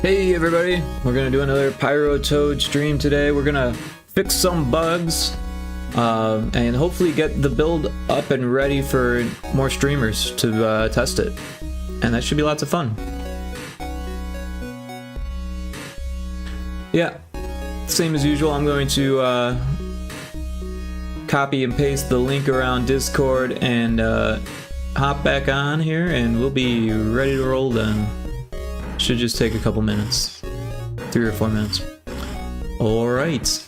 Hey everybody, we're gonna do another Pyrotoad stream today. We're gonna fix some bugs and hopefully get the build up and ready for more streamers to test it. And that should be lots of fun. Yeah, same as usual, I'm going to copy and paste the link around Discord and hop back on here and we'll be ready to roll then. Should just take a couple minutes. 3 or 4 minutes. Alright.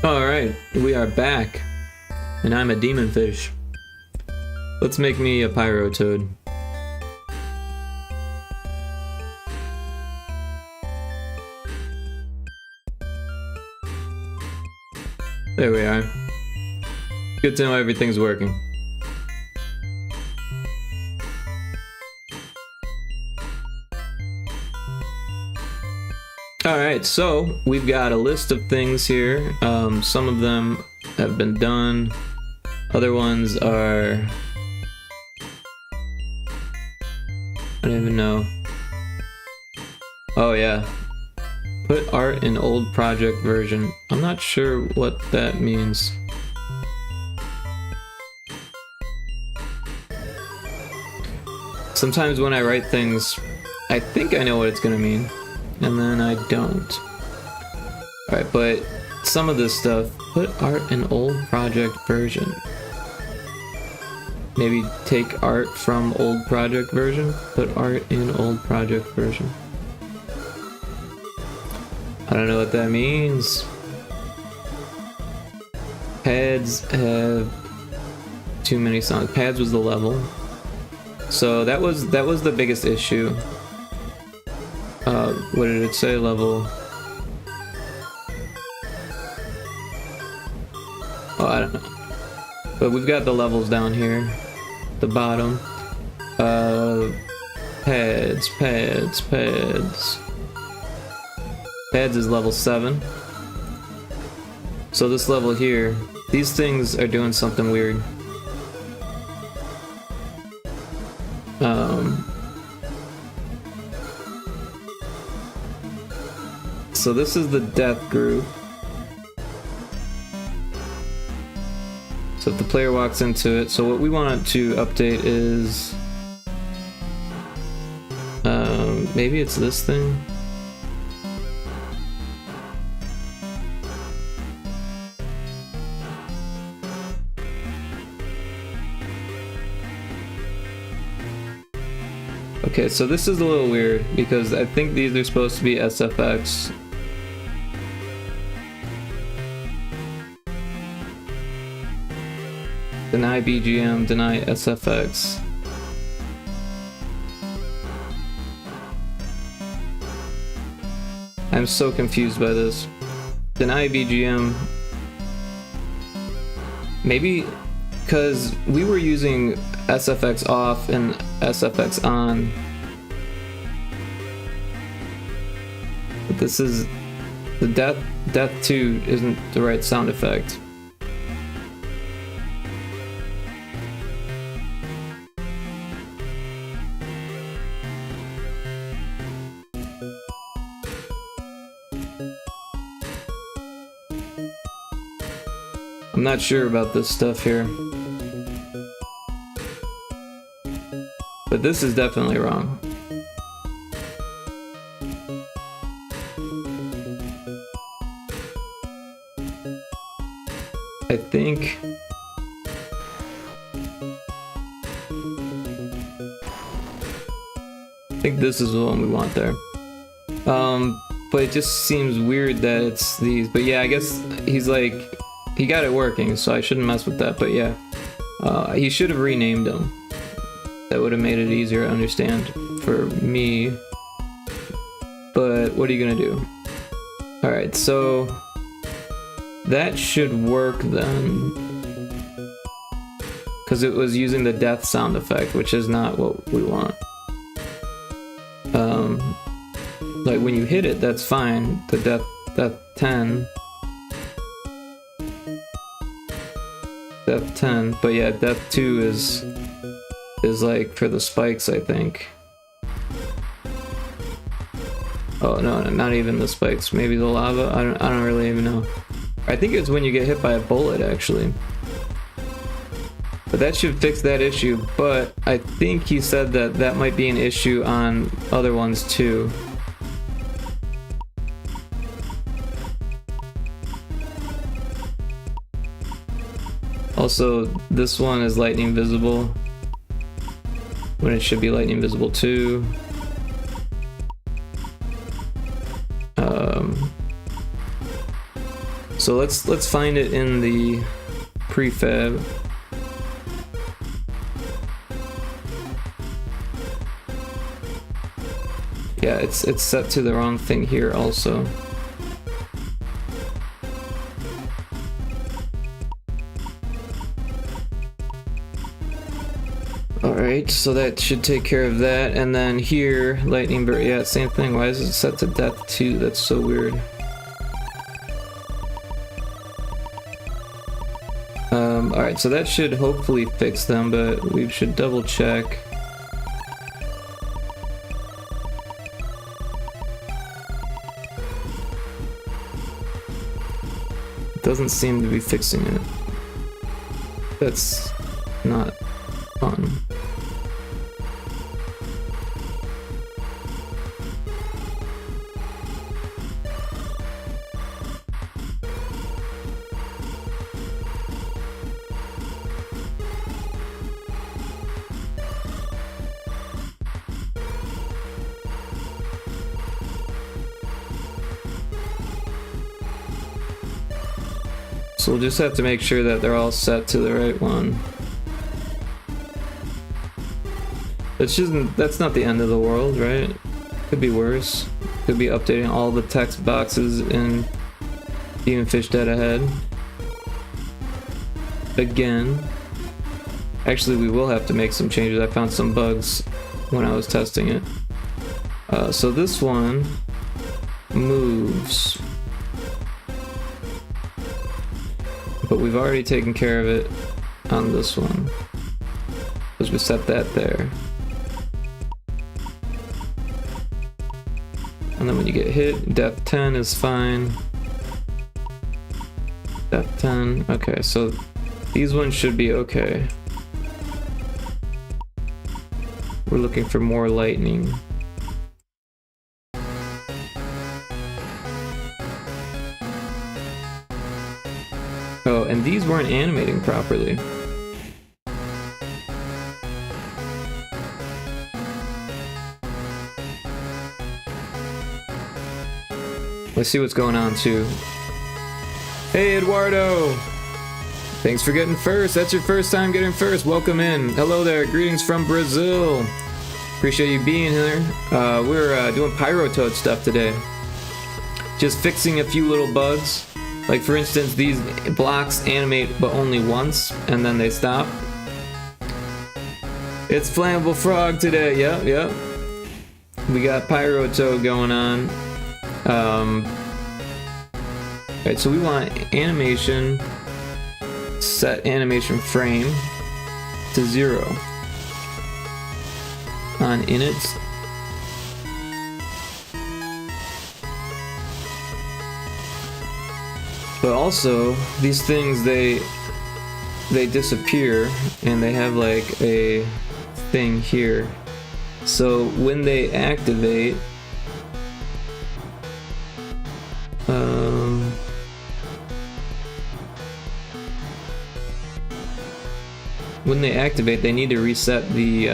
Alright, we are back. And I'm a demon fish. Let's make me a Pyrotoad. There we are. Good to know everything's working. Alright, so we've got a list of things here. Some of them have been done. Other ones are... I don't even know. Oh yeah. Put art in old project version. I'm not sure what that means. Sometimes when I write things, I think I know what it's gonna mean, and then I don't. Alright, but some of this stuff, put art in old project version. Maybe take art from old project version, put art in old project version. I don't know what that means. Pads have too many songs. Pads was the level. So that was the biggest issue. What did it say? Level. Oh, I don't know. But we've got the levels down here. The bottom. Pads. Pads is level 7. So this level here, these things are doing something weird. So this is the death group. So if the player walks into it, so what we want to update is maybe it's this thing. Okay, so this is a little weird because I think these are supposed to be SFX. Deny BGM, deny SFX. I'm so confused by this. Deny BGM. Maybe because we were using SFX off and SFX on. But this is the death 2 isn't the right sound effect. I'm not sure about this stuff here. But this is definitely wrong. I think this is the one we want there. But it just seems weird that it's these. But yeah, I guess he's like, he got it working, so I shouldn't mess with that. But yeah, he should have renamed them. That would have made it easier to understand for me. But what are you gonna do? Alright, so that should work then. Because it was using the death sound effect, which is not what we want. Like when you hit it, that's fine. The death 10. Death 10, but yeah, death 2 is like for the spikes, I think. Oh no, not even the spikes. Maybe the lava. I don't really even know. I think it's when you get hit by a bullet, actually. But that should fix that issue. But I think he said that that might be an issue on other ones too. Also, this one is lightning visible when it should be lightning visible too. So let's find it in the prefab. Yeah, it's set to the wrong thing here also. Alright, so that should take care of that. And then here, lightning bird, yeah, same thing. Why is it set to death 2? That's so weird. Alright, so that should hopefully fix them, but we should double check. It doesn't seem to be fixing it. That's not fun. So we'll just have to make sure that they're all set to the right one. That's not the end of the world, right? Could be worse. Could be updating all the text boxes in Demon Fish Dead Ahead. Again. Actually, we will have to make some changes. I found some bugs when I was testing it. So this one moves. But we've already taken care of it on this one. Because we set that there. And then when you get hit, depth 10 is fine. Depth 10, okay, so these ones should be okay. We're looking for more lightning. Oh, and these weren't animating properly. Let's see what's going on too. Hey Eduardo! Thanks for getting first. That's your first time getting first. Welcome in. Hello there. Greetings from Brazil. Appreciate you being here. We're doing Pyrotoad stuff today. Just fixing a few little bugs. Like for instance, these blocks animate but only once, and then they stop. It's Flammable Frog today, yep. We got Pyrotoad going on. Alright, so we want animation, set animation frame to 0 on init. But also, these things, they disappear, and they have like a thing here. So when they activate, they need to reset the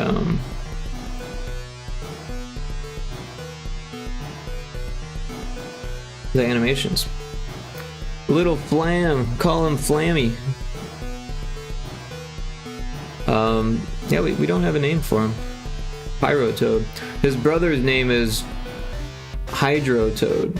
animations. Little Flam, call him Flammy. Yeah, we don't have a name for him. Pyrotoad. His brother's name is Hydrotoad.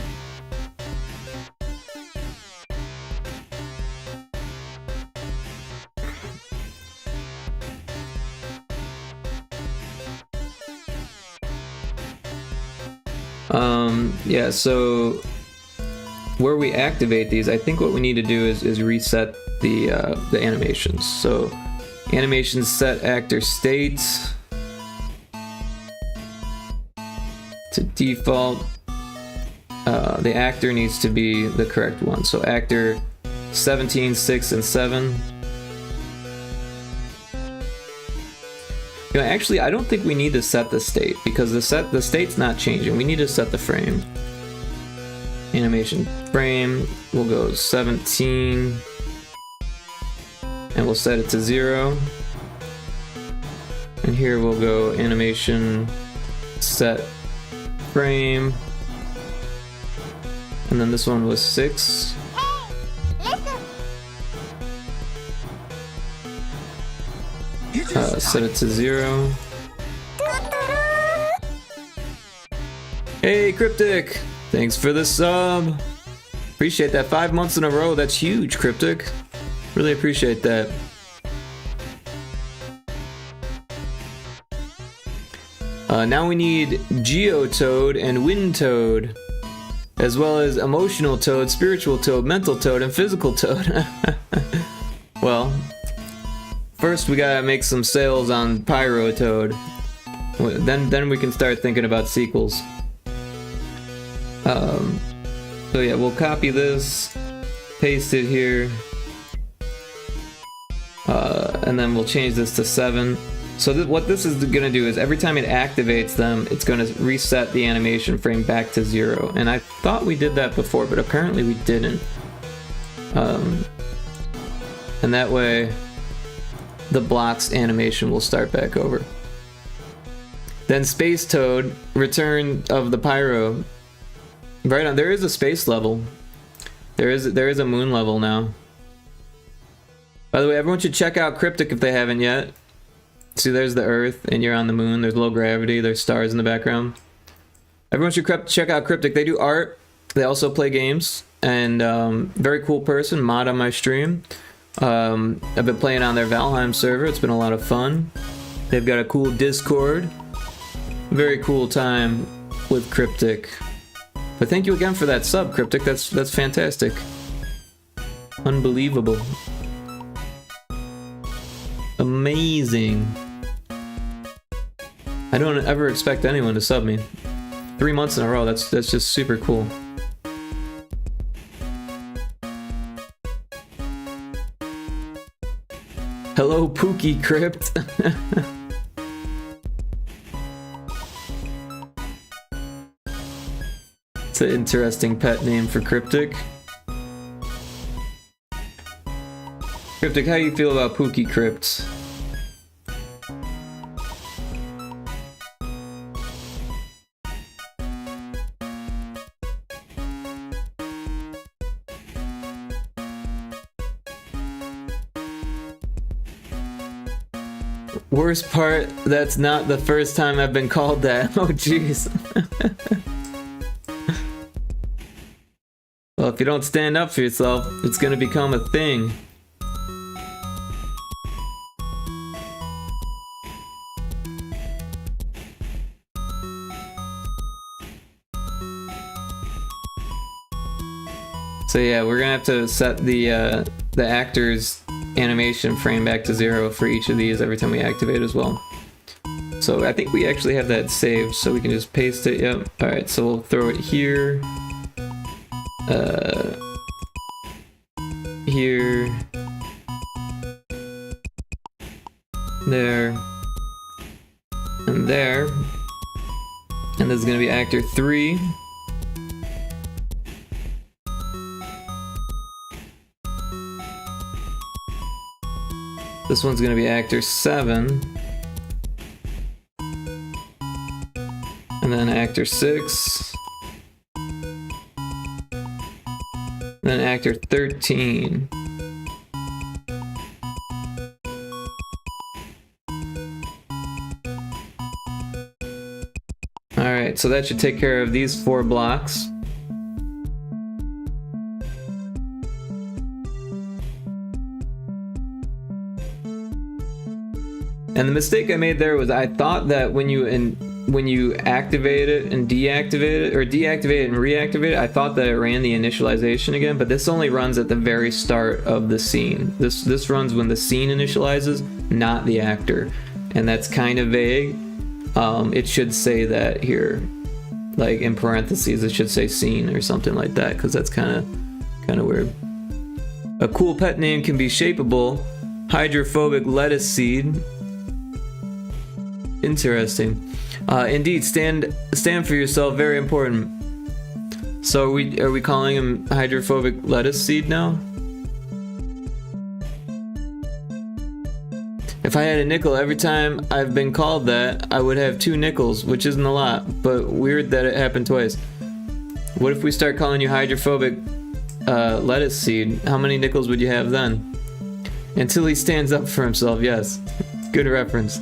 Yeah, so where we activate these, I think what we need to do is reset the animations. So animations set actor state to default. The actor needs to be the correct one. So actor 17, 6, and 7. You know, actually, I don't think we need to set the state, because the state's not changing. We need to set the frame. Animation frame, we'll go 17, and we'll set it to 0. And here we'll go animation set frame, and then this one was 6. Set it to 0. Hey, Cryptic! Thanks for the sub! Appreciate that. 5 months in a row. That's huge, Cryptic. Really appreciate that. Now we need Geotoad and Wind Toad, as well as Emotional Toad, Spiritual Toad, Mental Toad, and Physical Toad. Well, first we gotta make some sales on Pyrotoad. Then we can start thinking about sequels. So yeah, we'll copy this, paste it here, and then we'll change this to 7. So what this is going to do is every time it activates them, it's going to reset the animation frame back to 0. And I thought we did that before, but apparently we didn't. And that way, the block's animation will start back over. Then Space Toad, Return of the Pyro. Right on, there is a space level. There is a moon level now. By the way, everyone should check out Cryptic if they haven't yet. See, there's the Earth, and you're on the moon. There's low gravity. There's stars in the background. Everyone should check out Cryptic. They do art. They also play games. And very cool person. Mod on my stream. I've been playing on their Valheim server. It's been a lot of fun. They've got a cool Discord. Very cool time with Cryptic. But thank you again for that sub, Cryptic. That's fantastic. Unbelievable. Amazing. I don't ever expect anyone to sub me. 3 months in a row, that's just super cool. Hello, Pookie Crypt. It's an interesting pet name for Cryptic. Cryptic, how do you feel about Pookie Crypts? Worst part, that's not the first time I've been called that. Oh jeez. Well, if you don't stand up for yourself, it's gonna become a thing. So yeah, we're gonna have to set the actor's animation frame back to 0 for each of these every time we activate as well. So I think we actually have that saved, so we can just paste it. Yep. All right, so we'll throw it here, here, there, and there. And this is gonna be actor 3. This one's gonna be actor 7. And then actor 6. Then actor 13. Alright, so that should take care of these 4 blocks. And the mistake I made there was I thought that when you activate it and deactivate it, or deactivate it and reactivate it, I thought that it ran the initialization again, but this only runs at the very start of the scene. This runs when the scene initializes, not the actor. And that's kind of vague. It should say that here, like in parentheses, it should say scene or something like that, because that's kind of weird. A cool pet name can be shapeable. Hydrophobic lettuce seed. Interesting. Indeed, stand for yourself. Very important. So are we calling him hydrophobic lettuce seed now? If I had a nickel every time I've been called that, I would have 2 nickels, which isn't a lot, but weird that it happened twice. What if we start calling you hydrophobic lettuce seed? How many nickels would you have then? Until he stands up for himself, yes. Good reference.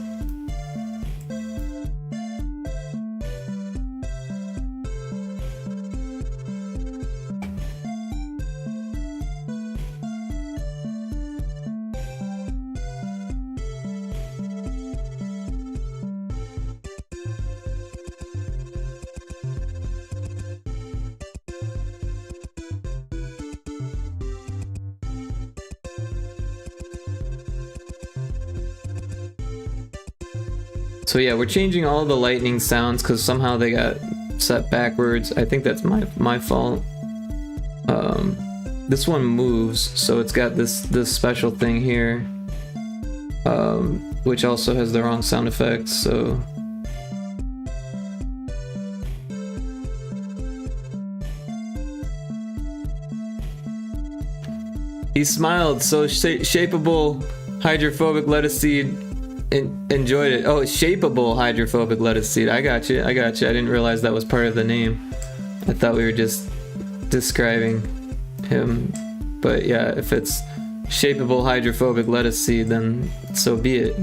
So yeah, we're changing all the lightning sounds because somehow they got set backwards. I think that's my fault. This one moves, so it's got this special thing here, which also has the wrong sound effects. So he smiled. So shapeable hydrophobic lettuce seed. Enjoyed it. Oh, shapeable hydrophobic lettuce seed. I got you. I didn't realize that was part of the name. I thought we were just describing him. But yeah, if it's shapeable hydrophobic lettuce seed, then so be it.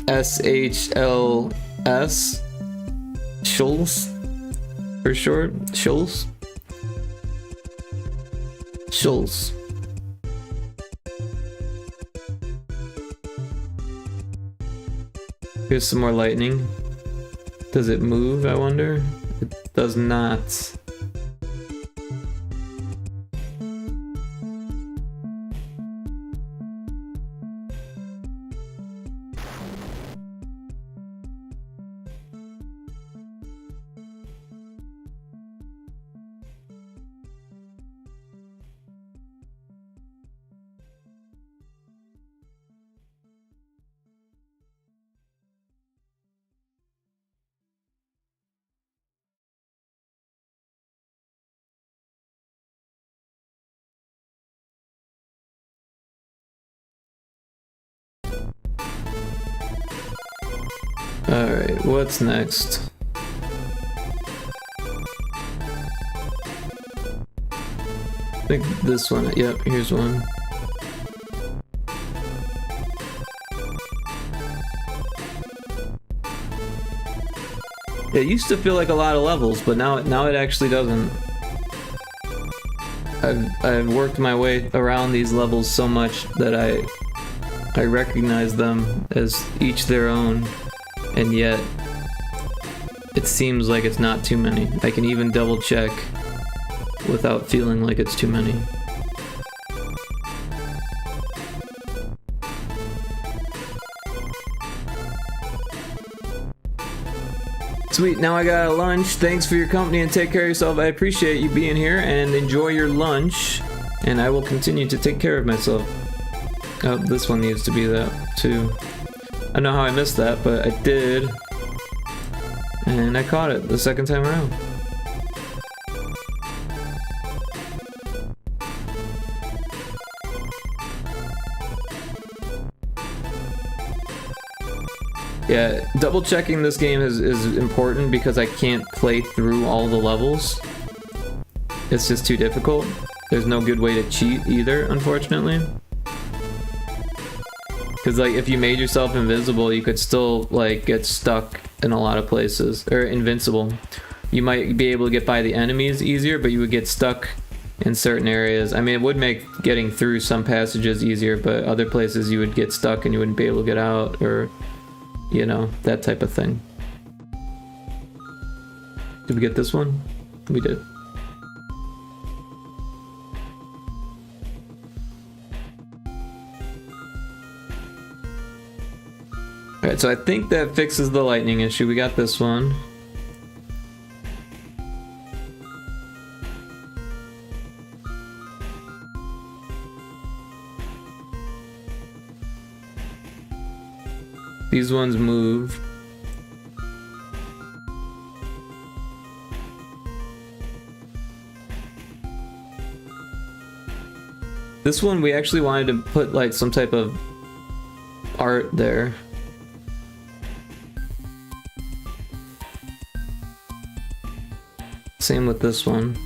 SHLS. Schulz for short. Schulz. Schulz. Here's some more lightning. Does it move, I wonder? It does not. Alright, what's next? I think this one. Yep, here's one. It used to feel like a lot of levels, but now it actually doesn't. I've worked my way around these levels so much that I recognize them as each their own. And yet, it seems like it's not too many. I can even double check without feeling like it's too many. Sweet, now I got a lunch. Thanks for your company and take care of yourself. I appreciate you being here and enjoy your lunch. And I will continue to take care of myself. Oh, this one needs to be that too. I don't know how I missed that, but I did. And I caught it the second time around. Yeah, double checking this game is important because I can't play through all the levels. It's just too difficult. There's no good way to cheat either, unfortunately. Because like if you made yourself invisible, you could still like get stuck in a lot of places. Or invincible. You might be able to get by the enemies easier, but you would get stuck in certain areas. I mean, it would make getting through some passages easier, but other places you would get stuck and you wouldn't be able to get out, or you know, that type of thing. Did we get this one? We did. Alright, so I think that fixes the lightning issue. We got this one. These ones move. This one we actually wanted to put like some type of art there. Same with this one.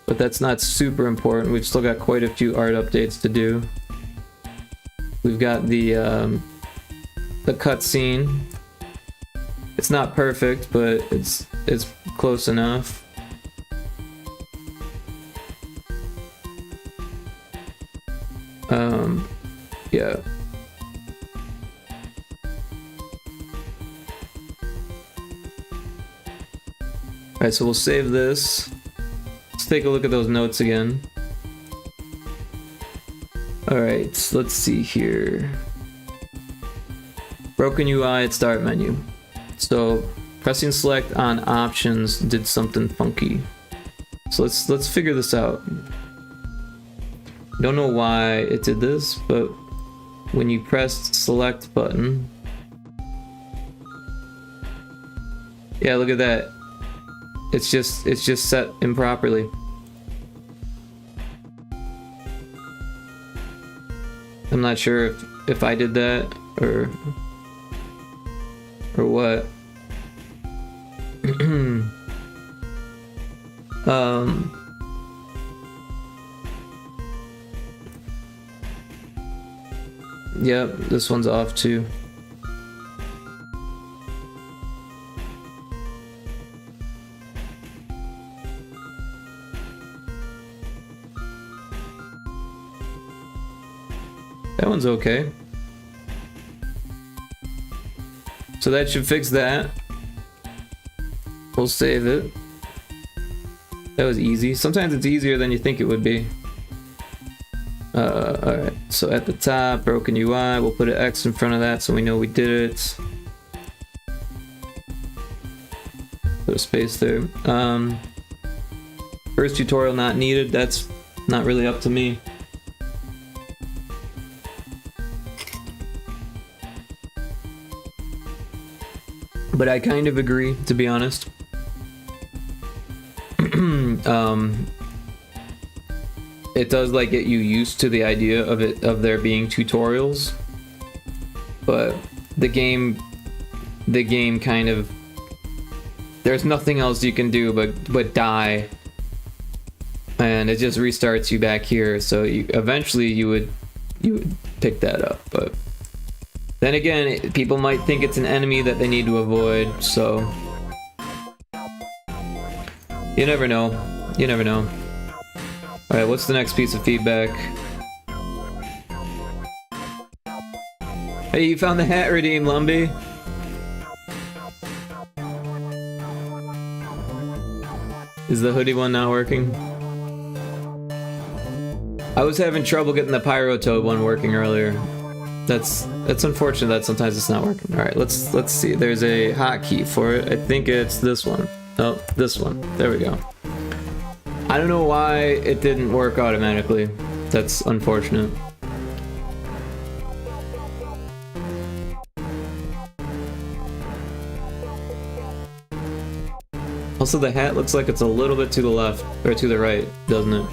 but that's not super important. We've still got quite a few art updates to do. We've got the cutscene. It's not perfect, but it's close enough. Yeah. Alright, so we'll save this. Let's take a look at those notes again. Alright, let's see here. Broken UI at start menu. So pressing select on options did something funky. So let's figure this out. Don't know why it did this, but when you pressed select button, yeah, look at that. It's just set improperly. I'm not sure if I did that or what. Yep, this one's off too. That one's okay. So that should fix that. We'll save it. That was easy. Sometimes it's easier than you think it would be. Alright, so at the top, broken UI, we'll put an X in front of that so we know we did it. Put a space there. First tutorial not needed, that's not really up to me. But I kind of agree, to be honest. It does like get you used to the idea of there being tutorials, but the game kind of, there's nothing else you can do but die, and it just restarts you back here. So eventually you would pick that up, but then again, people might think it's an enemy that they need to avoid, so you never know. You never know. Alright, what's the next piece of feedback? Hey, you found the hat redeem, Lumby. Is the hoodie one not working? I was having trouble getting the Pyrotoad one working earlier. That's unfortunate that sometimes it's not working. Alright, let's see. There's a hotkey for it. I think it's this one. Oh, this one. There we go. I don't know why it didn't work automatically. That's unfortunate. Also, the hat looks like it's a little bit to the left, or to the right, doesn't it?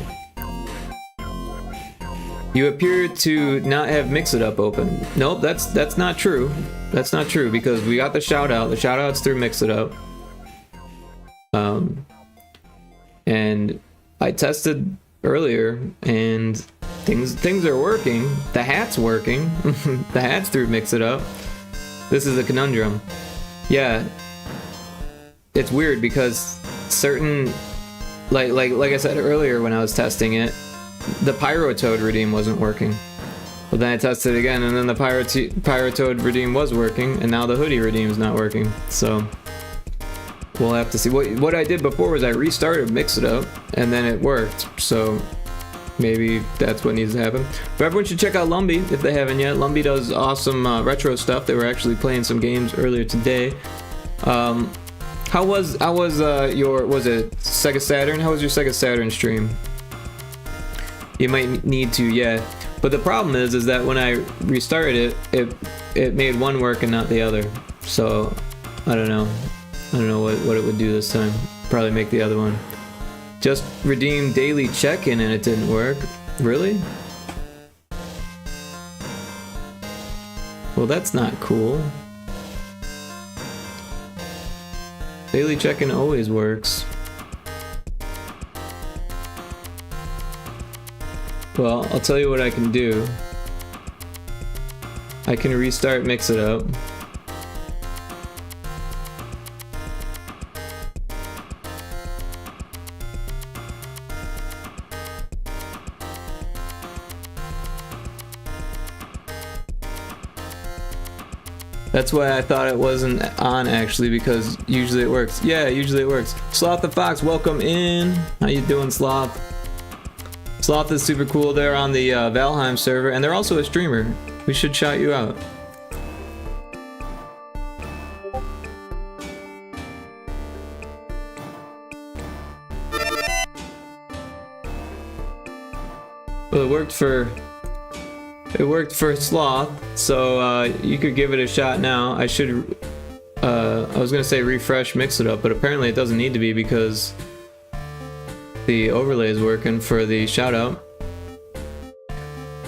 You appear to not have Mix It Up open. Nope, that's not true. That's not true, because we got the shout out. The shout out's through Mix It Up. And I tested earlier, and things are working. The hat's working. The hat's through Mix It Up. This is a conundrum. Yeah, it's weird because certain, like I said earlier when I was testing it, the Pyrotoad redeem wasn't working. But then I tested it again, and then the Pyrotoad redeem was working, and now the hoodie redeem is not working. So we'll have to see. What I did before was I restarted Mix It Up, and then it worked. So maybe that's what needs to happen. But everyone should check out Lumby if they haven't yet. Lumby does awesome retro stuff. They were actually playing some games earlier today. How was your, was it Sega Saturn? How was your Sega Saturn stream? You might need to, yeah. But the problem is that when I restarted it made one work and not the other. So I don't know. I don't know what it would do this time. Probably make the other one. Just redeem daily check-in and it didn't work. Really? Well, that's not cool. Daily check-in always works. Well, I'll tell you what I can do. I can restart Mix It Up. That's why I thought it wasn't on actually, because usually it works. Yeah, usually it works. Sloth the Fox, welcome in. How you doing, Sloth? Sloth is super cool. They're on the Valheim server, and they're also a streamer. We should shout you out. Well, it worked for Sloth, so you could give it a shot now. I was gonna say refresh Mix It Up, but apparently it doesn't need to be because the overlay is working for the shout out.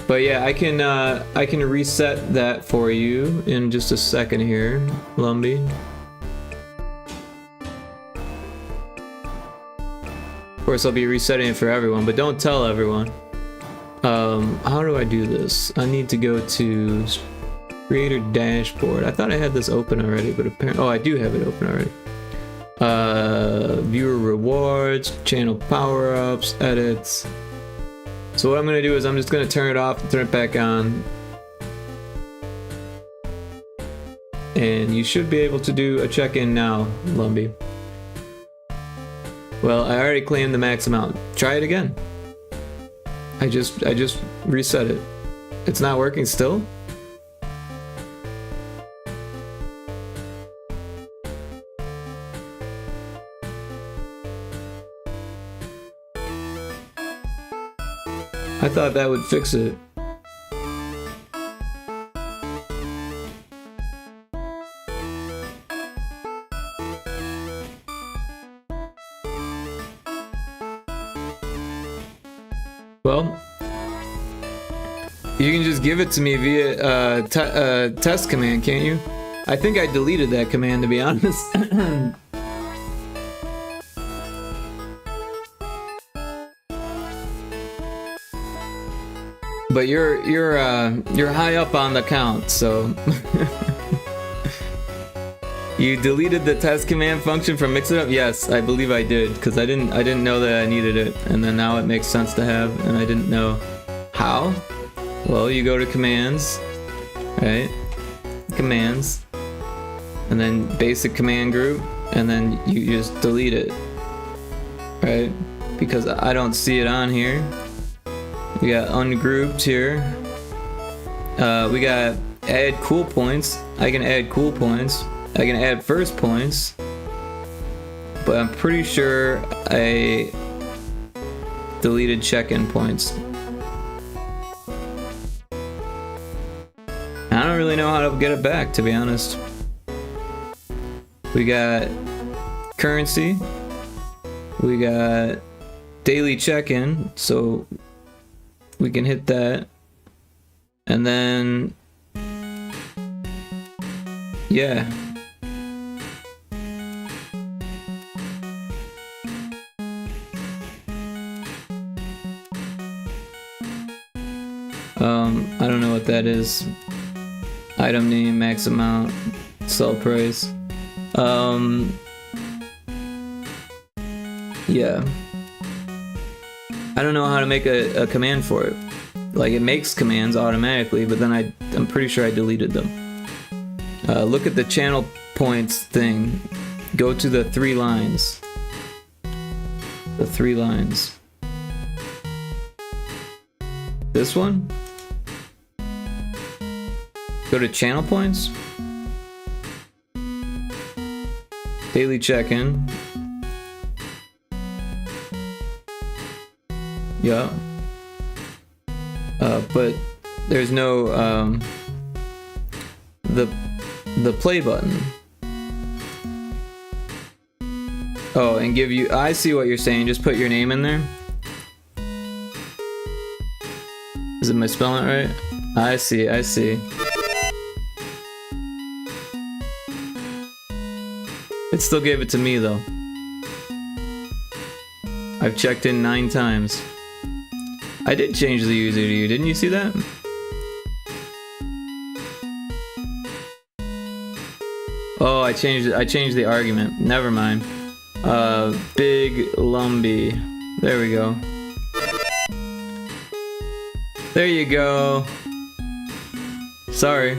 But yeah, I can reset that for you in just a second here, Lumbee. Of course, I'll be resetting it for everyone, but don't tell everyone. How do I do this? I need to go to Creator Dashboard. I thought I had this open already, but apparently, oh, I do have it open already. Viewer rewards, channel power-ups, edits. So what I'm gonna do is I'm just gonna turn it off and turn it back on. And you should be able to do a check-in now, Lumbee. Well, I already claimed the max amount. Try it again. I just reset it. It's not working still? I thought that would fix it. Well, you can just give it to me via test command, can't you? I think I deleted that command, to be honest. But you're high up on the count, so you deleted the test command function from Mix It Up? Yes, I believe I did, because I didn't know that I needed it, and then now it makes sense to have, and I didn't know how. Well, you go to commands, right? Commands, and then basic command group, and then you just delete it, right? Because I don't see it on here. We got ungrouped here. We got add cool points. I can add cool points. I can add first points. But I'm pretty sure I deleted check-in points. I don't really know how to get it back, to be honest. We got currency. We got daily check-in, so we can hit that. And then, yeah. I don't know what that is. Item name, max amount, sell price. Yeah. I don't know how to make a command for it. Like, it makes commands automatically, but then I'm pretty sure I deleted them. Look at the channel points thing. Go to the 3 lines. The 3 lines. This one? Go to channel points. Daily check-in. Yeah. But there's no the play button. Oh, and give you. I see what you're saying. Just put your name in there. Is it my spelling right? I see. I see. It still gave it to me though. I've checked in 9 times. I did change the user to you, didn't you see that? Oh, I changed the argument. Never mind. Big Lumbee. There we go. There you go. Sorry.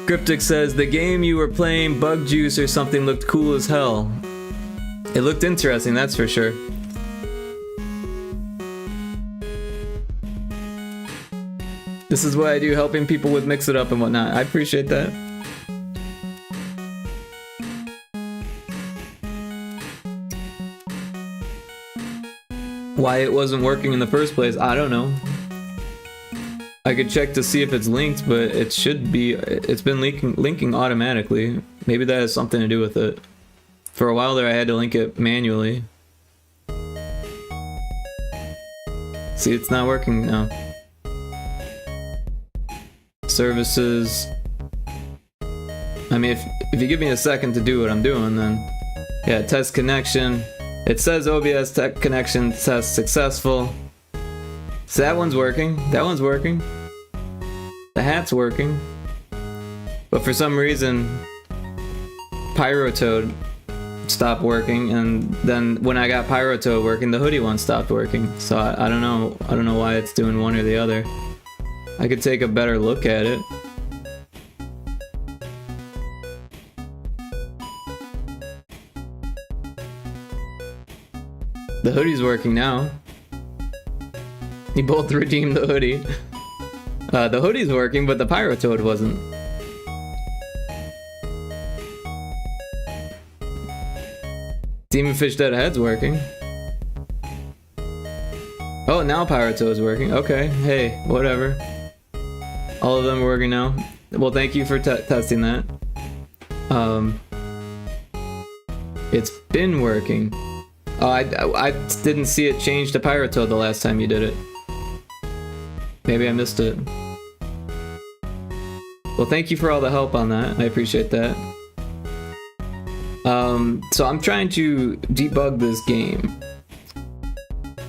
Cryptic says, the game you were playing, Bug Juice or something, looked cool as hell. It looked interesting, that's for sure. This is what I do, helping people with Mix It Up and whatnot. I appreciate that. Why it wasn't working in the first place, I don't know. I could check to see if it's linked, but it should be. It's been linking automatically. Maybe that has something to do with it. For a while there, I had to link it manually. See, it's not working now. Services. I mean, if you give me a second to do what I'm doing, then yeah, test connection. It says OBS tech connection test successful. So that one's working. That one's working. The hat's working. But for some reason, Pyrotoad stopped working, and then when I got Pyrotoad working, the hoodie one stopped working. So I don't know. I don't know why it's doing one or the other. I could take a better look at it. The hoodie's working now. You both redeemed the hoodie. The hoodie's working, but the Pyrotoad wasn't. Demon Fish Dead Ahead's working. Oh, now Pyrotoad's working. Okay, hey, whatever. All of them are working now. Well, thank you for testing that. It's been working. Oh, I didn't see it change to Pyrotoad the last time you did it. Maybe I missed it. Well, thank you for all the help on that. I appreciate that. So I'm trying to debug this game.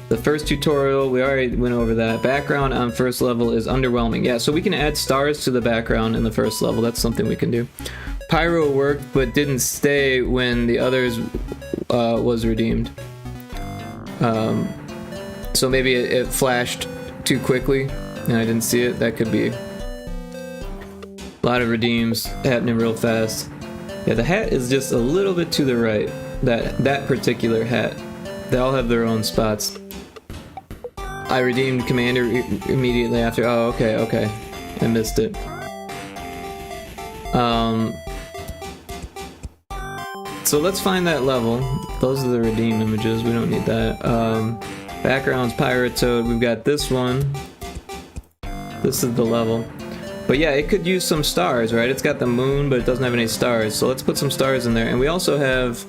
The first tutorial, we already went over that. Background on first level is underwhelming. Yeah, so we can add stars to the background in the first level. That's something we can do. Pyro worked, but didn't stay when the others was redeemed. So maybe it flashed too quickly and I didn't see it. That could be. A lot of redeems happening real fast. Yeah, the hat is just a little bit to the right. That particular hat. They all have their own spots. I redeemed Commander immediately after. Oh, okay. I missed it. So let's find that level. Those are the redeem images. We don't need that. Backgrounds, Pyrotoad. We've got this one. This is the level. But yeah, it could use some stars, right? It's got the moon, but it doesn't have any stars. So let's put some stars in there. And we also have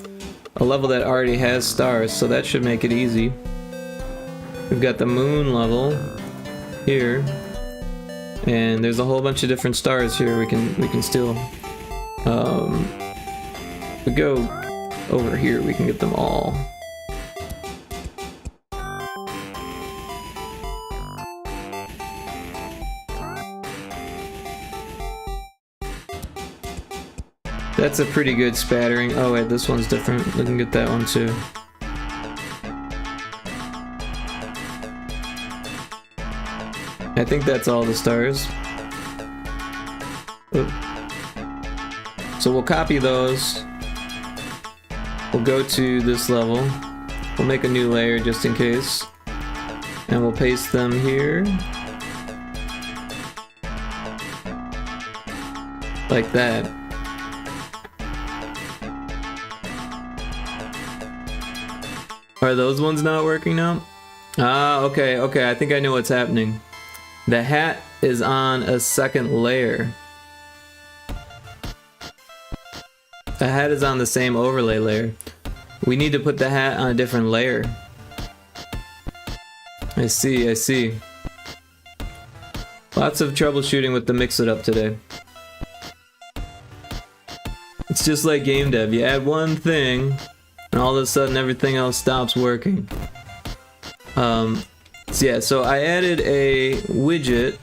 a level that already has stars, so that should make it easy. We've got the moon level here. And there's a whole bunch of different stars here we can still if we go over here, we can get them all. That's a pretty good spattering. Oh wait, this one's different. We can get that one too. I think that's all the stars. Oop. So we'll copy those. We'll go to this level. We'll make a new layer just in case. And we'll paste them here. Like that. Are those ones not working now? Ah, okay, I think I know what's happening. The hat is on a second layer. The hat is on the same overlay layer. We need to put the hat on a different layer. I see. Lots of troubleshooting with the Mix It Up today. It's just like game dev. You add one thing, and all of a sudden everything else stops working. So yeah, so I added a widget,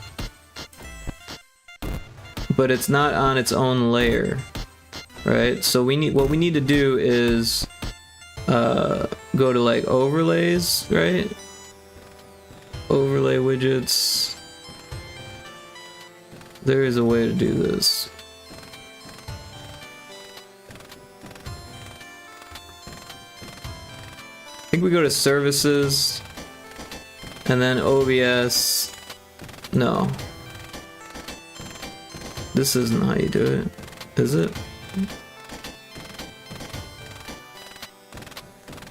but it's not on its own layer, right? So what we need to do is go to like overlays, right? Overlay widgets. There is a way to do this. I think we go to services and then OBS. No. This isn't how you do it, is it?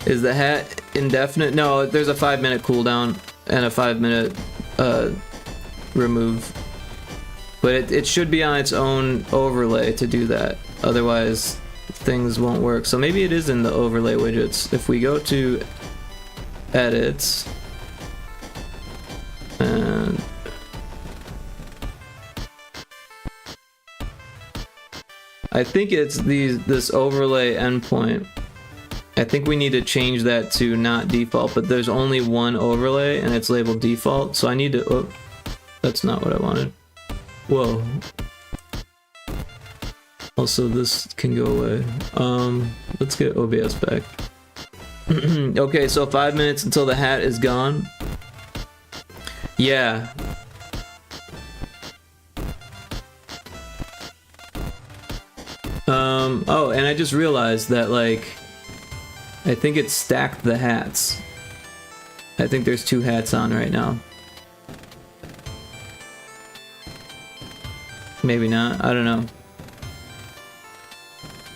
Is the hat indefinite? No, there's a 5-minute cooldown and a 5-minute remove. But it should be on its own overlay to do that. Otherwise, things won't work. So maybe it is in the overlay widgets. If we go to edits and I think it's this overlay endpoint. I think we need to change that to not default, but there's only one overlay and it's labeled default, so I need to, oh, that's not what I wanted. Whoa. Also, this can go away. Let's get OBS back. Okay, so 5 minutes until the hat is gone. Yeah. Oh, and I just realized that, like, I think it stacked the hats. I think there's 2 hats on right now. Maybe not, I don't know.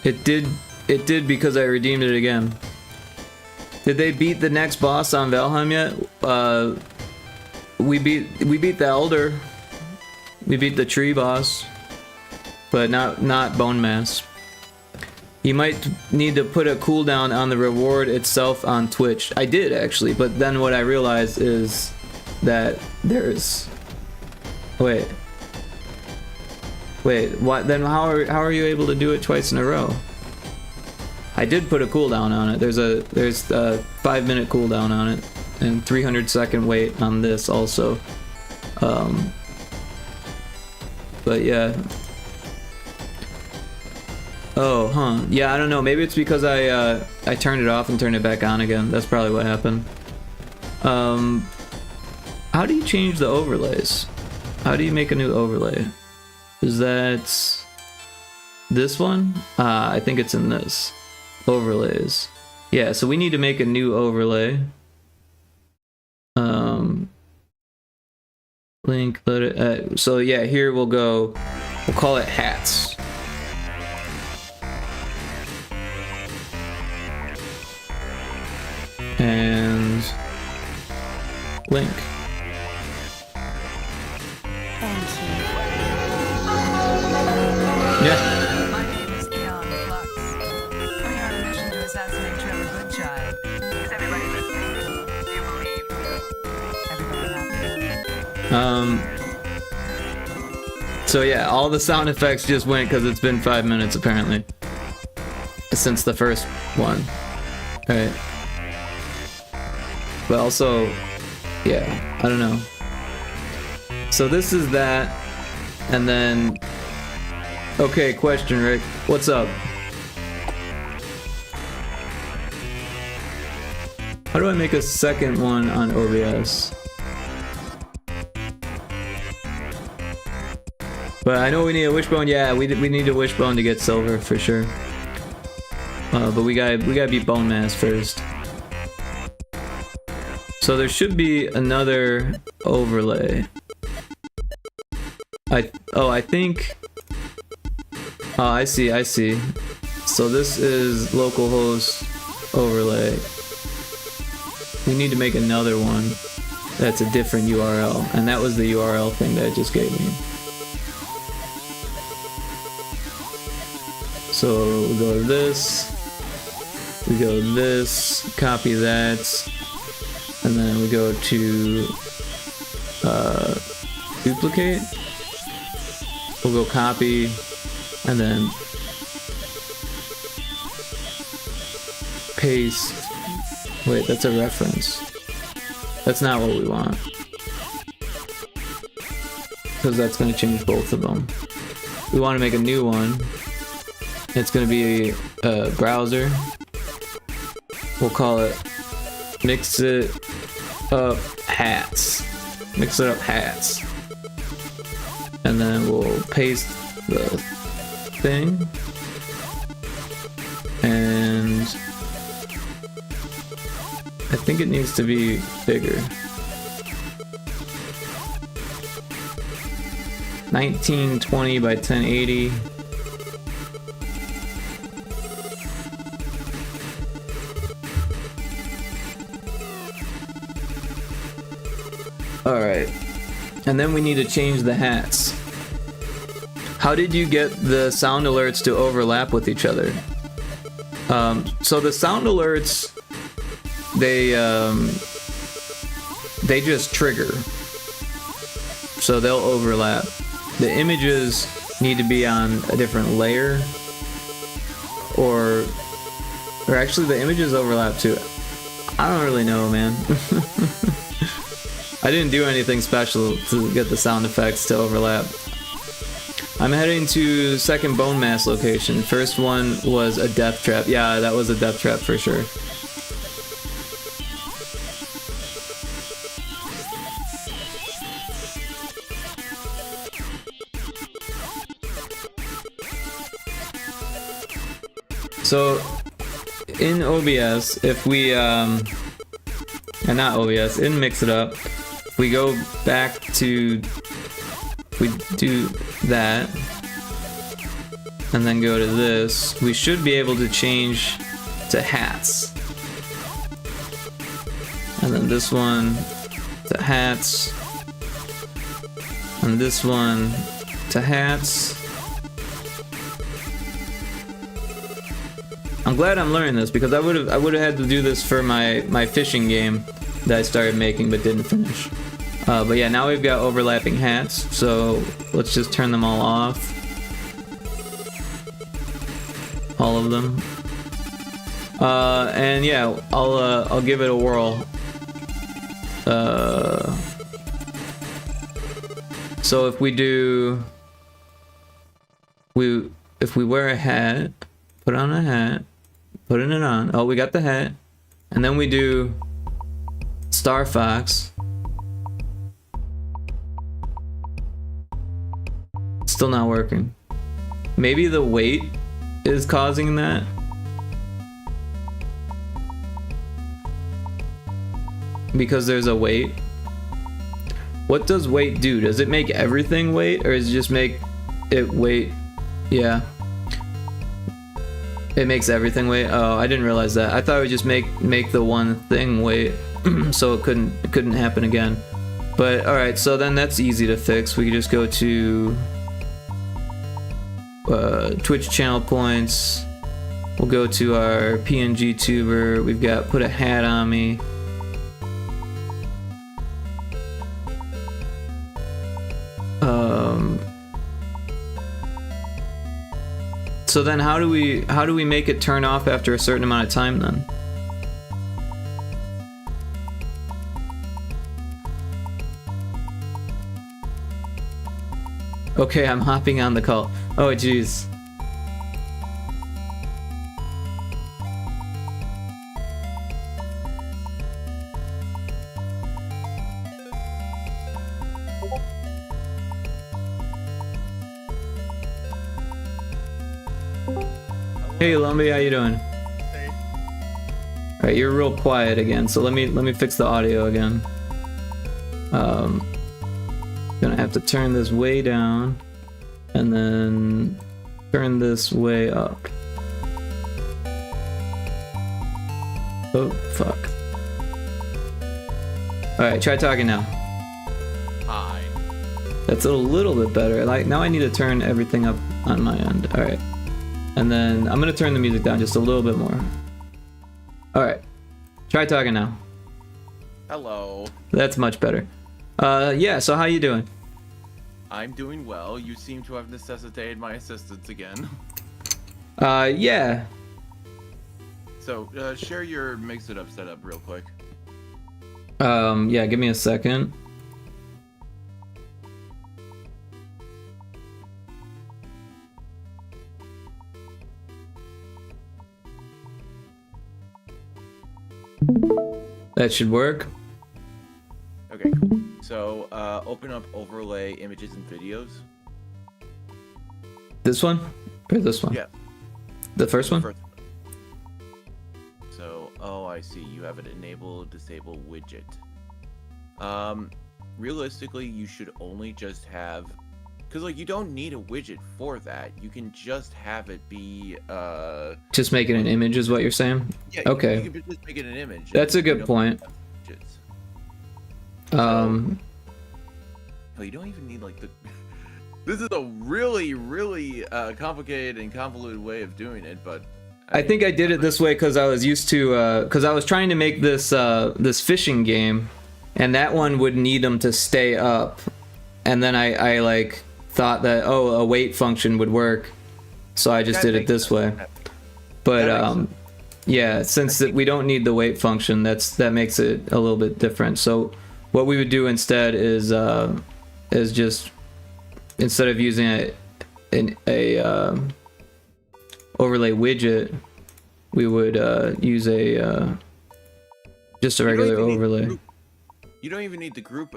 It did because I redeemed it again. Did they beat the next boss on Valheim yet? We beat the Elder. We beat the tree boss. But not Bone Mass. You might need to put a cooldown on the reward itself on Twitch. I did actually, but then what I realized is that there's... Wait, what? Then how are you able to do it twice in a row? I did put a cooldown on it. There's a 5-minute cooldown on it, and 300-second wait on this also. But yeah. Oh, huh. Yeah, I don't know. Maybe it's because I turned it off and turned it back on again. That's probably what happened. How do you change the overlays? How do you make a new overlay? Is that this one? I think it's in this. Overlays. Yeah, so we need to make a new overlay. Link, let it, so yeah, here we'll call it hats. And link. Thank you. Yeah. My name is Leon Flux. We are on a mission to assassinate Trevor Goodchild. Is everybody listening? Do you believe? Everybody happy? So yeah, all the sound effects just went because it's been 5 minutes apparently. Since the first one. Alright. But also, yeah, I don't know. So this is that, and then, okay, question, Rick, what's up? How do I make a second one on OBS? But I know we need a wishbone. Yeah, we need a wishbone to get silver for sure. But we gotta beat Bone Mass first. So there should be another overlay. I think. Oh, I see. So this is localhost overlay. We need to make another one that's a different URL, and that was the URL thing that it just gave me. So we go to this, we go to this, copy that, and then we go to duplicate. We'll go copy, and then paste. Wait, that's a reference. That's not what we want. Because that's going to change both of them. We want to make a new one. It's going to be a browser. We'll call it Mix It Up Hats. Mix It Up Hats. And then we'll paste the thing. And I think it needs to be bigger. 1920 by 1080. Alright. And then we need to change the hats. How did you get the sound alerts to overlap with each other? So the sound alerts, they just trigger. So they'll overlap. The images need to be on a different layer. Or actually the images overlap too. I don't really know, man. I didn't do anything special to get the sound effects to overlap. I'm heading to second bone mass location. First one was a death trap. Yeah, that was a death trap for sure. So in OBS, if we and not OBS, in Mix It Up, if we go back to, we do that and then go to this, we should be able to change to hats. And then this one to hats. And this one to hats. I'm glad I'm learning this because I would have had to do this for my fishing game that I started making but didn't finish. But yeah, now we've got overlapping hats, so let's just turn them all off. All of them. And yeah, I'll give it a whirl. So if we do, if we wear a hat, put on a hat, putting it on. Oh, we got the hat, and then we do Star Fox. Still not working. Maybe the weight is causing that. Because there's a weight. What does weight do? Does it make everything weight, or does it just make it weight? Yeah. It makes everything weight. Oh, I didn't realize that. I thought it would just make the one thing weight, so it couldn't happen again. But all right, so then that's easy to fix. We can just go to Twitch channel points. We'll go to our PNG tuber. We've got put a hat on me. So then how do we make it turn off after a certain amount of time then? Okay, I'm hopping on the call. Oh jeez. Hey Lumby, how you doing? Hey. Alright, you're real quiet again, so let me fix the audio again. Gonna have to turn this way down and then turn this way up. Oh fuck. Alright, try talking now. Hi. That's a little bit better. Like now I need to turn everything up on my end. Alright. And then I'm gonna turn the music down just a little bit more. Alright. Try talking now. Hello. That's much better. Yeah, so how you doing? I'm doing well. You seem to have necessitated my assistance again. Yeah. So share your mix it up setup real quick. Yeah, give me a second. That should work. Okay, cool. So open up overlay images and videos. This one? Or this one? Yeah. The first one? So, oh, I see. You have an enable, disable widget. Realistically, you should only just have, because like you don't need a widget for that. You can just have it be Just make it an image is what you're saying? Yeah. Okay. You can just make it an image. That's a good You don't point. have widgets. Oh, you don't even need like the. This is a really, really complicated and convoluted way of doing it, but I think I did it this way because I was used to, because I was trying to make this this fishing game, and that one would need them to stay up, and then I like thought that a wait function would work, so I just did it this way. But yeah, since we don't need the wait function, that makes it a little bit different. So what we would do instead is just, instead of using a overlay widget, we would use just a regular overlay. You don't even need the group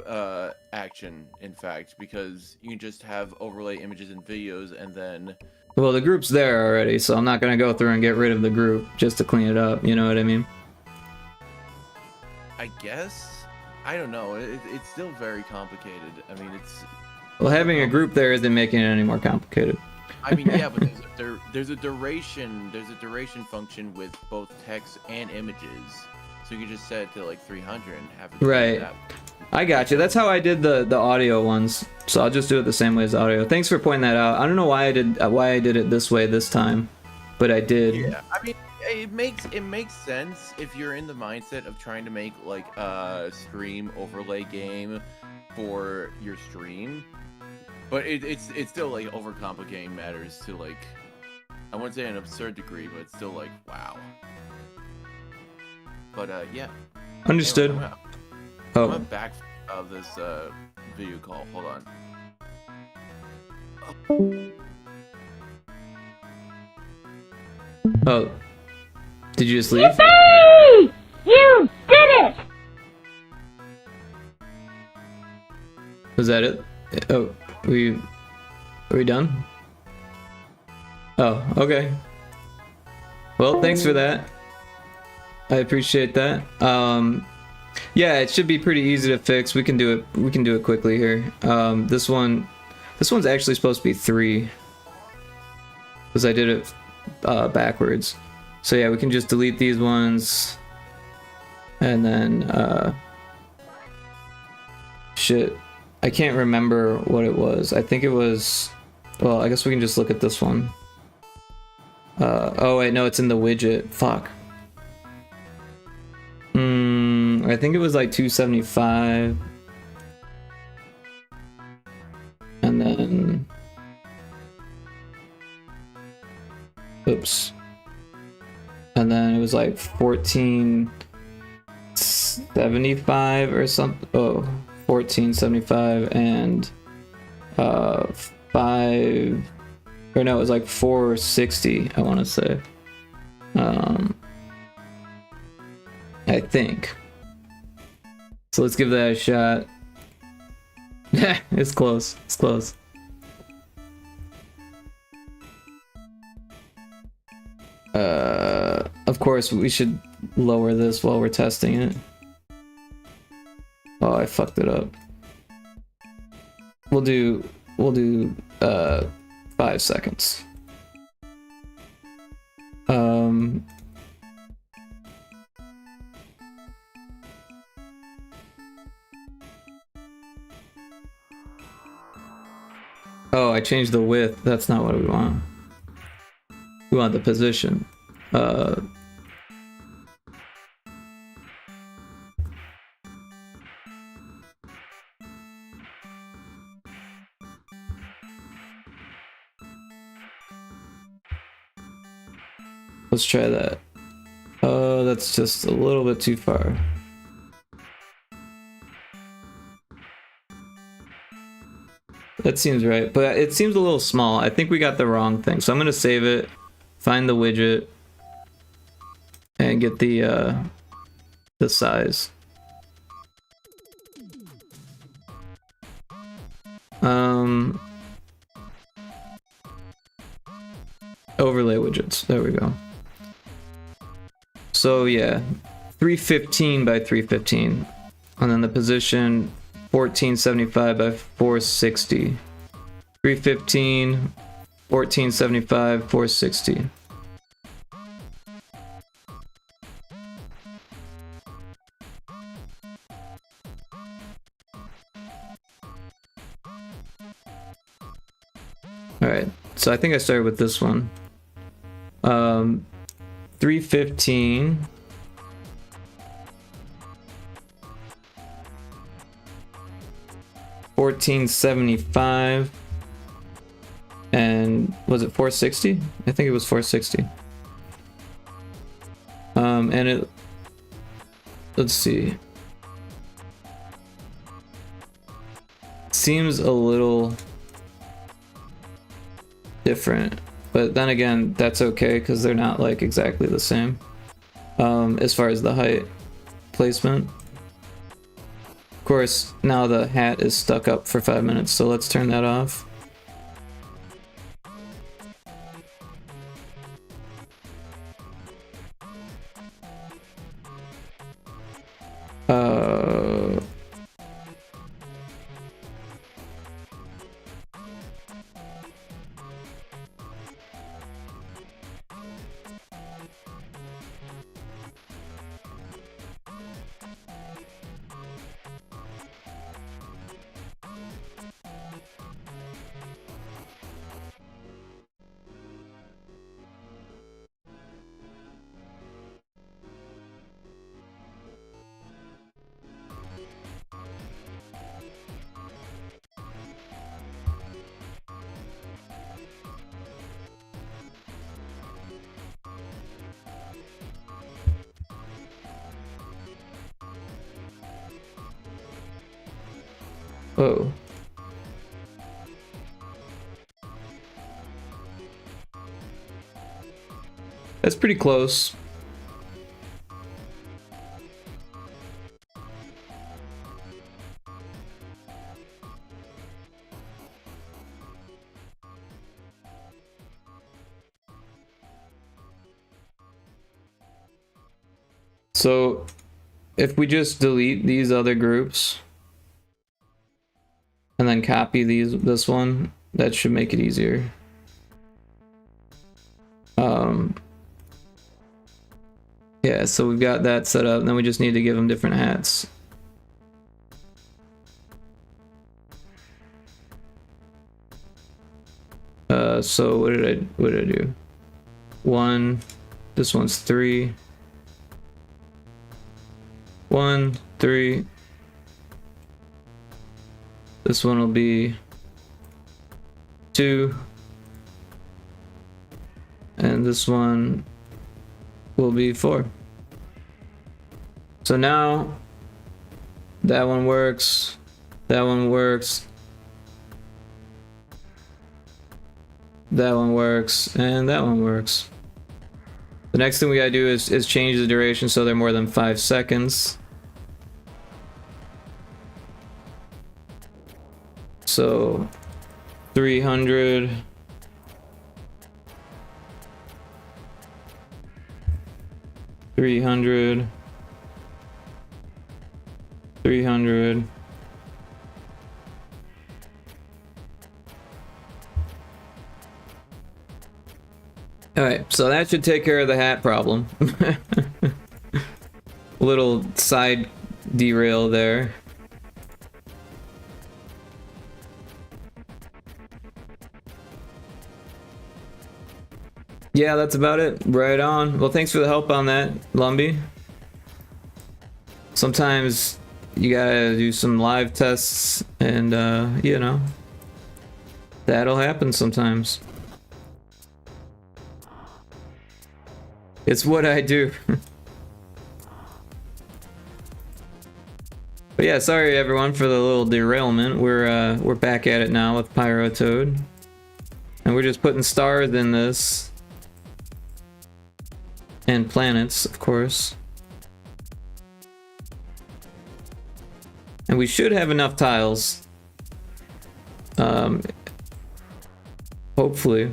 action, in fact, because you can just have overlay images and videos, and then. Well, the group's there already, so I'm not gonna go through and get rid of the group just to clean it up. You know what I mean? I guess. I don't know. It's still very complicated. I mean, it's. Well, having a group there isn't making it any more complicated. I mean, yeah, but there's a duration function with both text and images, so you can just set it to like 300 and have it. Right. I got you. That's how I did the audio ones, so I'll just do it the same way as audio. Thanks for pointing that out. I don't know why I did it this way this time, but I did. Yeah, I mean, it makes sense if you're in the mindset of trying to make like a stream overlay game for your stream. But it's still like overcomplicating matters to like, I wouldn't say an absurd degree, but it's still like wow. But yeah. Understood. Anyway, I'm gonna back of this video call. Hold on. Oh, did you just leave? Yippee! You did it! Was that it? Oh. Are we done? Oh, okay. Well, thanks for that. I appreciate that. Yeah, it should be pretty easy to fix. We can do it. We can do it quickly here. This one's actually supposed to be 3, because I did it backwards. So yeah, we can just delete these ones, and then shit. I can't remember what it was. I think it was, well, I guess we can just look at this one. Oh wait, no, it's in the widget. Fuck. I think it was like 275. And then, oops. And then it was like 1475 or something. Oh. 1475 and 5, or no, it was like 460, I want to say. I think. So let's give that a shot. It's close. It's close. Of course, we should lower this while we're testing it. Oh, I fucked it up. We'll do 5 seconds. Oh, I changed the width. That's not what we want. We want the position. Let's try that. Oh, that's just a little bit too far. That seems right, but it seems a little small. I think we got the wrong thing. So I'm gonna save it, find the widget, and get the size. Overlay widgets. There we go. So yeah, 315 by 315, and then the position 1475 by 460. 315, 1475, 460. Alright, so I think I started with this one. 315. 1475. And was it 460? I think it was 460. And it, let's see. Seems a little different, but then again, that's okay because they're not like exactly the same as far as the height placement. Of course, now the hat is stuck up for 5 minutes, so let's turn that off. Whoa. That's pretty close. So if we just delete these other groups and then copy this one, that should make it easier. Yeah, so we've got that set up, and then we just need to give them different hats. So what did I do? 1, this one's 3. 1, 3. This one will be 2. And this one will be 4. So now that one works, that one works, that one works, and that one works. The next thing we gotta do is change the duration so they're more than 5 seconds. So 300. 300. 300. Alright, so that should take care of the hat problem. Little side derail there. Yeah, that's about it. Right on. Well, thanks for the help on that, Lumby. Sometimes you gotta do some live tests, and you know, that'll happen sometimes. It's what I do. But yeah, sorry everyone for the little derailment. We're back at it now with Pyrotoad. And we're just putting stars in this. And planets, of course. And we should have enough tiles. Hopefully.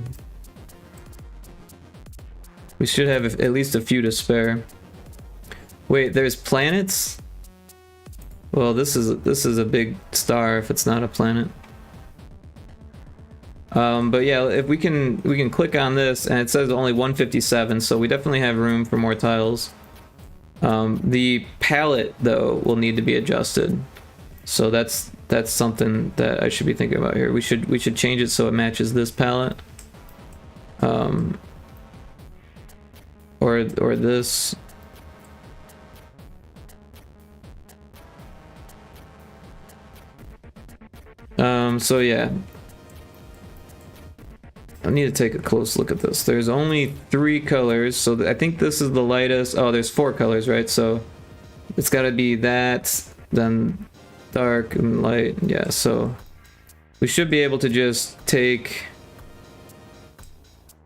We should have at least a few to spare. Wait, there's planets? Well, this is a big star if it's not a planet. But yeah, if we can click on this and it says only 157, so we definitely have room for more tiles. The palette though will need to be adjusted. So that's something that I should be thinking about here. We should change it so it matches this palette. Or this. So yeah. I need to take a close look at this. There's only 3 colors, so I think this is the lightest. Oh, there's 4 colors, right? So it's got to be that, then dark and light. Yeah, so we should be able to just take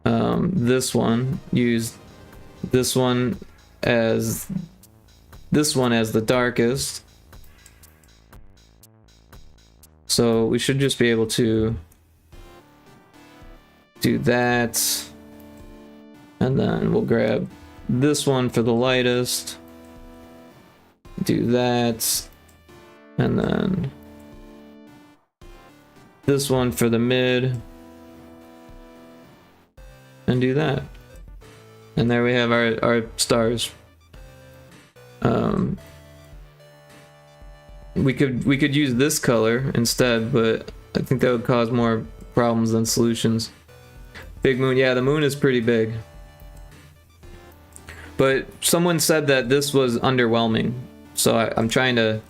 this one, use this one as the darkest. So we should just be able to do that, and then we'll grab this one for the lightest, do that, and then this one for the mid, and do that. And there we have our stars. We could use this color instead, but I think that would cause more problems than solutions. Big moon, yeah, the moon is pretty big. But someone said that this was underwhelming, so I'm trying to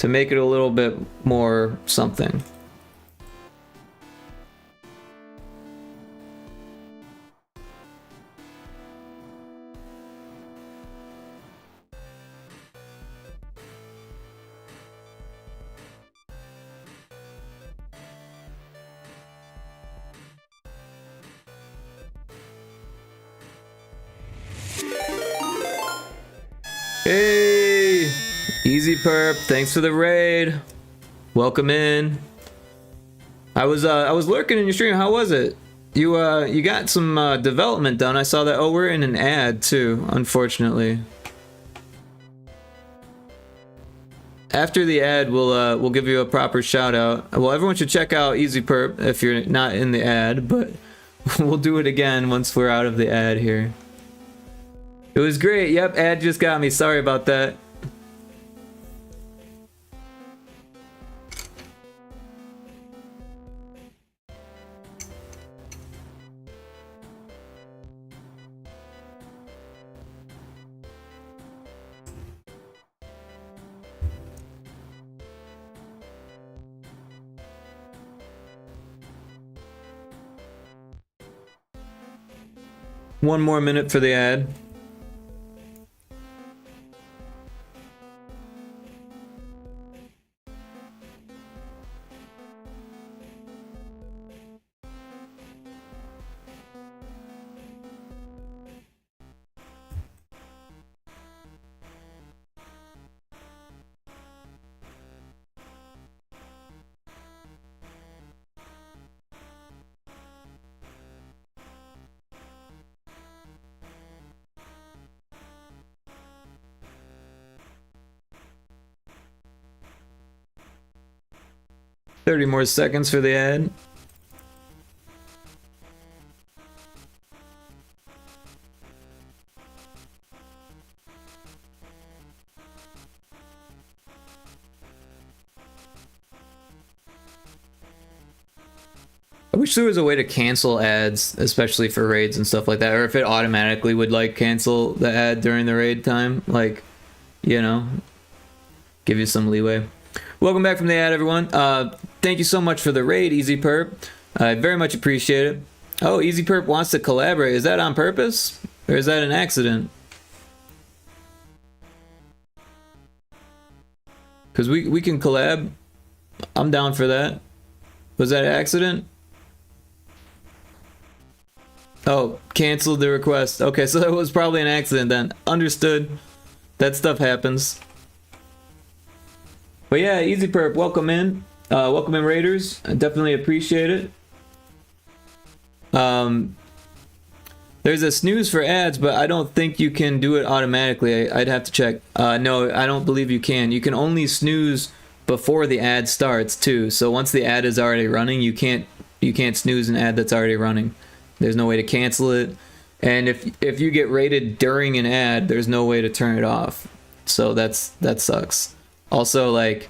make it a little bit more something. Hey, Easy Perp, thanks for the raid. Welcome in. I was lurking in your stream. How was it? You got some development done. I saw that. Oh, we're in an ad too, unfortunately. After the ad, we'll give you a proper shout out. Well, everyone should check out Easy Perp if you're not in the ad, but we'll do it again once we're out of the ad here. It was great. Yep, ad just got me. Sorry about that. One more minute for the ad. Thirty more seconds for the ad. I wish there was a way to cancel ads, especially for raids and stuff like that, or if it automatically would like cancel the ad during the raid time, like, you know, give you some leeway. Welcome back from the ad, everyone. Thank you so much for the raid, Easy Perp. I very much appreciate it. Oh, Easy Perp wants to collaborate. Is that on purpose? Or is that an accident? Because we can collab. I'm down for that. Was that an accident? Oh, canceled the request. Okay, so that was probably an accident then. Understood. That stuff happens. But yeah, Easy Perp, welcome in. Welcome in, Raiders. I definitely appreciate it. There's a snooze for ads, but I don't think you can do it automatically. I'd have to check. No, I don't believe you can. You can only snooze before the ad starts too. So once the ad is already running, you can't snooze an ad that's already running. There's no way to cancel it. And if you get rated during an ad, there's no way to turn it off. So that sucks. Also, like,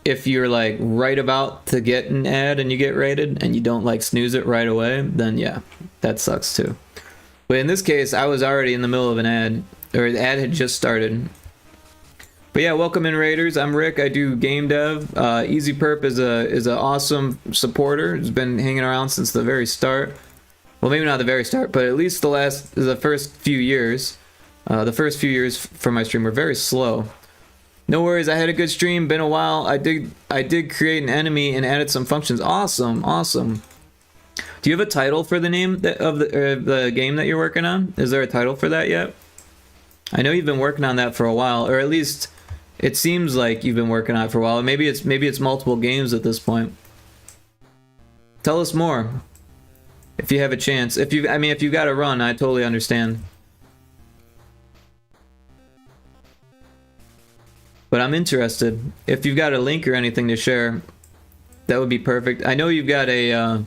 if you're like right about to get an ad and you get rated and you don't like snooze it right away, then yeah, that sucks too. But in this case, I was already in the middle of an ad, or the ad had just started. But yeah, welcome in, Raiders. I'm Rick. I do game dev. Easy Perp is an awesome supporter. He's been hanging around since the very start. Well, maybe not the very start, but at least the first few years. The first few years for my stream were very slow. No worries, I had a good stream, been a while. I did create an enemy and added some functions. Awesome, awesome. Do you have a title for the name of the game that you're working on? Is there a title for that yet? I know you've been working on that for a while, or at least it seems like you've been working on it for a while. Maybe it's multiple games at this point. Tell us more. If you have a chance. If you got to run, I totally understand. But I'm interested. If you've got a link or anything to share, that would be perfect. I know you've got a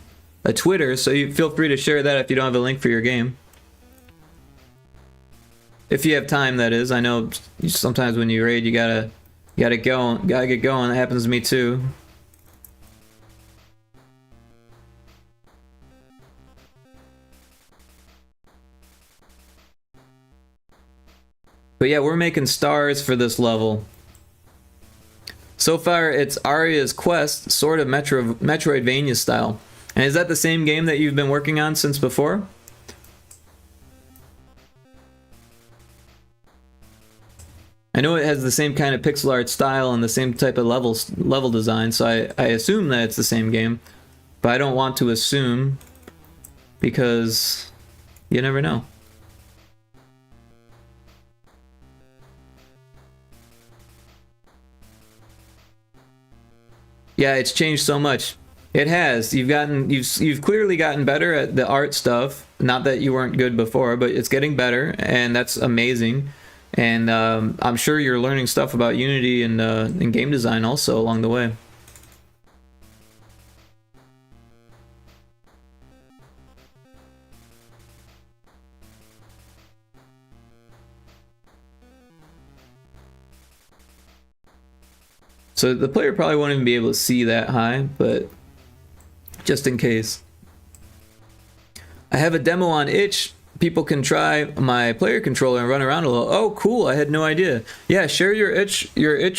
Twitter, so you feel free to share that if you don't have a link for your game. If you have time, that is. I know sometimes when you raid, you gotta get going. That happens to me too. But yeah, we're making stars for this level. So far, it's Aria's Quest, sort of Metroidvania style. And is that the same game that you've been working on since before? I know it has the same kind of pixel art style and the same type of level design, so I assume that it's the same game. But I don't want to assume, because you never know. Yeah, it's changed so much. It has. You've clearly gotten better at the art stuff. Not that you weren't good before, but it's getting better, and that's amazing. And I'm sure you're learning stuff about Unity and game design also along the way. So the player probably won't even be able to see that high, but just in case. I have a demo on itch. People can try my player controller and run around a little. Oh, cool! I had no idea. Yeah, share your itch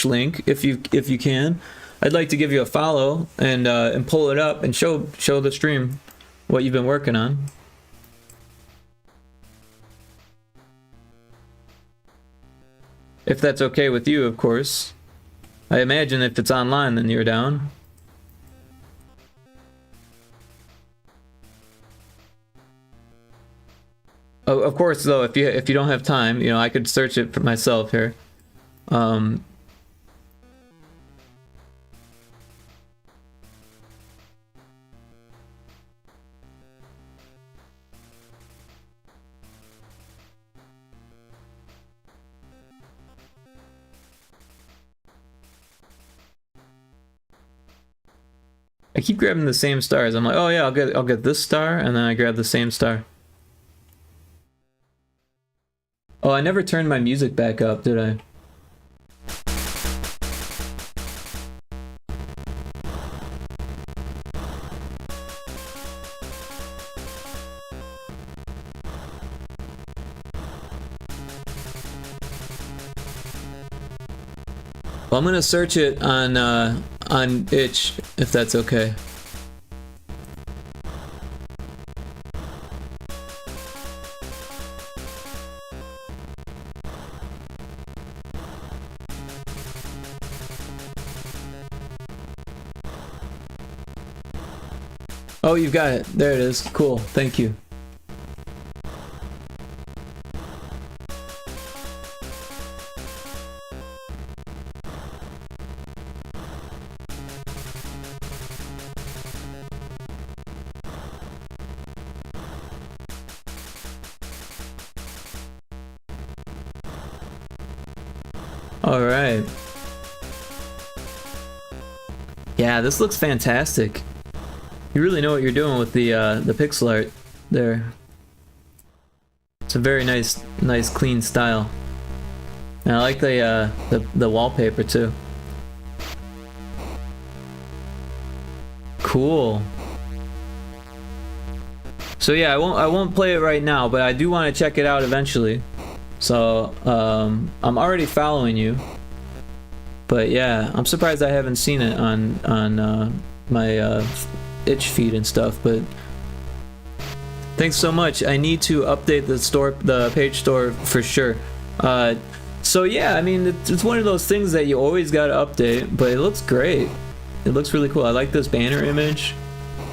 link if you can. I'd like to give you a follow and pull it up and show the stream what you've been working on. If that's okay with you, of course. I imagine if it's online, then you're down. Oh, of course, though, if you don't have time, you know, I could search it for myself here. I keep grabbing the same stars. I'm like, oh yeah, I'll get this star, and then I grab the same star. Oh, I never turned my music back up, did I? Well, I'm gonna search it on itch, if that's okay. Oh, you've got it. There it is. Cool. Thank you. All right. Yeah, this looks fantastic. You really know what you're doing with the pixel art there. It's a very nice clean style. And I like the wallpaper too. Cool. So yeah, I won't play it right now, but I do want to check it out eventually. So I'm already following you. But yeah, I'm surprised I haven't seen it on my itch feed and stuff, but thanks so much. I need to update the page store for sure. So yeah, I mean, it's one of those things that you always gotta update, but it looks great. It looks really cool. I like this banner image.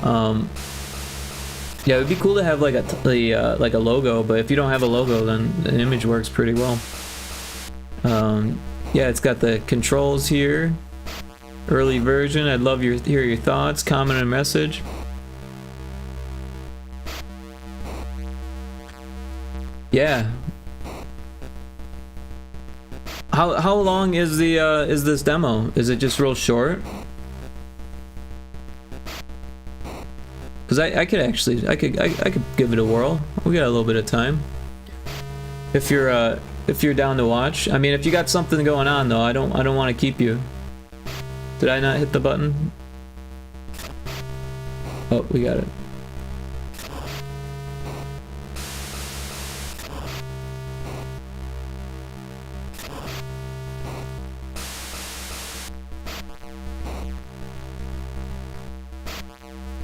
Yeah, it'd be cool to have like a logo, but if you don't have a logo, then an image works pretty well. Yeah, it's got the controls here. Early version. I'd love hear your thoughts, comment, and message. Yeah. How long is this demo? Is it just real short? Cause I could actually I could give it a whirl. We got a little bit of time. If you're down to watch. I mean, if you got something going on though, I don't want to keep you. Did I not hit the button? Oh, we got it.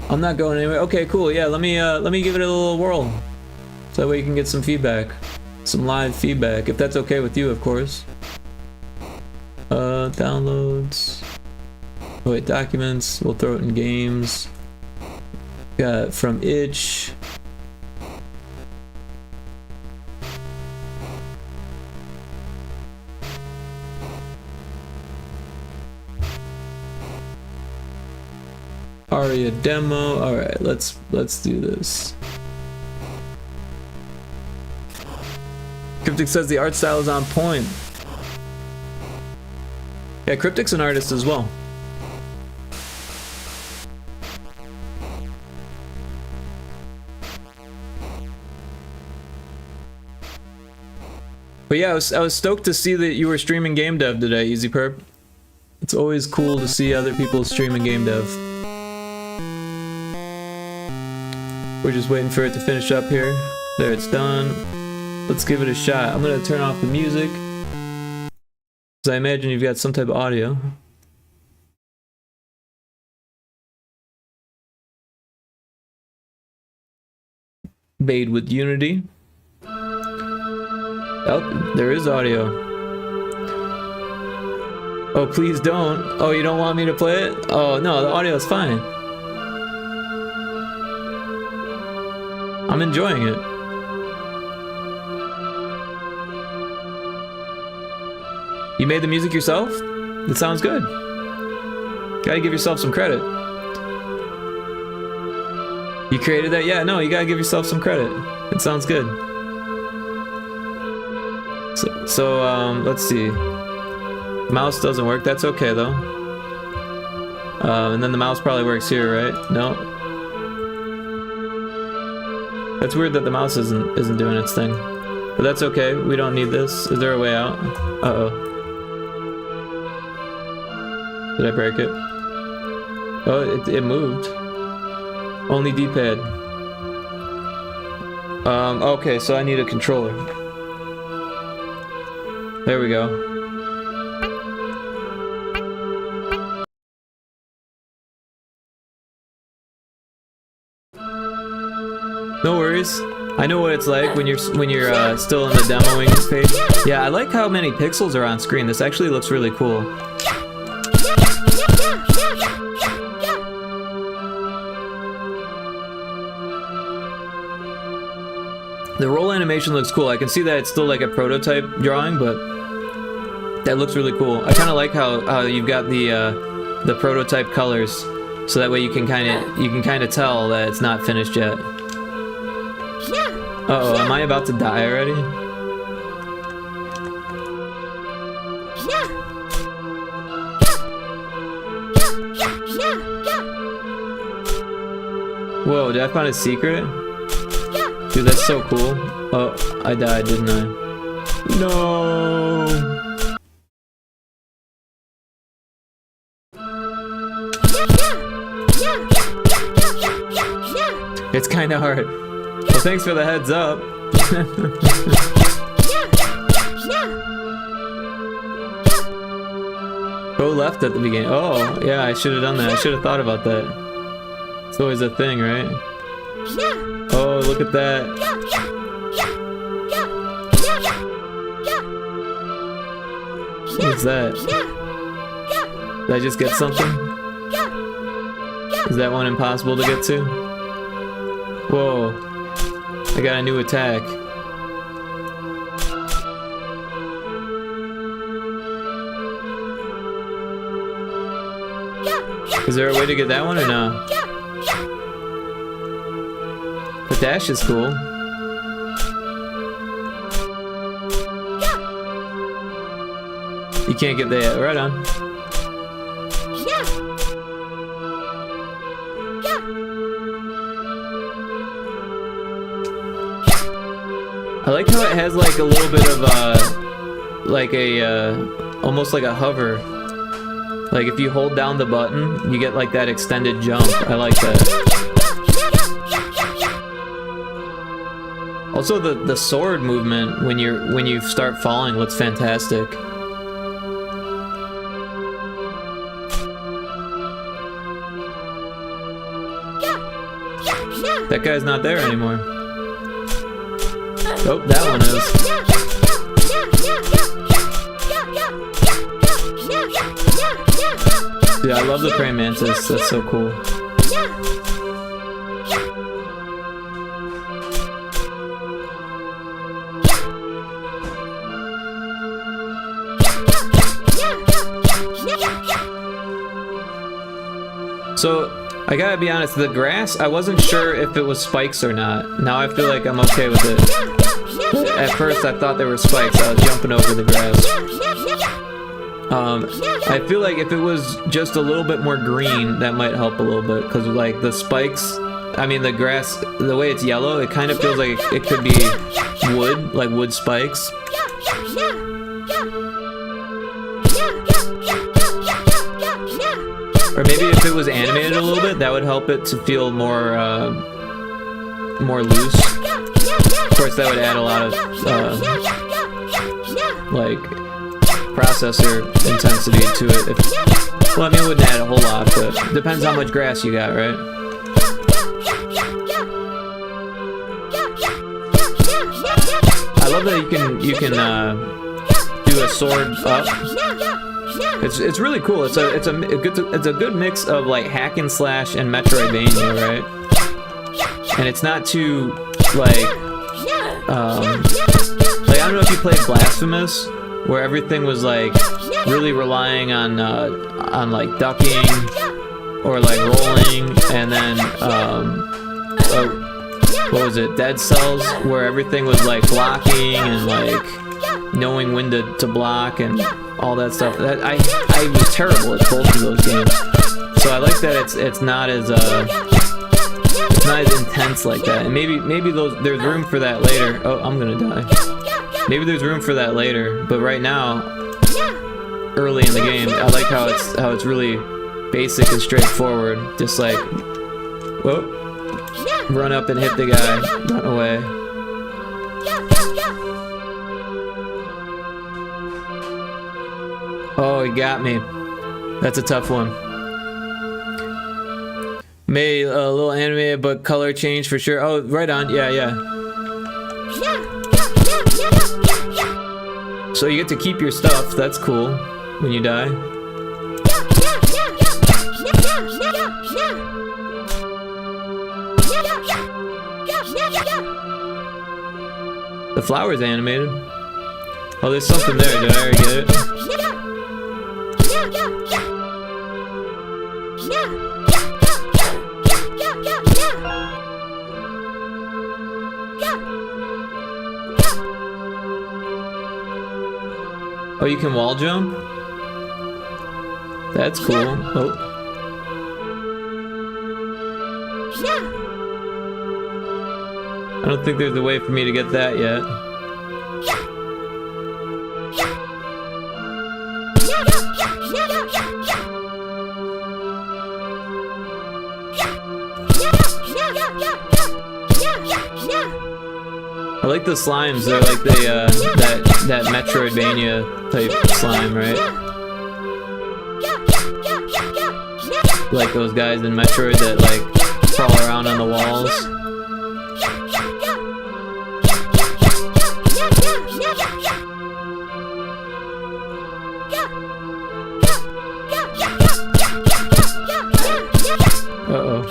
I'm not going anywhere. Okay, cool. Yeah, let me give it a little whirl, so that way you can get some feedback, some live feedback, if that's okay with you, of course. Downloads. Oh wait, documents. We'll throw it in games. Got from itch. Aria demo. All right, let's do this. Cryptic says the art style is on point. Yeah, Cryptic's an artist as well. But yeah, I was stoked to see that you were streaming game dev today, Easy Perp. It's always cool to see other people streaming game dev. We're just waiting for it to finish up here. There, it's done. Let's give it a shot. I'm gonna turn off the music, because I imagine you've got some type of audio. Made with Unity. Oh, there is audio. Oh, please don't. Oh, you don't want me to play it? Oh, no, the audio is fine. I'm enjoying it. You made the music yourself? It sounds good. Gotta give yourself some credit. You created that? Yeah, no, you gotta give yourself some credit. It sounds good. So let's see. Mouse doesn't work. That's okay though. And then the mouse probably works here, right? No. That's weird that the mouse isn't doing its thing. But that's okay. We don't need this. Is there a way out? Uh-oh. Did I break it? Oh, it moved. Only D-pad. Okay, so I need a controller. There we go. No worries. I know what it's like when you're still in the demoing phase. Yeah, I like how many pixels are on screen. This actually looks really cool. The roll animation looks cool. I can see that it's still like a prototype drawing, but that looks really cool. I kind of like how you've got the prototype colors, so that way you can kind of tell that it's not finished yet. Uh-oh, am I about to die already? Whoa, did I find a secret? Dude, that's so cool. Oh, I died, didn't I? No! It's kinda hard. Well, thanks for the heads up. Go left at the beginning. Oh, yeah, I should have done that. I should have thought about that. It's always a thing, right? Oh, look at that. What's that? Did I just get something? Is that one impossible to get to? Whoa. I got a new attack. Is there a way to get that one or no? The dash is cool. You can't get that. Right on. I like how it has like a little bit of like a almost like a hover. Like if you hold down the button, you get like that extended jump. I like that. Also, the sword movement when you start falling looks fantastic. That guy's not there anymore. Oh, that one is. Dude, I love the praying mantis. That's so cool. So, I gotta be honest, the grass, I wasn't sure if it was spikes or not. Now I feel like I'm okay with it. At first I thought there were spikes, I was jumping over the grass. I feel like if it was just a little bit more green, that might help a little bit. Because like the spikes, I mean the grass, the way it's yellow, it kind of feels like it could be wood, like wood spikes. Or maybe if it was animated a little bit, that would help it to feel more loose. Of course, that would add a lot of like processor intensity to it. Well, I mean, it wouldn't add a whole lot, but it depends how much grass you got, right? I love that you can do a sword up. It's really cool. It's a good mix of like hack and slash and Metroidvania, right? And it's not too like I don't know if you played Blasphemous, where everything was like really relying on like ducking or like rolling, and then what was it, Dead Cells, where everything was like blocking and like knowing when to block and all that stuff. That I was terrible at both of those games. So I like that it's not as intense like that. And maybe there's room for that later. Oh, I'm gonna die. Maybe there's room for that later, but right now, early in the game, I like how it's really basic and straightforward. Just like, whoa, run up and hit the guy, run away. Oh, he got me. That's a tough one. Made a little animated, but color change for sure. Oh, right on. Yeah. So you get to keep your stuff. That's cool when you die. The flower's animated. Oh, there's something there. Did I already get it? Oh, you can wall jump? That's cool. Oh. I don't think there's a way for me to get that yet. I like the slimes. They're like the that Metroidvania type slime, right? Like those guys in Metroid that like crawl around on the walls. Uh-oh.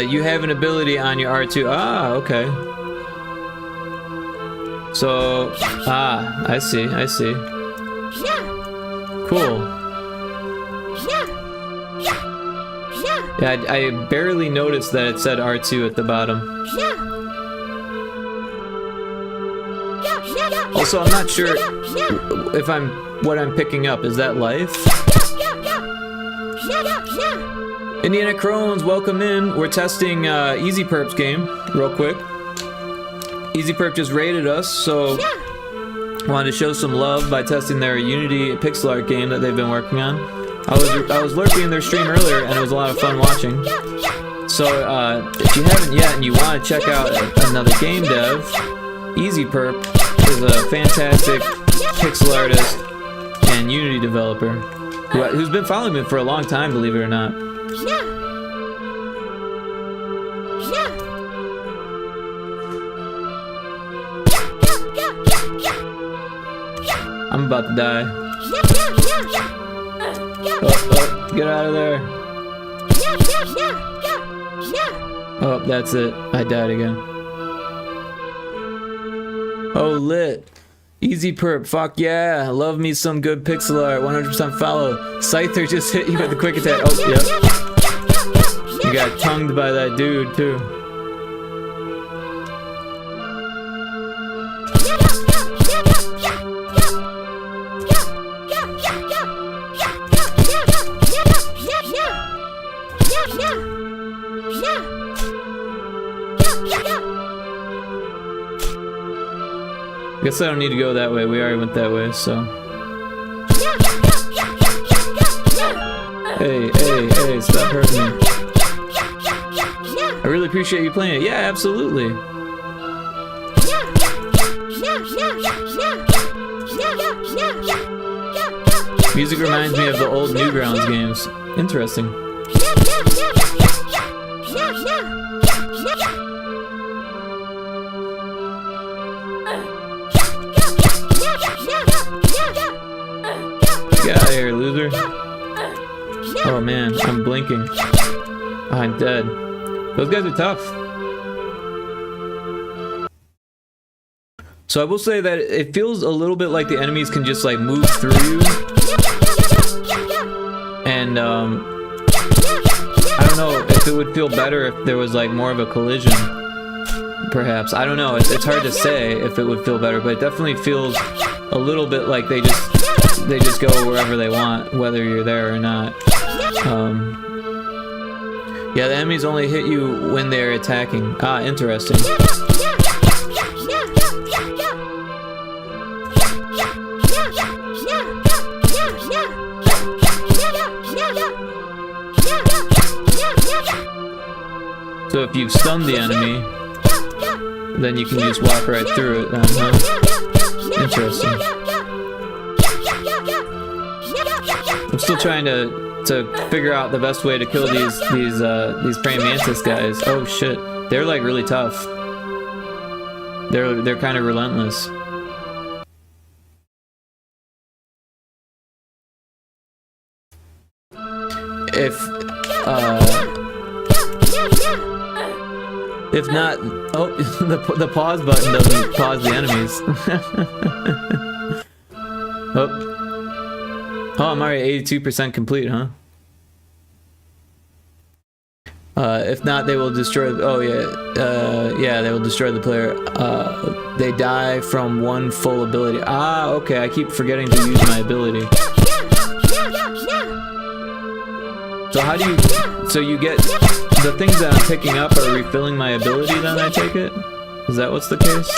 You have an ability on your R2. Ah, okay. So, I see. Cool. Yeah, I barely noticed that it said R2 at the bottom. Also, I'm not sure if what I'm picking up. Is that life? Indiana Crones, welcome in. We're testing Easy Perp's game real quick. Easy Perp just raided us, so wanted to show some love by testing their Unity pixel art game that they've been working on. I was lurking in their stream earlier, and it was a lot of fun watching. So if you haven't yet and you want to check out another game dev, Easy Perp is a fantastic pixel artist and Unity developer who's been following me for a long time, believe it or not. I'm about to die. Oh, get out of there. Oh, that's it. I died again. Oh, lit. Easy Perp, fuck yeah. Love me some good pixel art. 100% follow. Scyther just hit you with the quick attack. Oh, yep. You got tongued by that dude, too. Guess I don't need to go that way. We already went that way, so. Hey, stop hurting me. I really appreciate you playing it. Yeah, absolutely. Music reminds me of the old Newgrounds games. Interesting. Get out of here, loser. Oh man, I'm blinking. Oh, I'm dead. Those guys are tough. So I will say that it feels a little bit like the enemies can just like move through you. And I don't know if it would feel better if there was like more of a collision. Perhaps. I don't know. It's hard to say if it would feel better, but it definitely feels a little bit like they just go wherever they want, whether you're there or not. Yeah, the enemies only hit you when they're attacking. Ah, interesting. So if you've stunned the enemy, then you can just walk right through it then, huh? Interesting. I'm still trying to to figure out the best way to kill these praying mantis guys. Oh shit, they're like really tough. They're kind of relentless. If not, oh, the pause button doesn't pause the enemies. Oh, I'm already 82% complete, huh? If not, they will destroy. Oh yeah, yeah, they will destroy the player. They die from one full ability. Ah, okay. I keep forgetting to use my ability. So how do you? So you get the things that I'm picking up are refilling my ability. Then I take it. Is that what's the case?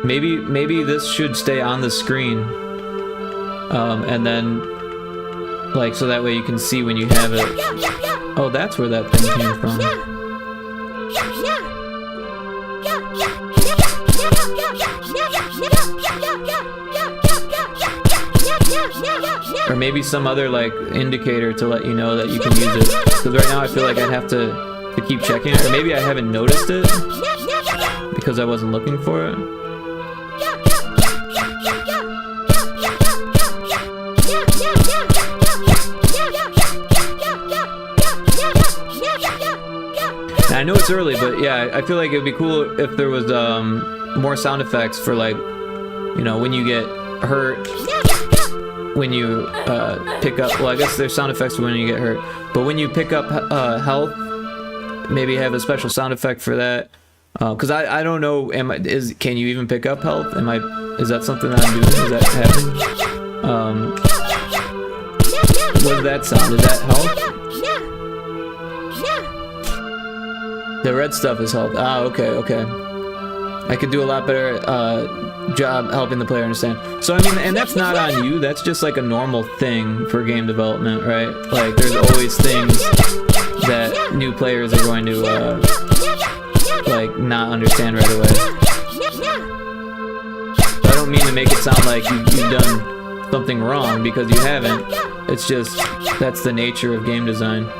Maybe this should stay on the screen, and then like so that way you can see when you have it. Oh, that's where that thing came from. Or maybe some other like indicator to let you know that you can use it. Because right now I feel like I'd have to keep checking it. Or maybe I haven't noticed it because I wasn't looking for it. I know it's early, but yeah, I feel like it would be cool if there was more sound effects for like, you know, when you get hurt, when you pick up, well I guess there's sound effects when you get hurt, but when you pick up health, maybe have a special sound effect for that. Because I don't know, can you even pick up health? Is that something that I'm doing? Is that happening? What does that sound? Is that health? The red stuff is health. Ah, okay. I could do a lot better job helping the player understand. So I mean, and that's not on you. That's just like a normal thing for game development, right? Like there's always things that new players are going to like not understand right away. I don't mean to make it sound like you've done something wrong, because you haven't. It's just that's the nature of game design.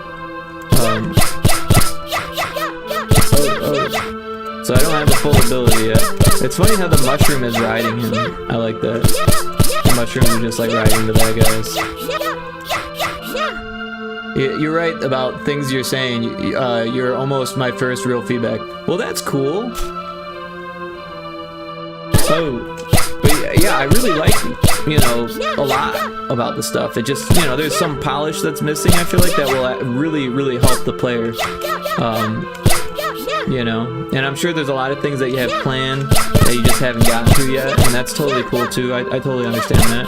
So I don't have the full ability yet. It's funny how the mushroom is riding him. I like that. The mushrooms are just like riding the bad guys. You're right about things you're saying. You're almost my first real feedback. Well, that's cool. Oh, but yeah, I really like, you know, a lot about the stuff. It just, you know, there's some polish that's missing. I feel like that will really help the player. You know, and I'm sure there's a lot of things that you have planned that you just haven't gotten to yet, and that's totally cool too. I totally understand that.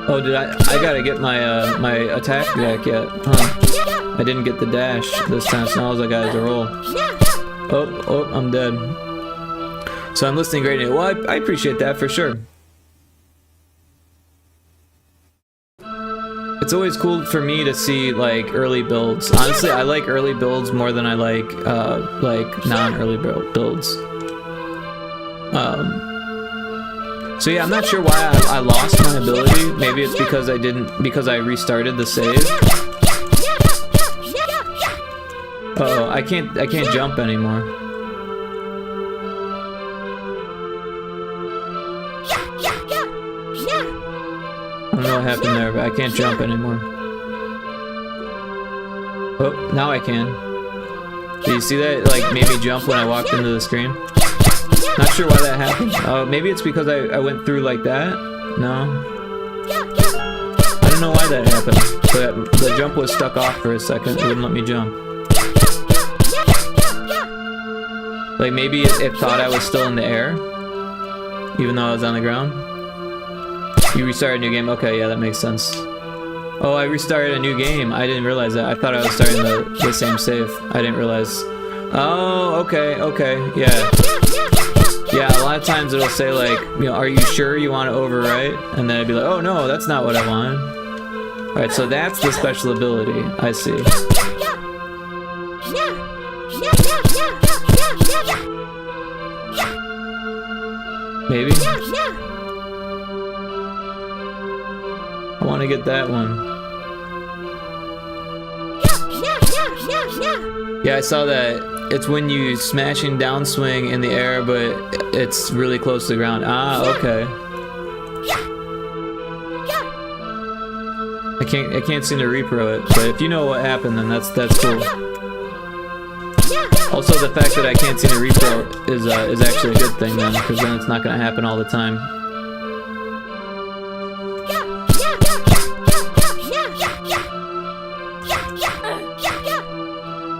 Oh, did I gotta get my my attack back yet? Huh? I didn't get the dash this time, so now all I got is a roll. Oh, I'm dead. So I'm listening great. Well, I appreciate that for sure. It's always cool for me to see like early builds. Honestly, I like early builds more than I like non-early builds. So yeah, I'm not sure why I lost my ability. Maybe it's because I restarted the save. Uh-oh, I can't jump anymore. I don't know what happened there, but I can't jump anymore. Oh, now I can. Do you see that? It, like, made me jump when I walked into the screen. Not sure why that happened. Maybe it's because I went through like that? No. I don't know why that happened. But the jump was stuck off for a second. It wouldn't let me jump. Like, maybe it thought I was still in the air, even though I was on the ground. You restarted a new game? Okay, yeah, that makes sense. Oh, I restarted a new game. I didn't realize that. I thought I was starting the same save. I didn't realize. Oh, okay, yeah. Yeah, a lot of times it'll say like, you know, are you sure you want to overwrite? And then I'd be like, oh no, that's not what I want. Alright, so that's the special ability. I see. Maybe? want to get that one. Yeah, I saw that. It's when you smashing downswing in the air, but it's really close to the ground. Ah, okay. I can't seem to repro it, but if you know what happened, then that's cool. Also, the fact that I can't seem to repro is actually a good thing then, because then it's not going to happen all the time.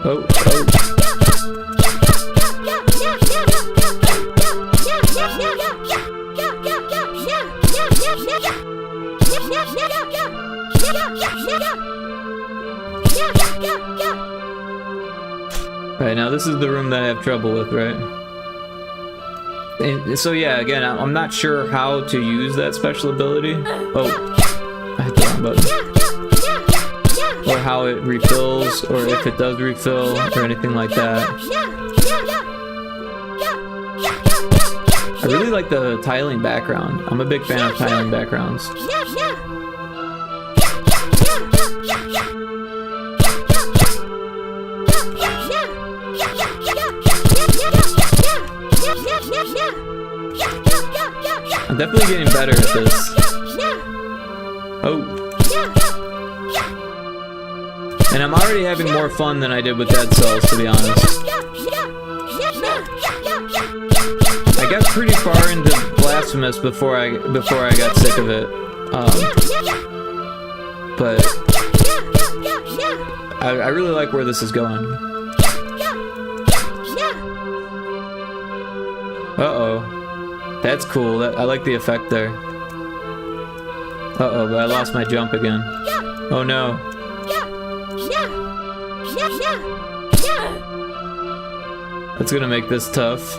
Oh, oh. Right, now this is the room that I have trouble with, right? And so yeah, again, I'm not sure how to use that special ability. Oh, I hit the wrong button. Or how it refills, or if it does refill, or anything like that. I really like the tiling background. I'm a big fan of tiling backgrounds. I'm definitely getting better at this. Oh. And I'm already having more fun than I did with Dead Cells, to be honest. I got pretty far into Blasphemous before I got sick of it. But I really like where this is going. Uh-oh. That's cool. I like the effect there. Uh-oh, but I lost my jump again. Oh no. That's gonna make this tough.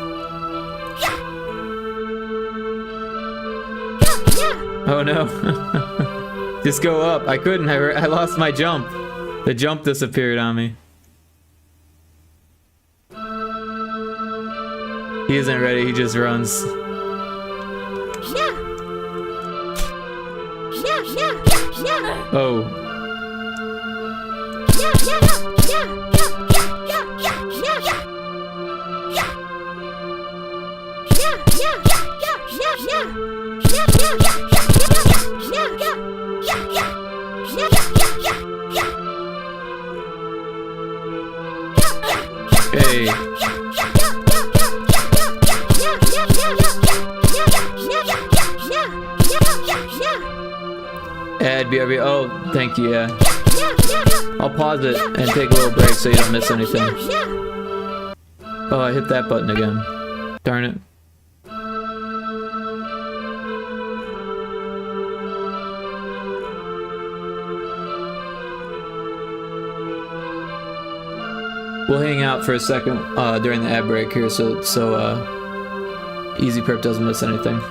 Oh no. Just go up. I couldn't. I lost my jump. The jump disappeared on me. He isn't ready. He just runs. Oh. Hey. Add BRB. Oh, thank you, yeah. I'll pause it and take a little break so you don't miss anything. Oh, I hit that button again. Darn it. We'll hang out for a second during the ad break here so Easy Prep doesn't miss anything.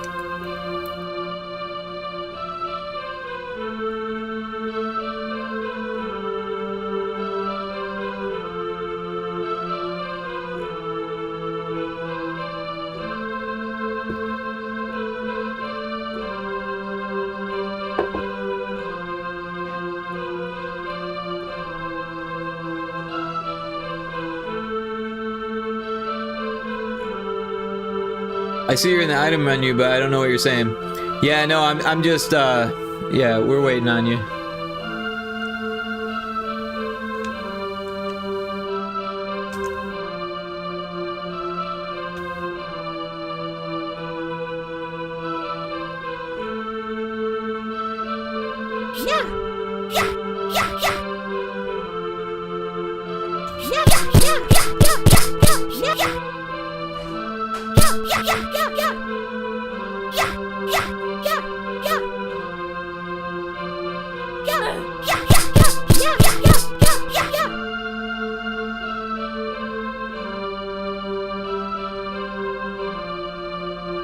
I see you're in the item menu, but I don't know what you're saying. Yeah, no, I'm just, yeah, we're waiting on you.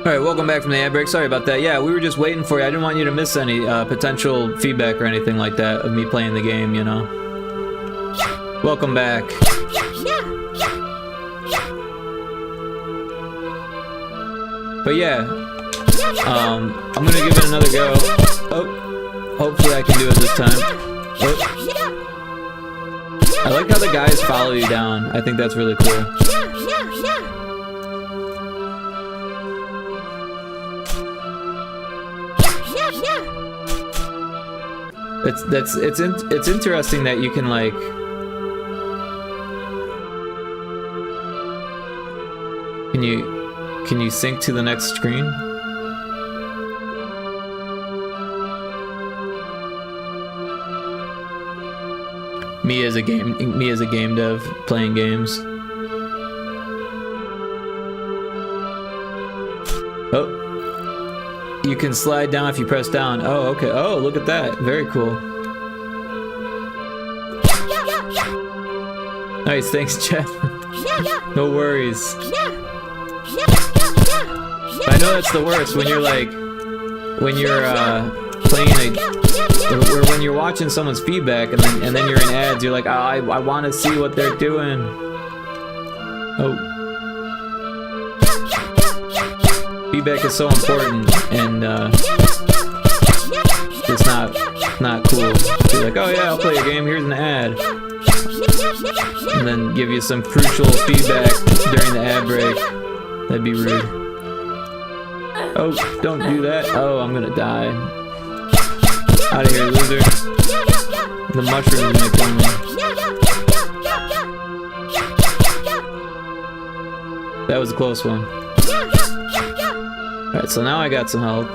Alright, welcome back from the ad break. Sorry about that. Yeah, we were just waiting for you. I didn't want you to miss any potential feedback or anything like that of me playing the game, you know. Welcome back. But yeah, I'm gonna give it another go. Oh, Hopefully I can do it this time. Oh. I like how the guys follow you down. I think that's really cool. It's interesting that you can like can you sync to the next screen? Me as a game dev playing games. Oh. You can slide down if you press down. Oh, okay. Oh, look at that. Very cool. Nice, thanks, Jeff. No worries. I know that's the worst when you're like, when you're playing or when you're watching someone's feedback and then you're in ads. You're like, oh, I want to see what they're doing. Oh. Feedback is so important, and it's not cool. You're like, oh yeah, I'll play a game. Here's an ad, and then give you some crucial feedback during the ad break. That'd be rude. Oh, don't do that. Oh, I'm gonna die. Out of here, loser. The mushrooms are gonna kill me. That was a close one. Alright, so now I got some health.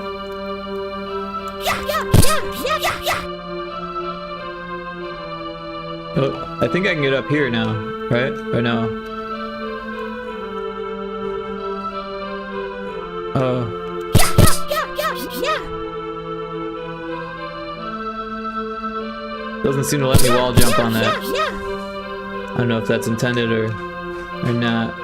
Oh, I think I can get up here now, right? Or no? Oh. Doesn't seem to let me wall jump on that. I don't know if that's intended or not.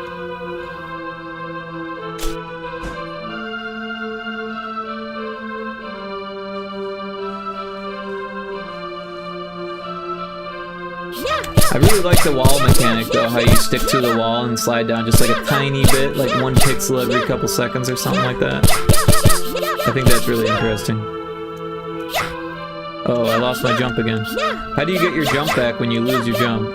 I really like the wall mechanic though, how you stick to the wall and slide down just like a tiny bit, like 1 pixel every couple seconds or something like that. I think that's really interesting. Oh, I lost my jump again. How do you get your jump back when you lose your jump?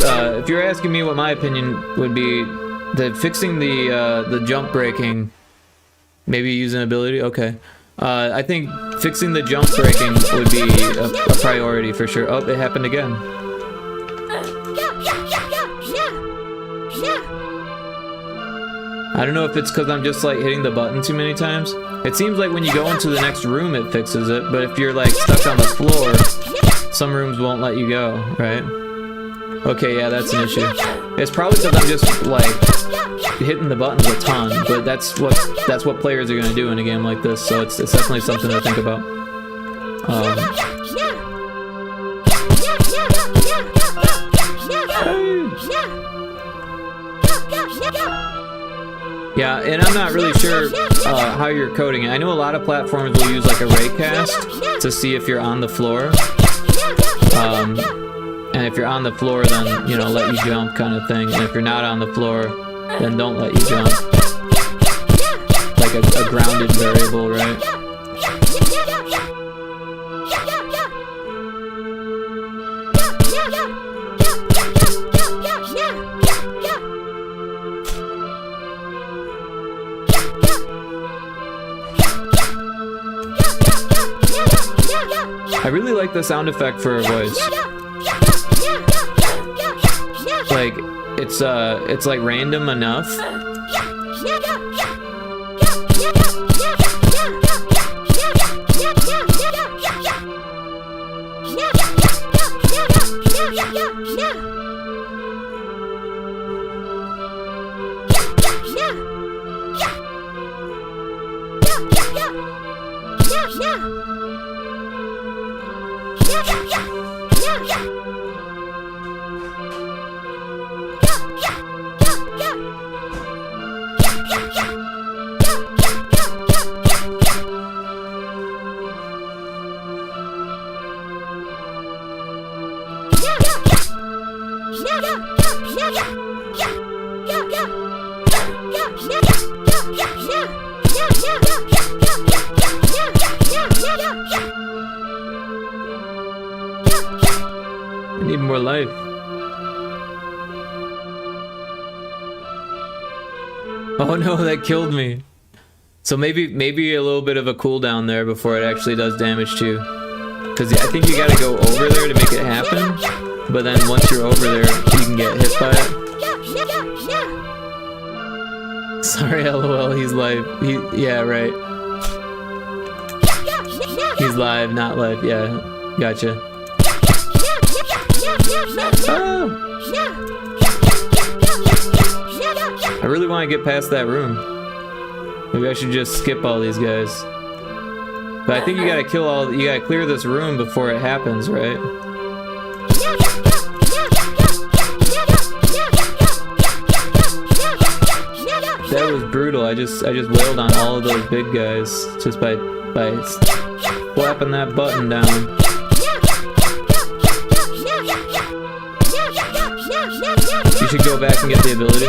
So, if you're asking me what my opinion would be, that fixing the jump braking, maybe use an ability. Okay, I think fixing the jump braking would be a priority for sure. Oh, it happened again. I don't know if it's because I'm just like hitting the button too many times. It seems like when you go into the next room it fixes it, but if you're like stuck on the floor, some rooms won't let you go, right? Okay, yeah, that's an issue. It's probably because I'm just like hitting the buttons a ton, but that's what players are gonna do in a game like this, so it's definitely something to think about. Yeah, and I'm not really sure how you're coding it. I know a lot of platforms will use like a raycast to see if you're on the floor. And if you're on the floor, then, you know, let you jump kind of thing. And if you're not on the floor, then don't let you jump. Like a grounded variable, right? I really like the sound effect for a voice. Like it's like random enough. life. Oh no, that killed me. So maybe a little bit of a cooldown there before it actually does damage to you. Because I think you gotta go over there to make it happen. But then once you're over there, you can get hit by it. Sorry, LOL, he's live. Yeah, right. He's live, not live. Yeah, gotcha. Oh! I really want to get past that room. Maybe I should just skip all these guys. But I think you gotta you gotta clear this room before it happens, right? That was brutal. I just wailed on all of those big guys just by slapping that button down. You should go back and get the ability.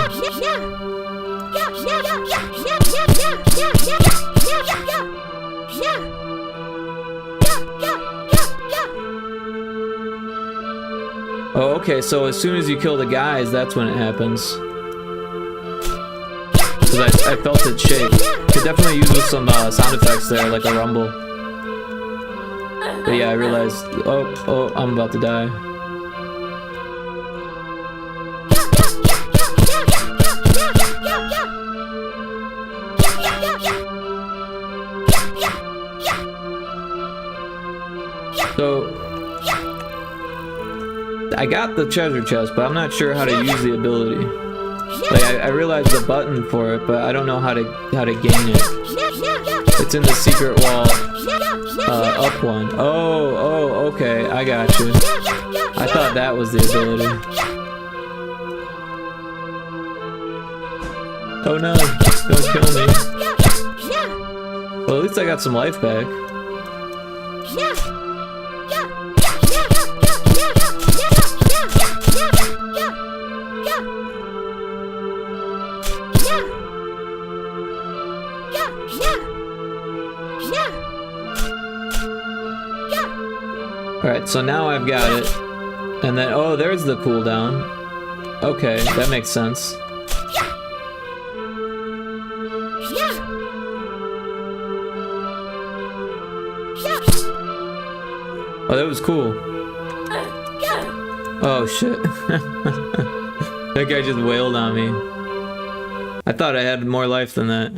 Oh, okay, so as soon as you kill the guys, that's when it happens. Because I felt it shake. Could definitely use with some sound effects there, like a rumble. But yeah, I realized, oh, I'm about to die. So, I got the treasure chest, but I'm not sure how to use the ability. Like, I realized the button for it, but I don't know how to gain it. It's in the secret wall, up one. Oh, okay, I got you. I thought that was the ability. Oh no, don't kill me. Well, at least I got some life back. Alright, so now I've got it. And then, oh, there's the cooldown. Okay, that makes sense. Oh, that was cool. Oh, shit. That guy just wailed on me. I thought I had more life than that.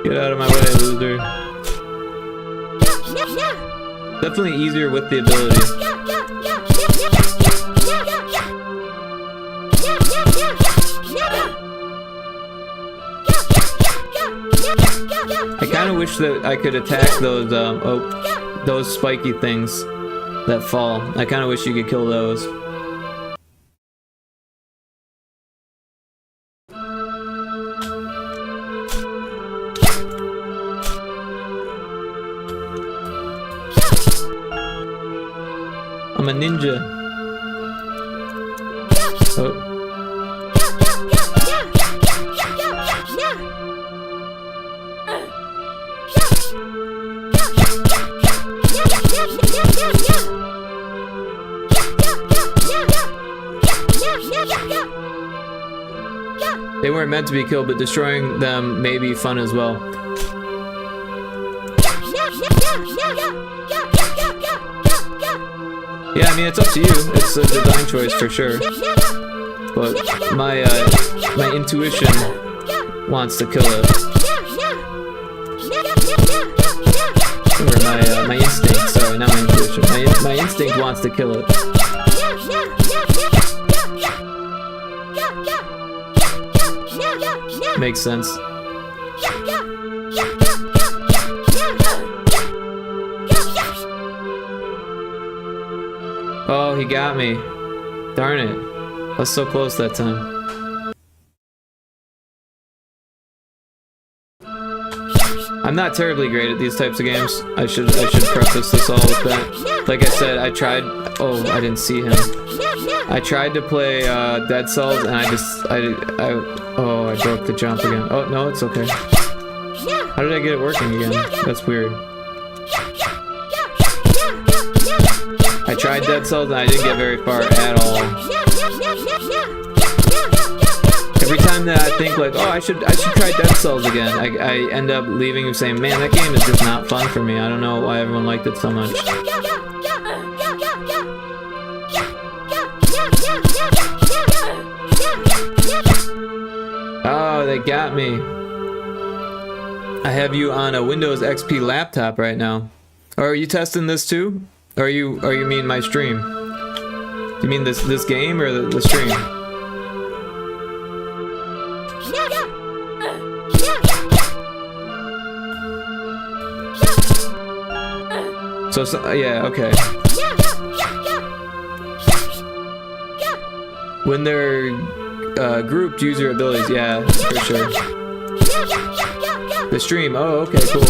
Get out of my way, loser. Definitely easier with the ability. I kind of wish that I could attack those spiky things that fall. I kind of wish you could kill those. I'm a ninja. Oh. They weren't meant to be killed, but destroying them may be fun as well. Yeah, I mean, it's up to you. It's a design choice for sure. But my intuition wants to kill it. Or my instinct, sorry, not my intuition. My instinct wants to kill it. Makes sense. Oh, he got me. Darn it. I was so close that time. I'm not terribly great at these types of games. I should preface this all with that. Like I said, I tried. Oh, I didn't see him. I tried to play Dead Cells, and I broke the jump again. Oh no, it's okay. How did I get it working again? That's weird. I tried Dead Cells and I didn't get very far at all. Every time that I think like, oh, I should try Dead Cells again, I end up leaving and saying, man, that game is just not fun for me. I don't know why everyone liked it so much. Oh, they got me. I have you on a Windows XP laptop right now. Or are you testing this too? Or you mean my stream? You mean this game or the stream? So yeah, okay. When they're grouped, use your abilities. Yeah, for sure. The stream. Oh, okay, cool.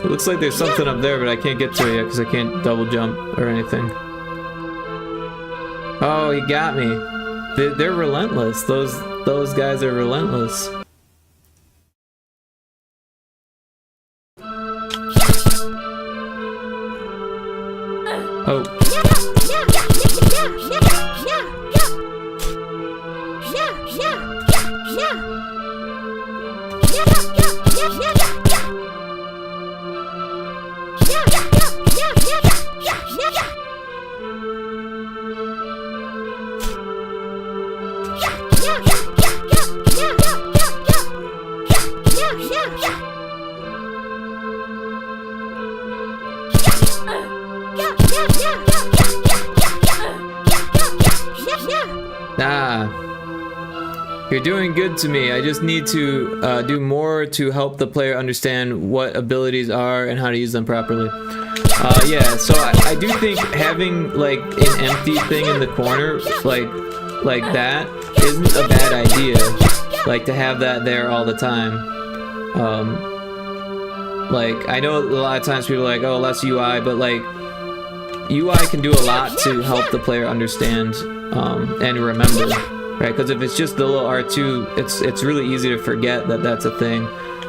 It looks like there's something up there, but I can't get to it yet because I can't double jump or anything. Oh, he got me. They're relentless. Those guys are relentless. Oh. You're doing good to me. I just need to do more to help the player understand what abilities are and how to use them properly. Yeah, so I do think having like an empty thing in the corner, like that, isn't a bad idea. Like to have that there all the time. Like I know a lot of times people are like, oh, less UI, but like UI can do a lot to help the player understand and remember. Right, because if it's just the little R2, it's really easy to forget that that's a thing.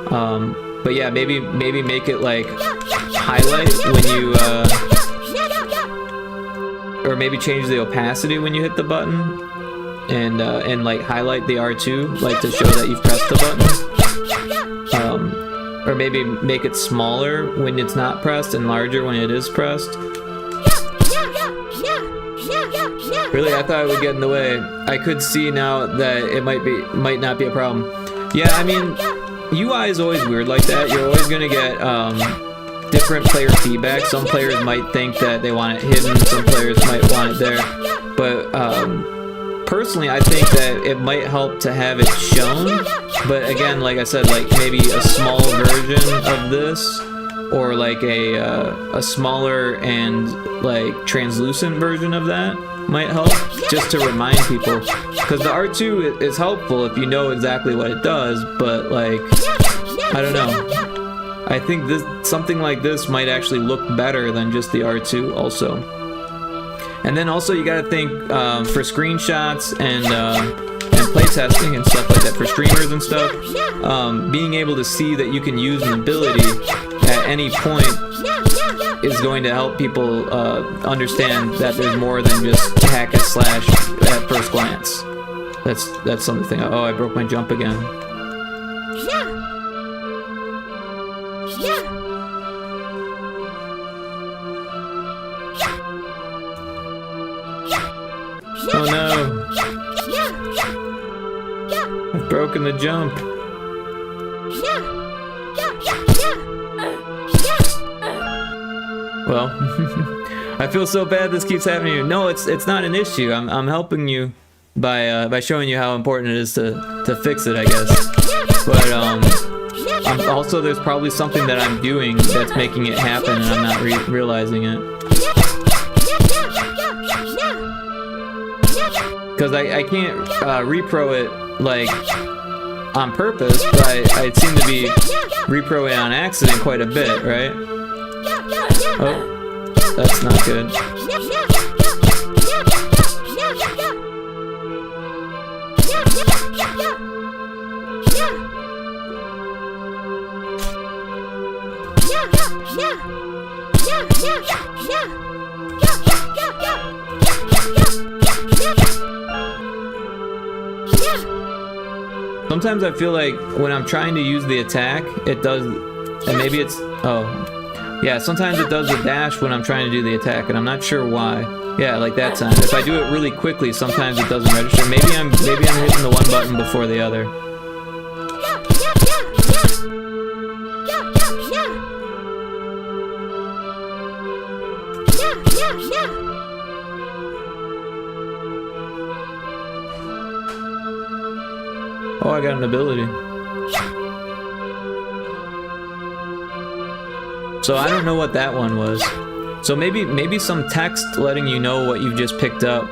But yeah, maybe make it like highlight when you, or maybe change the opacity when you hit the button, and like highlight the R2, like to show that you've pressed the button. Or maybe make it smaller when it's not pressed and larger when it is pressed. Really, I thought it would get in the way. I could see now that it might not be a problem. Yeah, I mean, UI is always weird like that. You're always gonna get different player feedback. Some players might think that they want it hidden. Some players might want it there. But personally, I think that it might help to have it shown. But again, like I said, like maybe a small version of this, or like a smaller and like translucent version of that might help, just to remind people, because the R2 is helpful if you know exactly what it does, but like I don't know, I think something like this might actually look better than just the R2 also. And then also you gotta think for screenshots and playtesting and stuff like that for streamers and stuff, being able to see that you can use an ability at any point is going to help people understand that there's more than just hack and slash at first glance. That's something. Oh, I broke my jump again. Oh no. broken the jump. Well, I feel so bad this keeps happening to you. No, it's not an issue. I'm helping you by showing you how important it is to fix it, I guess. But also there's probably something that I'm doing that's making it happen and I'm not realizing it. Because I can't repro it like on purpose, but I seem to be reproing on accident quite a bit, right? Oh, that's not good. Sometimes I feel like when I'm trying to use the attack, it does, and maybe it's, oh, yeah, sometimes it does the dash when I'm trying to do the attack, and I'm not sure why. Yeah, like that time. If I do it really quickly, sometimes it doesn't register. Maybe I'm hitting the one button before the other. Oh, I got an ability. So I don't know what that one was. So maybe some text letting you know what you've just picked up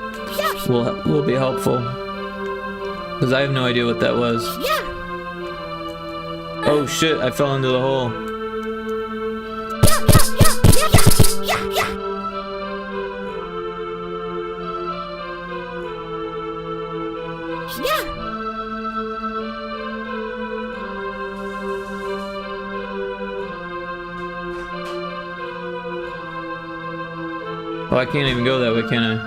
will be helpful. Because I have no idea what that was. Oh shit, I fell into the hole. Oh, I can't even go that way, can I?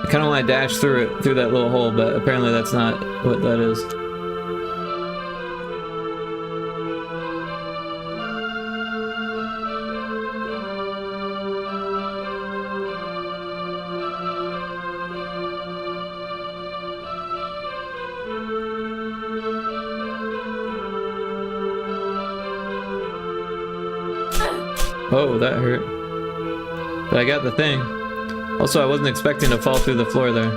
I kind of want to dash through that little hole, but apparently that's not what that is. Oh, that hurt. But I got the thing. Also, I wasn't expecting to fall through the floor there.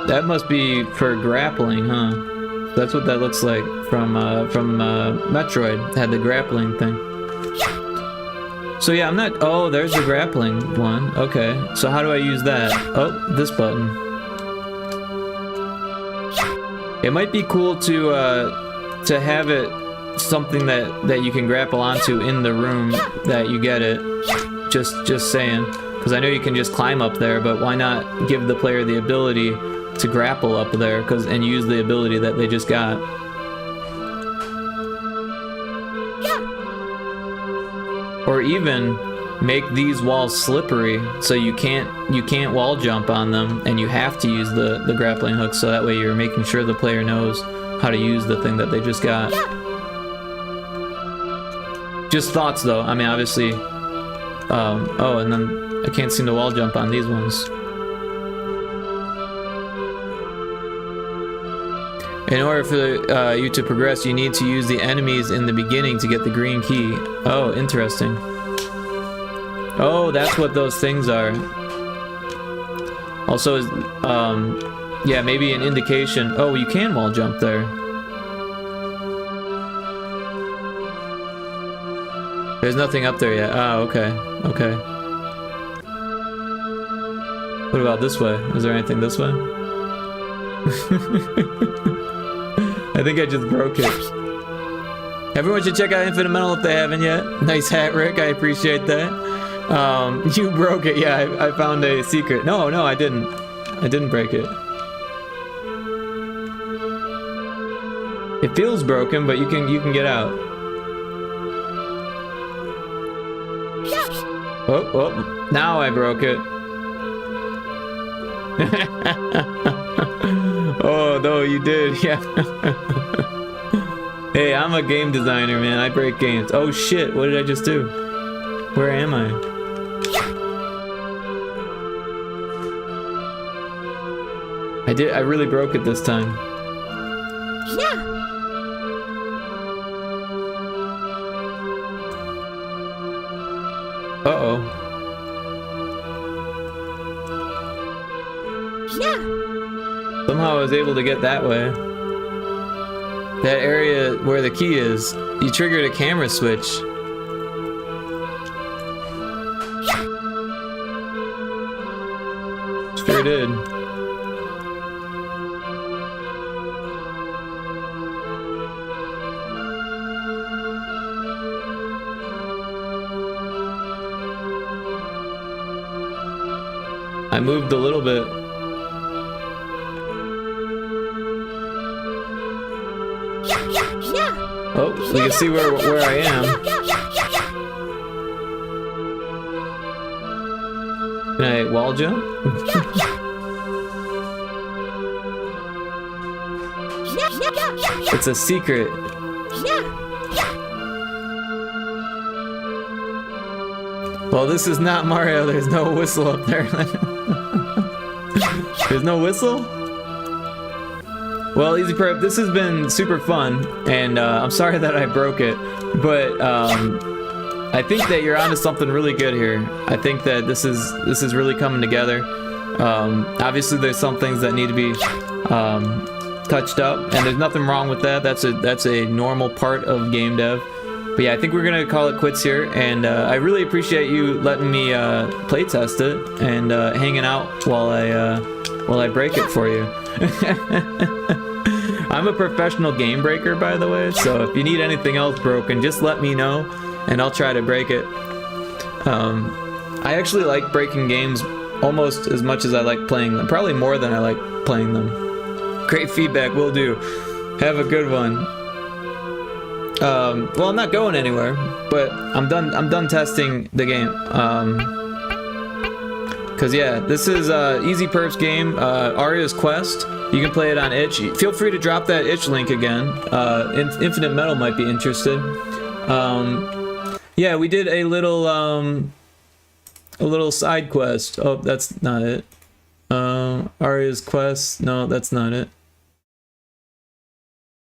That must be for grappling, huh? That's what that looks like from Metroid. It had the grappling thing. So yeah, I'm not... Oh, there's the grappling one. Okay. So how do I use that? Oh, this button. It might be cool to have it something that you can grapple onto in the room that you get it. Just saying, because I know you can just climb up there, but why not give the player the ability to grapple up there and use the ability that they just got. Or even make these walls slippery so you can't wall jump on them and you have to use the grappling hook, so that way you're making sure the player knows how to use the thing that they just got. Just thoughts though. I mean, obviously oh, and then I can't seem to wall jump on these ones. In order for you to progress, you need to use the enemies in the beginning to get the green key. Oh, interesting. Oh, that's what those things are. Also, yeah, maybe an indication. Oh, you can wall jump there. There's nothing up there yet. Oh, okay. Okay. What about this way? Is there anything this way? I think I just broke it. Everyone should check out Infinite Mental if they haven't yet. Nice hat, Rick. I appreciate that. You broke it. Yeah, I found a secret. No, I didn't. I didn't break it. It feels broken, but you can get out. Oh, now I broke it. Oh no, you did, yeah. Hey, I'm a game designer, man. I break games. Oh shit, what did I just do? Where am I? I really broke it this time. Uh-oh. Somehow I was able to get that way. That area where the key is, you triggered a camera switch. Sure did. I moved a little bit. Oh, we can see where I am. Can I wall jump? It's a secret. Well, this is not Mario. There's no whistle up there. There's no whistle? Well, Easy Perp, this has been super fun, and I'm sorry that I broke it, but I think that you're onto something really good here. I think that this is really coming together. Obviously, there's some things that need to be touched up, and there's nothing wrong with that. That's a normal part of game dev. But yeah, I think we're gonna call it quits here, and I really appreciate you letting me play test it and hanging out while I break it for you. I'm a professional game breaker, by the way, so if you need anything else broken, just let me know, and I'll try to break it. I actually like breaking games almost as much as I like playing them, probably more than I like playing them. Great feedback, will do. Have a good one. Well, I'm not going anywhere, but I'm done testing the game. Cause yeah, this is Easy Perp's game, Aria's Quest. You can play it on itch. Feel free to drop that itch link again. Infinite Metal might be interested. Yeah, we did a little side quest. Oh, that's not it. Aria's Quest. No, that's not it.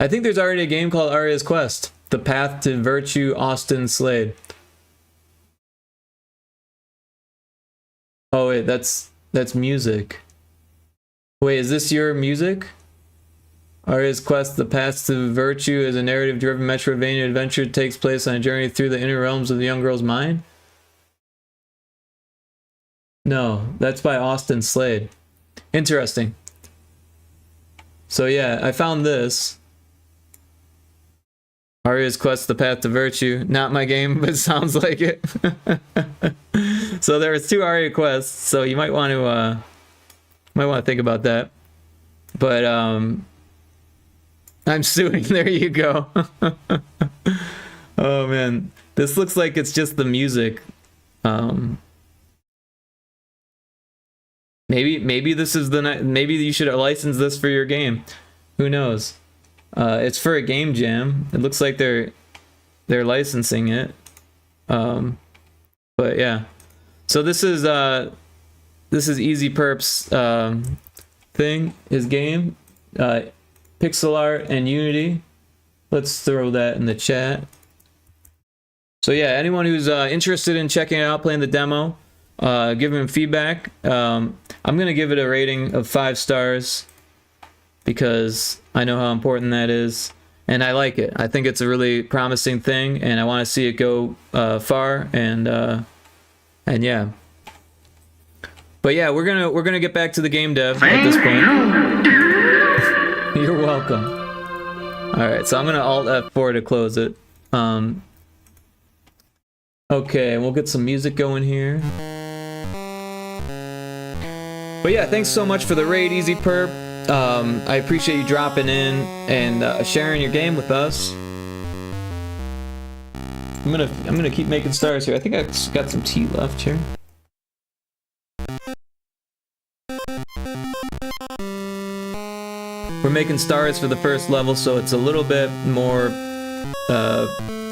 I think there's already a game called Aria's Quest. The Path to Virtue, Austin Slade. Oh wait, that's music. Wait, is this your music? Aria's Quest, The Path to Virtue is a narrative-driven Metroidvania adventure that takes place on a journey through the inner realms of the young girl's mind? No, that's by Austin Slade. Interesting. So yeah, I found this. Aria's Quest, The Path to Virtue. Not my game, but it sounds like it. So there was 2 Aria quests, so you might want to think about that. But I'm suing. There you go. Oh man, this looks like it's just the music. Maybe this is maybe you should license this for your game. Who knows? It's for a game jam. It looks like they're licensing it. But yeah. So this is Easy Perp's thing, his game. Pixel art and Unity. Let's throw that in the chat. So yeah, anyone who's interested in checking it out, playing the demo, give him feedback. I'm gonna give it a rating of 5 stars because I know how important that is, and I like it. I think it's a really promising thing, and I want to see it go far. And yeah. But yeah, we're gonna get back to the game dev at this point. You're welcome. All right, so I'm gonna Alt F4 to close it. Okay, we'll get some music going here. But yeah, thanks so much for the raid, Easy Perp. I appreciate you dropping in and sharing your game with us. I'm gonna keep making stars here. I think I've got some tea left here. making stars for the first level, so it's a little bit more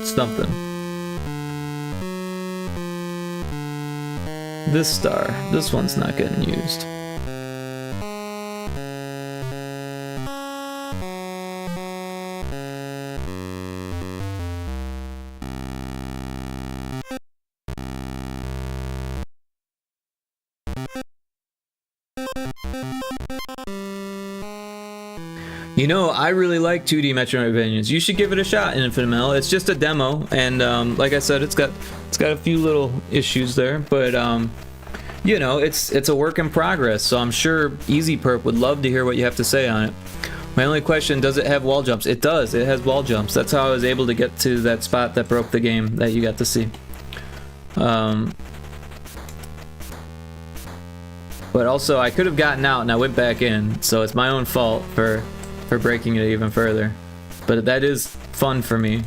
something. This star, this one's not getting used. You know, I really like 2D Metroidvanias. You should give it a shot, Infinite Mel. It's just a demo, and like I said, it's got a few little issues there, but you know, it's a work in progress. So I'm sure Easy Perp would love to hear what you have to say on it. My only question: does it have wall jumps? It does. It has wall jumps. That's how I was able to get to that spot that broke the game that you got to see. But also, I could have gotten out and I went back in, so it's my own fault for breaking it even further. But that is fun for me.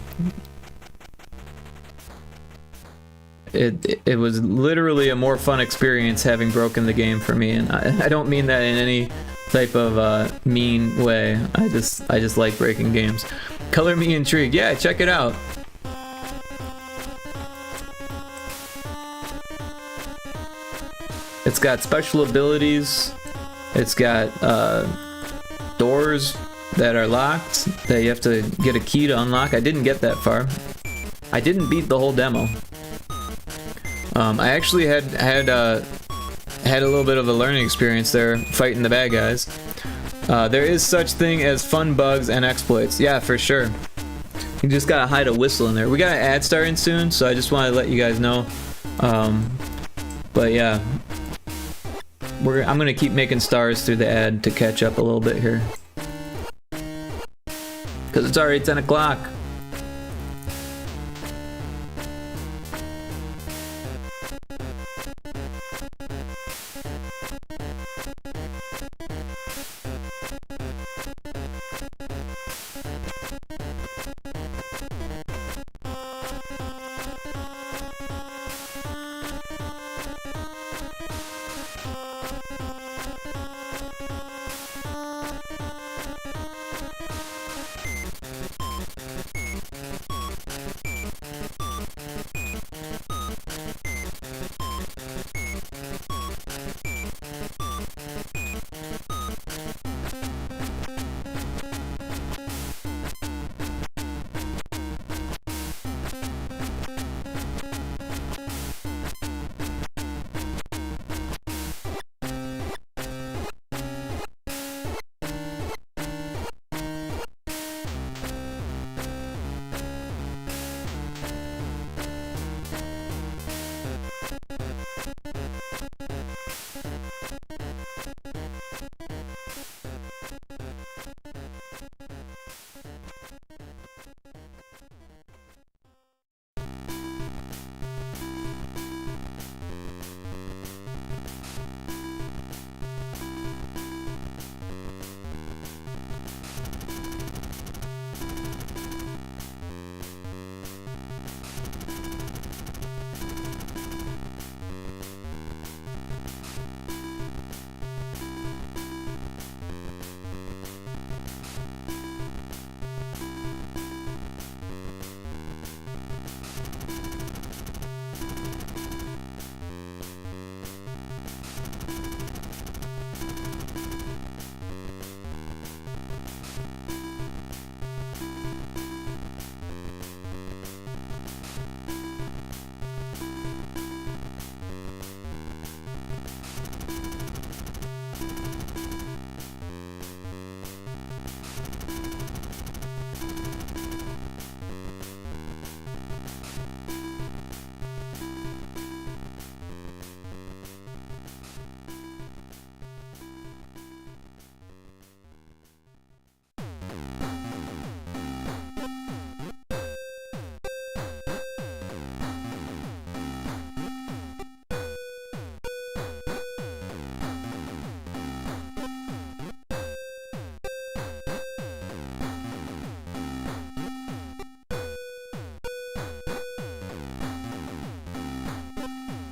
It was literally a more fun experience having broken the game for me, and I don't mean that in any type of mean way. I just like breaking games. Color me intrigued. Yeah, check it out. It's got special abilities. It's got doors that are locked that you have to get a key to unlock. I didn't get that far. I didn't beat the whole demo. I actually had a little bit of a learning experience there fighting the bad guys. There is such thing as fun bugs and exploits. Yeah, for sure. You just gotta hide a whistle in there. We got an ad starting soon, so I just wanted to let you guys know. But yeah, I'm gonna keep making stars through the ad to catch up a little bit here, because it's already 10 o'clock.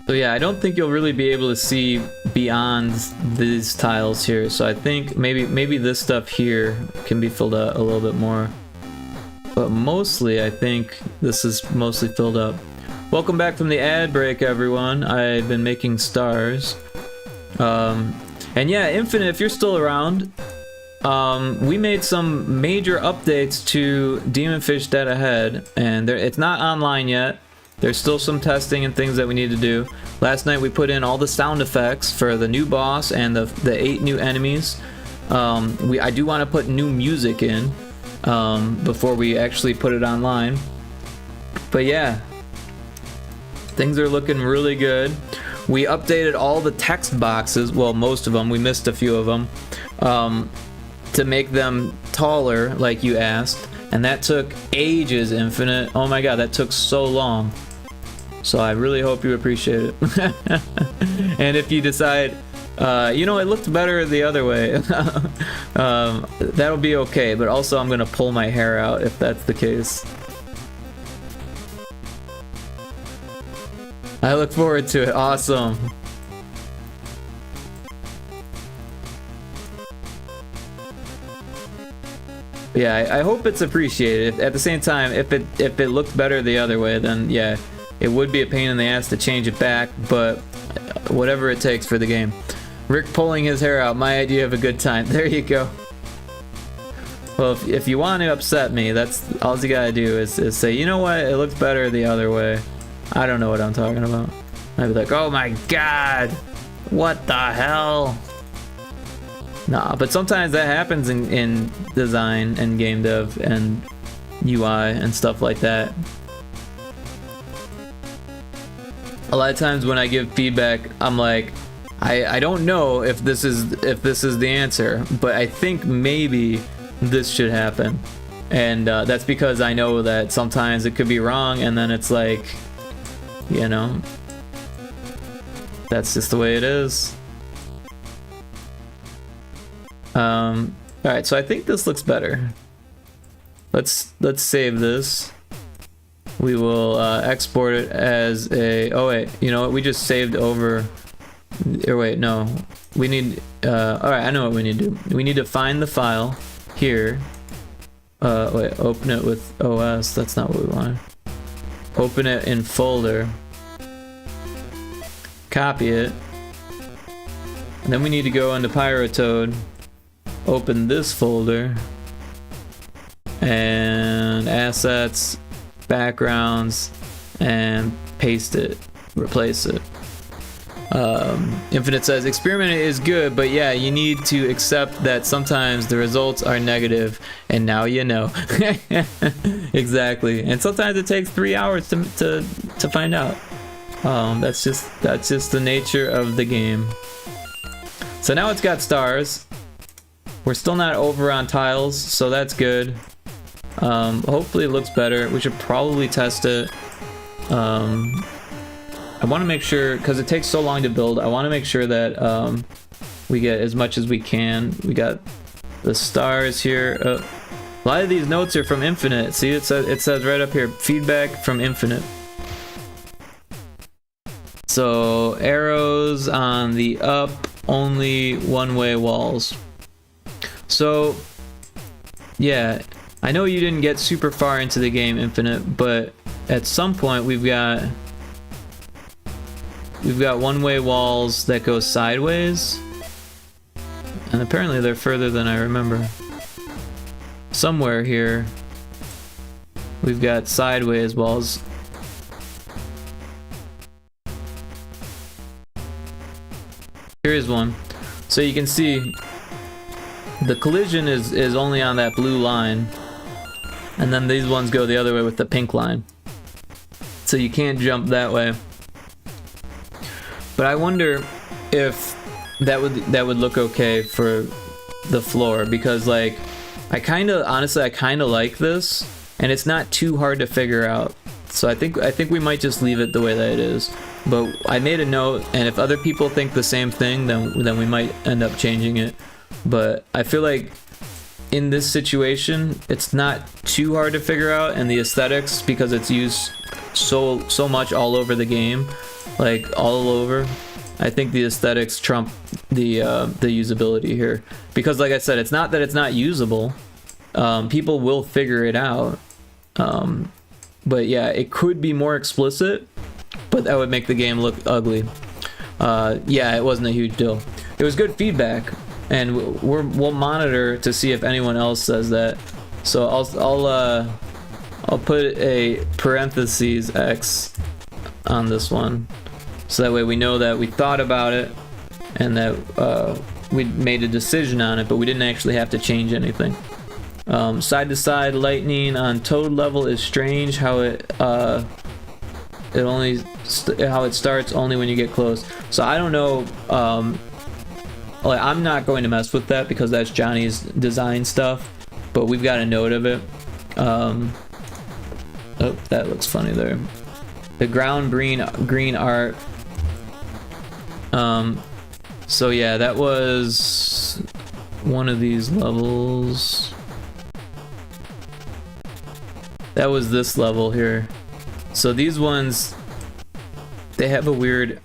So yeah, I don't think you'll really be able to see beyond these tiles here. So I think maybe this stuff here can be filled out a little bit more. But mostly, I think this is mostly filled up. Welcome back from the ad break, everyone. I've been making stars. And yeah, Infinite, if you're still around, we made some major updates to Demonfish Dead Ahead, and it's not online yet. There's still some testing and things that we need to do. Last night we put in all the sound effects for the new boss and the 8 new enemies. I do want to put new music in before we actually put it online. But yeah, things are looking really good. We updated all the text boxes, well, most of them. We missed a few of them, to make them taller, like you asked. And that took ages, Infinite. Oh my god, that took so long. So I really hope you appreciate it. And if you decide, you know, it looked better the other way, that'll be okay. But also I'm gonna pull my hair out if that's the case. I look forward to it. Awesome. Yeah, I hope it's appreciated. At the same time, if it looked better the other way, then yeah, it would be a pain in the ass to change it back, but whatever it takes for the game. Rick pulling his hair out, my idea of a good time. There you go. Well, if you want to upset me, that's all you gotta do is say, you know what, it looks better the other way. I don't know what I'm talking about. I'd be like, oh my god, what the hell? Nah, but sometimes that happens in design and game dev and UI and stuff like that. A lot of times when I give feedback, I'm like, I don't know if this is the answer, but I think maybe this should happen. And that's because I know that sometimes it could be wrong, and then it's like, you know, that's just the way it is. Alright, so I think this looks better. Let's save this. We will export it as a, oh wait, you know what, we just saved over, or wait, no, we need, alright, I know what we need to do. We need to find the file here. Wait, open it with OS, that's not what we wanted. Open it in folder. Copy it. And then we need to go into Pyrotoad. Open this folder. And assets, backgrounds, and paste it. Replace it. Infinite says, experiment is good, but yeah, you need to accept that sometimes the results are negative, and now you know. Exactly. And sometimes it takes 3 hours to find out. That's just the nature of the game. So now it's got stars. We're still not over on tiles, so that's good. Hopefully it looks better. We should probably test it. I want to make sure, because it takes so long to build, I want to make sure that we get as much as we can. We got the stars here. A lot of these notes are from Infinite. See, it says right up here, feedback from Infinite. So arrows on the up, only one-way walls. So yeah, I know you didn't get super far into the game, Infinite, but at some point we've got one-way walls that go sideways, and apparently they're further than I remember. Somewhere here we've got sideways walls. Here is one. So you can see the collision is only on that blue line, and then these ones go the other way with the pink line. So you can't jump that way. But I wonder if that would look okay for the floor, because like honestly I kind of like this, and it's not too hard to figure out. So I think we might just leave it the way that it is. But I made a note, and if other people think the same thing, then we might end up changing it. But I feel like in this situation, it's not too hard to figure out, and the aesthetics, because it's used so much all over the game, like all over. I think the aesthetics trump the usability here, because like I said, it's not that it's not usable. People will figure it out. But yeah, it could be more explicit, but that would make the game look ugly. Yeah, it wasn't a huge deal. It was good feedback, and we'll monitor to see if anyone else says that. So I'll put a parentheses X on this one, so that way we know that we thought about it and that we made a decision on it, but we didn't actually have to change anything. Side to side lightning on Toad level is strange. How it starts only when you get close. So I don't know. Like, I'm not going to mess with that because that's Johnny's design stuff. But we've got a note of it. Oh, that looks funny there. The ground green art. So yeah, that was one of these levels. That was this level here. So these ones, they have a weird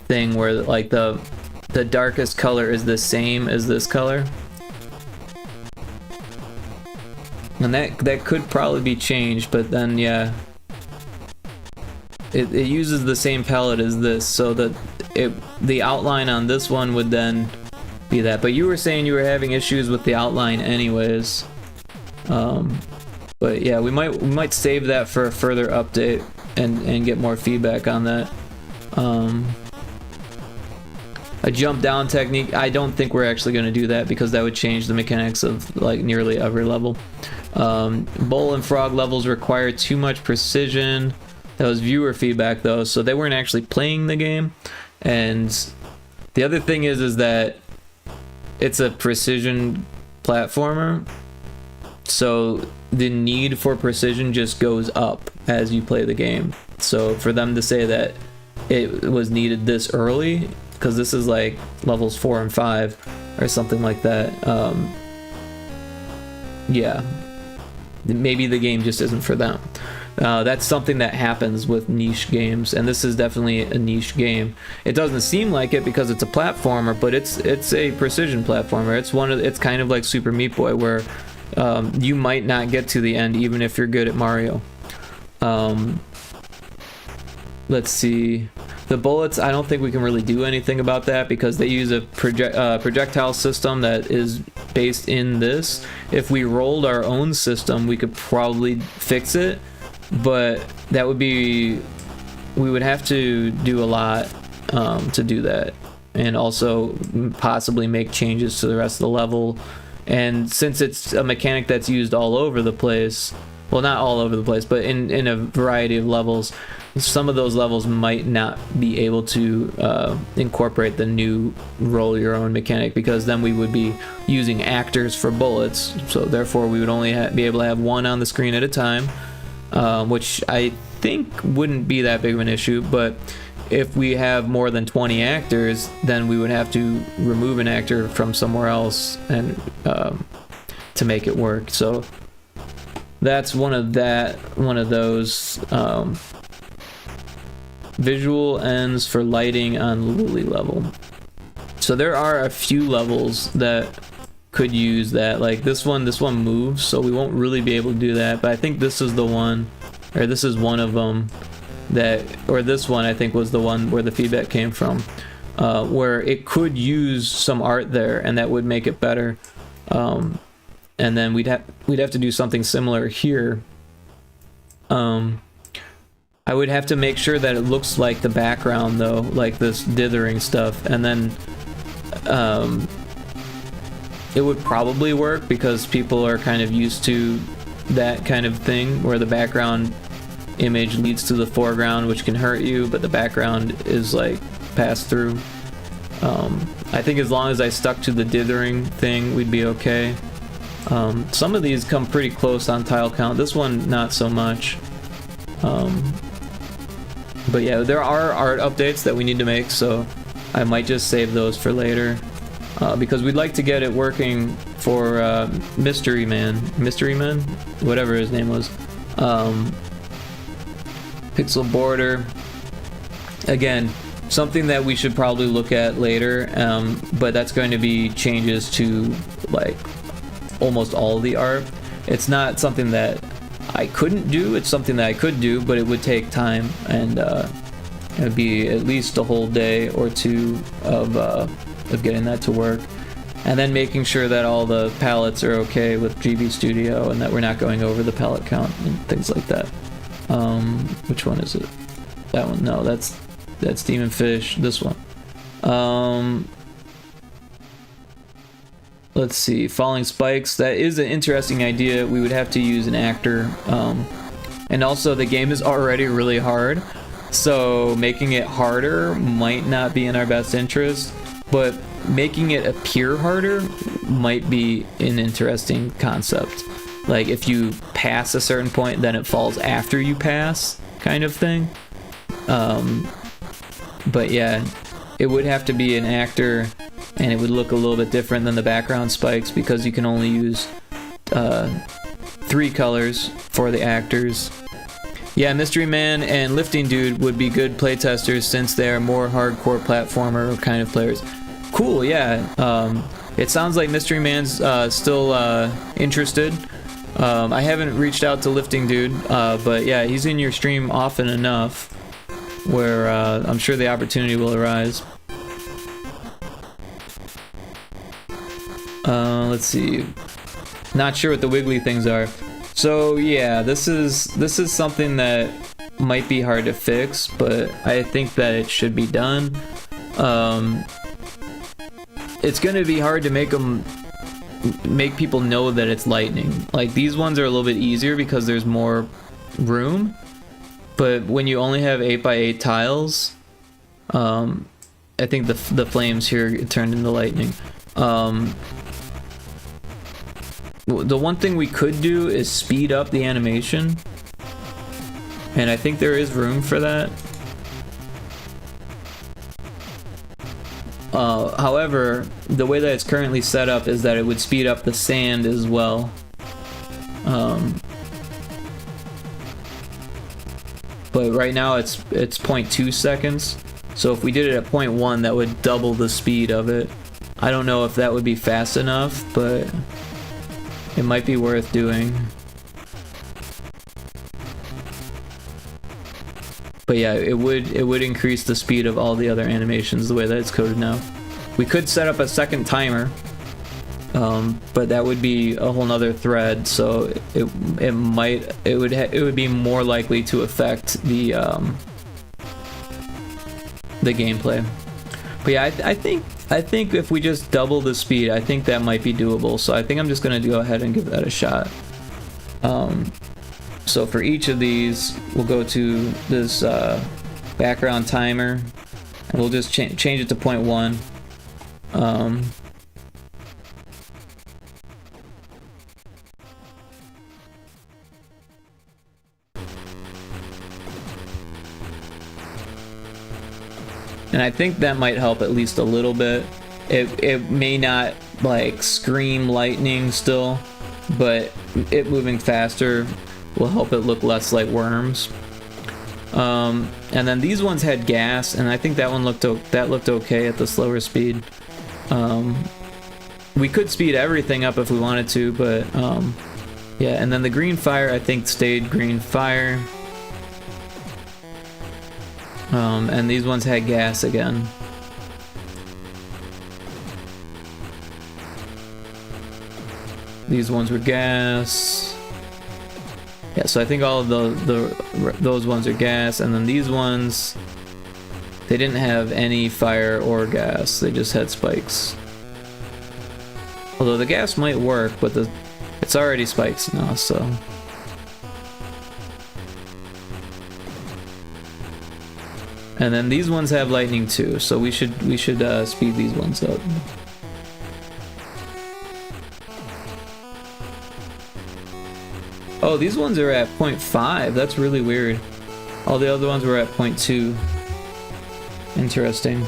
thing where like the darkest color is the same as this color. And that could probably be changed, but then yeah, it uses the same palette as this, so that the outline on this one would then be that. But you were saying you were having issues with the outline anyways. But yeah, we might save that for a further update and get more feedback on that. A jump down technique, I don't think we're actually going to do that because that would change the mechanics of like nearly every level. Bowl and frog levels require too much precision. That was viewer feedback though, so they weren't actually playing the game. And the other thing is that it's a precision platformer, so the need for precision just goes up as you play the game. So for them to say that it was needed this early, because this is like levels 4 and 5 or something like that, yeah, maybe the game just isn't for them. That's something that happens with niche games, and this is definitely a niche game. It doesn't seem like it because it's a platformer, but it's a precision platformer. It's kind of like Super Meat Boy, where you might not get to the end even if you're good at Mario. Let's see. The bullets, I don't think we can really do anything about that because they use a projectile system that is based in this. If we rolled our own system, we could probably fix it, but that would be, we would have to do a lot to do that, and also possibly make changes to the rest of the level. And since it's a mechanic that's used all over the place, well, not all over the place, but in a variety of levels, some of those levels might not be able to incorporate the new roll your own mechanic, because then we would be using actors for bullets, so therefore we would only be able to have one on the screen at a time, which I think wouldn't be that big of an issue. But if we have more than 20 actors, then we would have to remove an actor from somewhere else and to make it work. So that's one of those. Visual ends for lighting on Lily level. So there are a few levels that could use that. Like this one moves, so we won't really be able to do that. But I think this is the one, or this is one of them that, or this one I think was the one where the feedback came from, where it could use some art there, and that would make it better. And then we'd have to do something similar here. I would have to make sure that it looks like the background though, like this dithering stuff, and then it would probably work because people are kind of used to that kind of thing where the background image leads to the foreground, which can hurt you, but the background is like passed through. I think as long as I stuck to the dithering thing, we'd be okay. Some of these come pretty close on tile count. This one, not so much. But yeah, there are art updates that we need to make, so I might just save those for later, because we'd like to get it working for Mystery Man, whatever his name was. Pixel border. Again, something that we should probably look at later, but that's going to be changes to like almost all of the art. It's not something that I couldn't do, it's something that I could do, but it would take time, and it would be at least a whole day or two of getting that to work. And then making sure that all the palettes are okay with GB Studio and that we're not going over the palette count and things like that. Which one is it? That one? No, that's Demon Fish. This one. Let's see. Falling Spikes. That is an interesting idea. We would have to use an actor. And also the game is already really hard, so making it harder might not be in our best interest, but making it appear harder might be an interesting concept. Like if you pass a certain point, then it falls after you pass, kind of thing. But yeah, it would have to be an actor, and it would look a little bit different than the background spikes because you can only use 3 colors for the actors. Yeah, Mystery Man and Lifting Dude would be good playtesters since they are more hardcore platformer kind of players. Cool, yeah. It sounds like Mystery Man's still interested. I haven't reached out to Lifting Dude, but yeah, he's in your stream often enough where I'm sure the opportunity will arise. Let's see. Not sure what the wiggly things are. So yeah, this is something that might be hard to fix, but I think that it should be done. It's gonna be hard to make people know that it's lightning. Like these ones are a little bit easier because there's more room, but when you only have 8x8 tiles, I think the flames here turned into lightning. The one thing we could do is speed up the animation, and I think there is room for that. However, the way that it's currently set up is that it would speed up the sand as well. But right now it's 0.2 seconds. So if we did it at 0.1, that would double the speed of it. I don't know if that would be fast enough, but it might be worth doing. But yeah, it would increase the speed of all the other animations the way that it's coded now. We could set up a second timer, but that would be a whole nother thread, so it would be more likely to affect the gameplay. But yeah, I think if we just double the speed, I think that might be doable. So I think I'm just gonna go ahead and give that a shot. So for each of these, we'll go to this background timer, and we'll just change it to 0.1. And I think that might help at least a little bit. It may not like scream lightning still, but it moving faster will help it look less like worms. And then these ones had gas, and I think that one looked okay at the slower speed. We could speed everything up if we wanted to, but yeah. And then the green fire, I think, stayed green fire. And these ones had gas again. These ones were gas. Yeah, so I think all of those ones are gas, and then these ones, they didn't have any fire or gas. They just had spikes. Although the gas might work, but it's already spikes now, so. And then these ones have lightning too, so we should speed these ones up. Oh, these ones are at 0.5. That's really weird. All the other ones were at 0.2. Interesting.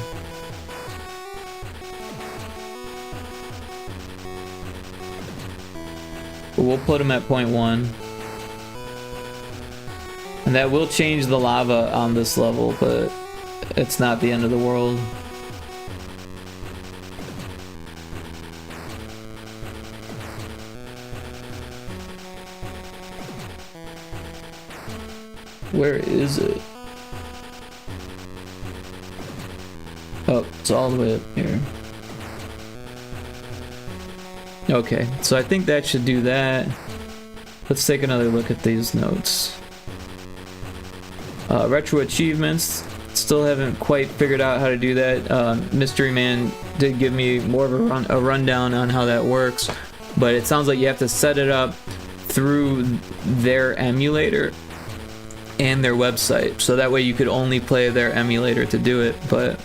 But we'll put them at 0.1. And that will change the lava on this level, but it's not the end of the world. Where is it? Oh, it's all the way up here. Okay, so I think that should do that. Let's take another look at these notes. Retro achievements, still haven't quite figured out how to do that. Mystery Man did give me more of a rundown on how that works, but it sounds like you have to set it up through their emulator and their website, so that way you could only play their emulator to do it. But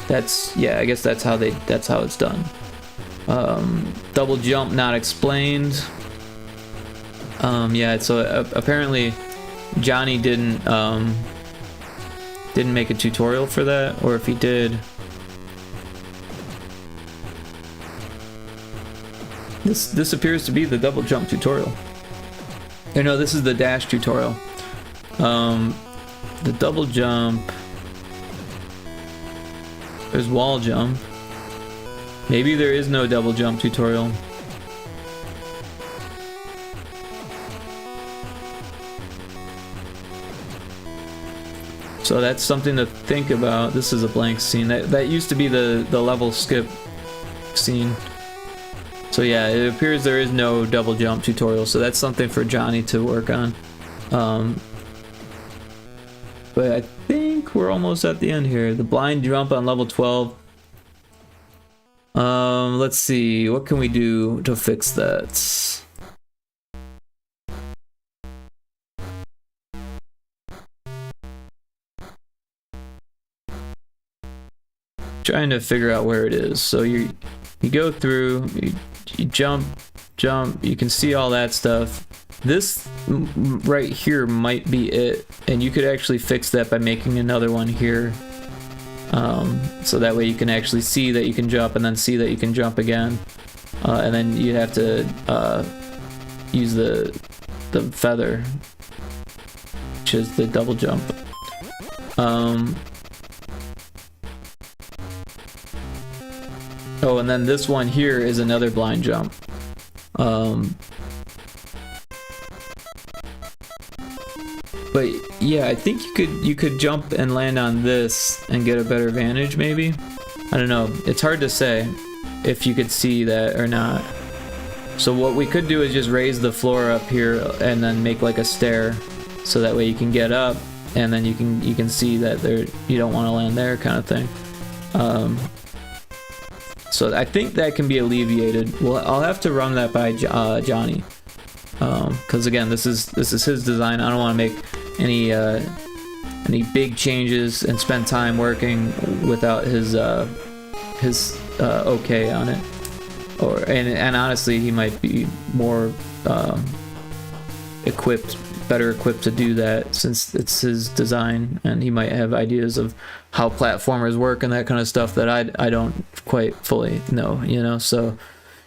that's, yeah, I guess that's how it's done. Double jump not explained. Yeah, so apparently Johnny didn't make a tutorial for that, or if he did, this appears to be the double jump tutorial. Or no, this is the dash tutorial. The double jump, there's wall jump. Maybe there is no double jump tutorial. So that's something to think about. This is a blank scene. That used to be the level skip scene. So yeah, it appears there is no double jump tutorial, so that's something for Johnny to work on. But I think we're almost at the end here. The blind jump on level 12. Let's see, what can we do to fix that? Trying to figure out where it is. So you go through, you jump, you can see all that stuff. This right here might be it, and you could actually fix that by making another one here. So that way you can actually see that you can jump and then see that you can jump again. And then you have to use the feather, which is the double jump. Oh, and then this one here is another blind jump. But yeah, I think you could jump and land on this and get a better vantage, maybe. I don't know. It's hard to say if you could see that or not. So what we could do is just raise the floor up here and then make like a stair, so that way you can get up and then you can see that you don't want to land there, kind of thing. So I think that can be alleviated. Well, I'll have to run that by Johnny, because again, this is his design. I don't want to make any big changes and spend time working without his okay on it. And honestly, he might be more better equipped to do that, since it's his design, and he might have ideas of how platformers work and that kind of stuff that I don't quite fully know, you know. So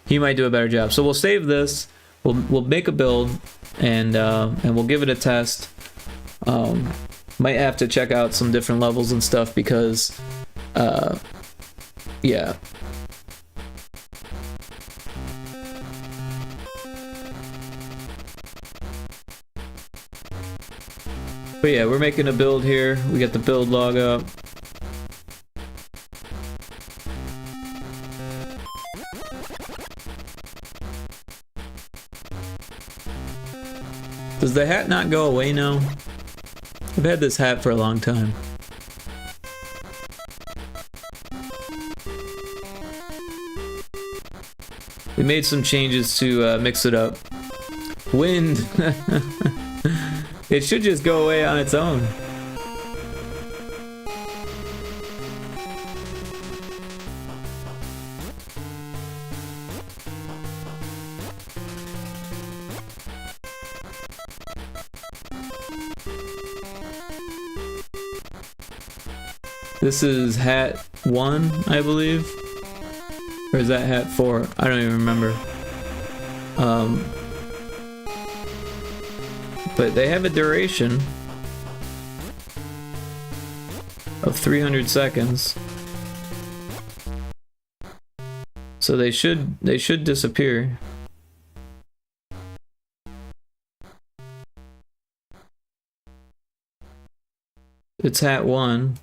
he might do a better job. So we'll save this. We'll make a build, and we'll give it a test. Might have to check out some different levels and stuff, because yeah. But yeah, we're making a build here. We got the build log up. Does the hat not go away now? I've had this hat for a long time. We made some changes to mix it up. Wind! It should just go away on its own. This is hat 1, I believe. Or is that hat 4? I don't even remember. But they have a duration of 300 seconds. So they should disappear. It's hat 1.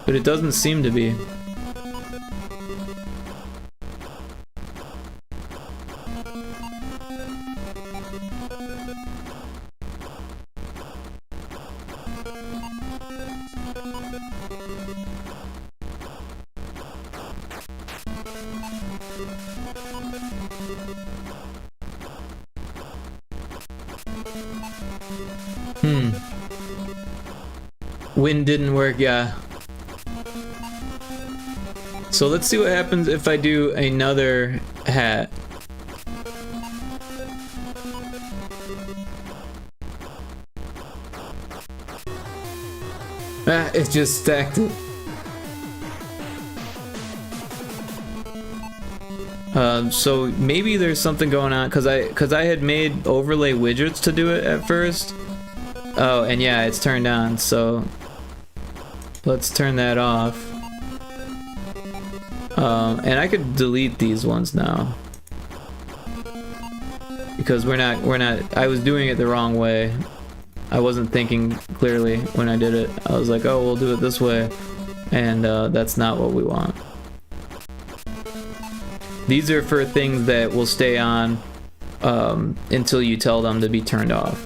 But it doesn't seem to be. Wind didn't work, yeah. So let's see what happens if I do another hat. Ah, it just stacked it. So maybe there's something going on because I had made overlay widgets to do it at first. Oh, and yeah, it's turned on, so let's turn that off. And I could delete these ones now because we're not. I was doing it the wrong way. I wasn't thinking clearly when I did it. I was like, oh, we'll do it this way, and that's not what we want. These are for things that will stay on until you tell them to be turned off.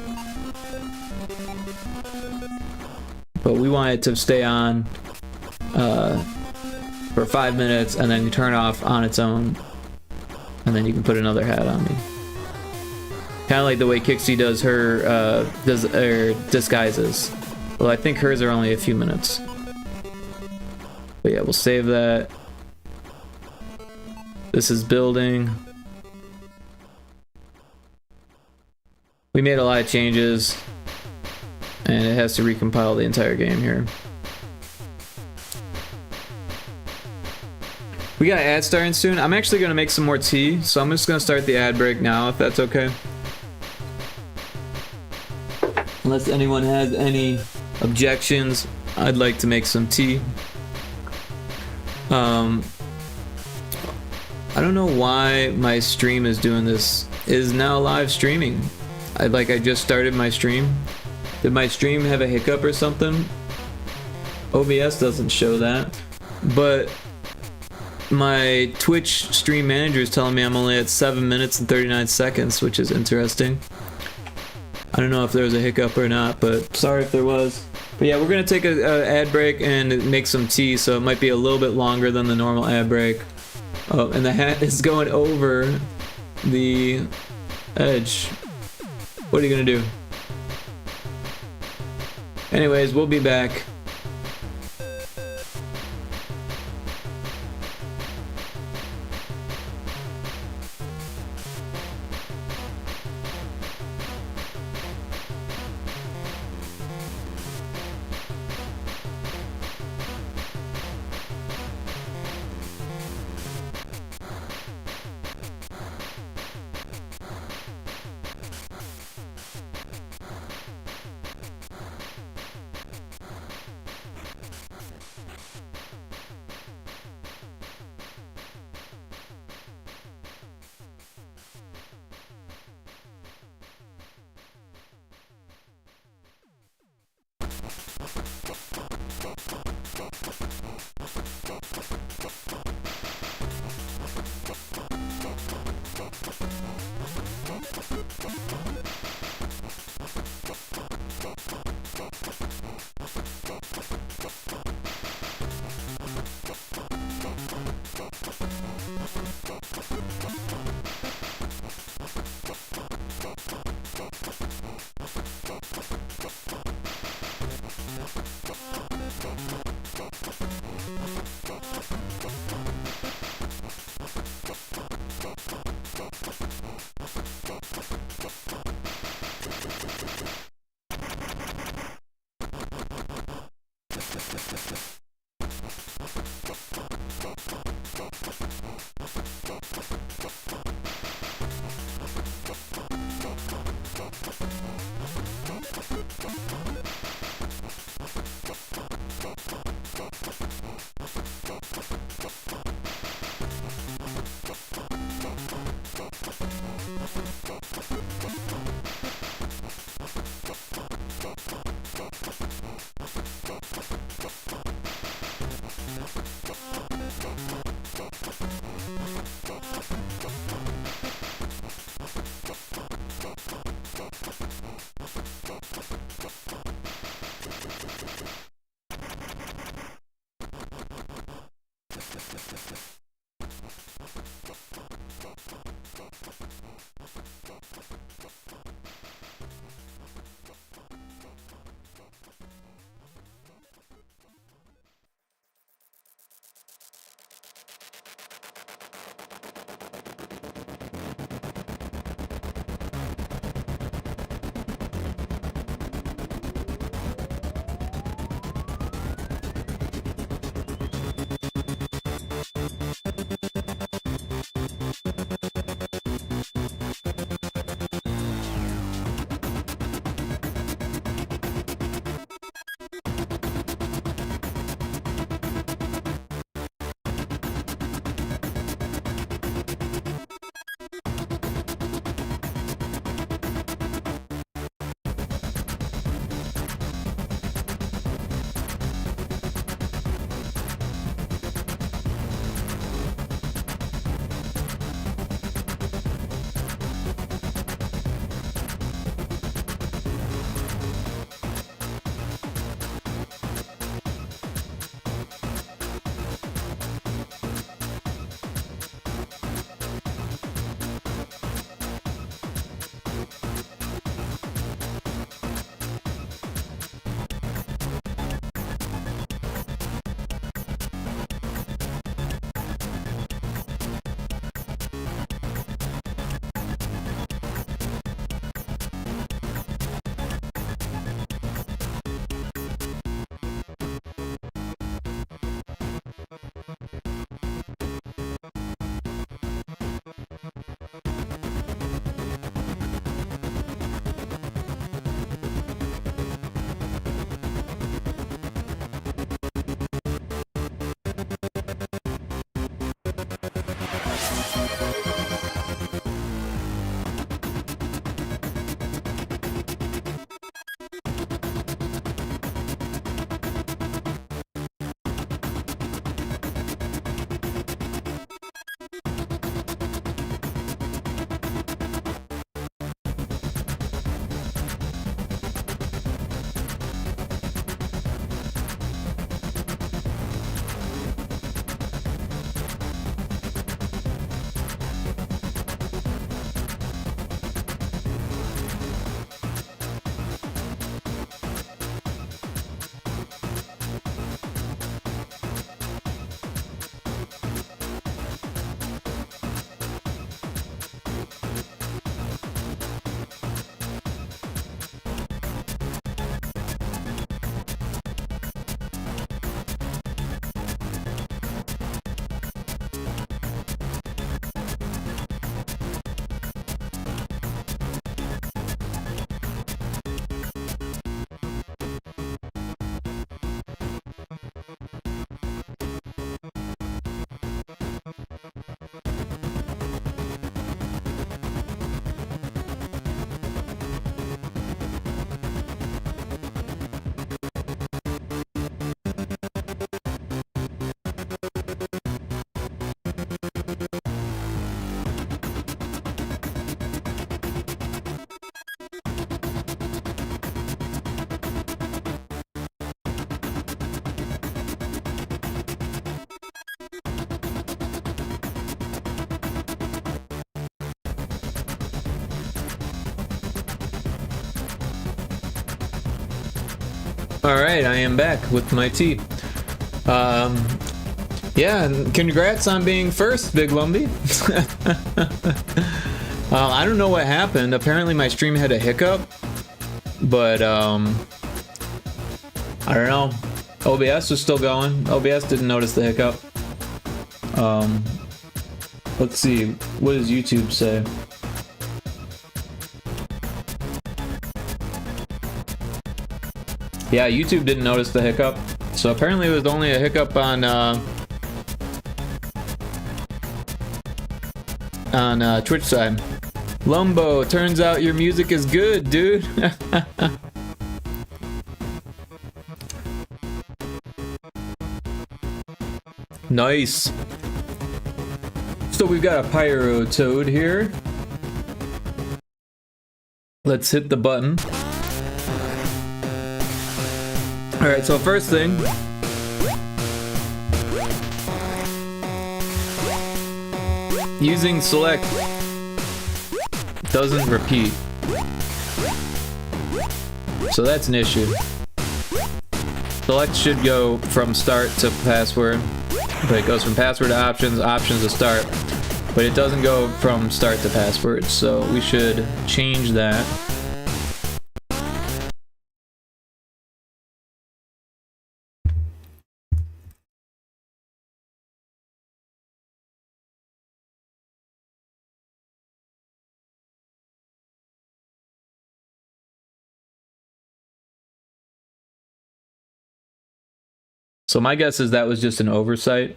But we want it to stay on for 5 minutes and then you turn off on its own, and then you can put another hat on me. Kind of like the way Kixie does her disguises. Well, I think hers are only a few minutes. But yeah, we'll save that. This is building. We made a lot of changes, and it has to recompile the entire game here. We got ad starting soon. I'm actually gonna make some more tea, so I'm just gonna start the ad break now, if that's okay. Unless anyone has any objections, I'd like to make some tea. I don't know why my stream is doing this. It is now live streaming. I just started my stream. Did my stream have a hiccup or something? OBS doesn't show that. But my Twitch stream manager is telling me I'm only at 7 minutes and 39 seconds, which is interesting. I don't know if there was a hiccup or not, but sorry if there was. But yeah, we're gonna take an ad break and make some tea, so it might be a little bit longer than the normal ad break. Oh, and the hat is going over the edge. What are you gonna do? Anyways, we'll be back. Alright, I am back with my tea. Yeah, and congrats on being first, Big Lumbee. I don't know what happened. Apparently my stream had a hiccup. But, I don't know. OBS was still going. OBS didn't notice the hiccup. Let's see. What does YouTube say? Yeah, YouTube didn't notice the hiccup. So apparently it was only a hiccup on Twitch side. Lumbo, turns out your music is good, dude. Nice. So we've got a Pyrotoad here. Let's hit the button. Alright, so first thing. Using select doesn't repeat. So that's an issue. Select should go from start to password. But it goes from password to options, options to start. But it doesn't go from start to password. So we should change that. So my guess is that was just an oversight.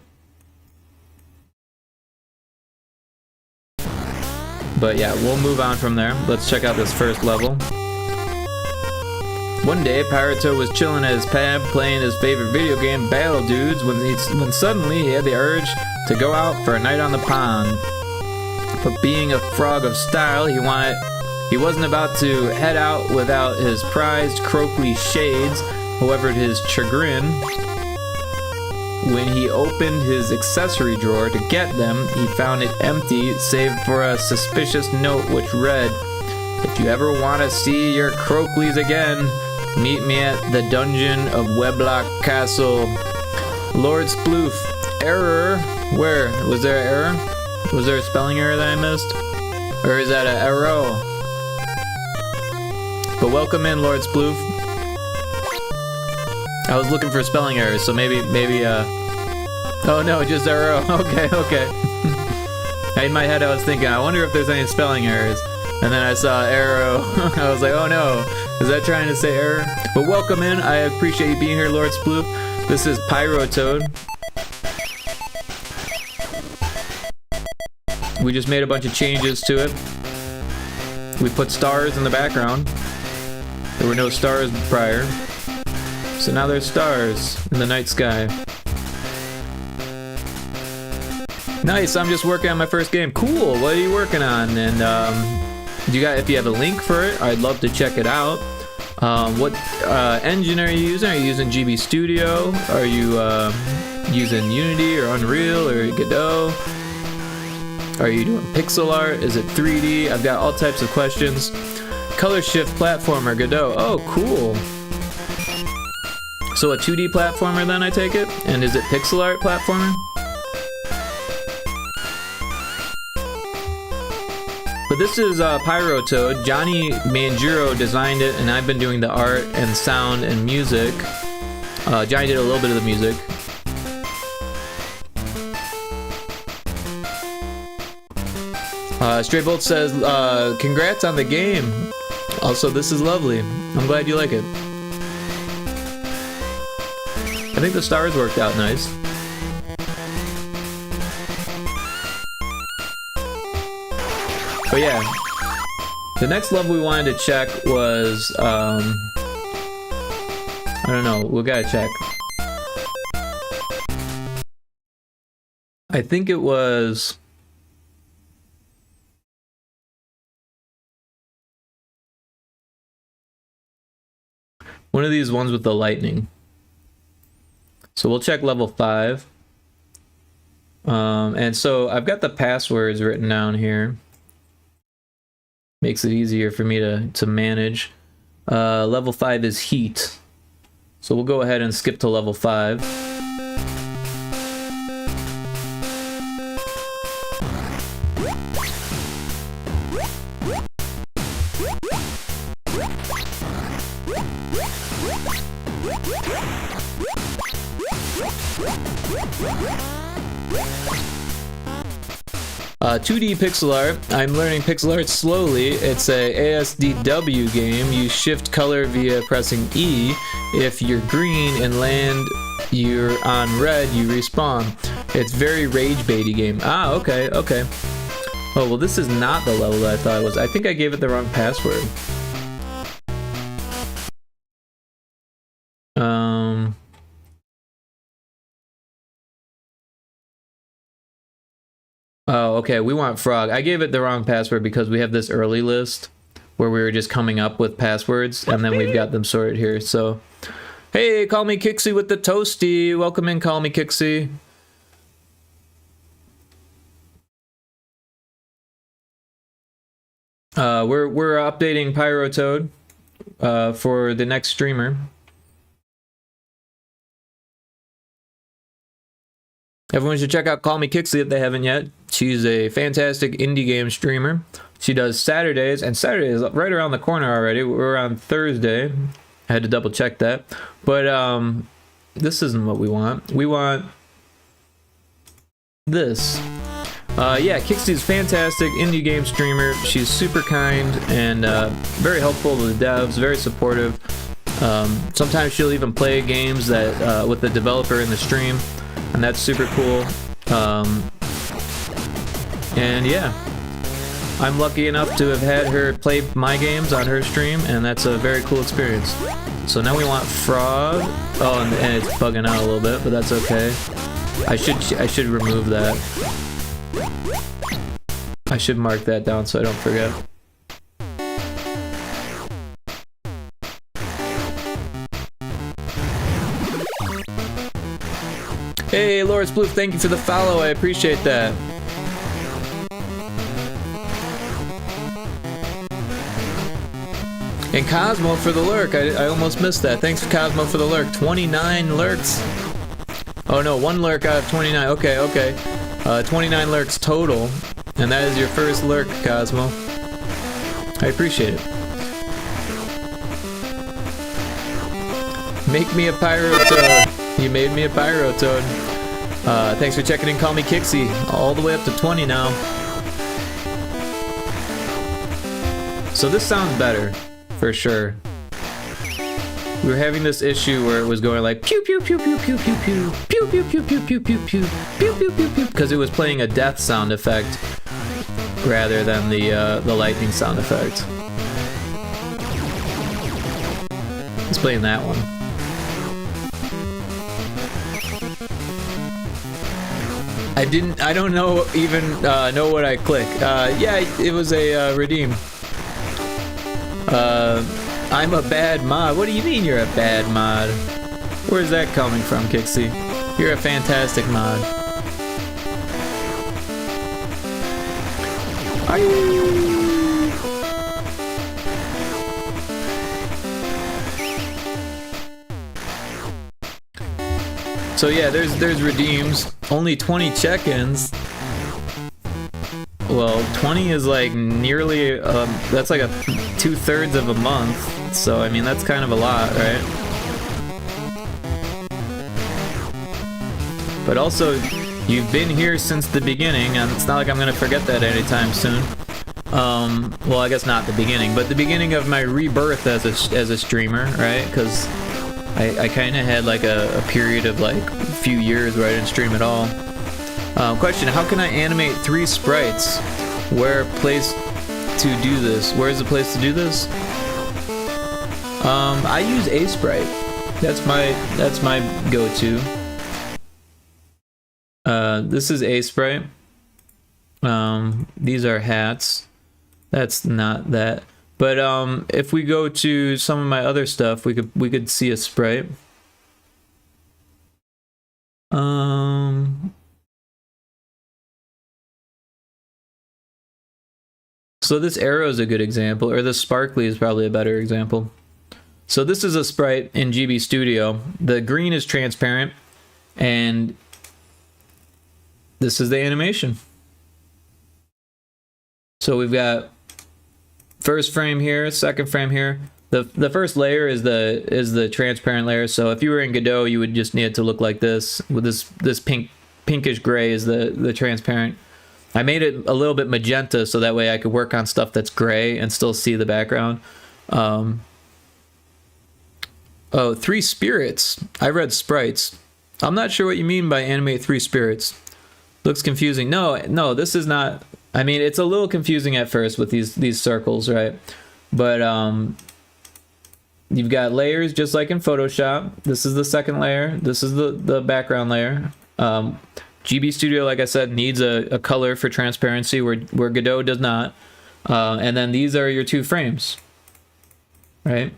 But yeah, we'll move on from there. Let's check out this first level. One day, Pyrotoad was chilling at his pad, playing his favorite video game, Battle Dudes, when suddenly he had the urge to go out for a night on the pond. But being a frog of style, he wasn't about to head out without his prized Croakley shades. However, to his chagrin, when he opened his accessory drawer to get them, he found it empty, save for a suspicious note which read, "If you ever want to see your Croakleys again, meet me at the dungeon of Weblock Castle. Lord Sploof." Error? Where? Was there an error? Was there a spelling error that I missed? Or is that an arrow? But welcome in, Lord Sploof. I was looking for spelling errors, so maybe, oh no, just arrow. Okay. In my head I was thinking, I wonder if there's any spelling errors. And then I saw arrow. I was like, oh no, is that trying to say error? But welcome in, I appreciate you being here, Lord Sploof. This is Pyrotoad. We just made a bunch of changes to it. We put stars in the background. There were no stars prior. So now there's stars in the night sky. Nice, I'm just working on my first game. Cool, what are you working on? And if you have a link for it, I'd love to check it out. What engine are you using? Are you using GB Studio? Are you using Unity or Unreal or Godot? Are you doing pixel art? Is it 3D? I've got all types of questions. Color shift platformer, Godot. Oh, cool. So a 2D platformer then, I take it? And is it pixel art platformer? But this is Pyrotoad. Johnny Manjiro designed it, and I've been doing the art and sound and music. Johnny did a little bit of the music. Stray Bolt says, congrats on the game. Also, this is lovely. I'm glad you like it. I think the stars worked out nice. But yeah, the next level we wanted to check was, I don't know, we gotta check. I think it was... one of these ones with the lightning. So we'll check level 5. And so I've got the passwords written down here. Makes it easier for me to manage. Level 5 is heat. So we'll go ahead and skip to level 5. 2D pixel art. I'm learning pixel art slowly. It's a ASDW game. You shift color via pressing E. If you're green and land you're on red, you respawn. It's very rage baity game. Ah, okay, okay. Oh, well, this is not the level that I thought it was. I think I gave it the wrong password. Oh, okay, we want frog. I gave it the wrong password because we have this early list where we were just coming up with passwords, and then we've got them sorted here, so... Hey, call me Kixie with the toasty. Welcome in, call me Kixie. We're updating Pyrotoad for the next streamer. Everyone should check out Call Me Kixie if they haven't yet. She's a fantastic indie game streamer. She does Saturdays, and Saturday is right around the corner already. We're on Thursday. I had to double check that. But this isn't what we want. We want this. Yeah, Kixie's fantastic indie game streamer. She's super kind and very helpful to the devs, very supportive. Sometimes she'll even play games that with the developer in the stream, and that's super cool. And yeah, I'm lucky enough to have had her play my games on her stream, and that's a very cool experience. So now we want frog. Oh, and it's bugging out a little bit, but that's okay. I should remove that. I should mark that down so I don't forget. Hey, Lawrence Blue, thank you for the follow. I appreciate that. And Cosmo for the lurk. I almost missed that. Thanks, Cosmo, for the lurk. 29 lurks. Oh no, 1 lurk out of 29. Okay, okay. 29 lurks total. And that is your first lurk, Cosmo. I appreciate it. Make me a Pyrotoad. You made me a Pyrotoad. Thanks for checking in. Call me Kixie. All the way up to 20 now. So this sounds better. For sure. We were having this issue where it was going like pew pew pew pew pew pew pew pew pew pew pew pew pew pew pew pew pew pew because it was playing a death sound effect rather than the lightning sound effect. It's playing that one. I don't know even know what I clicked. Yeah, it was a redeem. I'm a bad mod. What do you mean you're a bad mod? Where's that coming from, Kixie? You're a fantastic mod. Are you? So yeah, there's redeems. Only 20 check-ins. Well, 20 is like nearly, that's like 2/3 of a month, so I mean that's kind of a lot, right? But also, you've been here since the beginning, and it's not like I'm gonna forget that anytime soon. Well, I guess not the beginning, but the beginning of my rebirth as a streamer, right? Because I kind of had like a period of like a few years where I didn't stream at all. Question, how can I animate 3 sprites? Where place to do this? Where's the place to do this? I use a sprite. That's my go-to. This is a sprite. These are hats. That's not that. But if we go to some of my other stuff, we could see a sprite. So this arrow is a good example, or this sparkly is probably a better example. So this is a sprite in GB Studio. The green is transparent, and this is the animation. So we've got first frame here, second frame here. The first layer is the transparent layer. So if you were in Godot, you would just need it to look like this. With this pinkish gray is the transparent. I made it a little bit magenta so that way I could work on stuff that's gray and still see the background. Oh, 3 spirits. I read sprites. I'm not sure what you mean by animate 3 spirits. Looks confusing. No, this is not. I mean, it's a little confusing at first with these circles, right? But you've got layers just like in Photoshop. This is the second layer. This is the background layer. GB Studio, like I said, needs a color for transparency where Godot does not. And then these are your 2 frames, right?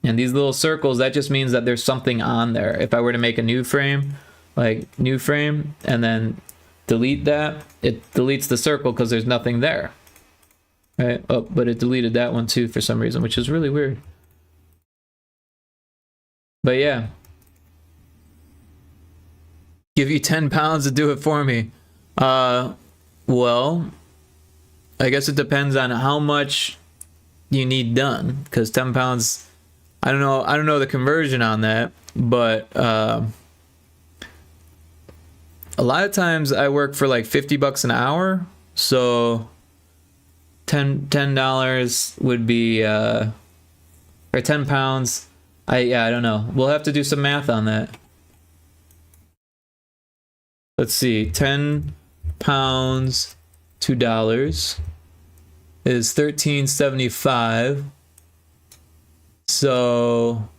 And these little circles, that just means that there's something on there. If I were to make a new frame, like new frame, and then delete that, it deletes the circle because there's nothing there. Right? Oh, but it deleted that one too for some reason, which is really weird. But yeah. Give you 10 pounds to do it for me. Well, I guess it depends on how much you need done, because 10 pounds, I don't know the conversion on that, but a lot of times I work for like $50 an hour, so $10 would be or 10 pounds. I don't know. We'll have to do some math on that. Let's see, 10 pounds, $2 is $13.75. So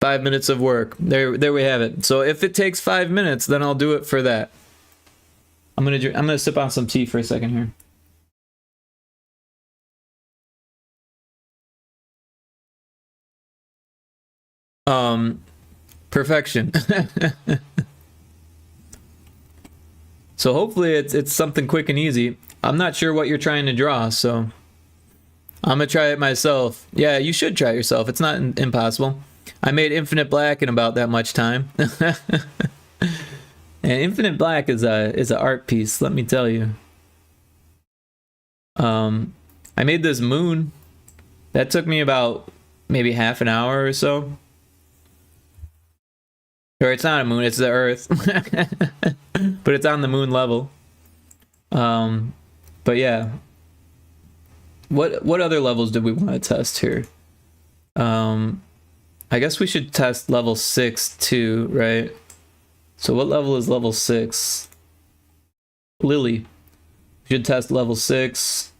5 minutes of work. There we have it. So if it takes 5 minutes, then I'll do it for that. I'm gonna sip on some tea for a second here. Perfection. So hopefully it's something quick and easy. I'm not sure what you're trying to draw, so I'm gonna try it myself. Yeah, you should try it yourself. It's not impossible. I made Infinite Black in about that much time. And Infinite Black is an art piece, let me tell you. I made this moon. That took me about maybe half an hour or so. Or it's not a moon, it's the Earth. But it's on the moon level. But yeah. What other levels did we want to test here? I guess we should test level 6 too, right? So what level is level 6? Lily. We should test level 6.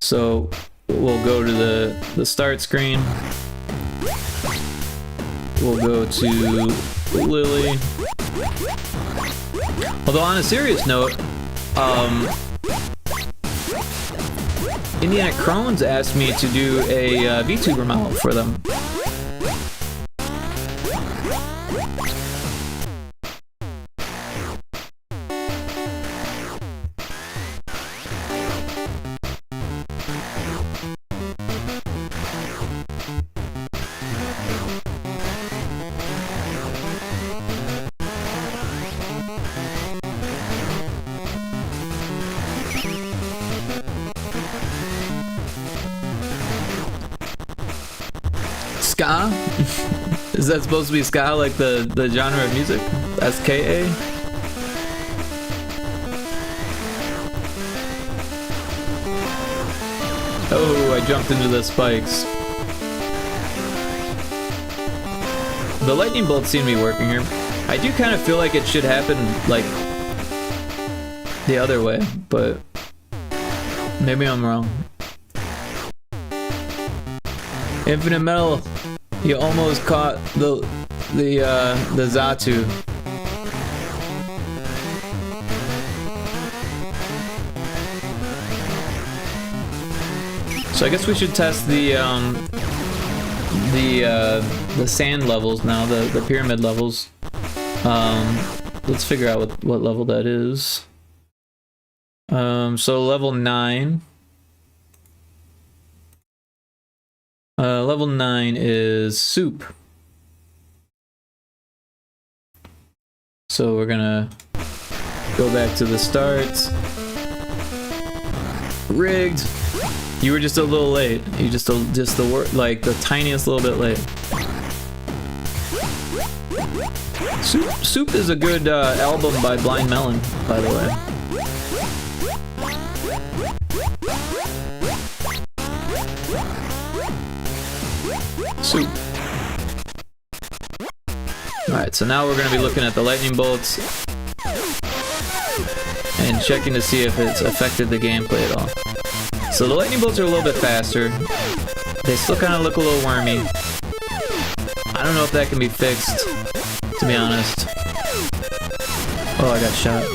So we'll go to the start screen. We'll go to Lily. Although on a serious note, Indiana Crones asked me to do a VTuber model for them. Ska? Is that supposed to be ska, like the genre of music? SKA? Oh, I jumped into the spikes. The lightning bolts seem to be working here. I do kind of feel like it should happen like the other way, but maybe I'm wrong. Infinite Metal, you almost caught the Zatu. So I guess we should test the sand levels now, the pyramid levels. Let's figure out what level that is. So level 9. Level 9 is soup. So we're gonna go back to the start. Rigged. You were just a little late. You just the tiniest little bit late. Soup is a good album by Blind Melon, by the way. Soup. Alright, so now we're going to be looking at the lightning bolts and checking to see if it's affected the gameplay at all. So the lightning bolts are a little bit faster. They still kind of look a little wormy. I don't know if that can be fixed, to be honest. Oh, I got shot.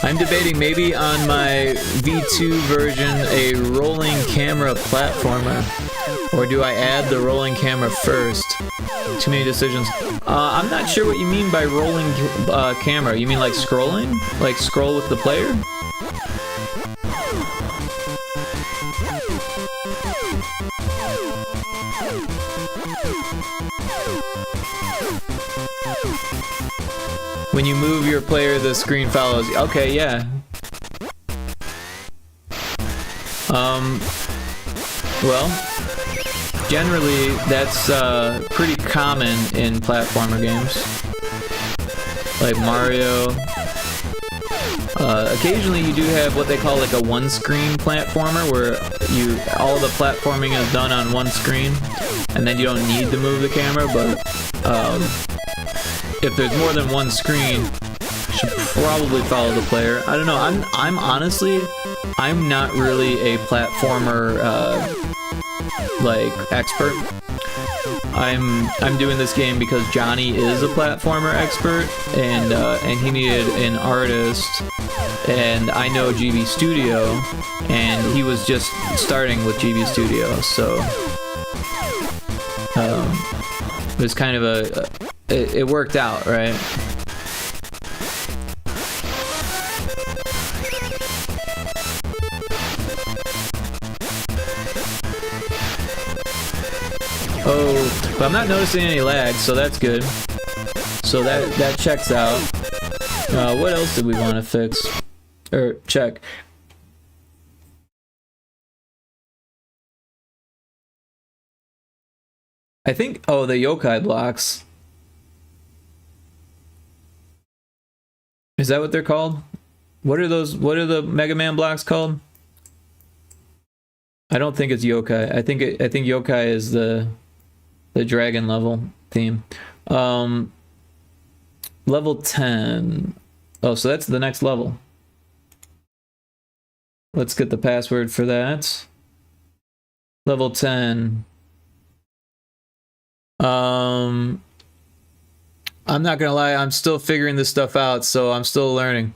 I'm debating maybe on my V2 version a rolling camera platformer, or do I add the rolling camera first? Too many decisions. I'm not sure what you mean by rolling camera. You mean like scrolling? Like scroll with the player? When you move your player, the screen follows. Okay, yeah. Well, generally that's pretty common in platformer games, like Mario. Occasionally you do have what they call like a one-screen platformer, where all the platforming is done on one screen, and then you don't need to move the camera. But if there's more than one screen, you should probably follow the player. I don't know. I'm honestly, I'm not really a platformer like expert. I'm doing this game because Johnny is a platformer expert, and he needed an artist, and I know GB Studio, and he was just starting with GB Studio, so it was kind of it worked out, right? Oh, but I'm not noticing any lag, so that's good. So that checks out. What else did we want to fix? Or check. I think, oh, the yokai blocks. Is that what they're called? What are those? What are the Mega Man blocks called? I don't think it's yokai. I think yokai is the dragon level theme. Level 10. Oh, so that's the next level. Let's get the password for that. Level 10. I'm not gonna lie, I'm still figuring this stuff out, so I'm still learning.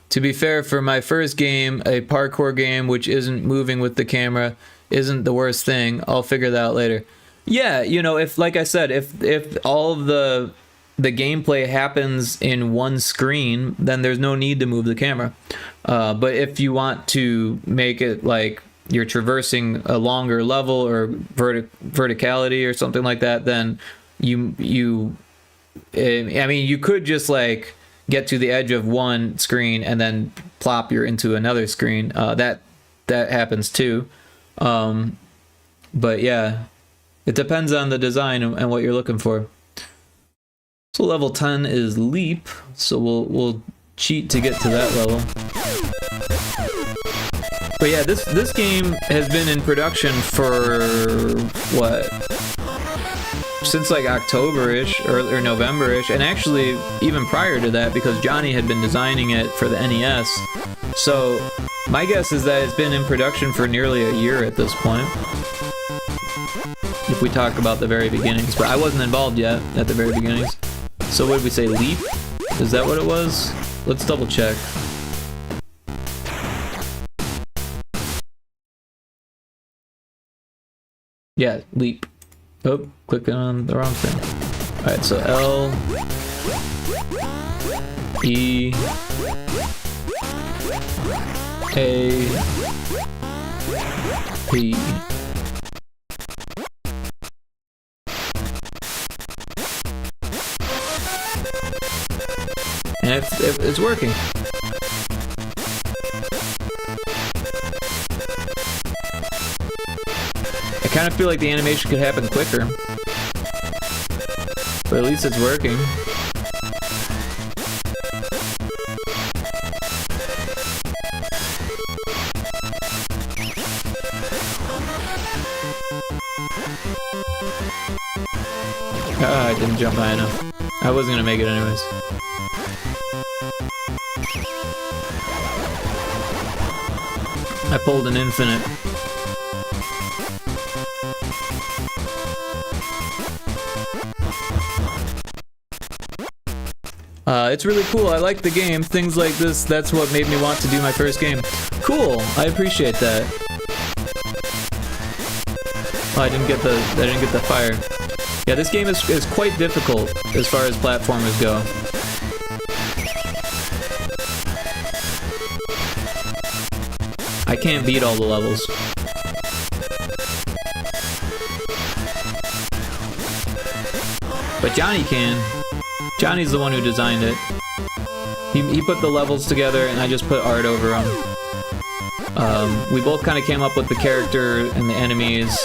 To be fair, for my first game, a parkour game which isn't moving with the camera isn't the worst thing. I'll figure that out later. Yeah, you know, if, like I said, if all of the gameplay happens in one screen, then there's no need to move the camera. But if you want to make it like you're traversing a longer level or verticality or something like that, then I mean, you could just like get to the edge of one screen and then plop you into another screen. That happens too. But yeah, it depends on the design and what you're looking for. So level 10 is leap, so we'll cheat to get to that level. But yeah, this game has been in production for what? since like October-ish or November-ish, and actually even prior to that, because Johnny had been designing it for the NES. So my guess is that it's been in production for nearly a year at this point, if we talk about the very beginnings. But I wasn't involved yet at the very beginnings. So what did we say, Leap? Is that what it was? Let's double check. Yeah, Leap. Oh, clicking on the wrong thing. Alright, so L E A P. And it's working. I kind of feel like the animation could happen quicker, but at least it's working. Ah, I didn't jump high enough. I wasn't gonna make it anyways. I pulled an infinite. It's really cool. I like the game. Things like this, that's what made me want to do my first game. Cool. I appreciate that. Oh, I didn't get the fire. Yeah, this game is quite difficult as far as platformers go. I can't beat all the levels. But Johnny can. Johnny's the one who designed it. He put the levels together and I just put art over them. We both kind of came up with the character and the enemies.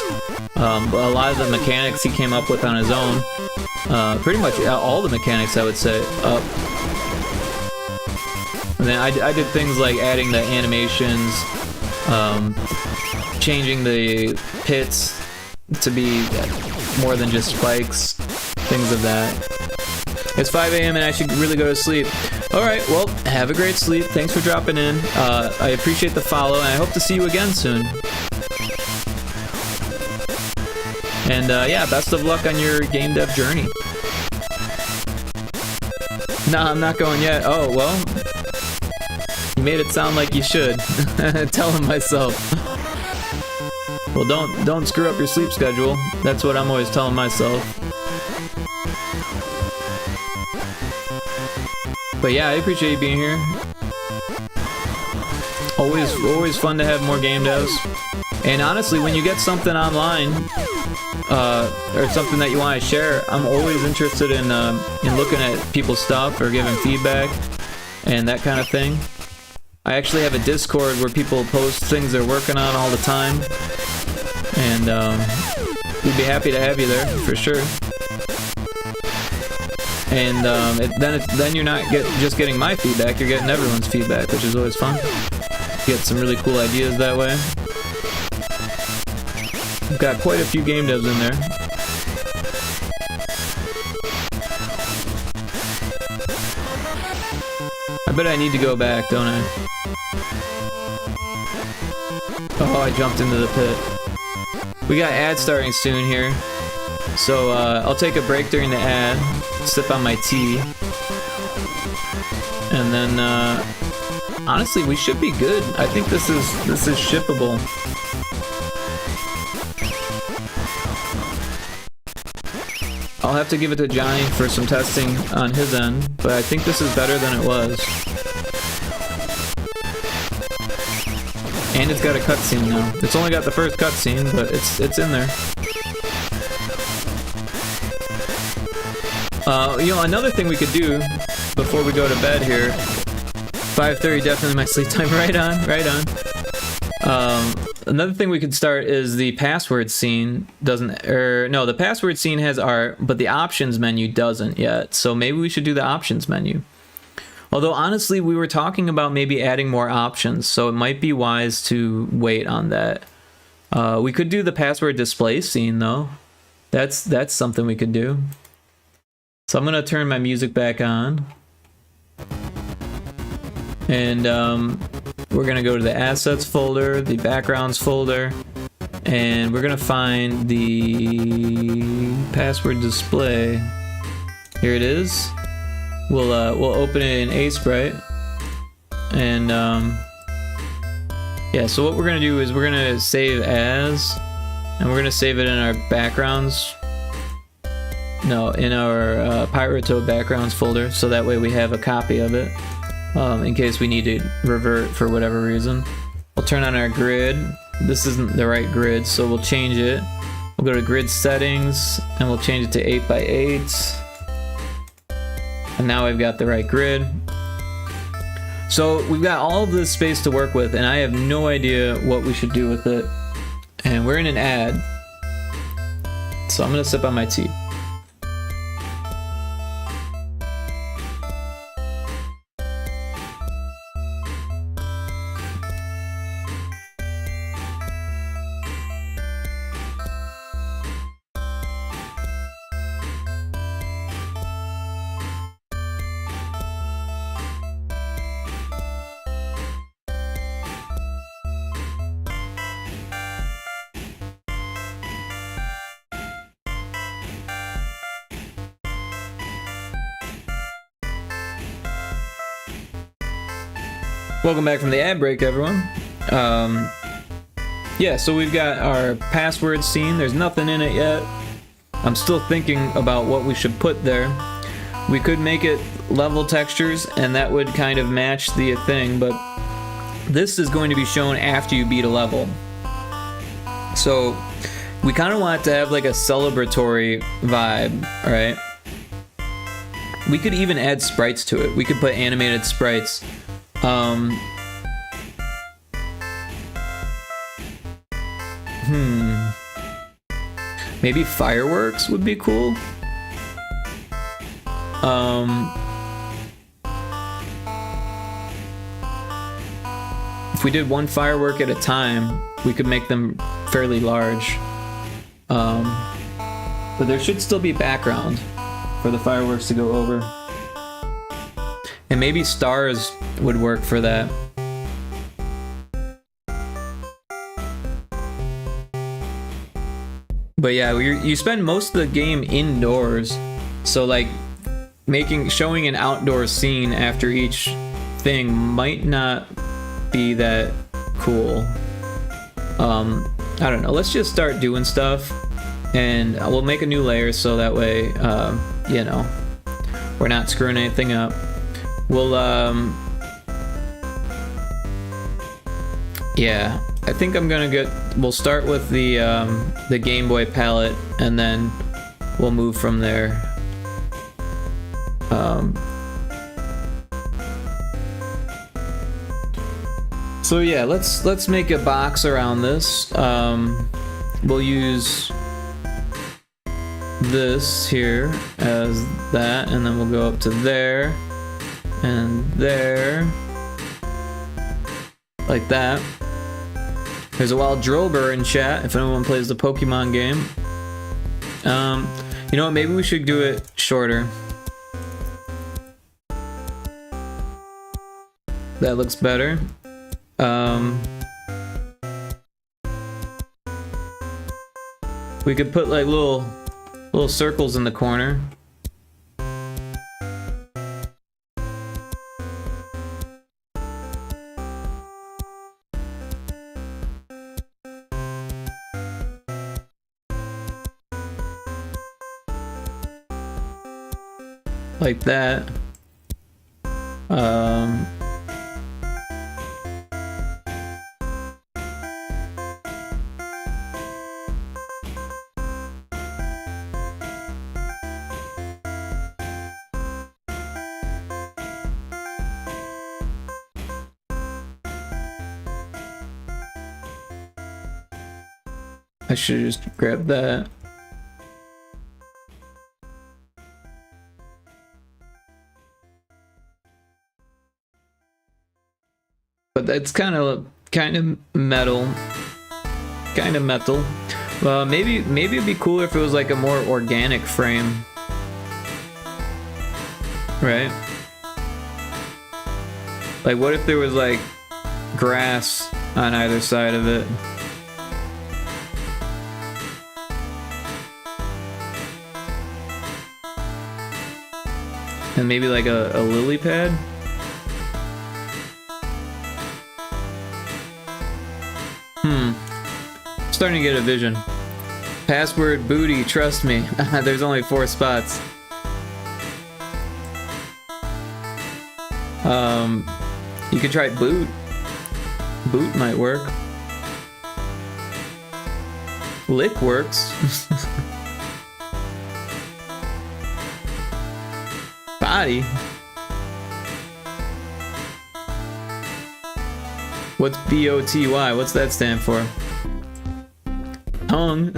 A lot of the mechanics he came up with on his own. Pretty much all the mechanics, I would say. And then I did things like adding the animations, changing the pits to be more than just spikes, things of that. It's 5 a.m. and I should really go to sleep. Alright, well, have a great sleep. Thanks for dropping in. I appreciate the follow, and I hope to see you again soon. And yeah, best of luck on your game dev journey. Nah, I'm not going yet. Oh, well. You made it sound like you should. Telling myself. Well, don't screw up your sleep schedule. That's what I'm always telling myself. But yeah, I appreciate you being here. Always fun to have more game devs. And honestly, when you get something online, or something that you want to share, I'm always interested in looking at people's stuff or giving feedback and that kind of thing. I actually have a Discord where people post things they're working on all the time, and we'd be happy to have you there for sure. And then you're not just getting my feedback, you're getting everyone's feedback, which is always fun. Get some really cool ideas that way. I've got quite a few game devs in there. I bet I need to go back, don't I? Oh, I jumped into the pit. We got ad starting soon here. So I'll take a break during the ad, sip on my tea, and then honestly, we should be good. I think this is shippable. I'll have to give it to Johnny for some testing on his end, but I think this is better than it was. And it's got a cutscene now. It's only got the first cutscene, but it's in there. You know, another thing we could do before we go to bed here. 5:30, definitely my sleep time. Right on. Another thing we could start is the password scene no, the password scene has art, but the options menu doesn't yet. So maybe we should do the options menu. Although honestly, we were talking about maybe adding more options, so it might be wise to wait on that. We could do the password display scene though. That's something we could do. So I'm gonna turn my music back on. And we're gonna go to the assets folder, the backgrounds folder, and we're gonna find the password display. Here it is. We'll open it in Asprite, and yeah. So what we're gonna do is we're gonna save as, and we're gonna save it in our backgrounds. No, in our Pyrotoad backgrounds folder, so that way we have a copy of it. In case we need to revert for whatever reason. We'll turn on our grid. This isn't the right grid, so we'll change it. We'll go to grid settings, and we'll change it to 8x8. And now we've got the right grid. So we've got all of this space to work with, and I have no idea what we should do with it. And we're in an ad. So I'm gonna sip on my tea. Welcome back from the ad break, everyone. Yeah, so we've got our password scene. There's nothing in it yet. I'm still thinking about what we should put there. We could make it level textures, and that would kind of match the thing, but this is going to be shown after you beat a level. So we kind of want it to have like a celebratory vibe, right? We could even add sprites to it. We could put animated sprites. Maybe fireworks would be cool. If we did one firework at a time, we could make them fairly large. But there should still be background for the fireworks to go over. And maybe stars would work for that. But yeah, you spend most of the game indoors, so like showing an outdoor scene after each thing might not be that cool. I don't know. Let's just start doing stuff, and we'll make a new layer so that way, you know, we're not screwing anything up. We'll yeah, I think we'll start with the Game Boy palette, and then we'll move from there. So yeah, let's make a box around this. We'll use this here as that, and then we'll go up to there and there, like that. There's a wild Drober in chat if anyone plays the Pokemon game. You know what, maybe we should do it shorter. That looks better. We could put like little circles in the corner. Like that. I should just grab that. But that's kind of metal. Well, maybe it'd be cooler if it was like a more organic frame. Right? Like, what if there was like grass on either side of it? And maybe like a lily pad? Starting to get a vision. Password booty, trust me. There's only 4 spots. You could try boot. Boot might work. Lick works. Body. What's BOTY? What's that stand for? Tongue.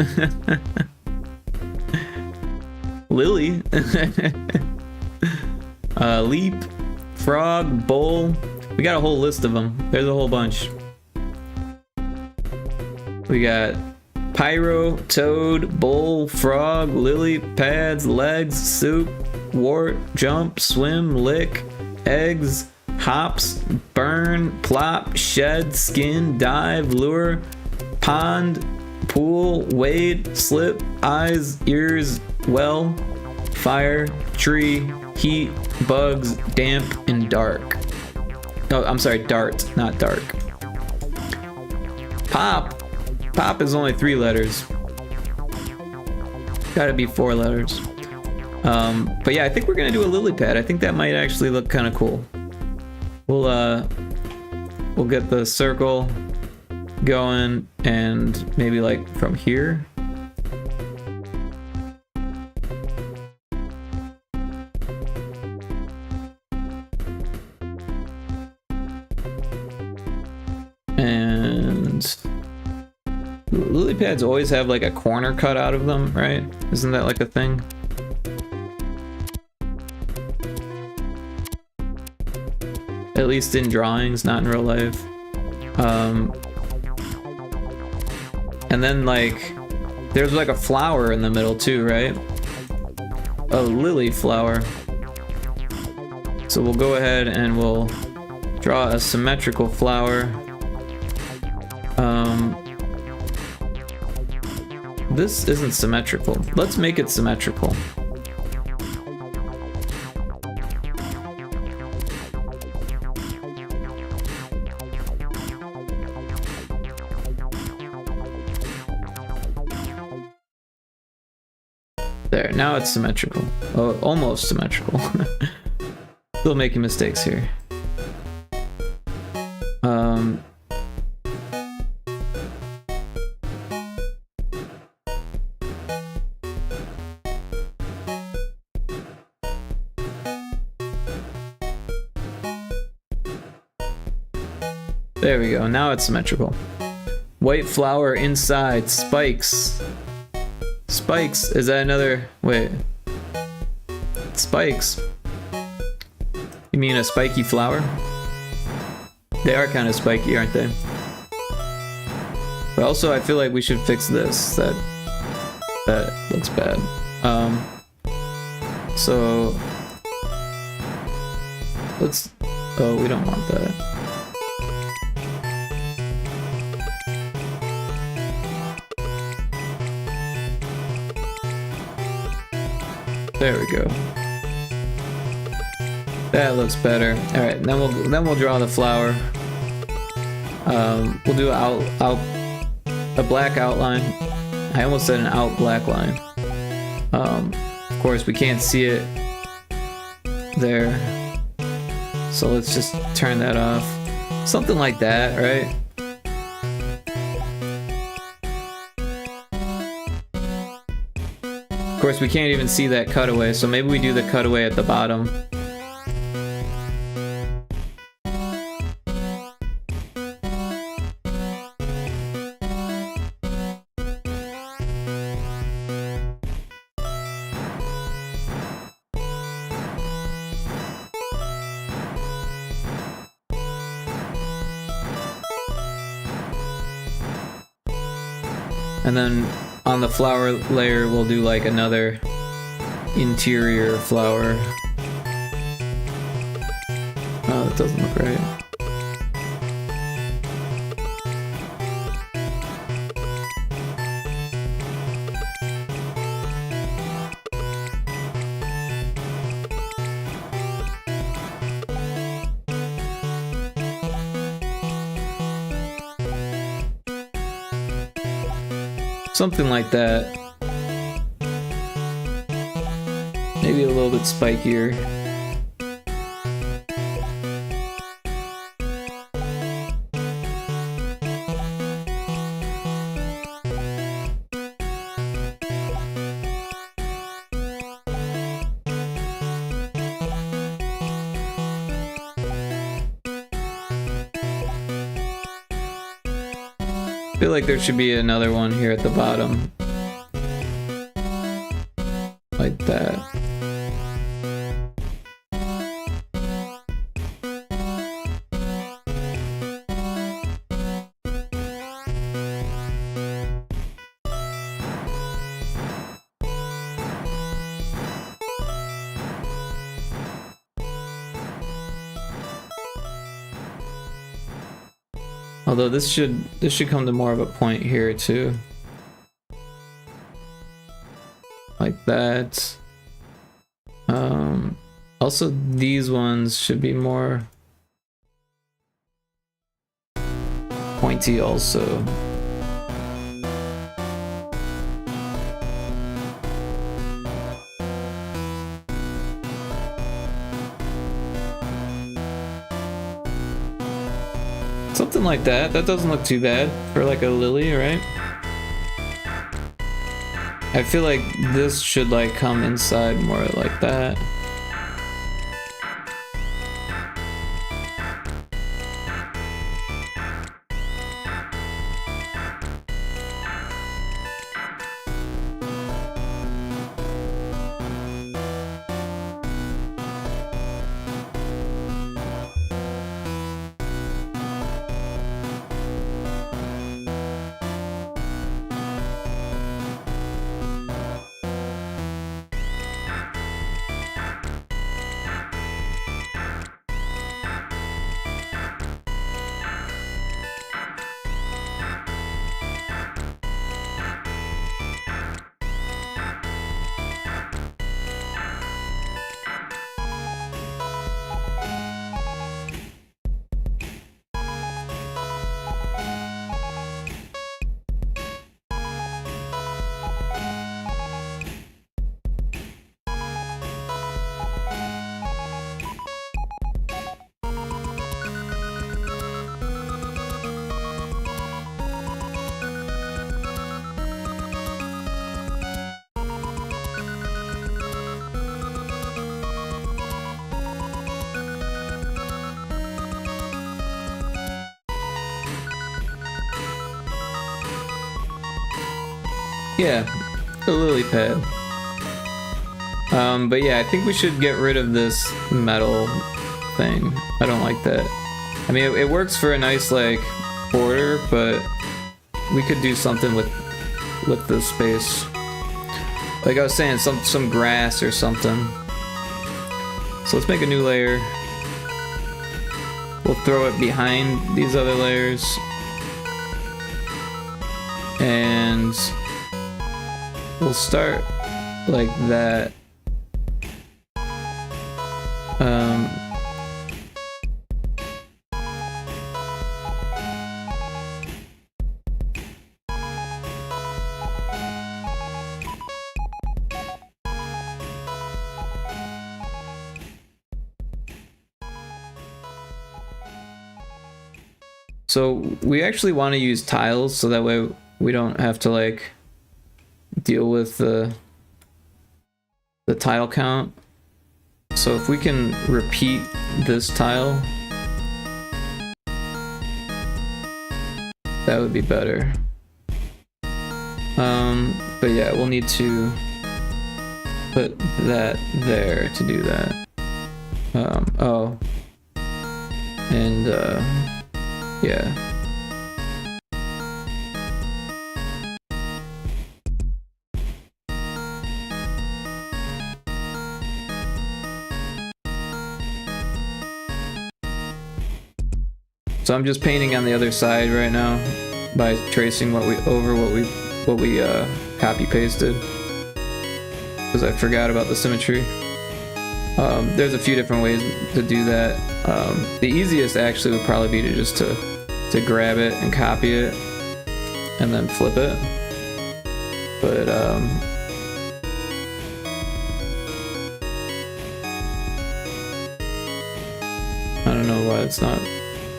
Lily. Leap. Frog. Bowl. We got a whole list of them. There's a whole bunch. We got Pyro, Toad, Bull, Frog, Lily, Pads, Legs, Soup, Wart, Jump, Swim, Lick, Eggs, Hops, Burn, Plop, Shed, Skin, Dive, Lure, Pond, Pool, Wade, Slip, Eyes, Ears, Well, Fire, Tree, Heat, Bugs, Damp, and Dark. Oh, I'm sorry, Dart, not Dark. Pop. Pop is only 3 letters. Gotta be 4 letters. But yeah, I think we're gonna do a lily pad. I think that might actually look kind of cool. We'll get the circle going and maybe like from here. And lily pads always have like a corner cut out of them, right? Isn't that like a thing? At least in drawings, not in real life. And then like there's like a flower in the middle too, right? A lily flower. So we'll go ahead and we'll draw a symmetrical flower. This isn't symmetrical. Let's make it symmetrical. There, now it's symmetrical. Oh, almost symmetrical. Still making mistakes here. There we go, now it's symmetrical. White flower inside, spikes. Spikes, is that another, wait. Spikes. You mean a spiky flower? They are kind of spiky, aren't they? But also I feel like we should fix this. That looks bad. So let's, oh, we don't want that. There we go. That looks better. All right, then we'll draw the flower. We'll do a black outline. I almost said an out black line. Of course, we can't see it there, so let's just turn that off. Something like that, right? Of course, we can't even see that cutaway, so maybe we do the cutaway at the bottom. And then on the flower layer, we'll do like another interior flower. Oh, that doesn't look right. Something like that. Maybe a little bit spikier. I feel like there should be another one here at the bottom. Like that. Although this should come to more of a point here too. Like that. Also these ones should be more pointy also. Something like that. That doesn't look too bad for like a lily, right? I feel like this should like come inside more like that. Yeah, a lily pad. But yeah, I think we should get rid of this metal thing. I don't like that. I mean, it works for a nice like border, but we could do something with the space. Like I was saying, some grass or something. So let's make a new layer. We'll throw it behind these other layers. And we'll start like that. So we actually want to use tiles so that way we don't have to like deal with the tile count. So if we can repeat this tile, that would be better. But yeah, we'll need to put that there to do that. Oh, and yeah. So I'm just painting on the other side right now by tracing what we copy pasted, because I forgot about the symmetry. There's a few different ways to do that. The easiest actually would probably be to just to grab it and copy it and then flip it. But I don't know why it's not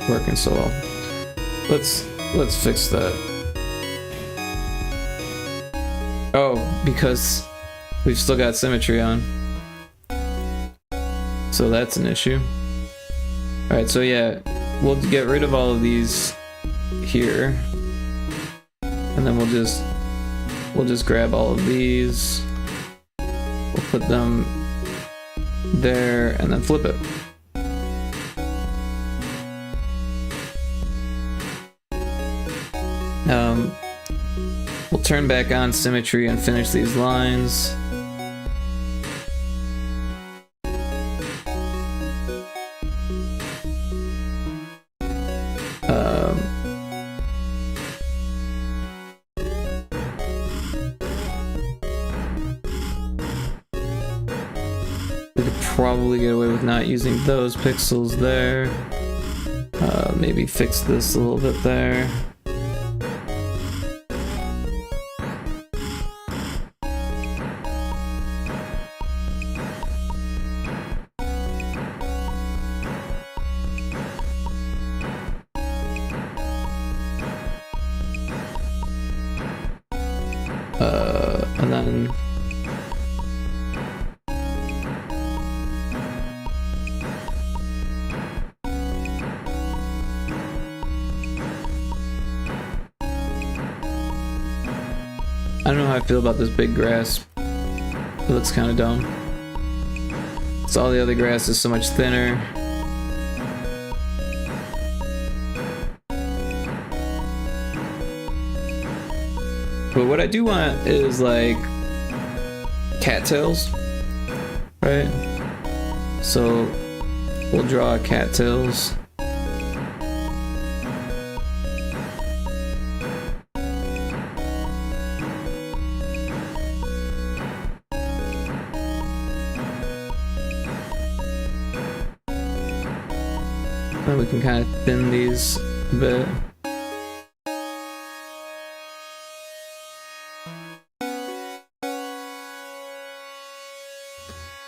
working so well. Let's fix that. Oh, because we've still got symmetry on. So that's an issue. Alright, so yeah, we'll get rid of all of these here. And then we'll just grab all of these. We'll put them there and then flip it. We'll turn back on symmetry and finish these lines. We could probably get away with not using those pixels there. Maybe fix this a little bit there. And then I don't know how I feel about this big grass. It looks kind of dumb. So all the other grass is so much thinner. But what I do want is like cattails, right? So we'll draw cattails. Then we can kind of thin these a bit.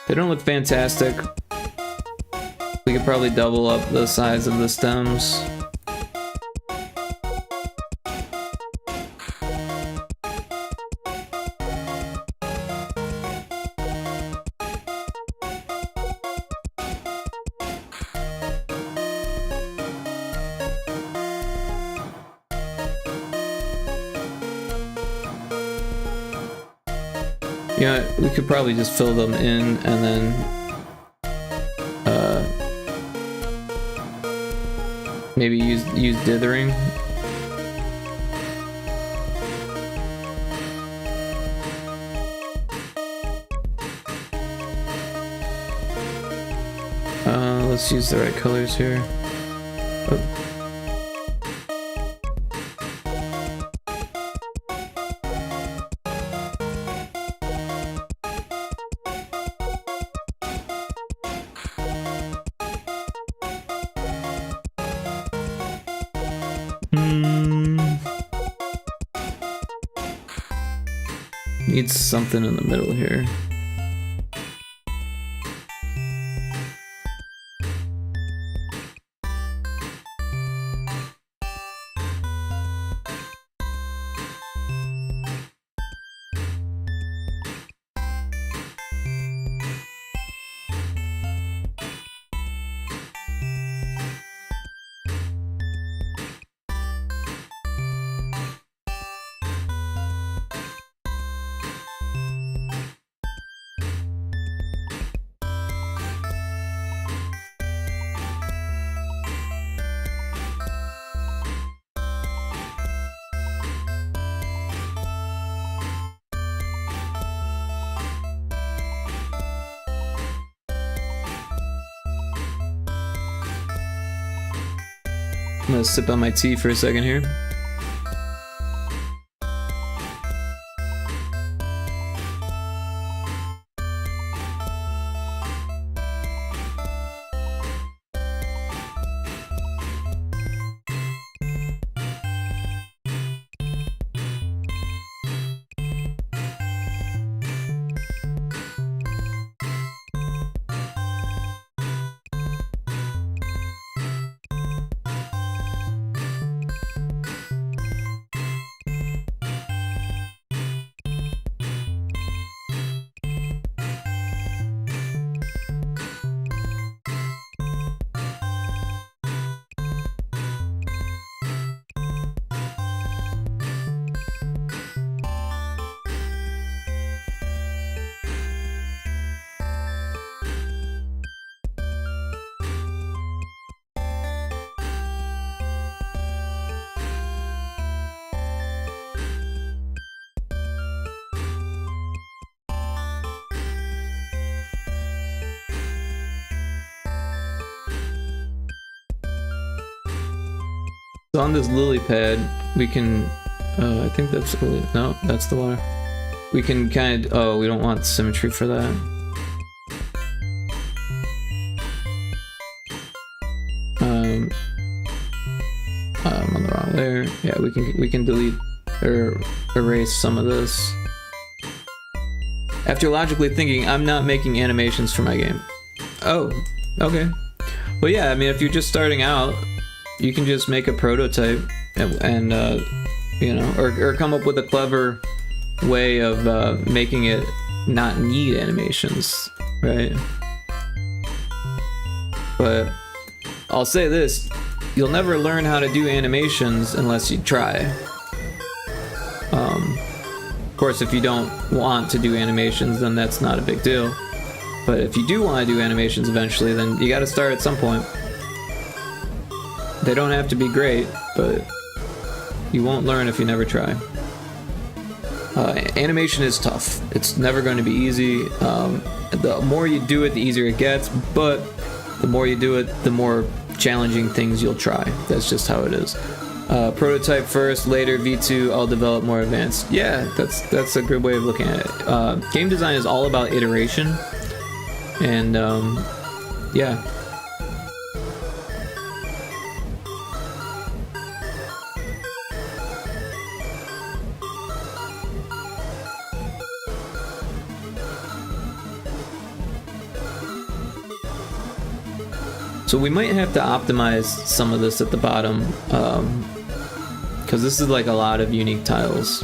They don't look fantastic. We could probably double up the size of the stems. Yeah, we could probably just fill them in and then maybe use dithering. Let's use the right colors here. Oh. Needs something in the middle here. I'm gonna sip on my tea for a second here. So on this lily pad, we can, I think that's lily, no, that's the water. We can kind of, oh, we don't want symmetry for that. I'm on the wrong layer. Yeah, we can delete or erase some of this. After logically thinking, I'm not making animations for my game. Oh, okay. Well, yeah, I mean, if you're just starting out, you can just make a prototype and you know, or come up with a clever way of making it not need animations, right? But I'll say this, you'll never learn how to do animations unless you try. Of course, if you don't want to do animations, then that's not a big deal. But if you do want to do animations eventually, then you got to start at some point. They don't have to be great, but you won't learn if you never try. Animation is tough. It's never going to be easy. The more you do it, the easier it gets, but the more you do it, the more challenging things you'll try. That's just how it is. Prototype first, later V2, I'll develop more advanced. Yeah, that's a good way of looking at it. Game design is all about iteration, and yeah. So we might have to optimize some of this at the bottom, because this is like a lot of unique tiles.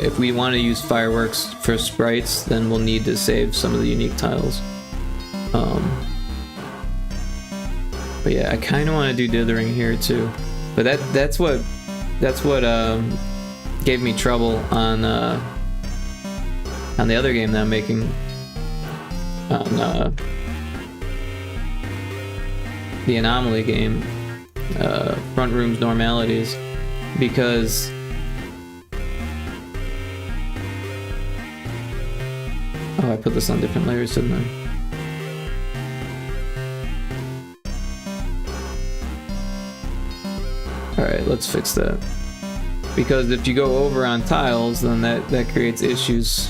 If we want to use fireworks for sprites, then we'll need to save some of the unique tiles. But yeah, I kind of want to do dithering here too. But that's what gave me trouble on the other game that I'm making. On the anomaly game, Frontrooms Normalities, because oh, I put this on different layers, didn't I? Alright, let's fix that. Because if you go over on tiles, then that creates issues.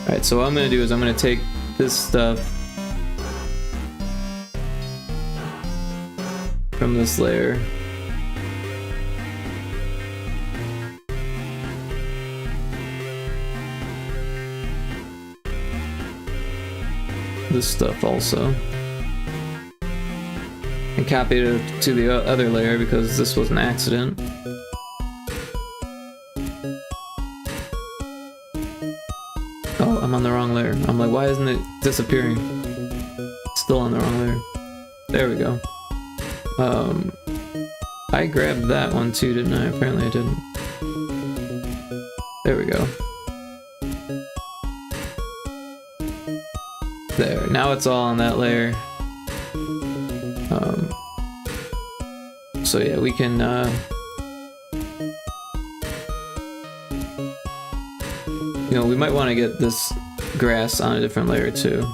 Alright, so what I'm going to do is I'm going to take this stuff from this layer. This stuff also. And copy it to the other layer because this was an accident. Oh, I'm on the wrong layer. I'm like, why isn't it disappearing? Still on the wrong layer. There we go. I grabbed that one too, didn't I? Apparently I didn't. There we go. There, now it's all on that layer. So yeah, we can, you know, we might want to get this grass on a different layer too.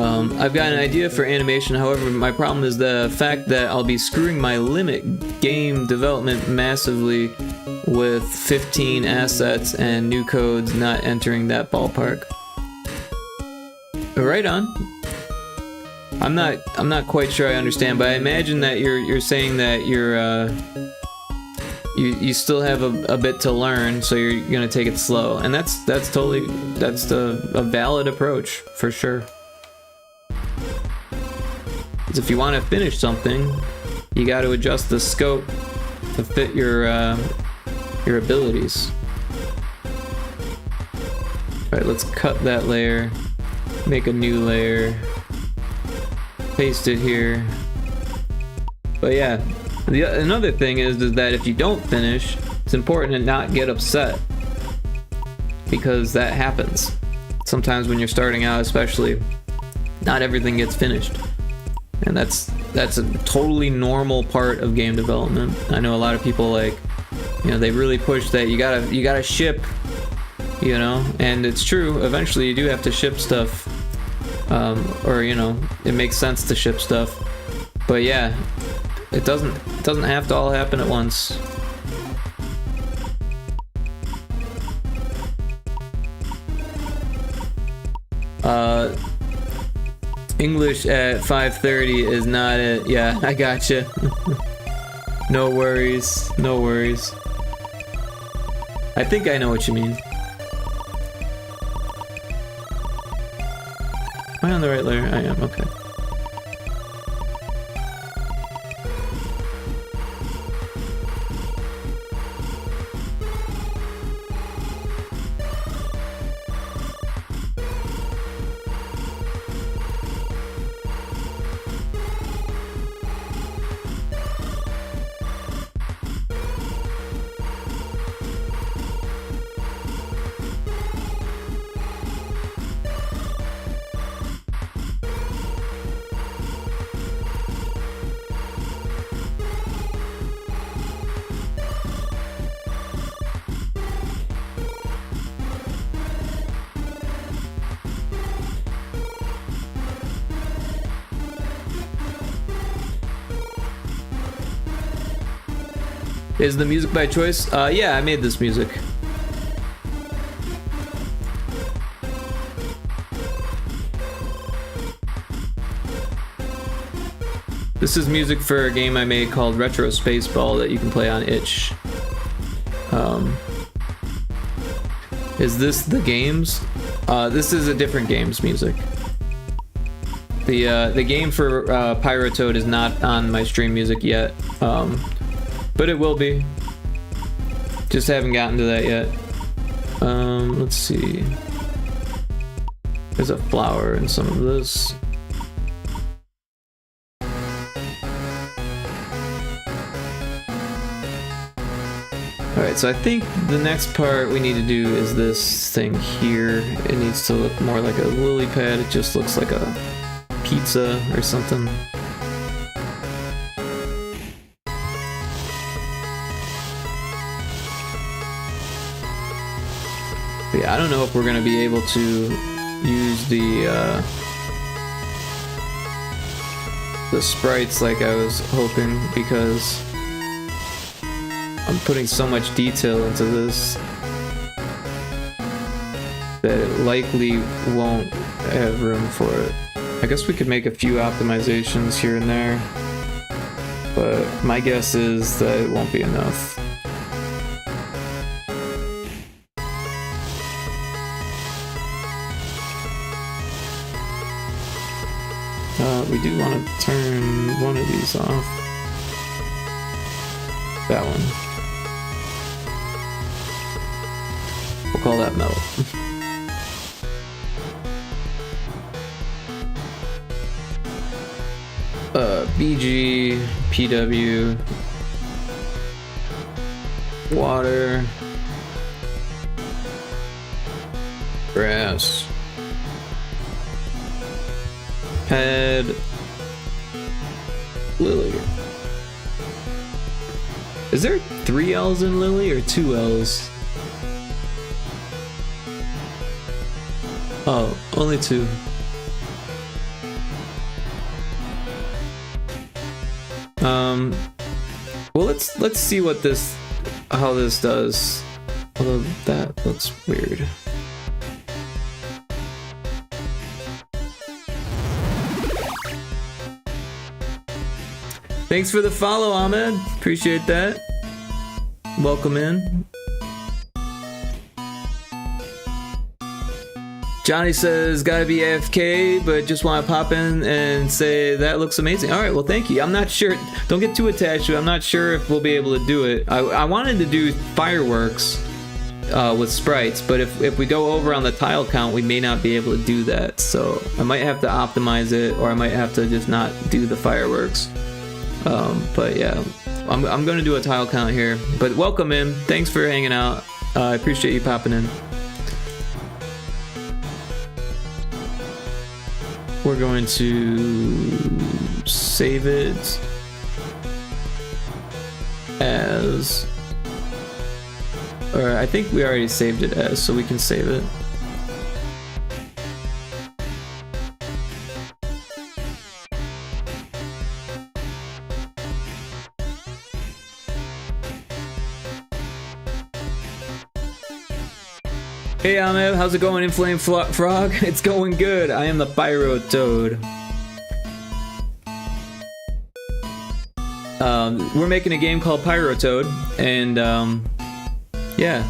I've got an idea for animation, however, my problem is the fact that I'll be screwing my limit game development massively with 15 assets and new codes not entering that ballpark. Right on. I'm not quite sure I understand, but I imagine that you're saying that you still have a bit to learn, so you're gonna take it slow, and that's a valid approach for sure. Because if you want to finish something, you got to adjust the scope to fit your abilities. All right, let's cut that layer, make a new layer, paste it here. But yeah, another thing is that if you don't finish, it's important to not get upset, because that happens. Sometimes when you're starting out, especially, not everything gets finished. And that's a totally normal part of game development. I know a lot of people, like, you know, they really push that you gotta ship, you know, and it's true. Eventually, you do have to ship stuff, or you know, it makes sense to ship stuff. But yeah, it doesn't have to all happen at once. English at 5:30 is not it. Yeah, I gotcha. No worries, no worries. I think I know what you mean. Am I on the right layer? I am, okay. Is the music by choice? Yeah, I made this music. This is music for a game I made called Retro Spaceball that you can play on itch. Is this the games? This is a different game's music. The game for Pyrotoad is not on my stream music yet. But it will be. Just haven't gotten to that yet. Let's see. There's a flower in some of this. Alright, so I think the next part we need to do is this thing here. It needs to look more like a lily pad. It just looks like a pizza or something. But yeah, I don't know if we're gonna be able to use the sprites like I was hoping, because I'm putting so much detail into this that it likely won't have room for it. I guess we could make a few optimizations here and there, but my guess is that it won't be enough. We do want to turn one of these off. That one. We'll call that metal. BG, PW, water, grass, pad, lily. Is there 3 L's in lily or 2 L's? Oh, only 2. Well, let's see what this, how this does. Although that looks weird. Thanks for the follow, Ahmed. Appreciate that. Welcome in. Johnny says, gotta be AFK, but just want to pop in and say that looks amazing. All right, well, thank you. I'm not sure. Don't get too attached to it. I'm not sure if we'll be able to do it. I wanted to do fireworks with sprites, but if we go over on the tile count, we may not be able to do that. So I might have to optimize it, or I might have to just not do the fireworks. But yeah, I'm going to do a tile count here. But welcome in. Thanks for hanging out. I appreciate you popping in. We're going to save it as, or I think we already saved it as, so we can save it. Hey Ahmed, how's it going, Inflame Frog? It's going good. I am the Pyrotoad. We're making a game called Pyrotoad, and yeah.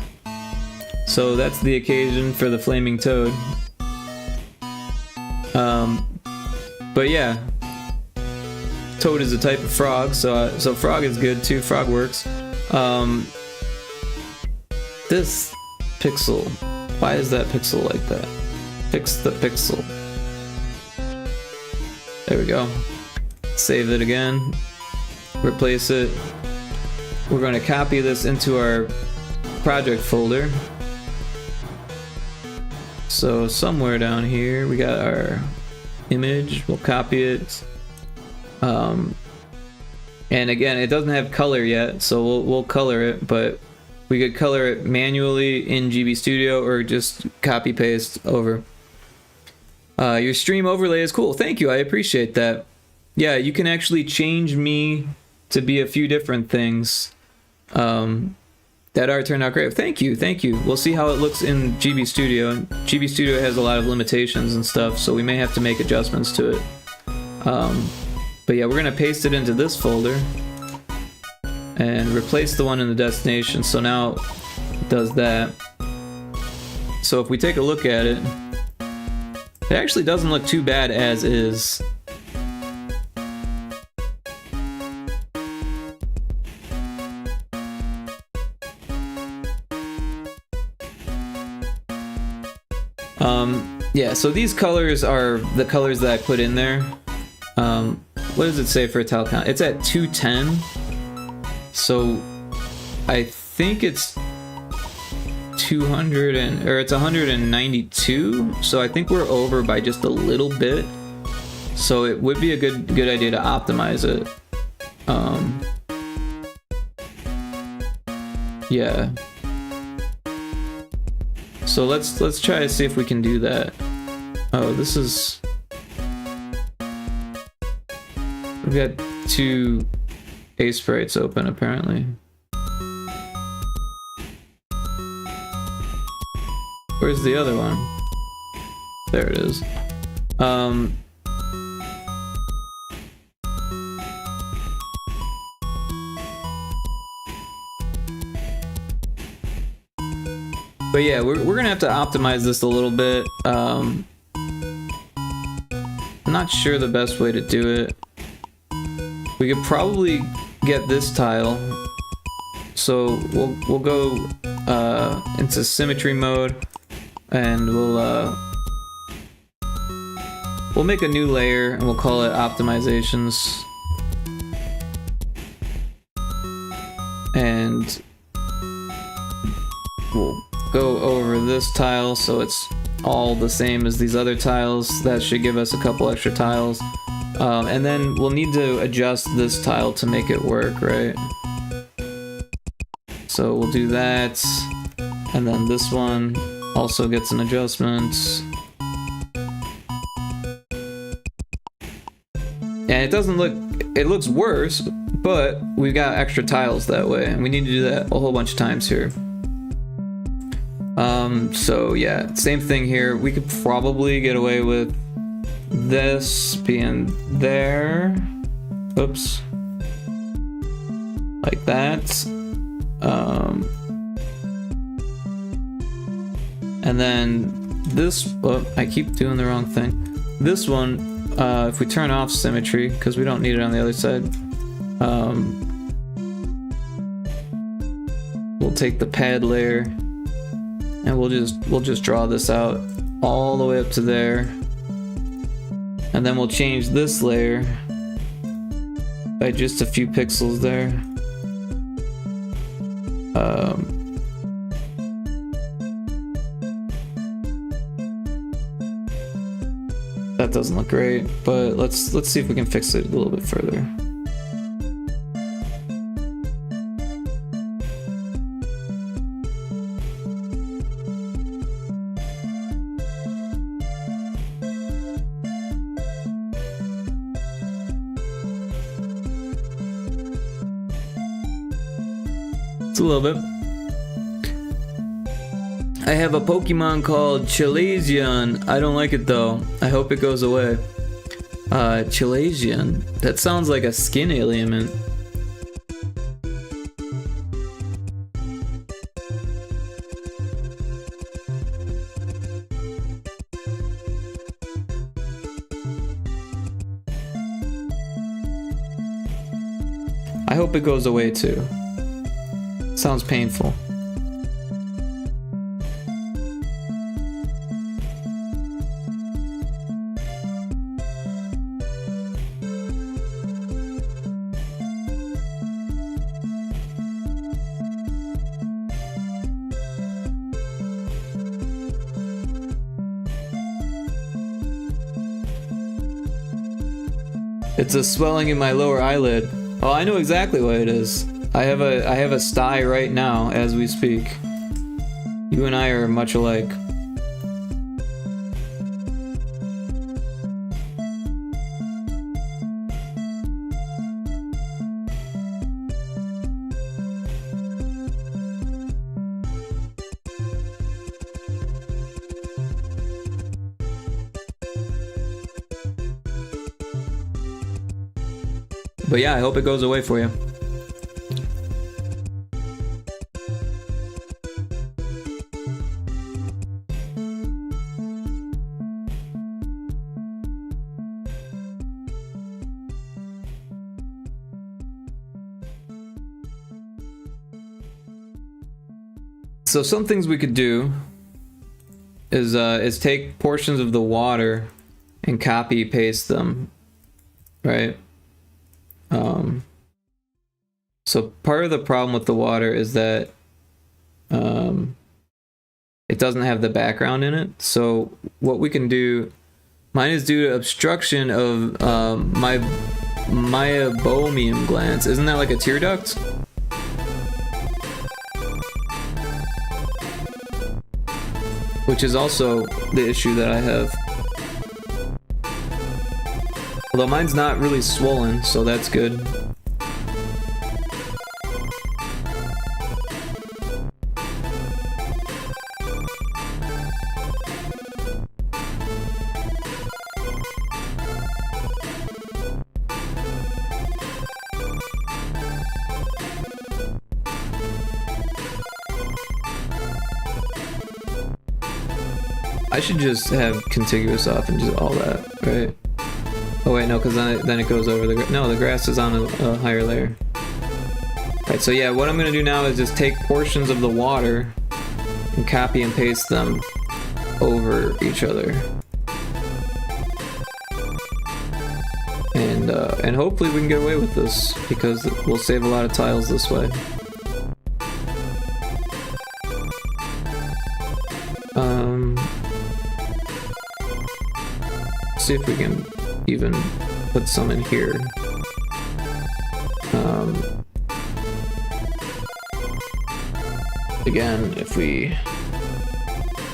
So that's the occasion for the Flaming Toad. But yeah, Toad is a type of frog, so frog is good too. Frog works. This pixel. Why is that pixel like that? Fix the pixel. There we go. Save it again. Replace it. We're going to copy this into our project folder. So somewhere down here we got our image. We'll copy it. And again, it doesn't have color yet, so we'll color it, but we could color it manually in GB Studio or just copy paste over. Your stream overlay is cool. Thank you. I appreciate that. Yeah, you can actually change me to be a few different things. That art turned out great. Thank you. Thank you. We'll see how it looks in GB Studio. GB Studio has a lot of limitations and stuff, so we may have to make adjustments to it. But yeah, we're going to paste it into this folder and replace the one in the destination, so now it does that. So if we take a look at it, it actually doesn't look too bad as is. Yeah, so these colors are the colors that I put in there. What does it say for a tile count? It's at 210. So I think it's 200 or it's 192. So I think we're over by just a little bit. So it would be a good idea to optimize it. Yeah. So let's try to see if we can do that. Oh, this is, we've got two A sprites open apparently. Where's the other one? There it is. But yeah, we're gonna have to optimize this a little bit. I'm not sure the best way to do it. We could probably get this tile. So we'll go into symmetry mode, and we'll make a new layer and we'll call it optimizations. And we'll go over this tile so it's all the same as these other tiles. That should give us a couple extra tiles. And then we'll need to adjust this tile to make it work, right? So we'll do that. And then this one also gets an adjustment. And it doesn't look, it looks worse, But we've got extra tiles that way, and we need to do that a whole bunch of times here. So yeah, same thing here. We could probably get away with this being there. Oops. Like that. And then this, oh, I keep doing the wrong thing. This one, if we turn off symmetry, because we don't need it on the other side, we'll take the pad layer and we'll just draw this out all the way up to there, and then we'll change this layer by just a few pixels there. That doesn't look great, but let's see if we can fix it a little bit further. It's a little bit. I have a Pokemon called Chalazion. I don't like it though. I hope it goes away. Chalazion? That sounds like a skin ailment. I hope it goes away too. Sounds painful. It's a swelling in my lower eyelid. Oh, I know exactly what it is. I have a sty right now as we speak. You and I are much alike. But yeah, I hope it goes away for you. So some things we could do is take portions of the water and copy paste them, right? So part of the problem with the water is that it doesn't have the background in it. So what we can do, mine is due to obstruction of my meibomium glands. Isn't that like a tear duct? Which is also the issue that I have. Although mine's not really swollen, so that's good. I should just have contiguous off and just all that, right? Oh wait, no, because then it goes over the no, the grass is on a higher layer. Right, so yeah, what I'm gonna do now is just take portions of the water and copy and paste them over each other, and hopefully we can get away with this because we'll save a lot of tiles this way. See if we can even put some in here. Again, if we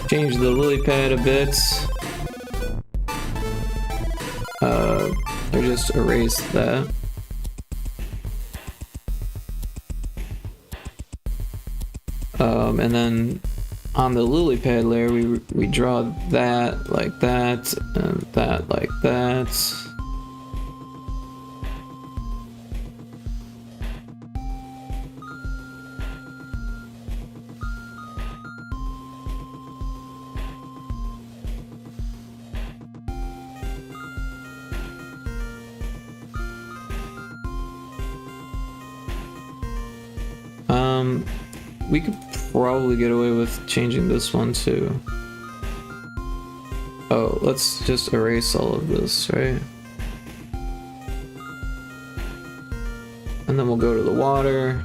change the lily pad a bit, or just erase that. And then on the lily pad layer, we draw that like that, and that like that. We could probably get away with changing this one too. Oh, let's just erase all of this, right? And then we'll go to the water.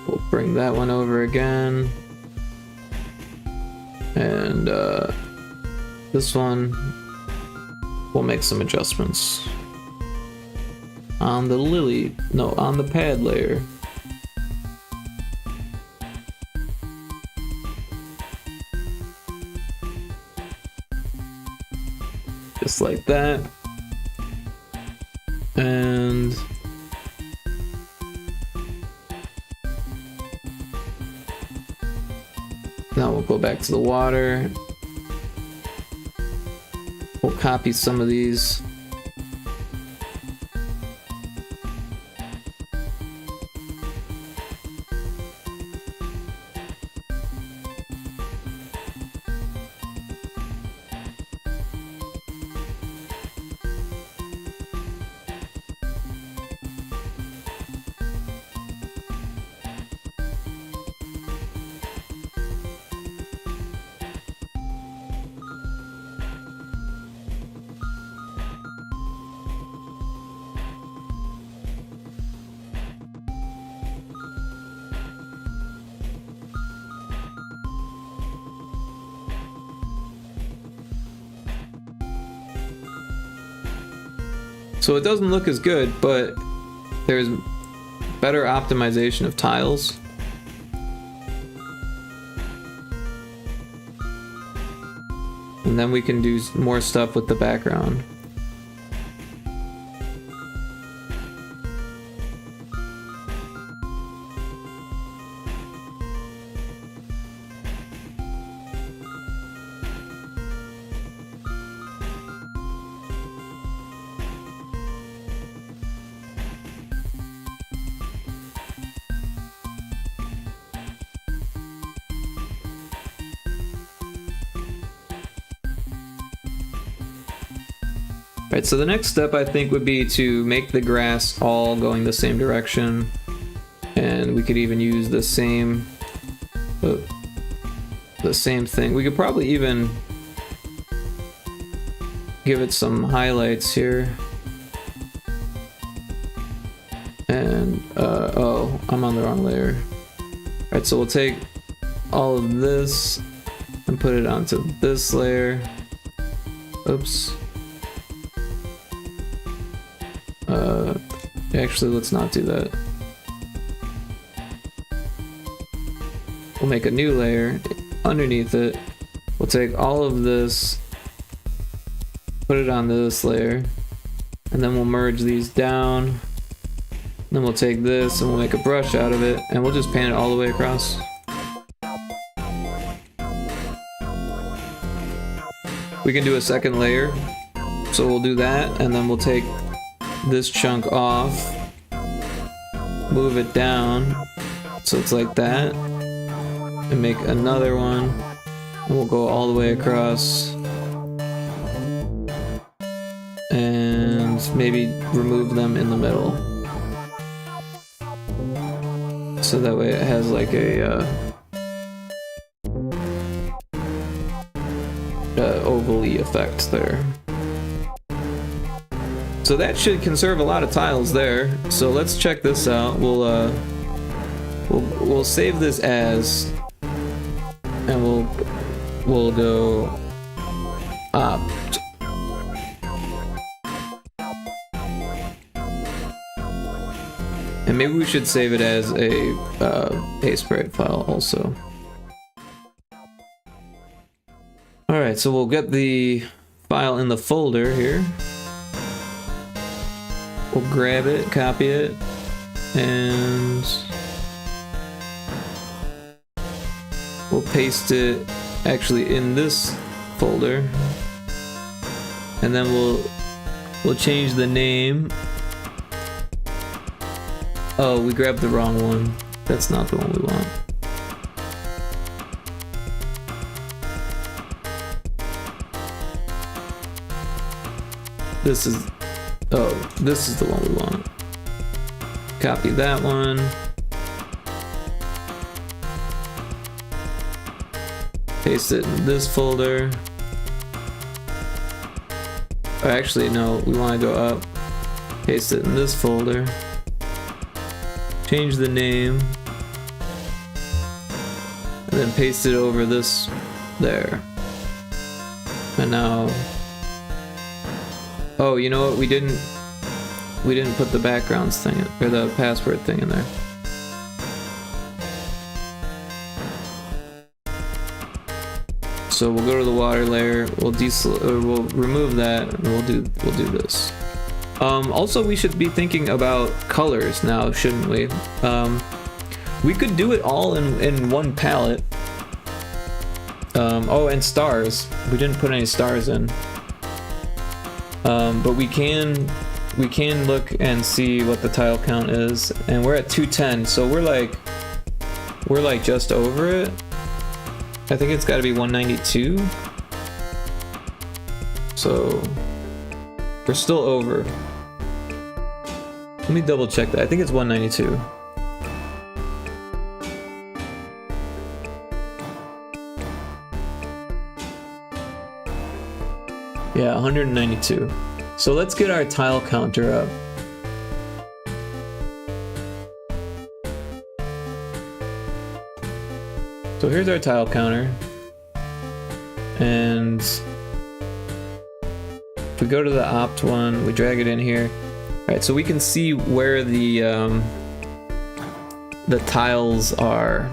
We'll bring that one over again. And this one, we'll make some adjustments. On the lily, no, on the pad layer. Just like that. And now we'll go back to the water. We'll copy some of these. So it doesn't look as good, but there's better optimization of tiles. And then we can do more stuff with the background. Right, so the next step I think would be to make the grass all going the same direction, and we could even use the same thing. We could probably even give it some highlights here. And oh, I'm on the wrong layer. Alright, so we'll take all of this and put it onto this layer. Oops. Actually, let's not do that. We'll make a new layer underneath it. We'll take all of this, put it on this layer, and then we'll merge these down. Then we'll take this and we'll make a brush out of it, and we'll just paint it all the way across. We can do a second layer, so we'll do that, and then we'll take this chunk off, move it down so it's like that, and make another one, and we'll go all the way across, and maybe remove them in the middle, so that way it has like a oval-y effect there. So that should conserve a lot of tiles there. So let's check this out. We'll save this as, and we'll go opt. And maybe we should save it as a sprite file also. All right, so we'll get the file in the folder here. We'll grab it, copy it, and We'll paste it actually in this folder, and then we'll change the name. Oh, we grabbed the wrong one. That's not the one we want. This is, oh, this is the one we want. Copy that one. Paste it in this folder. Or actually, no, we want to go up. Paste it in this folder. Change the name. And then paste it over this there. And now, oh, you know what? We didn't put the backgrounds thing or the password thing in there. So we'll go to the water layer. We'll we'll remove that, and we'll do this. Also, we should be thinking about colors now, shouldn't we? We could do it all in one palette. Oh, and stars. We didn't put any stars in. But we can look and see what the tile count is, and we're at 210, so we're like just over it. I think it's got to be 192. So we're still over. Let me double check that. I think it's 192. Yeah, 192. So let's get our tile counter up. So here's our tile counter. And if we go to the opt one, we drag it in here. Alright, so we can see where the tiles are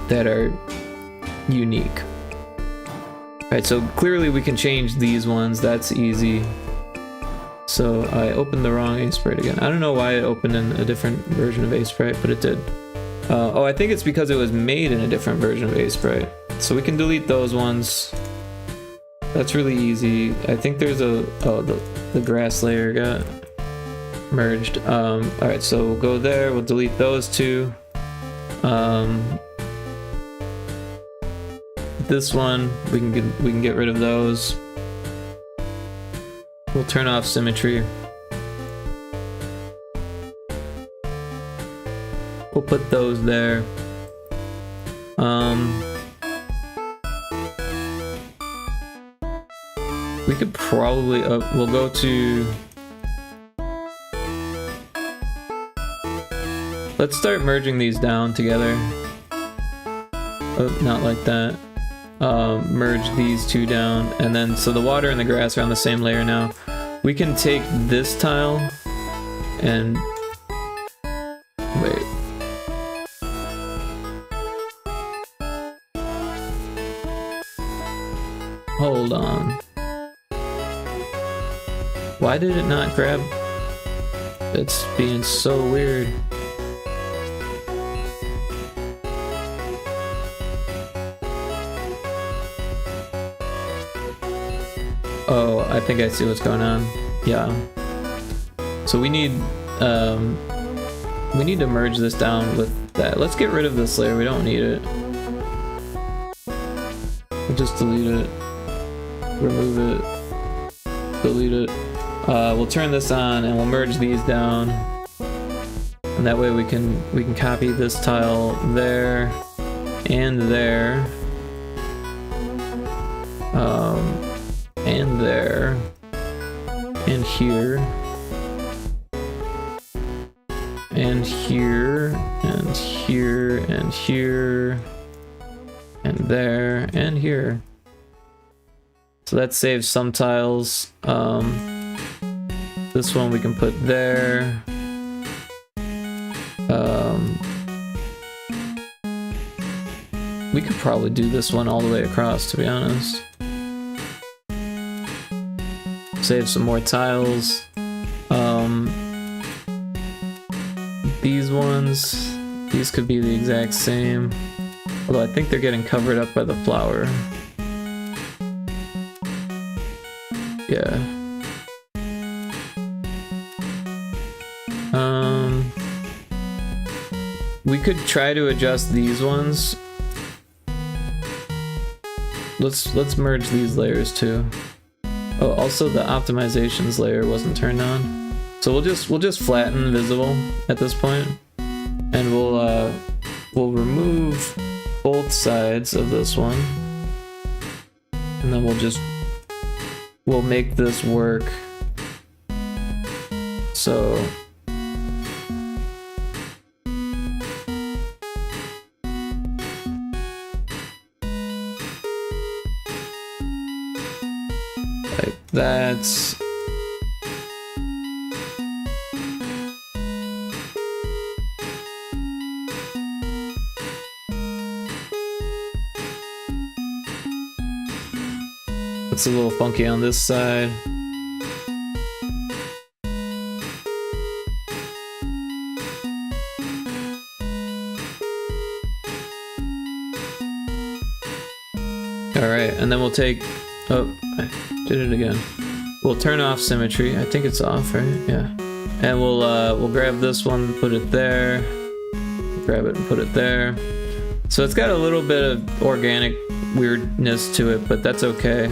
that are unique. Alright, so clearly we can change these ones, that's easy. So I opened the wrong Aseprite again. I don't know why it opened in a different version of Aseprite, but it did. Oh, I think it's because it was made in a different version of Aseprite. So we can delete those ones. That's really easy. I think there's a, oh, the grass layer got merged. Alright, so we'll go there, we'll delete those two. This one, we can get rid of those. We'll turn off symmetry. We'll put those there. We could probably, we'll go to, let's start merging these down together. Oh, not like that. Merge these two down, and then so the water and the grass are on the same layer now. We can take this tile and wait. Hold on. Why did it not grab? It's being so weird. Oh, I think I see what's going on. Yeah. So we need to merge this down with that. Let's get rid of this layer. We don't need it. We'll just delete it. Remove it. Delete it. We'll turn this on and we'll merge these down. And that way we can copy this tile there and there. And there, and here, and here, and here, and here, and there, and here. So that saves some tiles. This one we can put there. We could probably do this one all the way across, to be honest. Save some more tiles. These ones, These could be the exact same. Although I think they're getting covered up by the flower. Yeah. We could try to adjust these ones. Let's merge these layers too. Oh, also the optimizations layer wasn't turned on. So we'll just flatten visible at this point. And we'll remove both sides of this one. And then we'll make this work. So like that's it's a little funky on this side. Alright, and then we'll take... Oh, I did it again. We'll turn off symmetry. I think it's off, right? Yeah. And we'll grab this one, put it there. Grab it and put it there. So it's got a little bit of organic weirdness to it, but that's okay.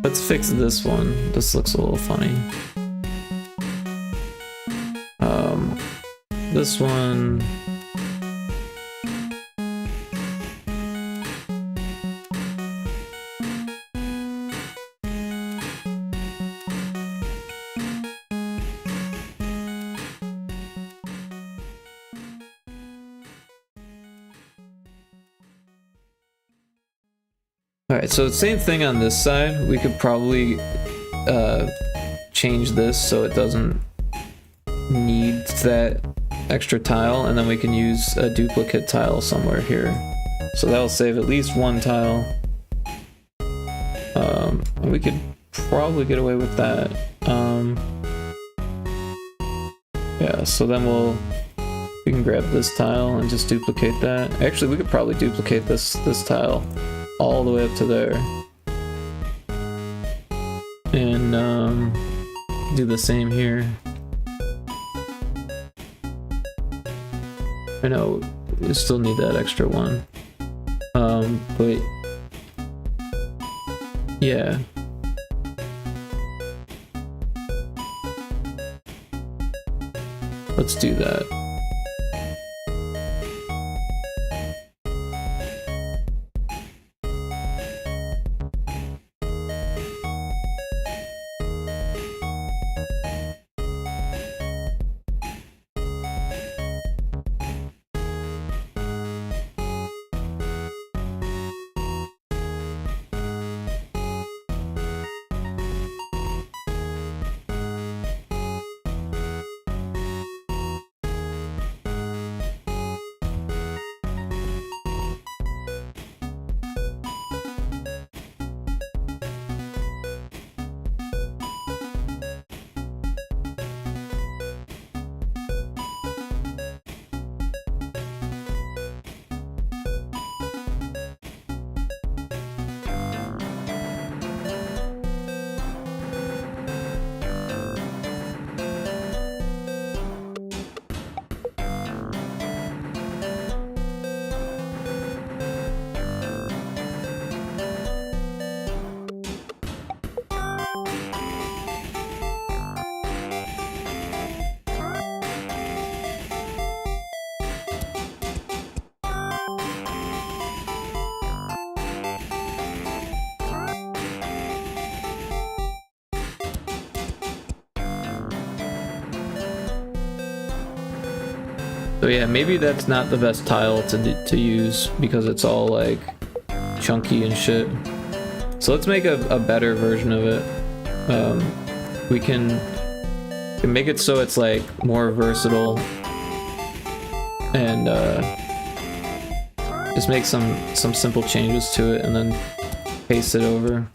Let's fix this one. This looks a little funny. This one... Alright, so same thing on this side. We could probably change this so it doesn't need that extra tile, and then we can use a duplicate tile somewhere here. So that'll save at least one tile. And we could probably get away with that. Yeah, so then we can grab this tile and just duplicate that. Actually, we could probably duplicate this tile all the way up to there. And do the same here. I know we still need that extra one. But yeah. Let's do that. So yeah, maybe that's not the best tile to use because it's all like chunky and shit. So let's make a better version of it. We can make it so it's like more versatile and just make some simple changes to it and then paste it over.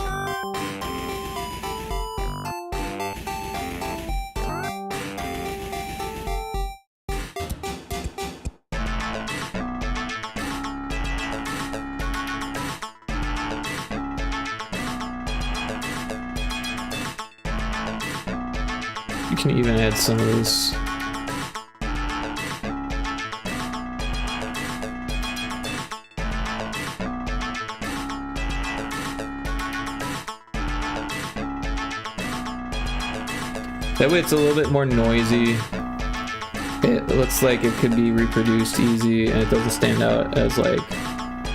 you can even add some of this. That way it's a little bit more noisy. It looks like it could be reproduced easy and it doesn't stand out as like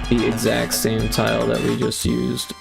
the exact same tile that we just used.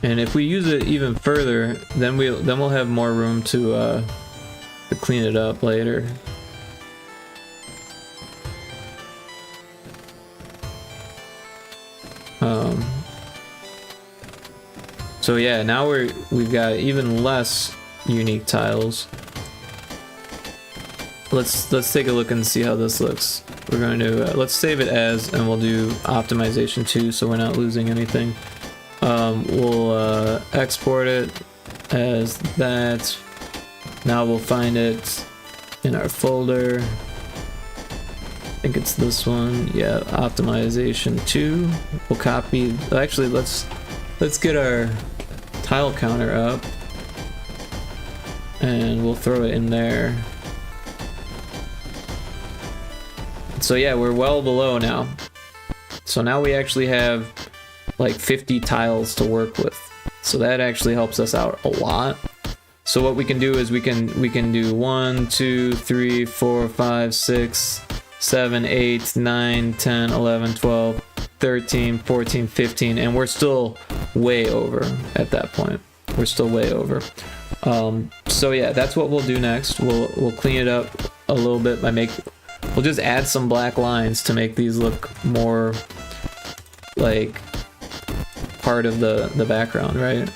And if we use it even further, then we'll have more room to clean it up later. So yeah, now we've got even less unique tiles. Let's take a look and see how this looks. We're going to let's save it as, and we'll do optimization too, so we're not losing anything. We'll export it as that. Now we'll find it in our folder. I think it's this one. Yeah, optimization 2. We'll copy. Actually, let's get our tile counter up, and we'll throw it in there. So yeah, we're well below now. So now we actually have like 50 tiles to work with. So that actually helps us out a lot. So what we can do is we can do 1, 2, 3, 4, 5, 6, 7, 8, 9, 10, 11, 12, 13, 14, 15, and we're still way over at that point. We're still way over. So yeah, that's what we'll do next. We'll clean it up a little bit by we'll just add some black lines to make these look more like part of the background, right?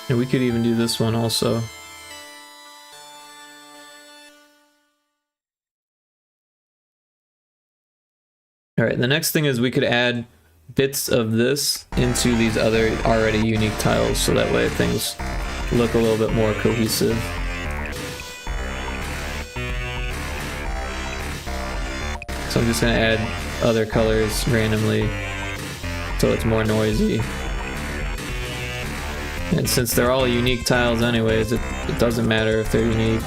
And we could even do this one also. Alright, the next thing is we could add bits of this into these other already unique tiles, so that way things look a little bit more cohesive. So I'm just going to add other colors randomly so it's more noisy. And since they're all unique tiles anyways, it doesn't matter if they're unique.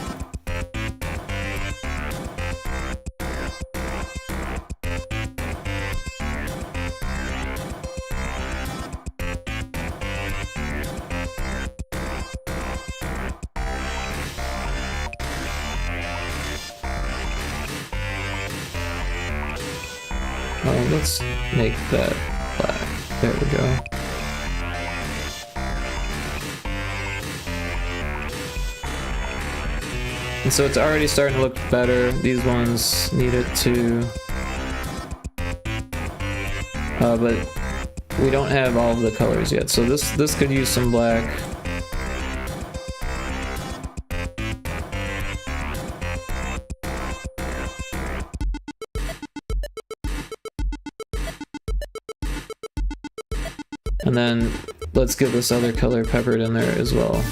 Let's make that black. There we go. And so it's already starting to look better. These ones need it to but we don't have all of the colors yet, so this could use some black. And then let's get this other color peppered in there as well.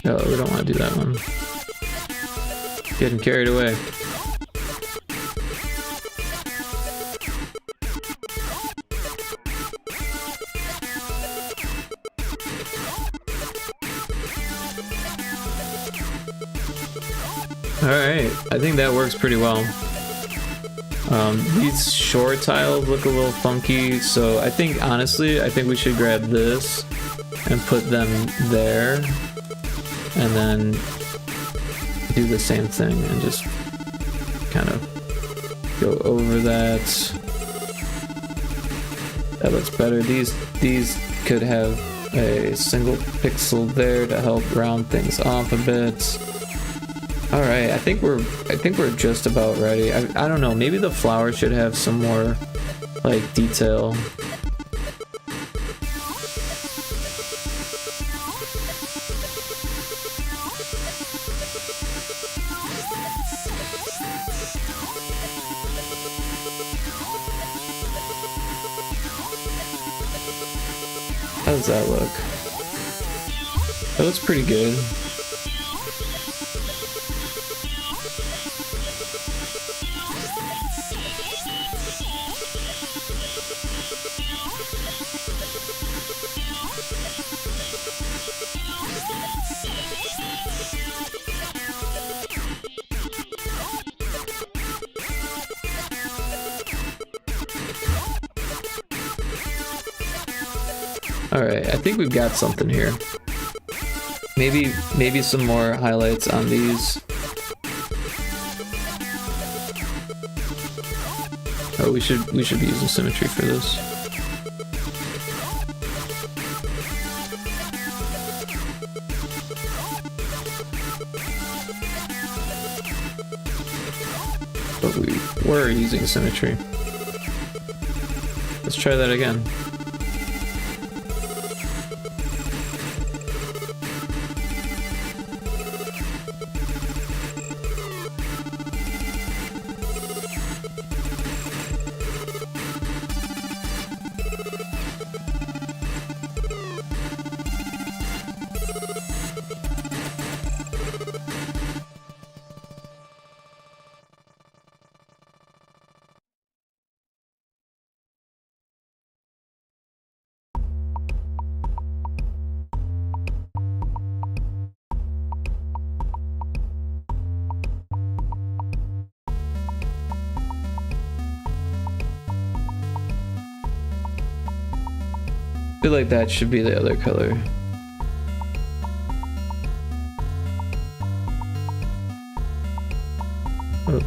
Oh, we don't want to do that one. Getting carried away. Alright, I think that works pretty well. These shore tiles look a little funky, so I think, honestly, I think we should grab this and put them there, and then do the same thing and just kind of go over that. That looks better. These could have a single pixel there to help round things off a bit. All right, I think we're just about ready. I don't know, maybe the flower should have some more like detail. How does that look? That looks pretty good. Alright, I think we've got something here. Maybe some more highlights on these. Oh, we should be using symmetry for this. But we were using symmetry. Let's try that again. I feel like that should be the other color. Oh.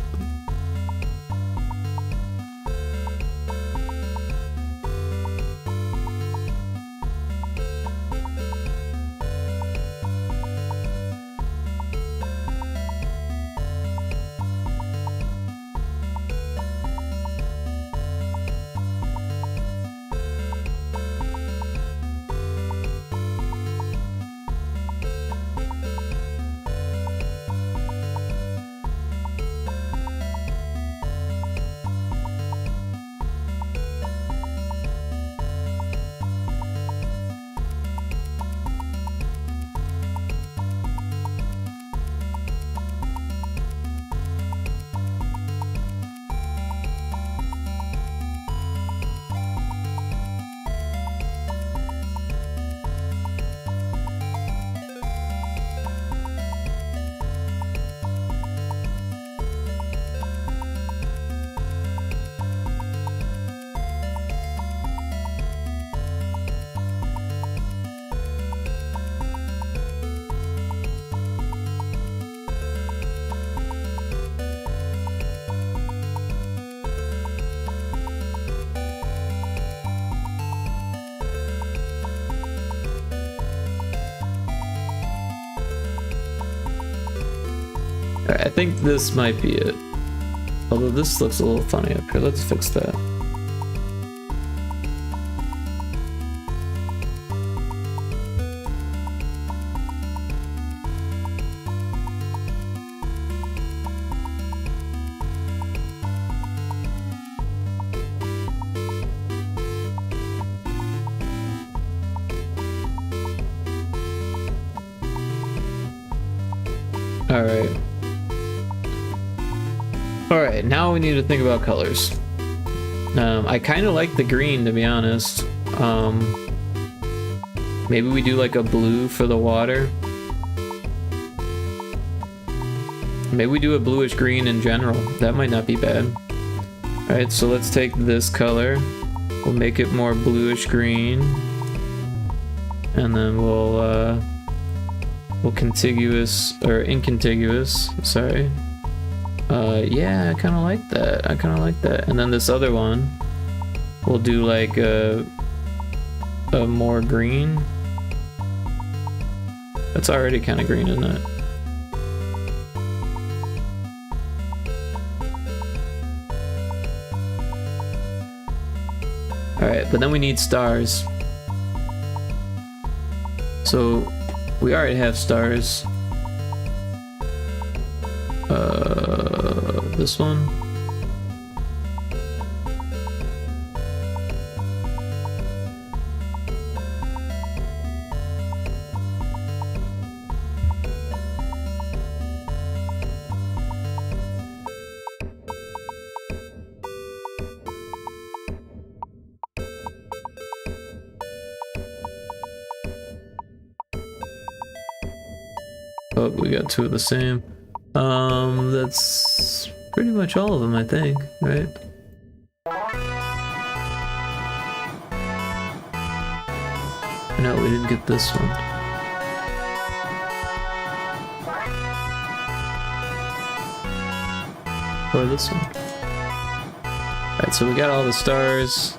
Alright, I think this might be it. Although this looks a little funny up here. Let's fix that. Alright. Alright, now we need to think about colors. I kind of like the green, to be honest. Maybe we do like a blue for the water. Maybe we do a bluish green in general. That might not be bad. Alright, so let's take this color. We'll make it more bluish green. And then we'll contiguous, or incontiguous, sorry. Yeah, I kind of like that. I kind of like that. And then this other one, we'll do like a more green. That's already kind of green, isn't it? Alright, but then we need stars. So, we already have stars. This one. Oh, we got two of the same. That's pretty much all of them, I think, right? No, we didn't get this one. Or this one. Alright, so we got all the stars.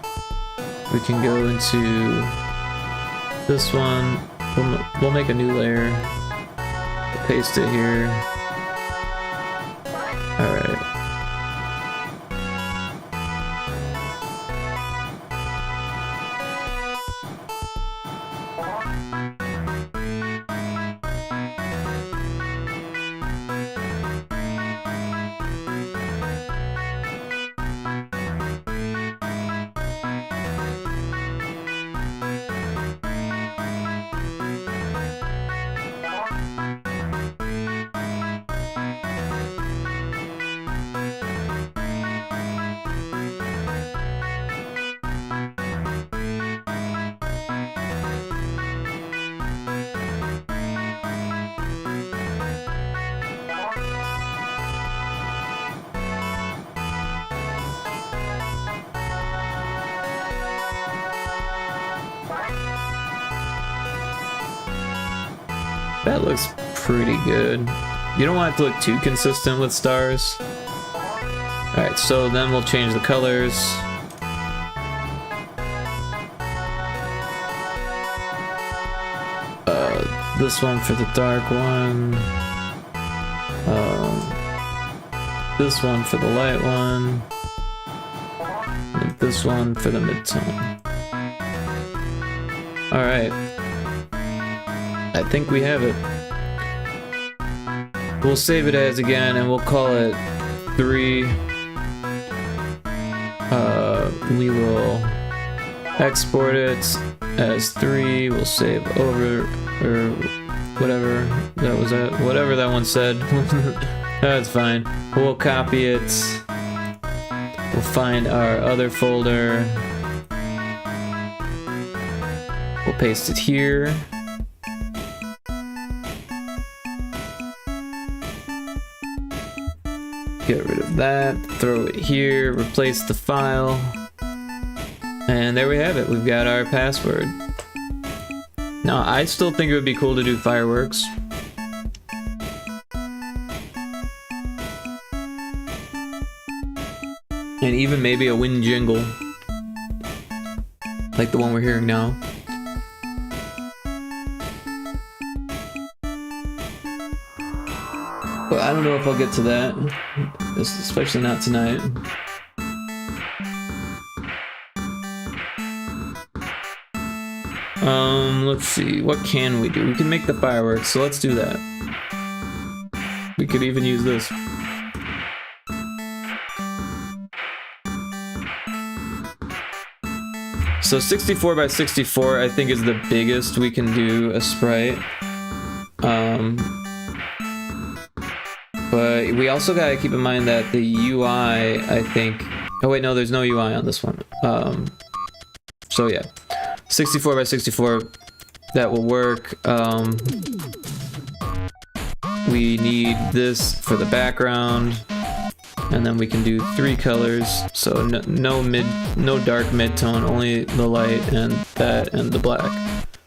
We can go into this one. We'll make a new layer. Paste it here. Alright. That looks pretty good. You don't want it to look too consistent with stars. Alright, so then we'll change the colors. This one for the dark one. This one for the light one. And this one for the mid-tone. Alright. I think we have it. We'll save it as again and we'll call it 3. We will export it as 3. We'll save over, or whatever that was, whatever that one said. That's fine. We'll copy it. We'll find our other folder. We'll paste it here. Get rid of that, throw it here, replace the file, and there we have it. We've got our password. Now, I still think it would be cool to do fireworks. And even maybe a wind jingle, like the one we're hearing now. But I don't know if I'll get to that, especially not tonight. Let's see, what can we do? We can make the fireworks, so let's do that. We could even use this. So 64 by 64 I think is the biggest we can do a sprite. But we also gotta keep in mind that the UI, I think... Oh wait, no, there's no UI on this one. So yeah, 64 by 64, that will work. We need this for the background, and then we can do 3 colors. So no dark mid-tone, only the light and that and the black.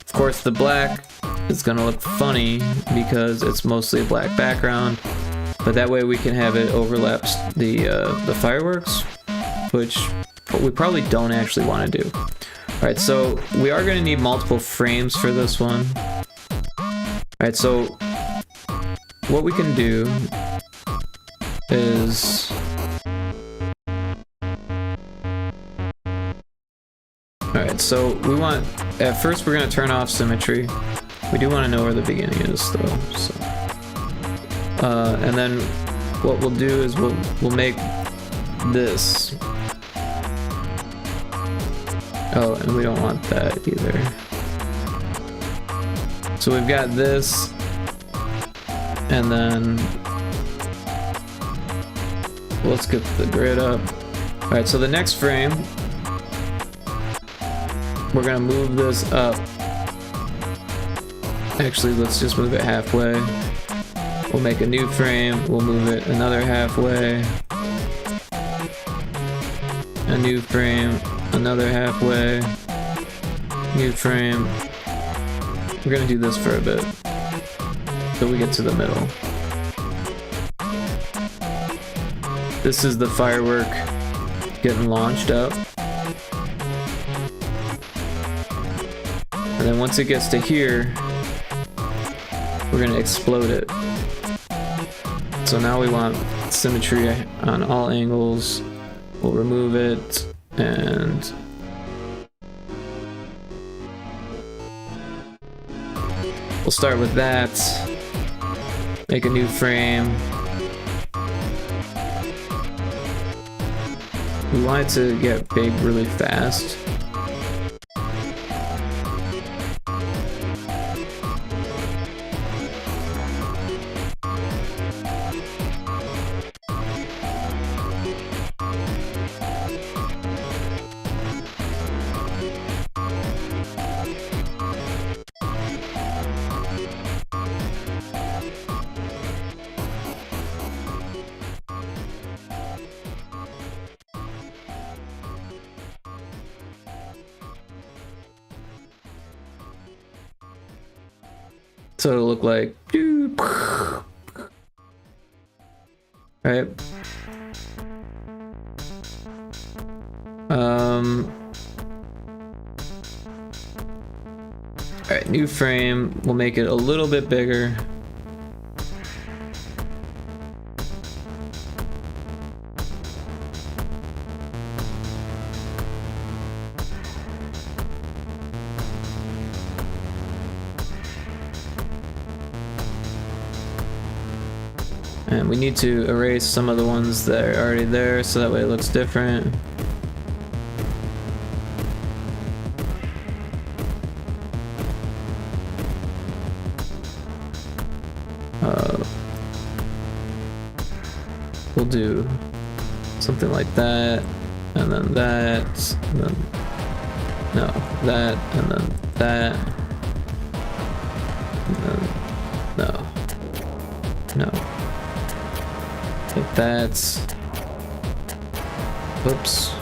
Of course, the black is gonna look funny because it's mostly a black background, but that way we can have it overlap the fireworks, which we probably don't actually want to do. Alright, so we are going to need multiple frames for this one. Alright, so what we can do is... Alright, so we want... At first we're going to turn off symmetry. We do want to know where the beginning is though, so... and then what we'll do is we'll make this. Oh, and we don't want that either. So we've got this, and then let's get the grid up. All right, so the next frame, we're gonna move this up. Actually, let's just move it halfway. We'll make a new frame, we'll move it another halfway. A new frame, another halfway. New frame. We're gonna do this for a bit till we get to the middle. This is the firework getting launched up. And then once it gets to here, we're gonna explode it. So now we want symmetry on all angles. We'll remove it and we'll start with that. Make a new frame. We want it to get big really fast. So it'll look like, right? Alright, new frame. We'll make it a little bit bigger. And we need to erase some of the ones that are already there so that way it looks different. We'll do something like that, and then that, and then no, that, and then that, and then no. Like that's, oops.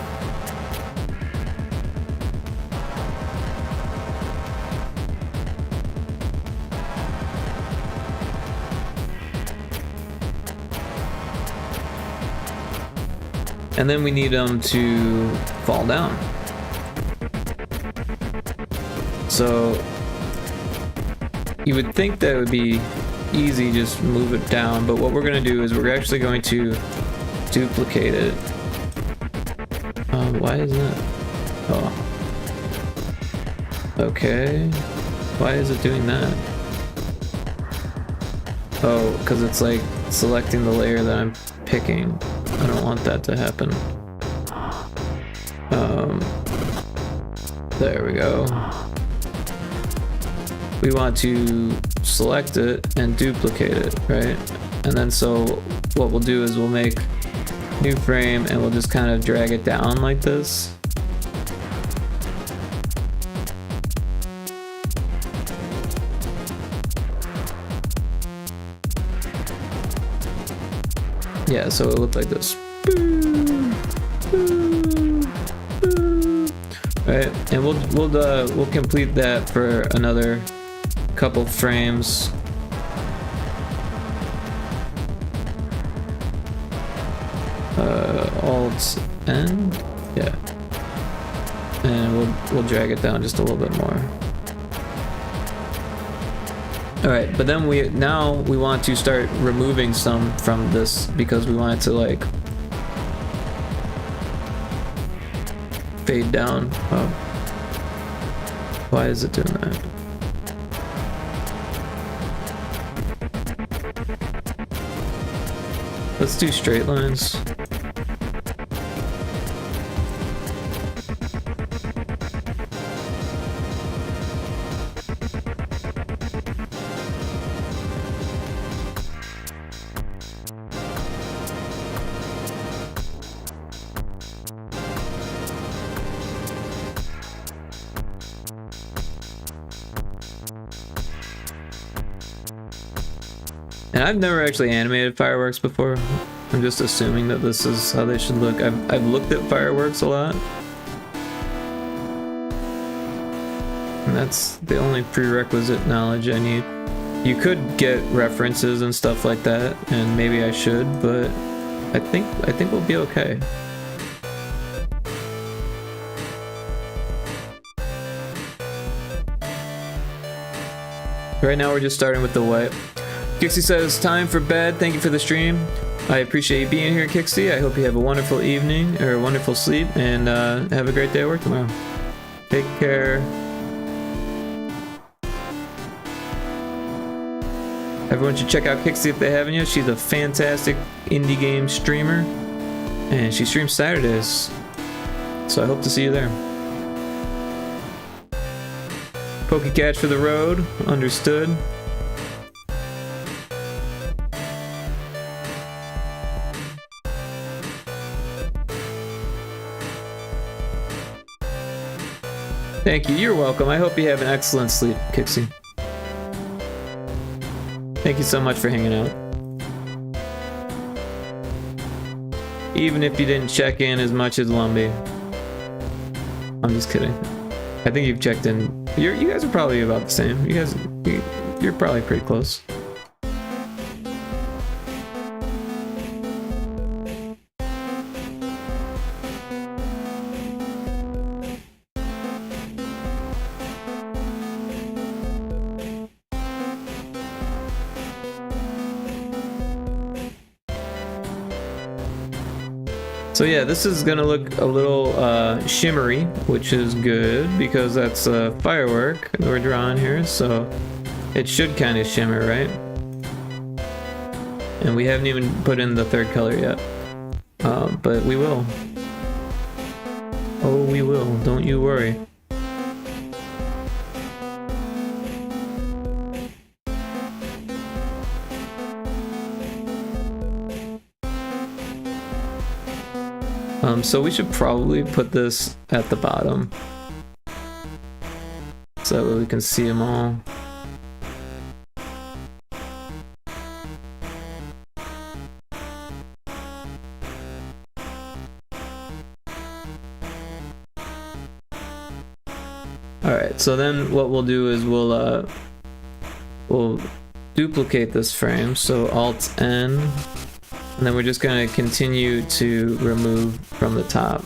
And then we need them to fall down. So you would think that it would be easy, just move it down. But what we're gonna do is we're actually going to duplicate it. Why is that? Oh. Okay. Why is it doing that? Oh, because it's like selecting the layer that I'm picking. I don't want that to happen. There we go. We want to select it and duplicate it, right? And then so what we'll do is we'll make new frame and we'll just kind of drag it down like this. Yeah, so it'll look like this. Right, and we'll complete that for another couple frames. Alt N, yeah, and we'll drag it down just a little bit more. All right, but then we want to start removing some from this because we want it to like fade down. Oh, why is it doing that? Let's do straight lines. And I've never actually animated fireworks before. I'm just assuming that this is how they should look. I've looked at fireworks a lot. And that's the only prerequisite knowledge I need. You could get references and stuff like that, and maybe I should, but I think we'll be okay. Right now we're just starting with the white. Kixie says, time for bed. Thank you for the stream. I appreciate you being here, Kixie. I hope you have a wonderful evening, or a wonderful sleep, and have a great day at work tomorrow. Take care. Everyone should check out Kixie if they haven't yet. She's a fantastic indie game streamer, and she streams Saturdays. So I hope to see you there. Pokecatch for the road. Understood. Thank you. You're welcome. I hope you have an excellent sleep, Kixie. Thank you so much for hanging out. Even if you didn't check in as much as Lumbee. I'm just kidding. I think you've checked in. You guys are probably about the same. You're probably pretty close. So yeah, this is gonna look a little shimmery, which is good because that's a firework that we're drawing here, so it should kind of shimmer, right? And we haven't even put in the third color yet, but we will. Oh, we will, don't you worry. So we should probably put this at the bottom so that way we can see them all. Alright, so then what we'll do is we'll duplicate this frame, so Alt N. And then we're just going to continue to remove from the top.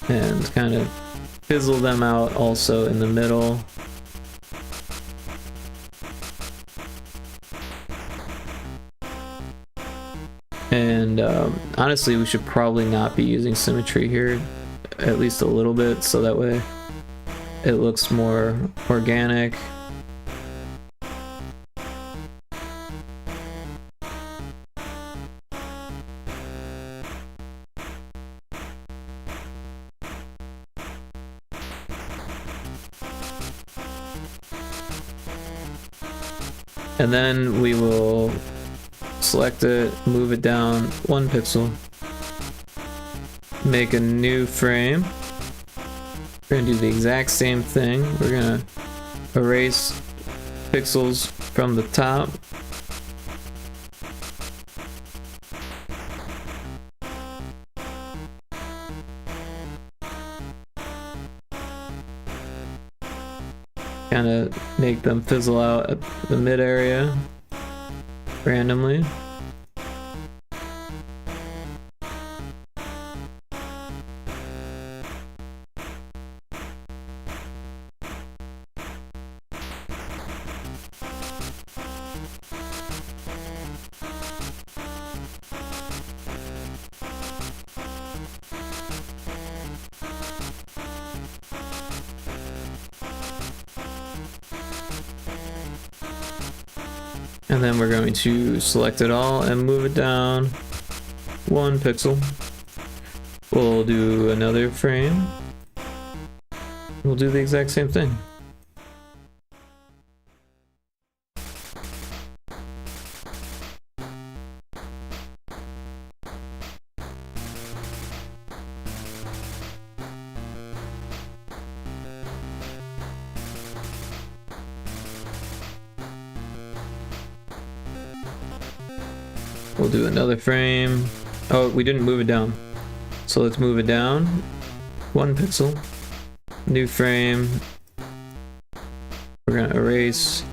and kind of fizzle them out also in the middle. And honestly, we should probably not be using symmetry here, at least a little bit, so that way it looks more organic. And then we will select it, move it down 1 pixel, make a new frame. We're gonna do the exact same thing. We're gonna erase pixels from the top. Kind of make them fizzle out at the mid area randomly. And then we're going to select it all and move it down 1 pixel. We'll do another frame. We'll do the exact same thing. We'll do another frame. Oh, we didn't move it down. So let's move it down 1 pixel. New frame. We're gonna erase.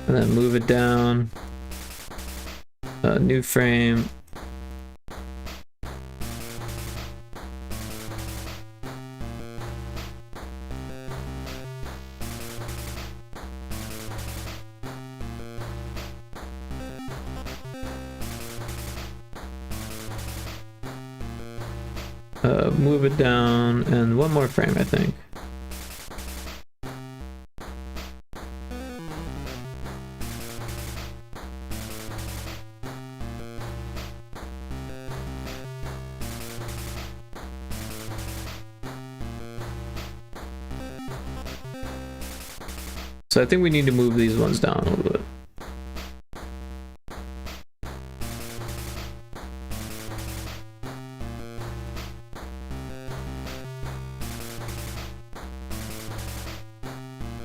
And then move it down. New frame. Move it down, and 1 more frame, I think. So I think we need to move these ones down a little bit.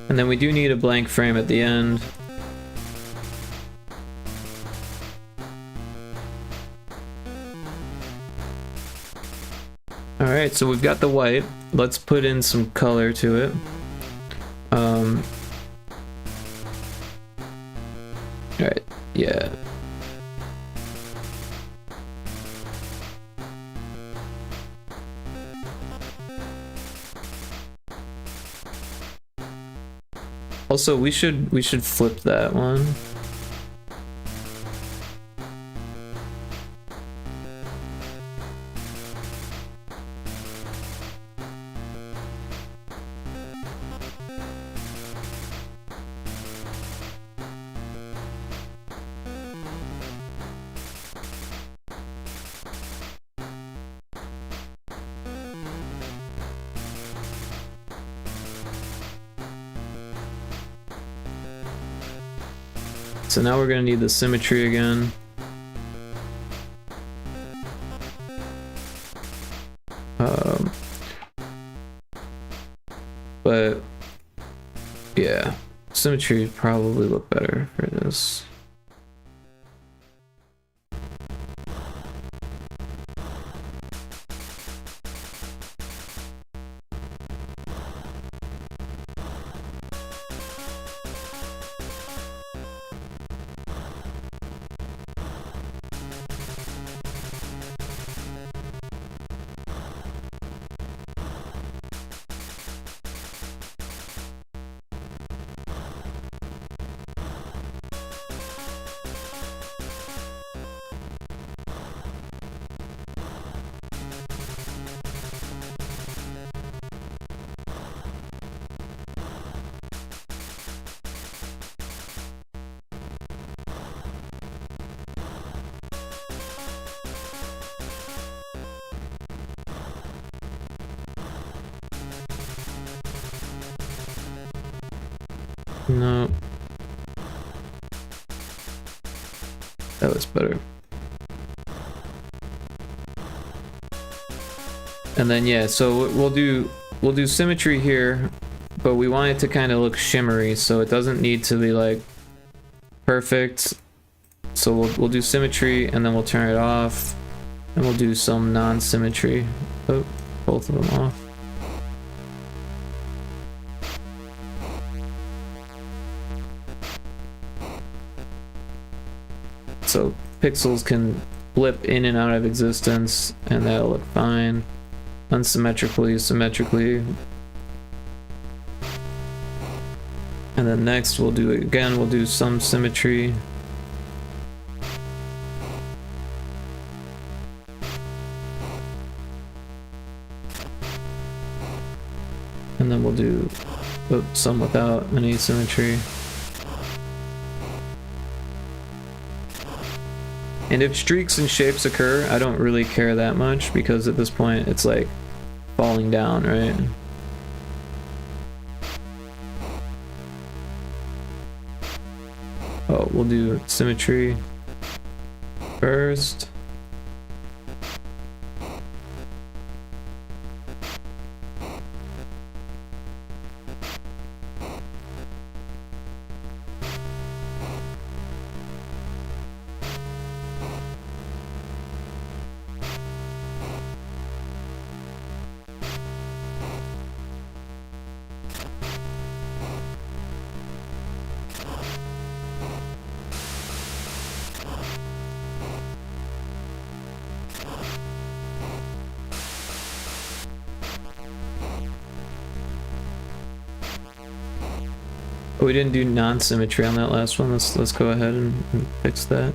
And then we do need a blank frame at the end. Alright, so we've got the white. Let's put in some color to it. Alright, yeah. Also, we should flip that one. So now we're gonna need the symmetry again. But yeah, symmetry would probably look better for this. No. That was better. And then yeah, so we'll do symmetry here, but we want it to kind of look shimmery, so it doesn't need to be like perfect. So we'll do symmetry, and then we'll turn it off, and we'll do some non-symmetry. Oh, both of them off. So pixels can blip in and out of existence, and that'll look fine. Unsymmetrically, symmetrically. And then next we'll do some symmetry. And then we'll do some without any symmetry. And if streaks and shapes occur, I don't really care that much, because at this point it's like falling down, right? Oh, we'll do symmetry first. Oh, we didn't do non-symmetry on that last one. Let's go ahead and fix that.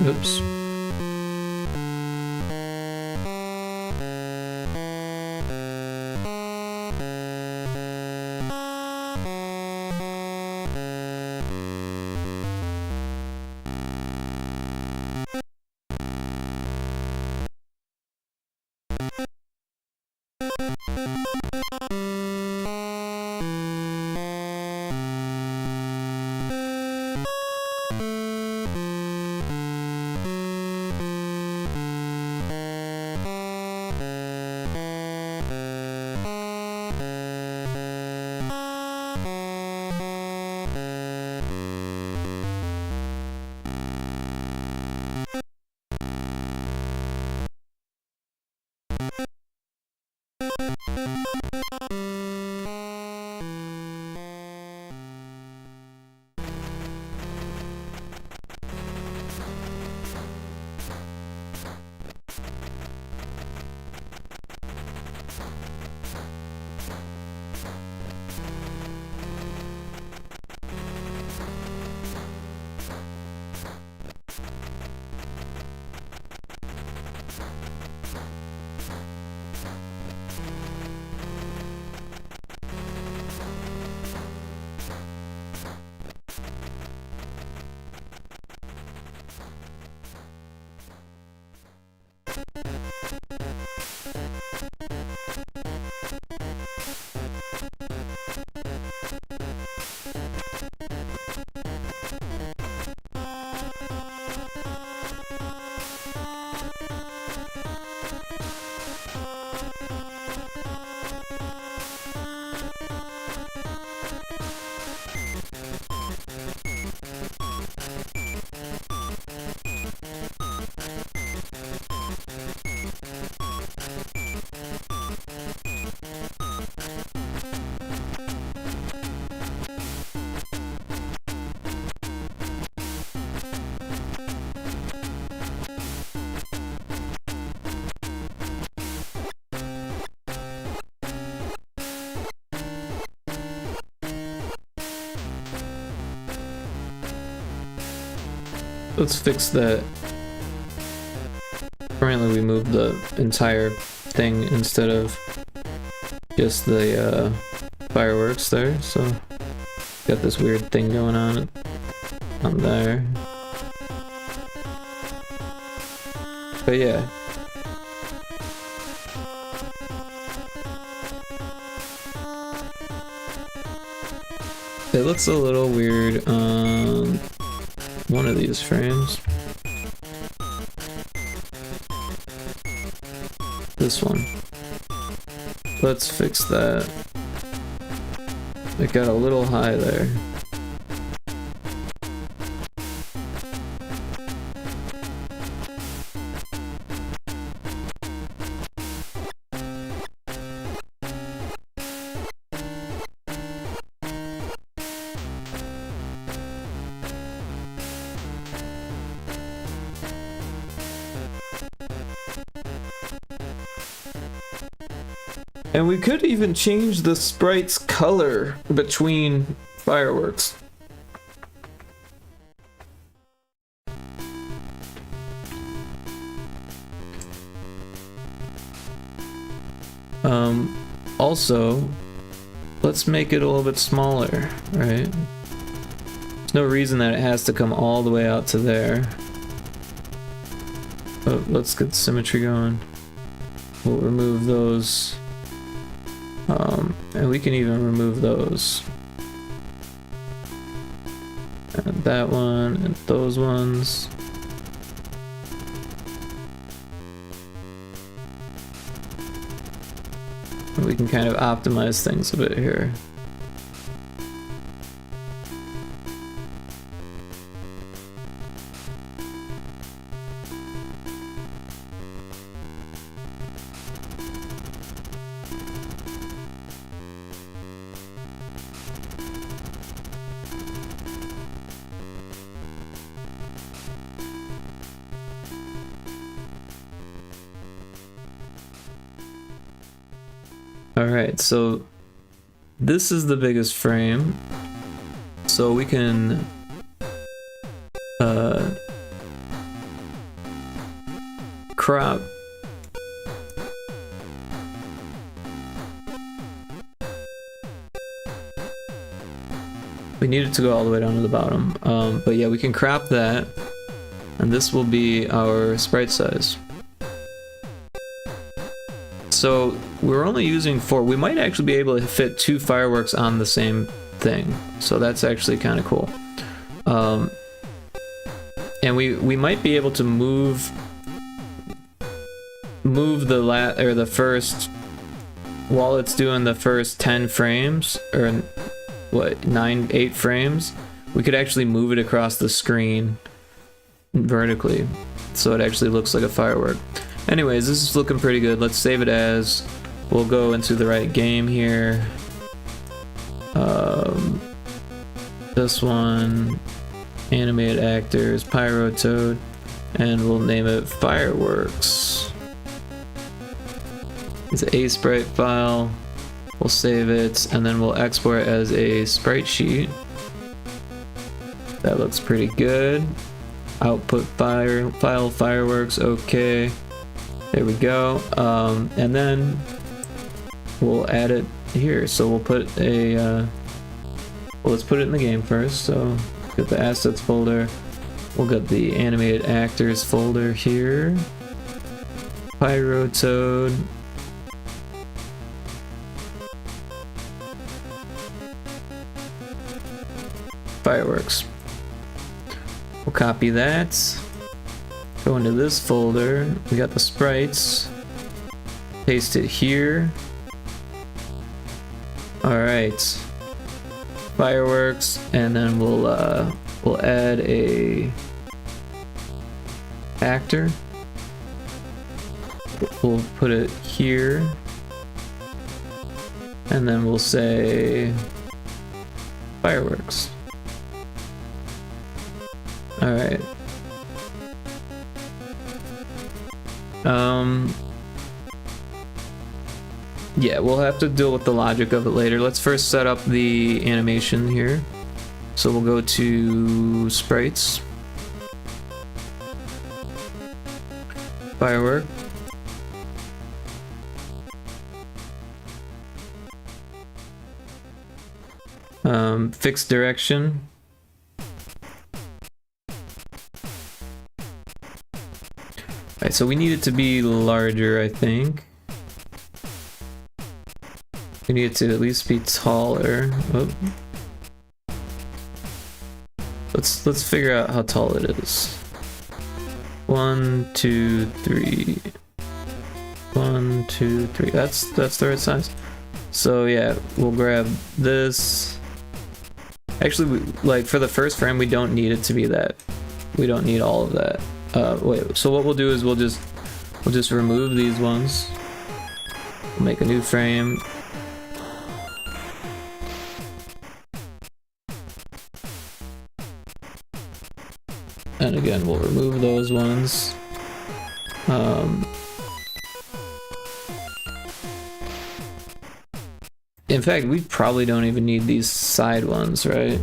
Oops. let's fix that. Apparently we moved the entire thing instead of just the fireworks there, so got this weird thing going on there. But yeah. It looks a little weird on one of these frames. This one. Let's fix that. It got a little high there. And we could even change the sprite's color between fireworks. Also, let's make it a little bit smaller, right? There's no reason that it has to come all the way out to there. Oh, let's get symmetry going. We'll remove those. And we can even remove those. And that one, and those ones. And we can kind of optimize things a bit here. Alright, so this is the biggest frame, so we can crop we need it to go all the way down to the bottom, but yeah, we can crop that, and this will be our sprite size. So we're only using 4. We might actually be able to fit 2 fireworks on the same thing. So that's actually kind of cool. And we might be able to move the first, while it's doing the first 10 frames, or what, 8 frames, we could actually move it across the screen vertically, so it actually looks like a firework. Anyways, this is looking pretty good. Let's save it as. We'll go into the right game here. This one, animated actors, Pyrotoad, and we'll name it Fireworks. It's an A sprite file. We'll save it, and then we'll export it as a sprite sheet. That looks pretty good. Output file fireworks. Okay. There we go, and then we'll add it here. So we'll put a, well, let's put it in the game first. So get the assets folder. We'll get the animated actors folder here. Pyrotoad. Fireworks. We'll copy that. Go into this folder, we got the sprites, paste it here. Alright, fireworks, and then we'll add a actor. We'll put it here, and then we'll say fireworks. Alright. Yeah, we'll have to deal with the logic of it later. Let's first set up the animation here. So we'll go to sprites, firework. Fixed direction. Alright, so we need it to be larger, I think. We need it to at least be taller. Oh. Let's figure out how tall it is. 1, 2, 3. 1, 2, 3. That's the right size. So yeah, we'll grab this. Actually, like for the first frame, we don't need it to be that. We don't need all of that. Wait. So what we'll do is we'll just remove these ones. We'll make a new frame. And again, we'll remove those ones. In fact, we probably don't even need these side ones, right?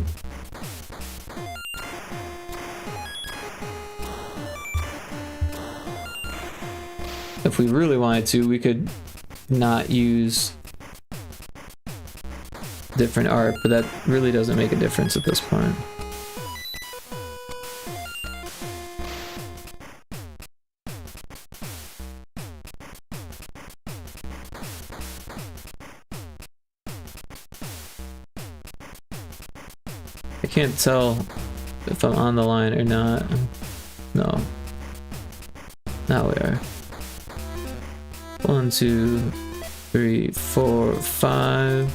If we really wanted to, we could not use different art, but that really doesn't make a difference at this point. I can't tell if I'm on the line or not. No. Now we are. 1, 2, 3, 4, 5.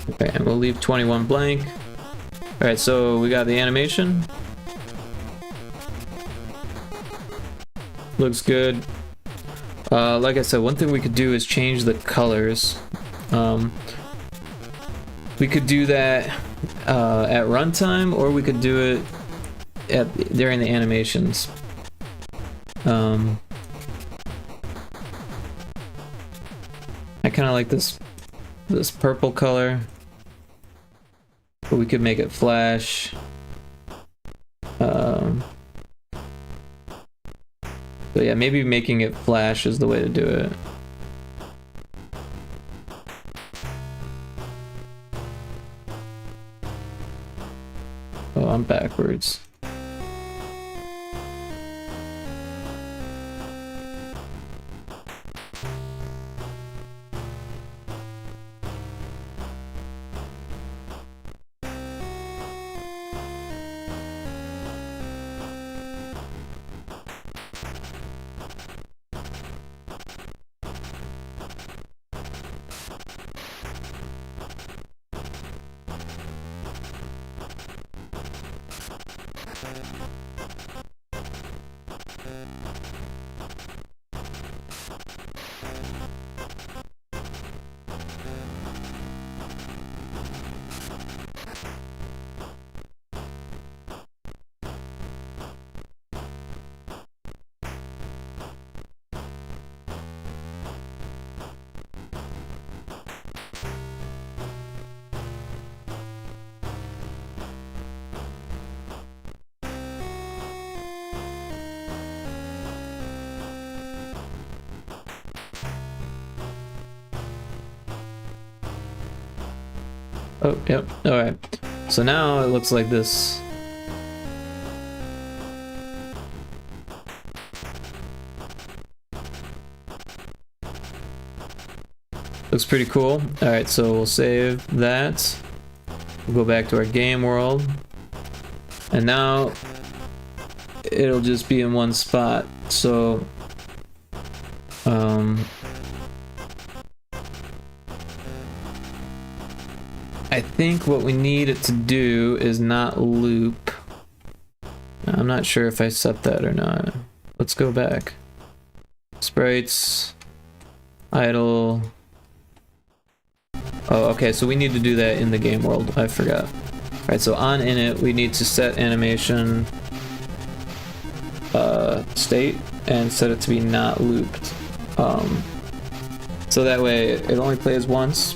Okay, and we'll leave 21 blank. Alright, so we got the animation. Looks good. Like I said, one thing we could do is change the colors. We could do that at runtime, or we could do it during the animations. I kind of like this purple color, but we could make it flash. But yeah, maybe making it flash is the way to do it. Oh, I'm backwards. Oh, yep. Alright. So now it looks like this. Looks pretty cool. Alright, so we'll save that. We'll go back to our game world. And now it'll just be in one spot. So I think what we need it to do is not loop. I'm not sure if I set that or not. Let's go back. Sprites, idle. Oh, okay, so we need to do that in the game world. I forgot. Alright, so on init, we need to set animation state and set it to be not looped. So that way it only plays once.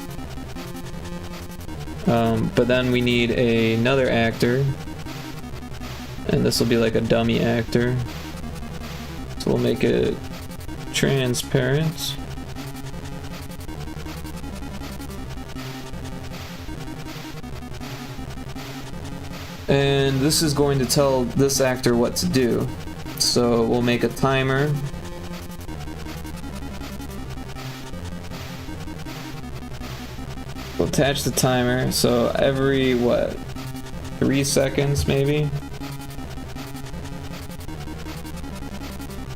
But then we need another actor, and this will be like a dummy actor. So we'll make it transparent. And this is going to tell this actor what to do. So we'll make a timer. We'll attach the timer, so every, what, 3 seconds maybe?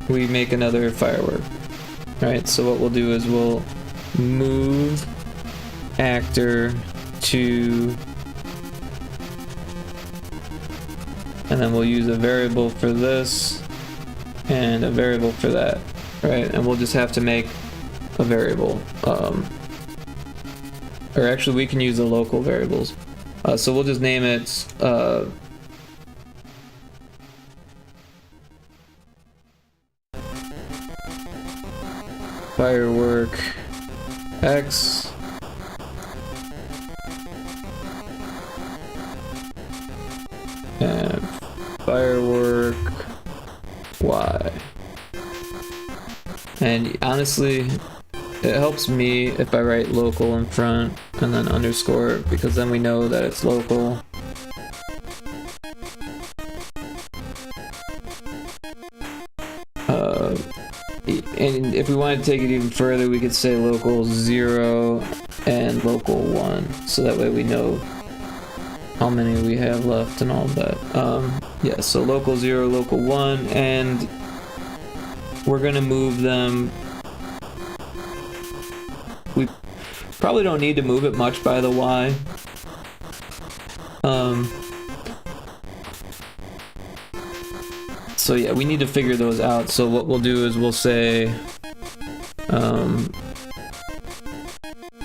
We make another firework. Alright, so what we'll do is we'll move actor to, and then we'll use a variable for this and a variable for that, right? And we'll just have to make a variable. Or actually we can use the local variables. So we'll just name it firework X and firework Y. And honestly, it helps me if I write local in front and then underscore, because then we know that it's local. And if we wanted to take it even further, we could say local 0 and local 1, so that way we know how many we have left and all that. Yeah, so local 0, local 1, and we're gonna move them. We probably don't need to move it much by the Y. So yeah, we need to figure those out. So what we'll do is we'll say,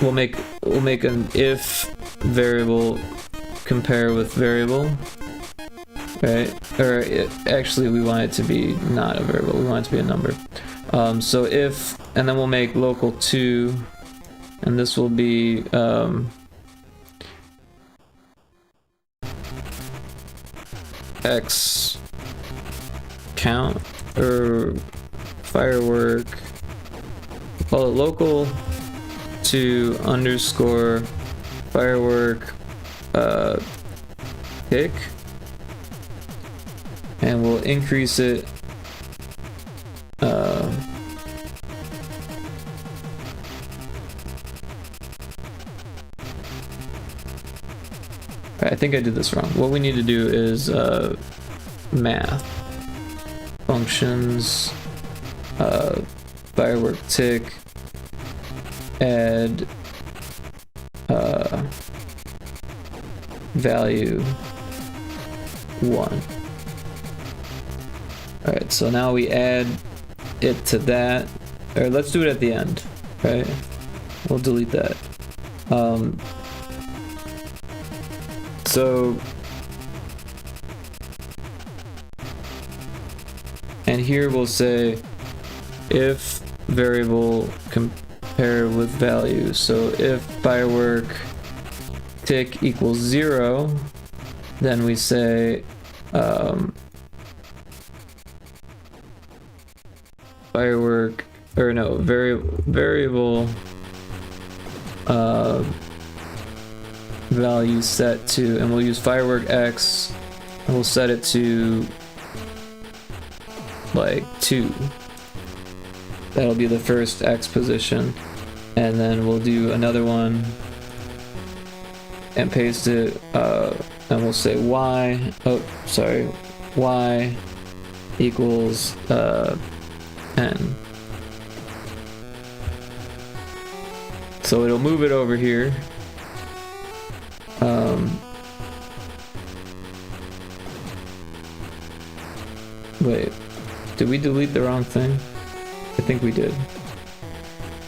we'll make an if variable compare with variable, right? Or actually we want it to be not a variable, we want it to be a number. So if, and then we'll make local 2, and this will be X count, or firework, call it local 2 underscore firework kick, and we'll increase it. I think I did this wrong. What we need to do is math functions, firework tick, add value 1. Alright, so now we add it to that, or let's do it at the end, right? We'll delete that. So, and here we'll say if variable compare with value. So if firework tick equals 0, then we say firework, or no, variable value set to, and we'll use firework x, and we'll set it to like 2. That'll be the first x position, and then we'll do another one and paste it, and we'll say y, y equals 10. So it'll move it over here. Wait, did we delete the wrong thing? I think we did.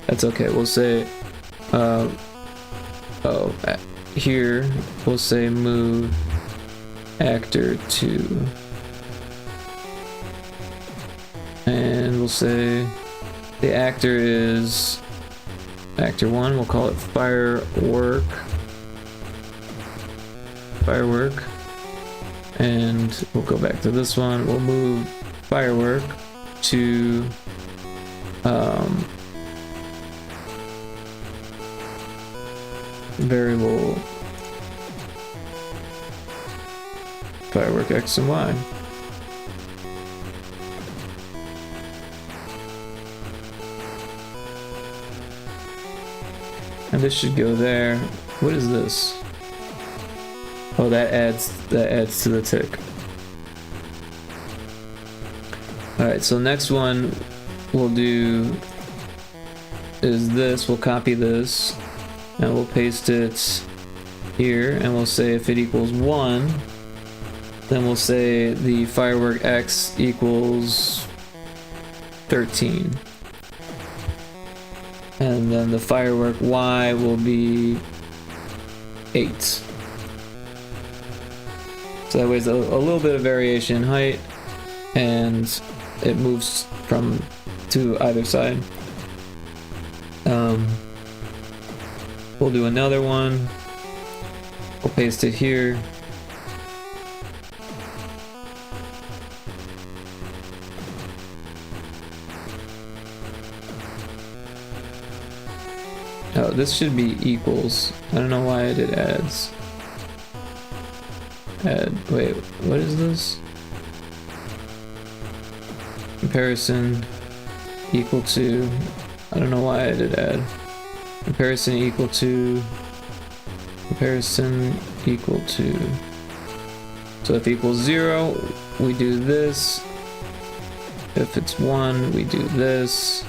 That's okay. We'll say, here we'll say move actor 2, and we'll say the actor is actor 1. We'll call it firework, and we'll go back to this one. We'll move firework to variable firework x and y. And this should go there. What is this? Oh, that adds to the tick. Alright, so next one we'll do is this. We'll copy this and we'll paste it here, and we'll say if it equals 1, then we'll say the firework x equals 13. And then the firework y will be 8. So that way it's a little bit of variation in height, and it moves from to either side. We'll do another one. We'll paste it here. Oh, this should be equals. I don't know why I did adds. Add, wait, what is this? Comparison equal to, I don't know why I did add. Comparison equal to, so if equals 0, we do this. If it's 1, we do this.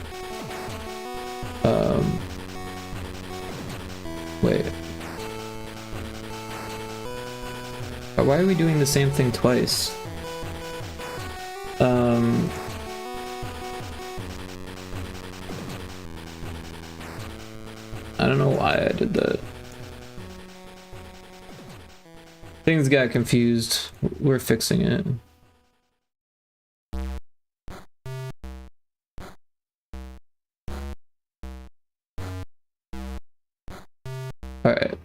Wait. Why are we doing the same thing twice? I don't know why I did that. Things got confused. We're fixing it. Alright.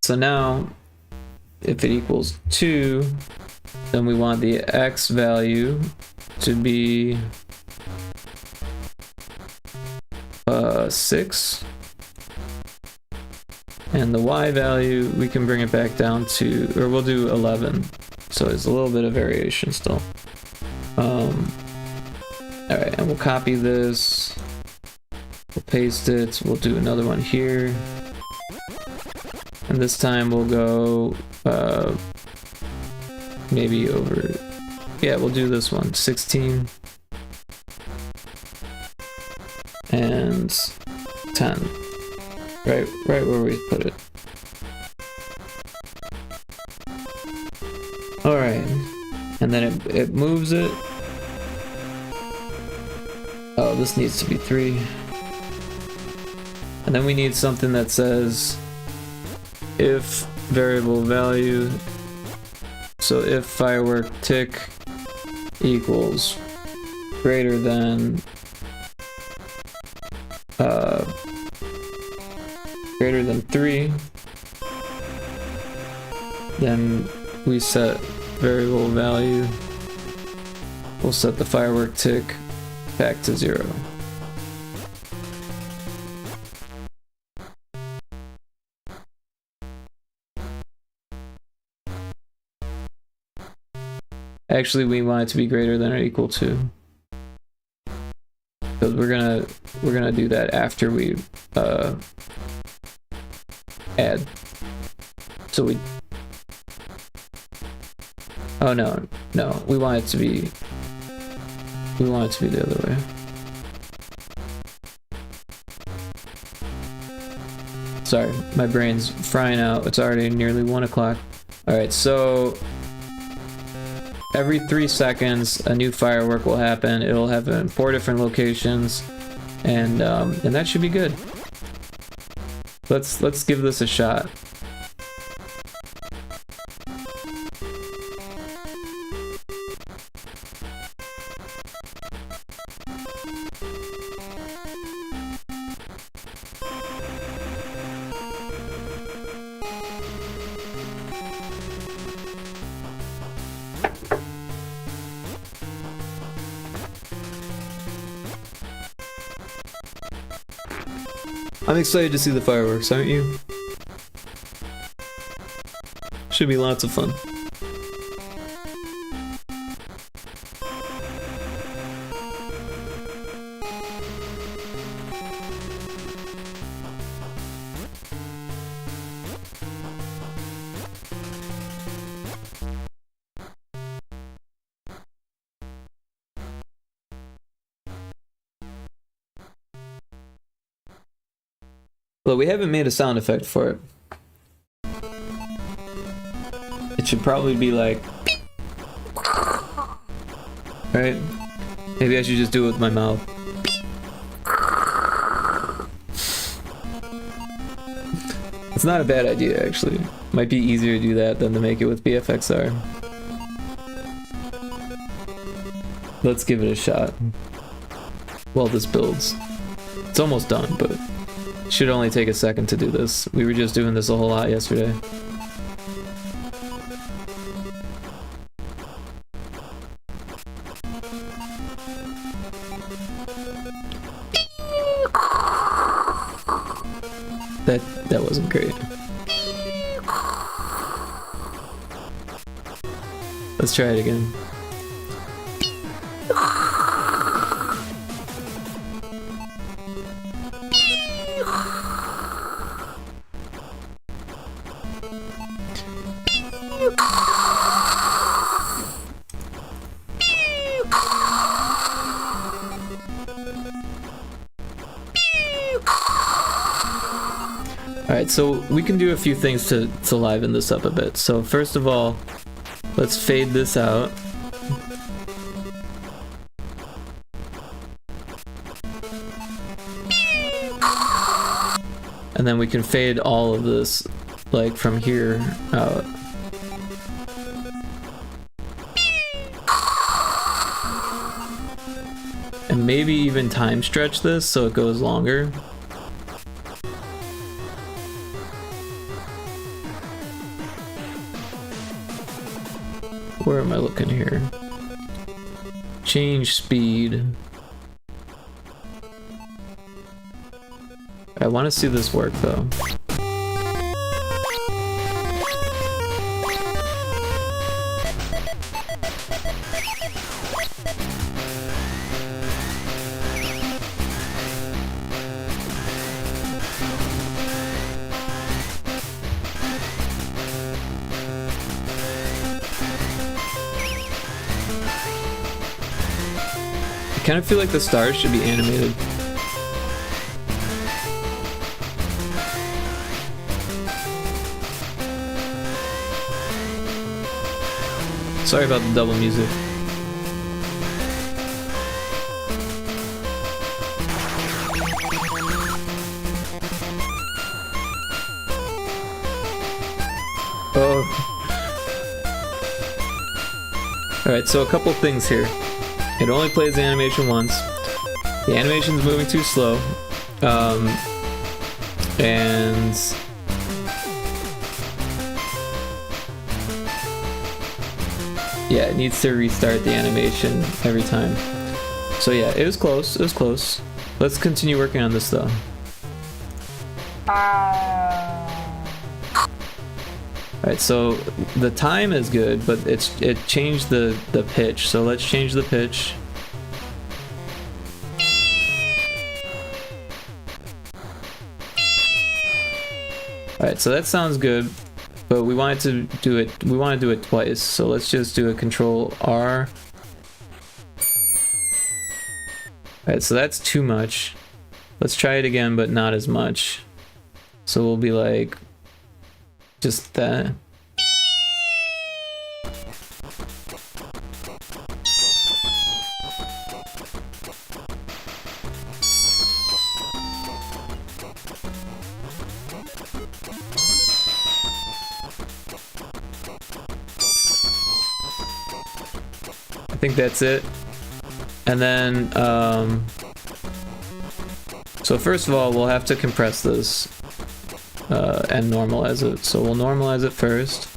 So now, if it equals 2, then we want the x value to be 6. And the Y value, we can bring it back down to, or we'll do 11. So there's a little bit of variation still. Alright, and we'll copy this. We'll paste it. We'll do another one here. And this time we'll go, maybe over, yeah, we'll do this one, 16. And 10. Right where we put it. Alright. And then it moves it. Oh, this needs to be 3. And then we need something that says if variable value, so if firework tick equals greater than 3, then we set variable value, we'll set the firework tick back to 0. Actually, we want it to be greater than or equal to, because we're gonna do that after we add. So we, oh no, we want it to be the other way. Sorry, my brain's frying out. It's already nearly 1 o'clock. Alright, so every 3 seconds a new firework will happen. It'll happen in 4 different locations, and that should be good. Let's give this a shot. I'm excited to see the fireworks, aren't you? Should be lots of fun. Well, we haven't made a sound effect for it. It should probably be like, right? Maybe I should just do it with my mouth. It's not a bad idea, actually. Might be easier to do that than to make it with BFXR. Let's give it a shot while this builds. It's almost done, but should only take a second to do this. We were just doing this a whole lot yesterday. That wasn't great. Let's try it again. Alright, so we can do a few things to liven this up a bit. So first of all, let's fade this out. And then we can fade all of this, like, from here out. And maybe even time stretch this so it goes longer. Where am I looking here? Change speed. I want to see this work though. kind of feel like the stars should be animated. Sorry about the double music. Oh. Alright, so a couple things here. It only plays the animation once. The animation's moving too slow. And... yeah, it needs to restart the animation every time. So yeah, it was close, it was close. Let's continue working on this though. Alright, so the time is good, but it changed the pitch, so let's change the pitch. Alright, so that sounds good, but we wanted to do it twice, so let's just do a Control R. Alright, so that's too much. Let's try it again, but not as much. So we'll be like just that. I think that's it. And then, so first of all, we'll have to compress this. And normalize it. So we'll normalize it first.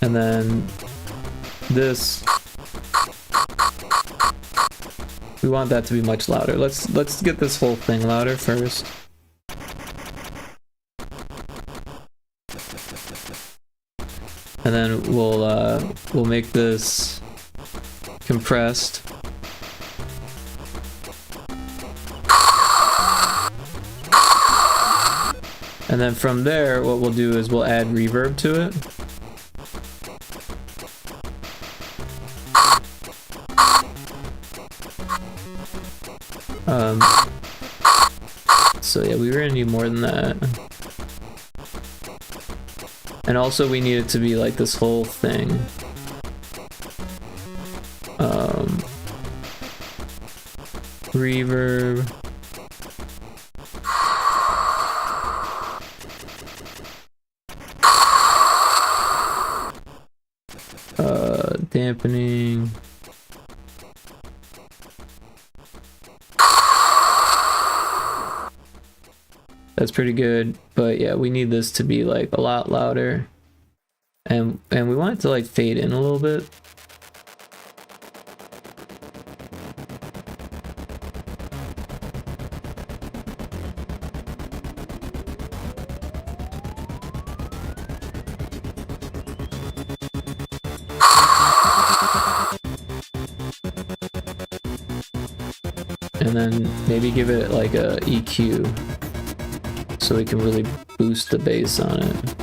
And then this, we want that to be much louder. Let's get this whole thing louder first. And then we'll make this compressed. And then from there, what we'll do is we'll add reverb to it. So yeah, we were gonna need more than that. And also we need it to be like this whole thing. Reverb. Dampening. That's pretty good, but yeah, we need this to be like a lot louder. And we want it to like fade in a little bit. And then maybe give it like a EQ so we can really boost the bass on it.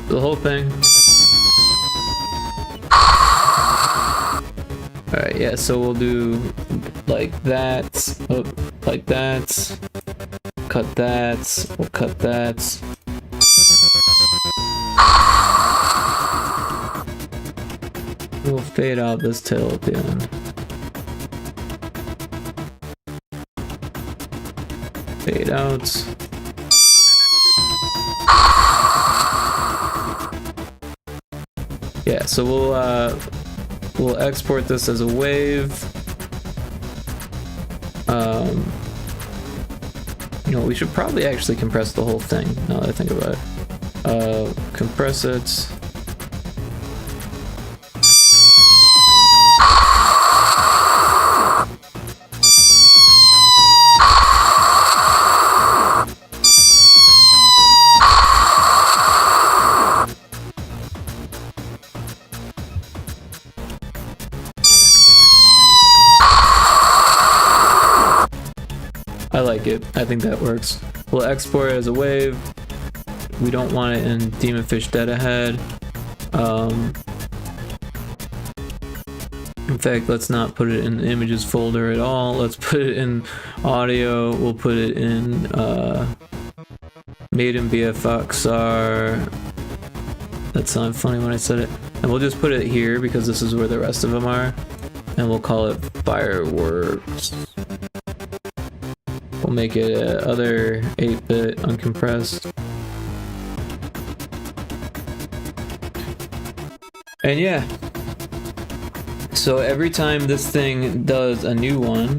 The whole thing. Alright, yeah, so we'll do like that, like that. cut that. We'll cut that. We'll fade out this tail at the end. Fade out. Yeah, so we'll export this as a wave. You know, we should probably actually compress the whole thing, now that I think about it. Compress it. I like it. I think that works. We'll export it as a wave. We don't want it in Demonfish Dead Ahead. In fact, let's not put it in the images folder at all. Let's put it in audio. We'll put it in made in BFXR. That sounded funny when I said it. And we'll just put it here because this is where the rest of them are. And we'll call it Fireworks. We'll make it other 8-bit uncompressed. And yeah. So every time this thing does a new one,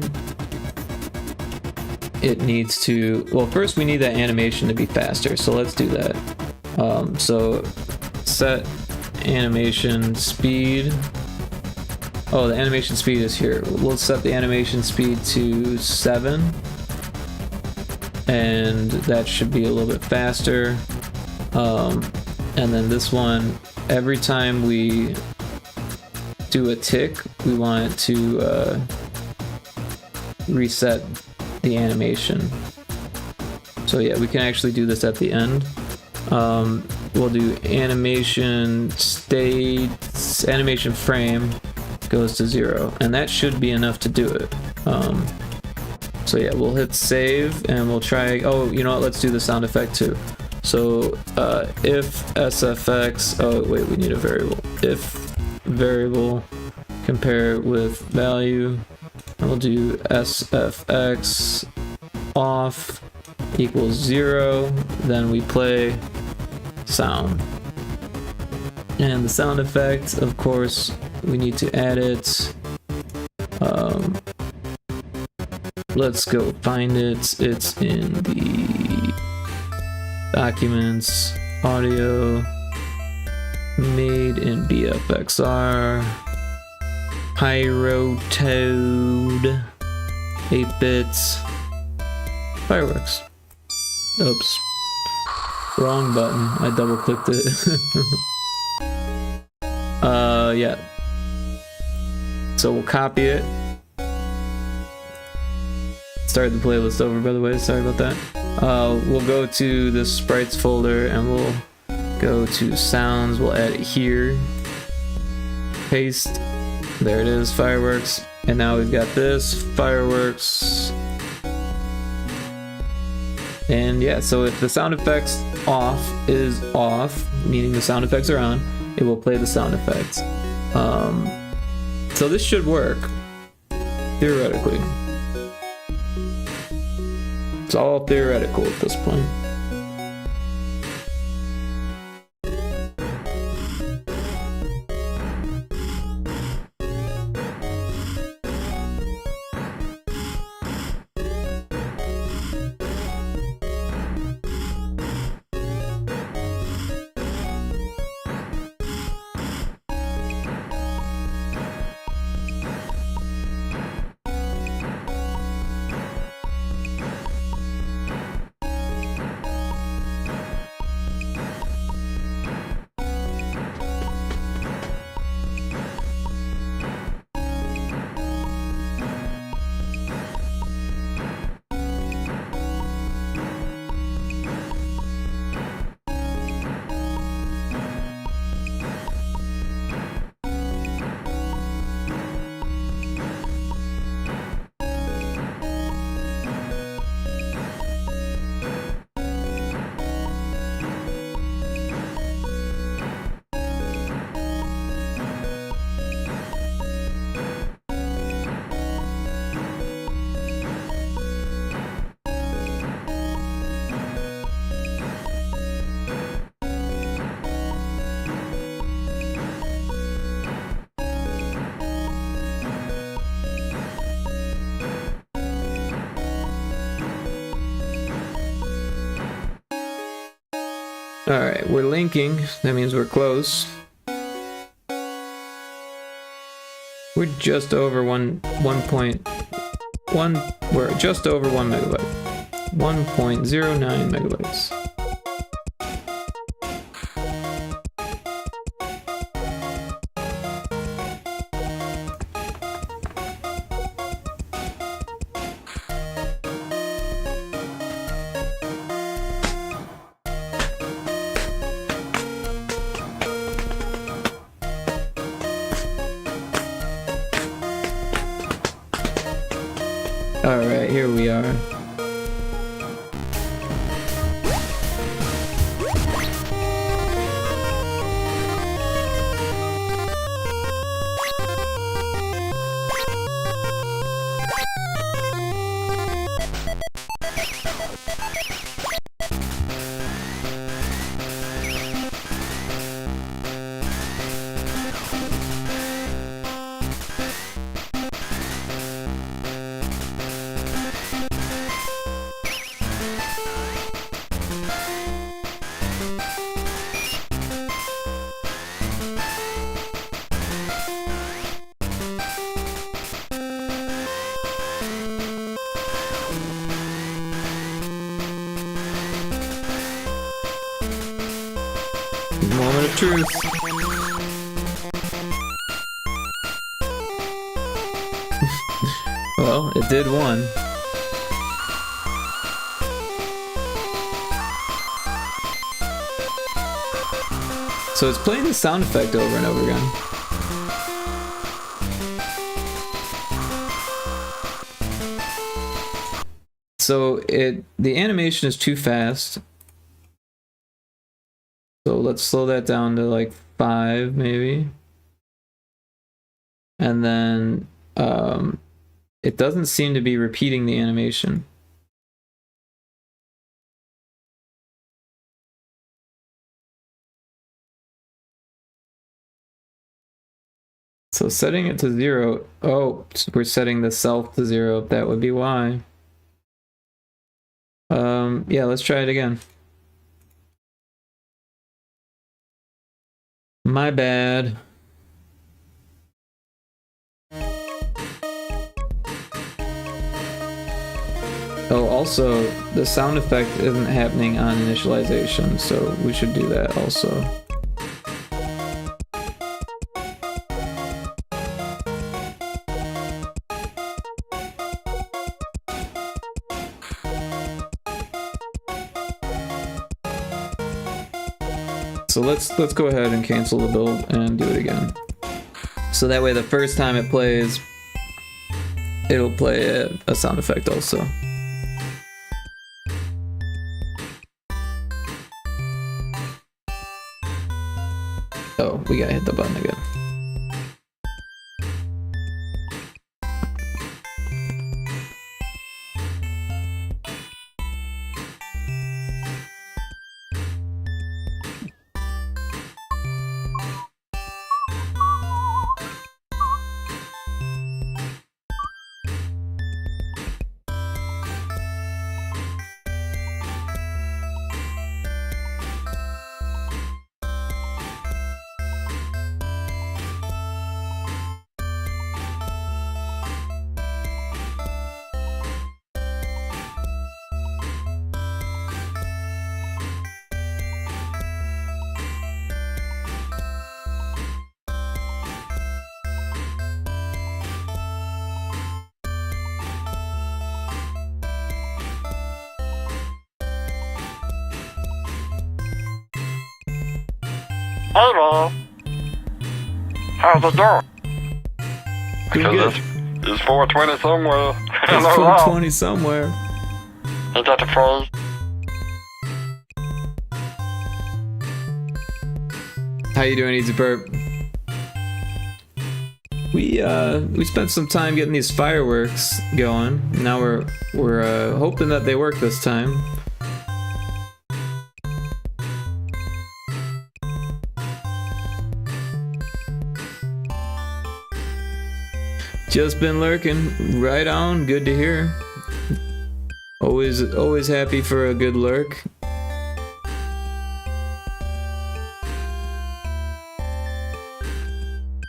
it needs to, well, first we need that animation to be faster. So let's do that. So set animation speed. Oh, the animation speed is here. We'll set the animation speed to 7. And that should be a little bit faster. And then this one, every time we do a tick, we want it to reset the animation. So yeah, we can actually do this at the end. We'll do animation state, animation frame goes to 0, and that should be enough to do it. So yeah, we'll hit save and we'll try, oh, you know what, let's do the sound effect too. So if SFX, oh wait, we need a variable. If variable compare with value, and we'll do SFX off equals 0, then we play sound. And the sound effect, of course, we need to add it. Let's go find it. It's in the documents, audio, made in BFXR, Pyrotoad, 8 bits, fireworks. Oops. Wrong button. I double clicked it. Yeah. So we'll copy it. Started the playlist over, by the way, sorry about that. We'll go to the sprites folder and we'll go to sounds, we'll add it here. Paste. There it is, fireworks. And now we've got this, fireworks. And yeah, so if the sound effects off is off, meaning the sound effects are on, it will play the sound effects. So this should work, theoretically. It's all theoretical at this point. Alright, we're linking. That means we're close. We're just over 1.1. We're just over 1 megabyte. 1.09 megabytes. Alright, here we are. Moment of truth. Well, it did one. So it's playing the sound effect over and over again. So the animation is too fast. So let's slow that down to like 5 maybe. And then it doesn't seem to be repeating the animation. So setting it to 0. Oh, so we're setting the self to 0. That would be why. Yeah, let's try it again. My bad. Oh, also, the sound effect isn't happening on initialization, so we should do that also. So let's go ahead and cancel the build and do it again. So that way the first time it plays, it'll play a sound effect also. Oh, we gotta hit the button again. Hey man, how's it going? Doing good. It's 420 somewhere. It's 420 somewhere. Ain't that the phrase? How you doing, Easy Perp? We spent some time getting these fireworks going. Now we're hoping that they work this time. Just been lurking. Right on. Good to hear. Always happy for a good lurk.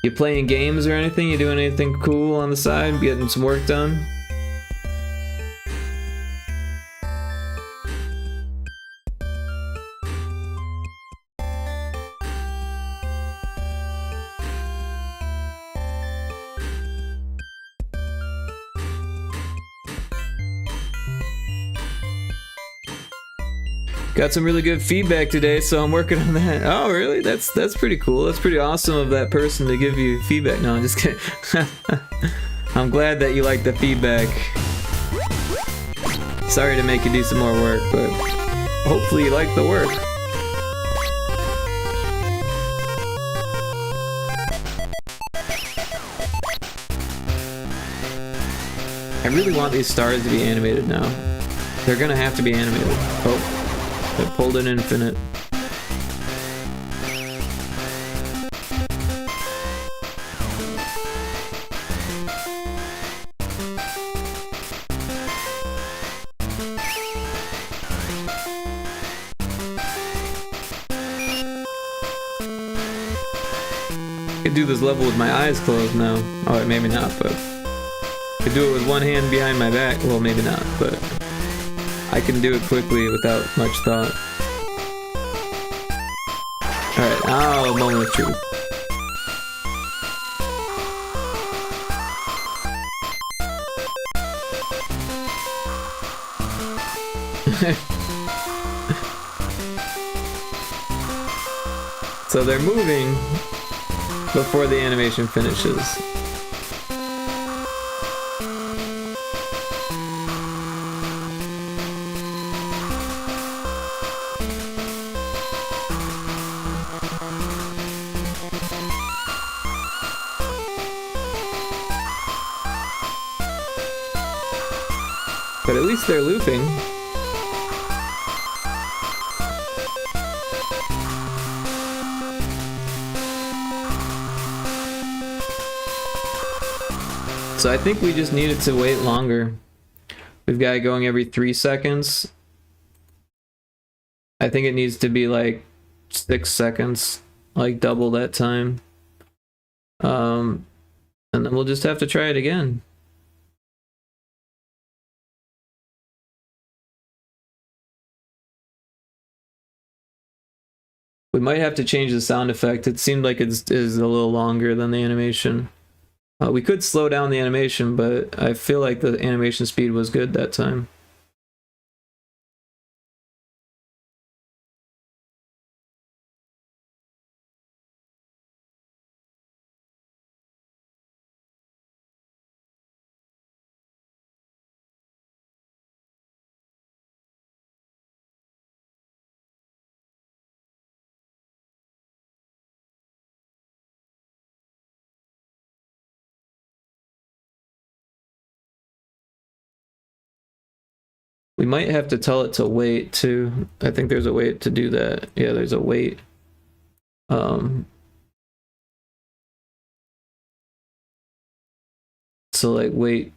You playing games or anything? You doing anything cool on the side? Getting some work done? Got some really good feedback today, so I'm working on that. Oh, really? That's pretty cool. That's pretty awesome of that person to give you feedback. No, I'm just kidding. I'm glad that you like the feedback. Sorry to make you do some more work, but hopefully you like the work. I really want these stars to be animated now. They're gonna have to be animated. Oh. I pulled an infinite. I could do this level with my eyes closed now. Oh, maybe not, but I could do it with one hand behind my back. Well, maybe not, but I can do it quickly without much thought. Alright, oh, moment of truth. So they're moving before the animation finishes. But at least they're looping. So I think we just needed to wait longer. We've got it going every 3 seconds. I think it needs to be like 6 seconds, like double that time. And then we'll just have to try it again. We might have to change the sound effect. It seemed like it is a little longer than the animation. We could slow down the animation, but I feel like the animation speed was good that time. We might have to tell it to wait too. I think there's a way to do that. Yeah, there's a wait. So like wait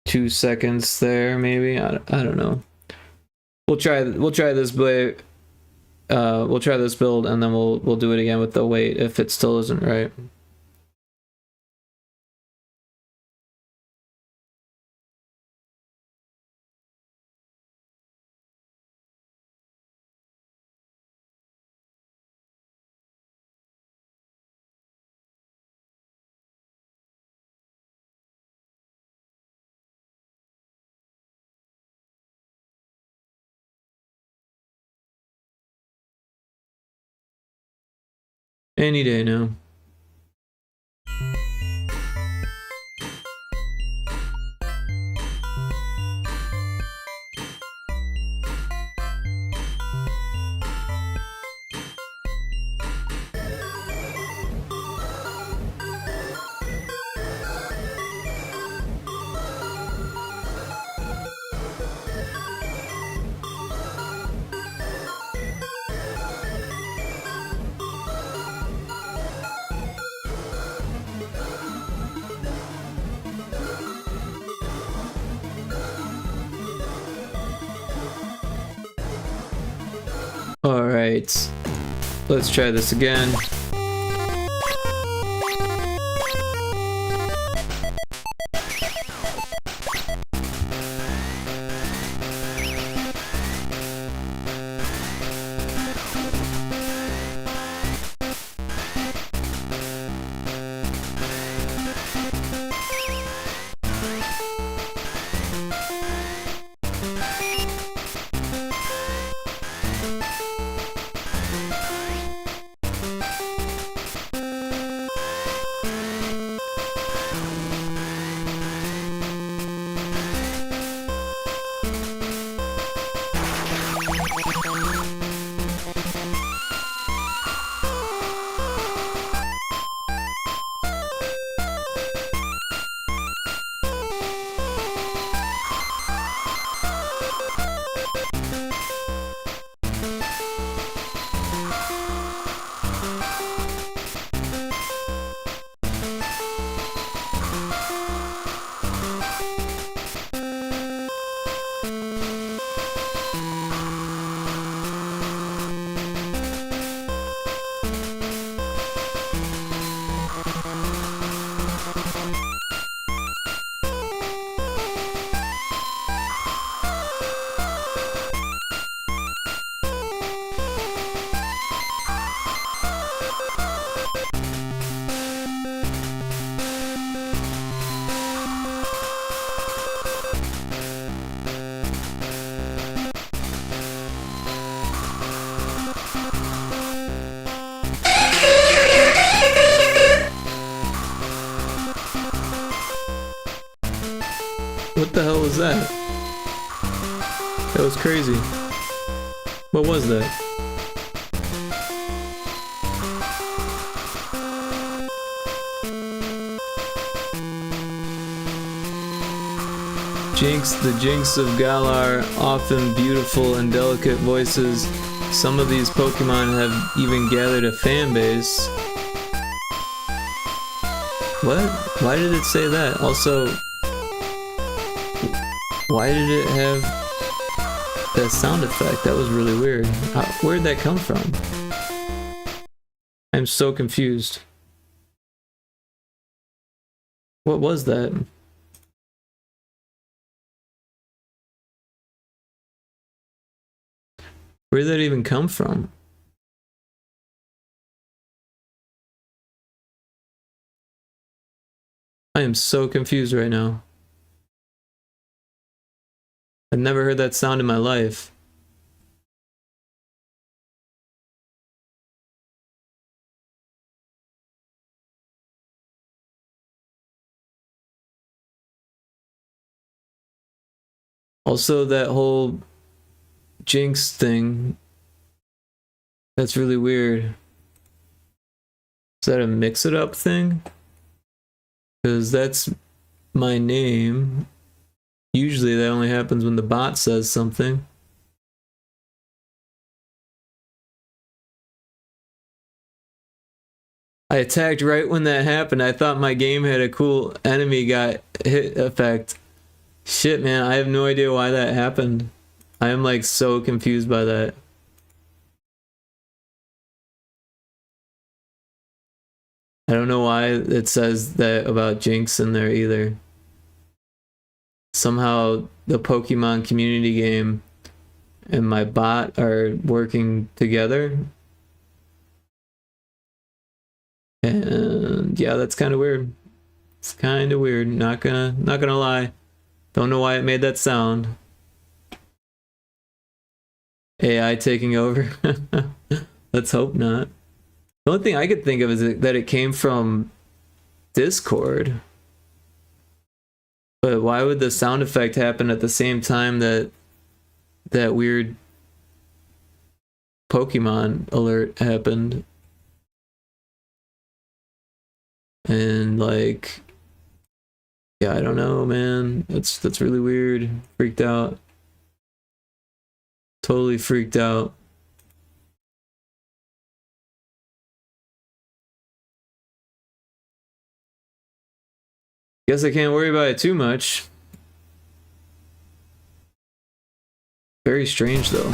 2 seconds there, maybe. I don't know. We'll try this way. We'll try this build, and then we'll do it again with the wait if it still isn't right. Any day now. Alright, let's try this again. What the hell was that? That was crazy. What was that? Jinx, the Jinx of Galar, often beautiful and delicate voices. Some of these Pokemon have even gathered a fan base. What? Why did it say that? Also, why did it have that sound effect? That was really weird. Where'd that come from? I'm so confused. What was that? Where did that even come from? I am so confused right now. I've never heard that sound in my life. Also, that whole Jinx thing, that's really weird. Is that a mix-it-up thing? Because that's my name. Usually that only happens when the bot says something. I attacked right when that happened. I thought my game had a cool enemy got hit effect. Shit, man, I have no idea why that happened. I am like so confused by that. I don't know why it says that about Jinx in there either. Somehow the Pokemon community game and my bot are working together. And yeah, that's kind of weird. It's kind of weird. Not gonna lie. Don't know why it made that sound. AI taking over. Let's hope not. The only thing I could think of is that it came from Discord. But why would the sound effect happen at the same time that that weird Pokemon alert happened? And like, yeah, I don't know, man. That's really weird. Freaked out. Totally freaked out. Guess I can't worry about it too much. Very strange though.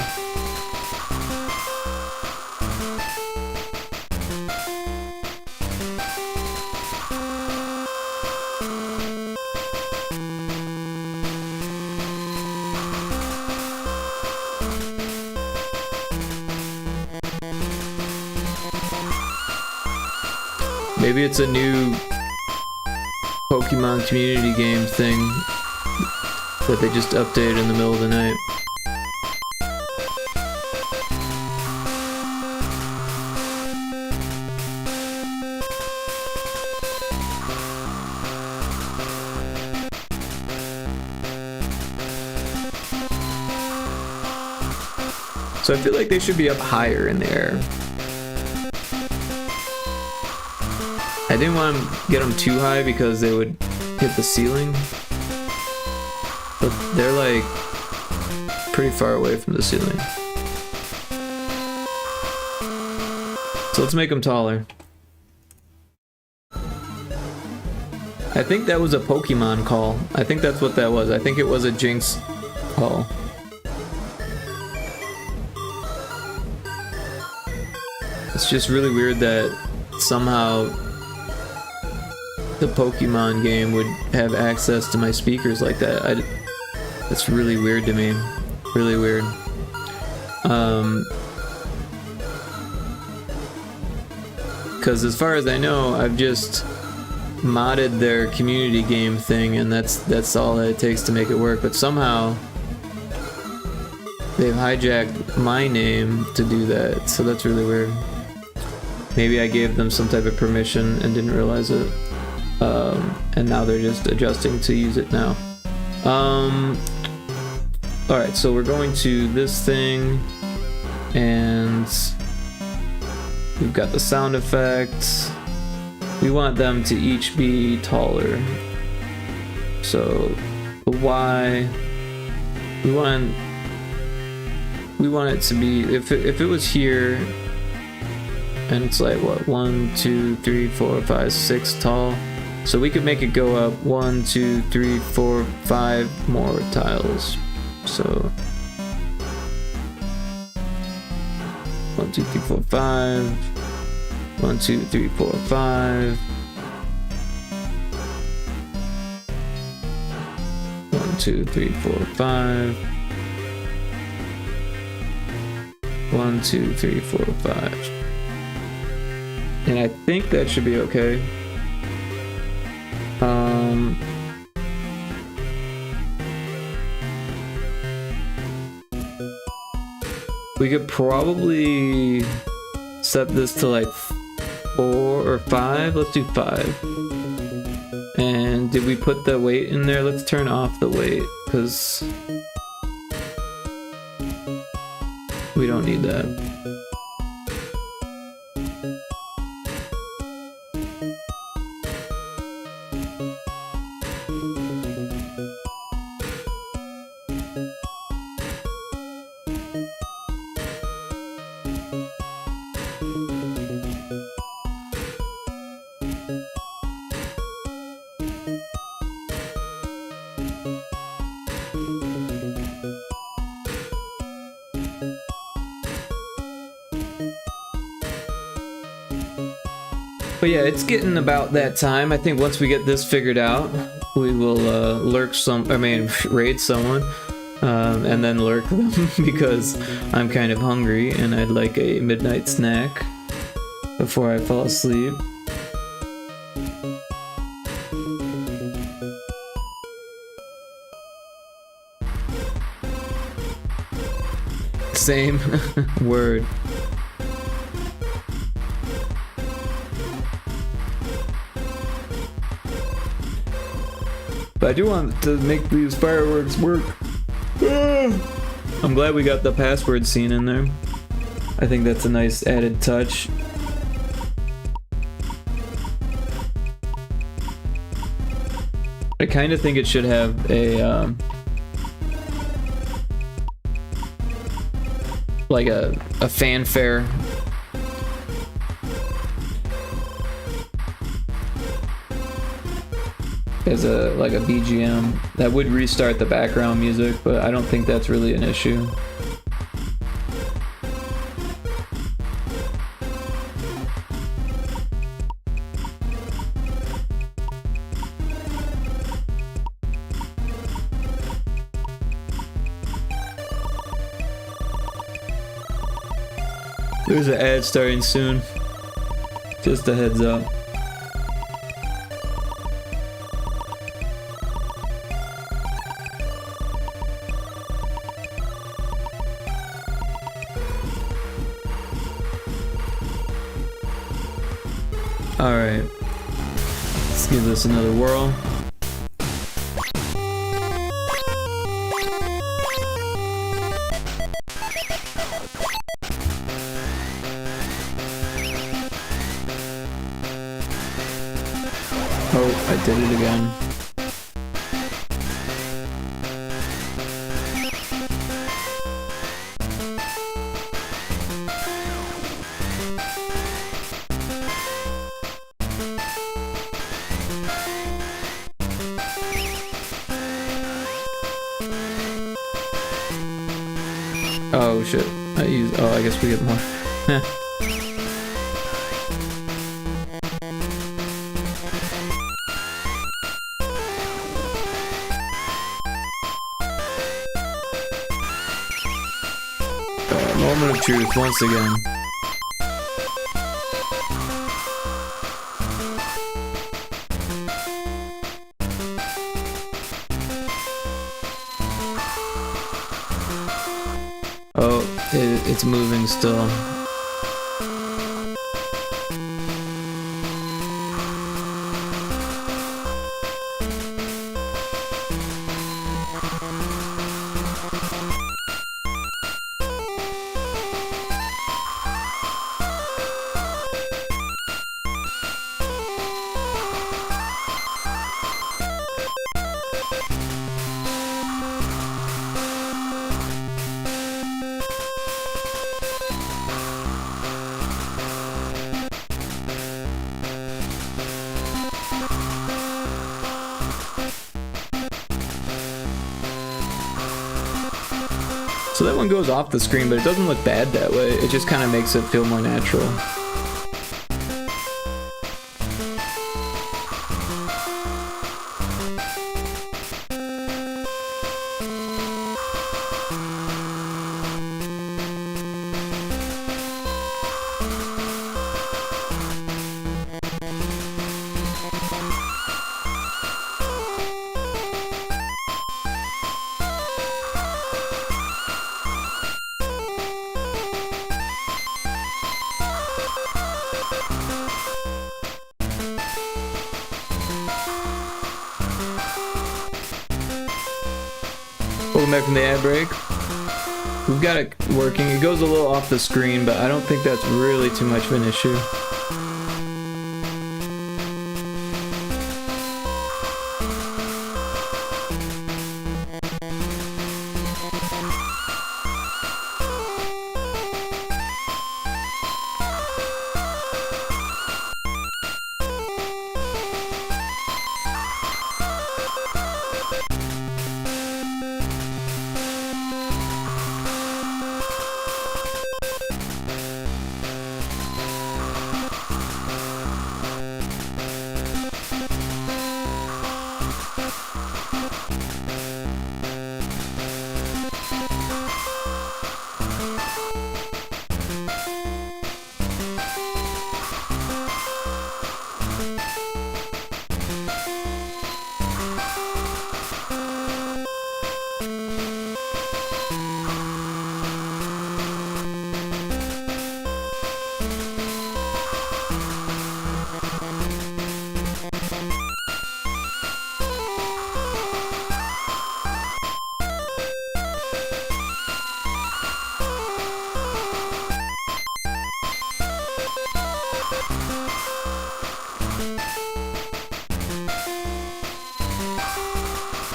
Maybe it's a new Pokemon community game thing that they just updated in the middle of the night. So I feel like they should be up higher in the air. I didn't want to get them too high because they would hit the ceiling. But they're like pretty far away from the ceiling. So let's make them taller. I think that was a Pokemon call. I think that's what that was. I think it was a Jinx call. It's just really weird that somehow the Pokemon game would have access to my speakers like that. That's really weird to me. Really weird. Because as far as I know, I've just modded their community game thing, and that's all that it takes to make it work. But somehow they've hijacked my name to do that, so that's really weird. Maybe I gave them some type of permission and didn't realize it. And now they're just adjusting to use it now. Alright, so we're going to this thing, and we've got the sound effects. We want them to each be taller. So the Y, we want it to be, if it was here, and it's like what, 1, 2, 3, 4, 5, 6 tall. So we could make it go up 1, 2, 3, 4, 5 more tiles. So 1, 2, 3, 4, 5. 1, 2, 3, 4, 5. 1, 2, 3, 4, 5. 1, 2, 3, 4, 5. And I think that should be okay. We could probably set this to like 4 or 5. Let's do 5. And did we put the weight in there? Let's turn off the weight, because we don't need that. But yeah, it's getting about that time. I think once we get this figured out, we will raid someone, and then lurk them because I'm kind of hungry and I'd like a midnight snack before I fall asleep. Same word. But I do want to make these fireworks work. I'm glad we got the password scene in there. I think that's a nice added touch. I kind of think it should have a like a fanfare. As a BGM that would restart the background music, but I don't think that's really an issue. There's an ad starting soon. Just a heads up. Alright, let's give this another whirl. Oh, I did it again. Oh shit, I guess we get more. Moment of truth once again. Oh, it's moving still. So that one goes off the screen, but it doesn't look bad that way. It just kind of makes it feel more natural. Welcome back from the ad break. We've got it working. It goes a little off the screen, but I don't think that's really too much of an issue.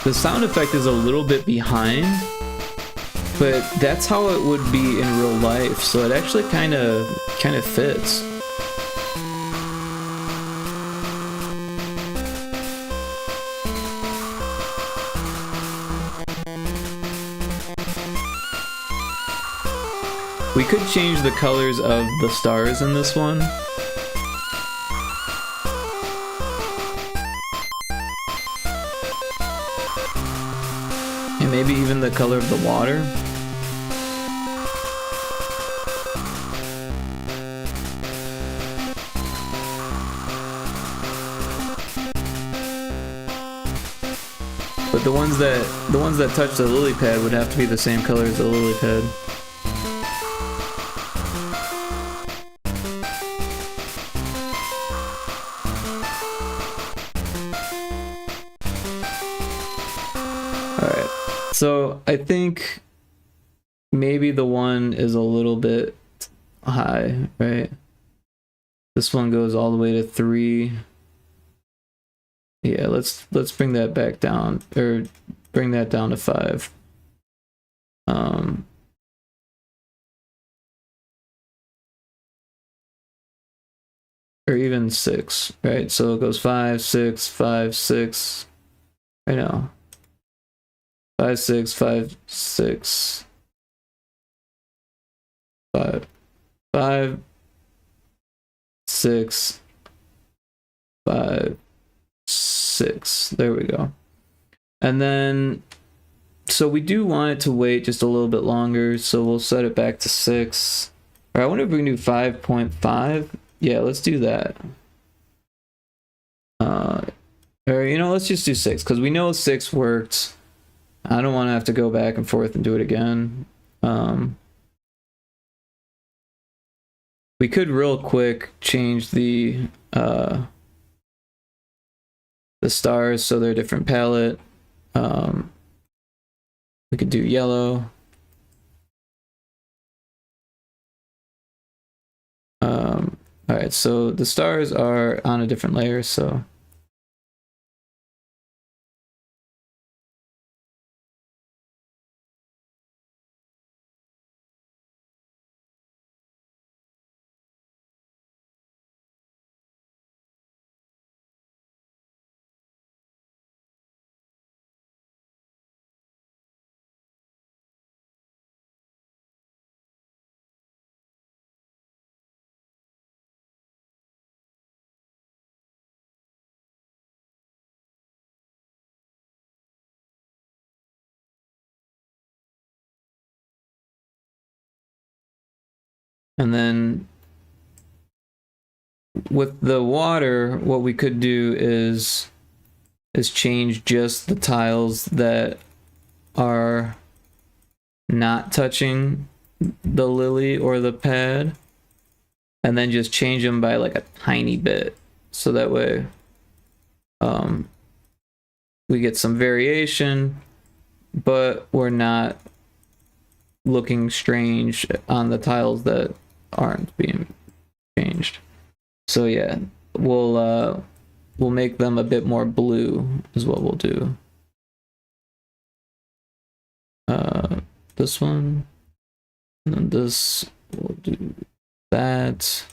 The sound effect is a little bit behind, but that's how it would be in real life, so it actually kind of fits. We could change the colors of the stars in this one. And maybe even the color of the water. But the ones that touch the lily pad would have to be the same color as the lily pad. So I think maybe the one is a little bit high, right? This one goes all the way to 3. Yeah, let's bring that back down, or bring that down to 5. Or even 6, right? So it goes 5, 6, 5, 6. I know. 5, 6, 5, 6, 5, 5, 6, 5, 6. There we go. And then, so we do want it to wait just a little bit longer, so we'll set it back to 6. Or I wonder if we can do 5.5. Yeah, let's do that. Or, you know, let's just do 6, because we know 6 worked. I don't want to have to go back and forth and do it again. We could real quick change the stars so they're a different palette. We could do yellow. All right, so the stars are on a different layer, so And then with the water, what we could do is change just the tiles that are not touching the lily or the pad, and then just change them by like a tiny bit, so that way we get some variation, but we're not looking strange on the tiles that aren't being changed. So yeah, we'll make them a bit more blue is what we'll do. This one, and then this, we'll do that,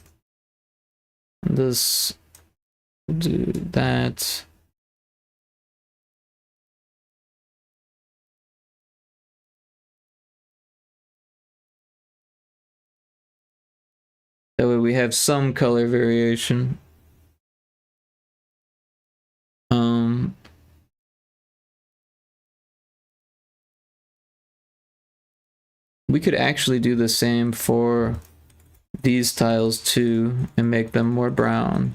and this, we'll do that. That way we have some color variation. We could actually do the same for these tiles too and make them more brown.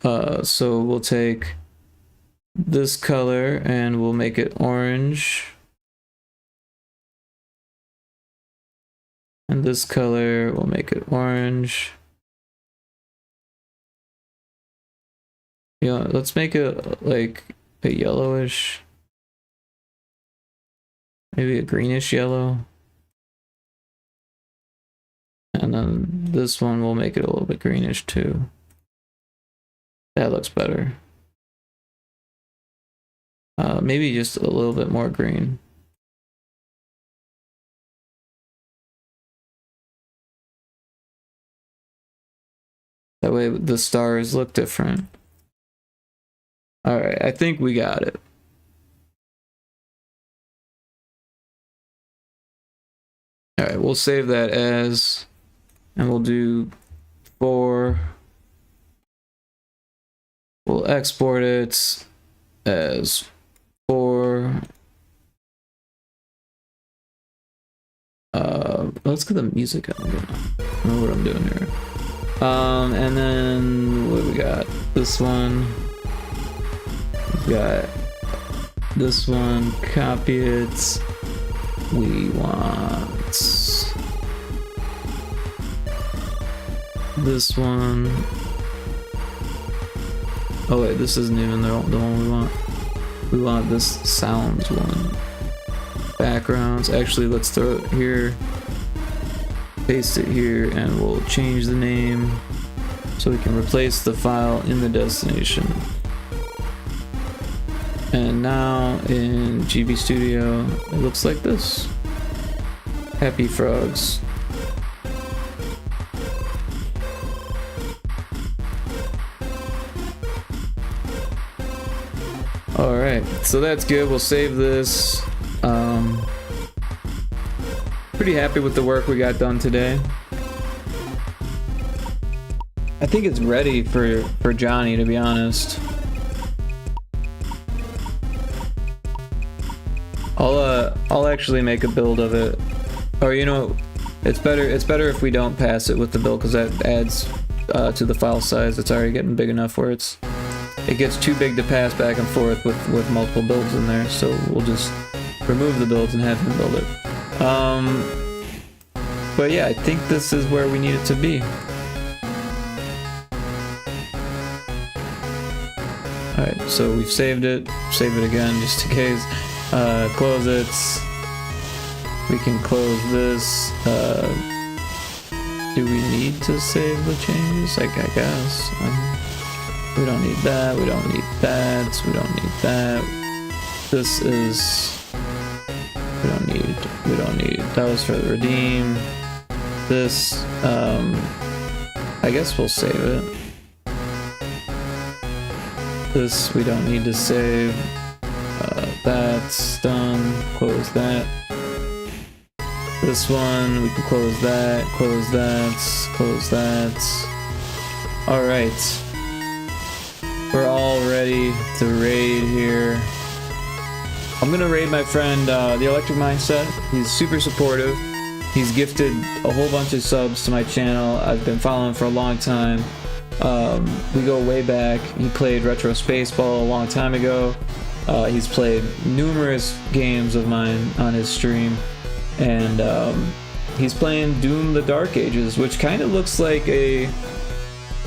Alright, so we'll take this color and we'll make it orange. And this color, we'll make it orange. Yeah, let's make it like a yellowish, maybe a greenish yellow. And then this one, we'll make it a little bit greenish too. That looks better. Maybe just a little bit more green. That way the stars look different. Alright, I think we got it. Alright, we'll save that as, and we'll do 4. We'll export it as 4. Let's get the music out. I don't know what I'm doing here. And then what we got? This one. We got this one. Copy it. We want this one. Oh wait, this isn't even the one we want. We want this sounds one. Backgrounds. Actually, let's throw it here. Paste it here, and we'll change the name so we can replace the file in the destination. And now in GB Studio, it looks like this. Happy frogs. Alright, so that's good. We'll save this. Pretty happy with the work we got done today. I think it's ready for Johnny, to be honest. I'll actually make a build of it. Or you know, it's better if we don't pass it with the build, because that adds to the file size. It's already getting big enough where it gets too big to pass back and forth with multiple builds in there. So we'll just remove the builds and have him build it. But yeah, I think this is where we need it to be. Alright, so we've saved it. Save it again just in case. Close it. We can close this. Do we need to save the changes? I guess. We don't need that. We don't need that. We don't need that. This is... We don't need... That was for the redeem. This, I guess we'll save it. This we don't need to save. That's done. Close that. This one we can close that. Close that. Close that. All right. We're all ready to raid here. I'm gonna raid my friend, the Electric Mindset. He's super supportive. He's gifted a whole bunch of subs to my channel. I've been following for a long time. We go way back. He played Retro Spaceball a long time ago. He's played numerous games of mine on his stream. And he's playing Doom the Dark Ages, which kind of looks like a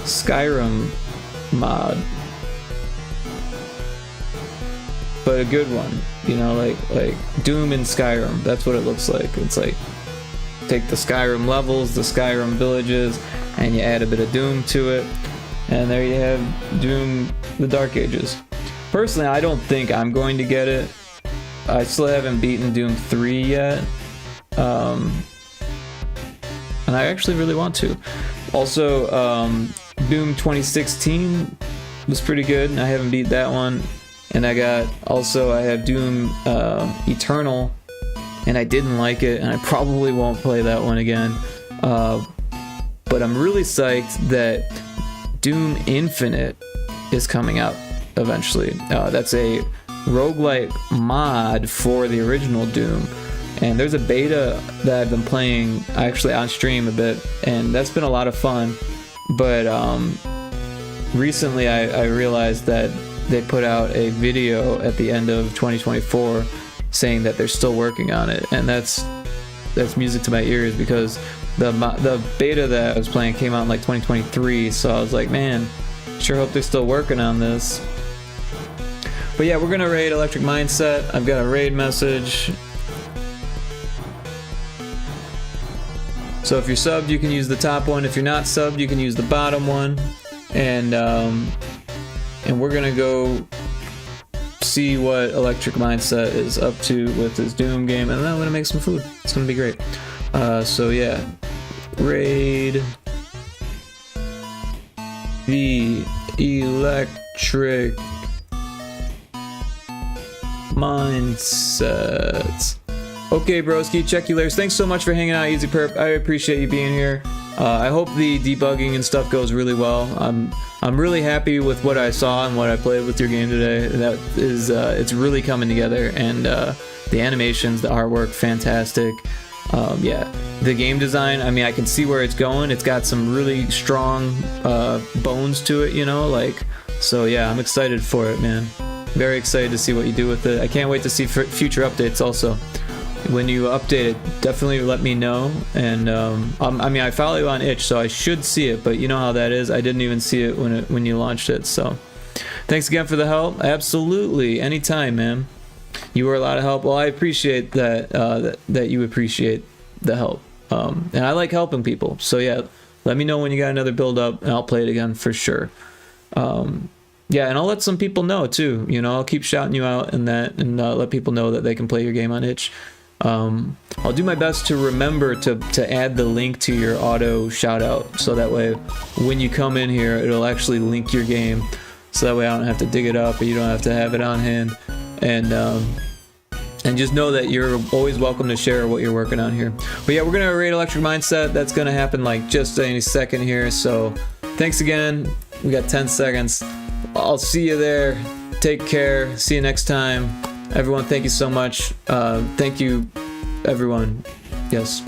Skyrim mod. But a good one, you know, like Doom in Skyrim. That's what it looks like. It's like take the Skyrim levels, the Skyrim villages, and you add a bit of Doom to it, and there you have Doom the Dark Ages. Personally, I don't think I'm going to get it. I still haven't beaten Doom 3 yet, and I actually really want to. Also, Doom 2016 was pretty good. I haven't beat that one. And I have Doom Eternal, and I didn't like it, and I probably won't play that one again. But I'm really psyched that Doom Infinite is coming out eventually. That's a roguelike mod for the original Doom. And there's a beta that I've been playing actually on stream a bit, and that's been a lot of fun. But recently I realized that they put out a video at the end of 2024 saying that they're still working on it, and that's music to my ears, because the beta that I was playing came out in like 2023, so I was like, man, sure hope they're still working on this. But yeah, we're gonna raid Electric Mindset. I've got a raid message. So if you're subbed, you can use the top one. If you're not subbed, you can use the bottom one. And we're gonna go see what Electric Mindset is up to with his Doom game, and then I'm gonna make some food. It's gonna be great. So yeah, raid the Electric Mindset. Okay, broski, check you later. Thanks so much for hanging out, Easy Perp. I appreciate you being here. I hope the debugging and stuff goes really well. I'm really happy with what I saw and what I played with your game today. That is, it's really coming together, and the animations, the artwork, fantastic. Yeah, the game design, I mean, I can see where it's going. It's got some really strong bones to it, you know, like, so yeah, I'm excited for it, man. Very excited to see what you do with it. I can't wait to see future updates also. When you update it, definitely let me know. And I mean, I follow you on itch, so I should see it, but you know how that is. I didn't even see it when you launched it. So thanks again for the help. Absolutely, anytime, man. You were a lot of help. Well, I appreciate that that you appreciate the help, and I like helping people. So yeah, let me know when you got another build up, and I'll play it again for sure. Yeah, and I'll let some people know too. You know, I'll keep shouting you out and let people know that they can play your game on itch. I'll do my best to remember to add the link to your auto shout out, so that way when you come in here, it'll actually link your game, so that way I don't have to dig it up, or you don't have to have it on hand. And just know that you're always welcome to share what you're working on here. But yeah, we're gonna raid Electric Mindset. That's gonna happen like just any second here. So thanks again. We got 10 seconds. I'll see you there. Take care. See you next time. Everyone, thank you so much. Thank you, everyone. Yes.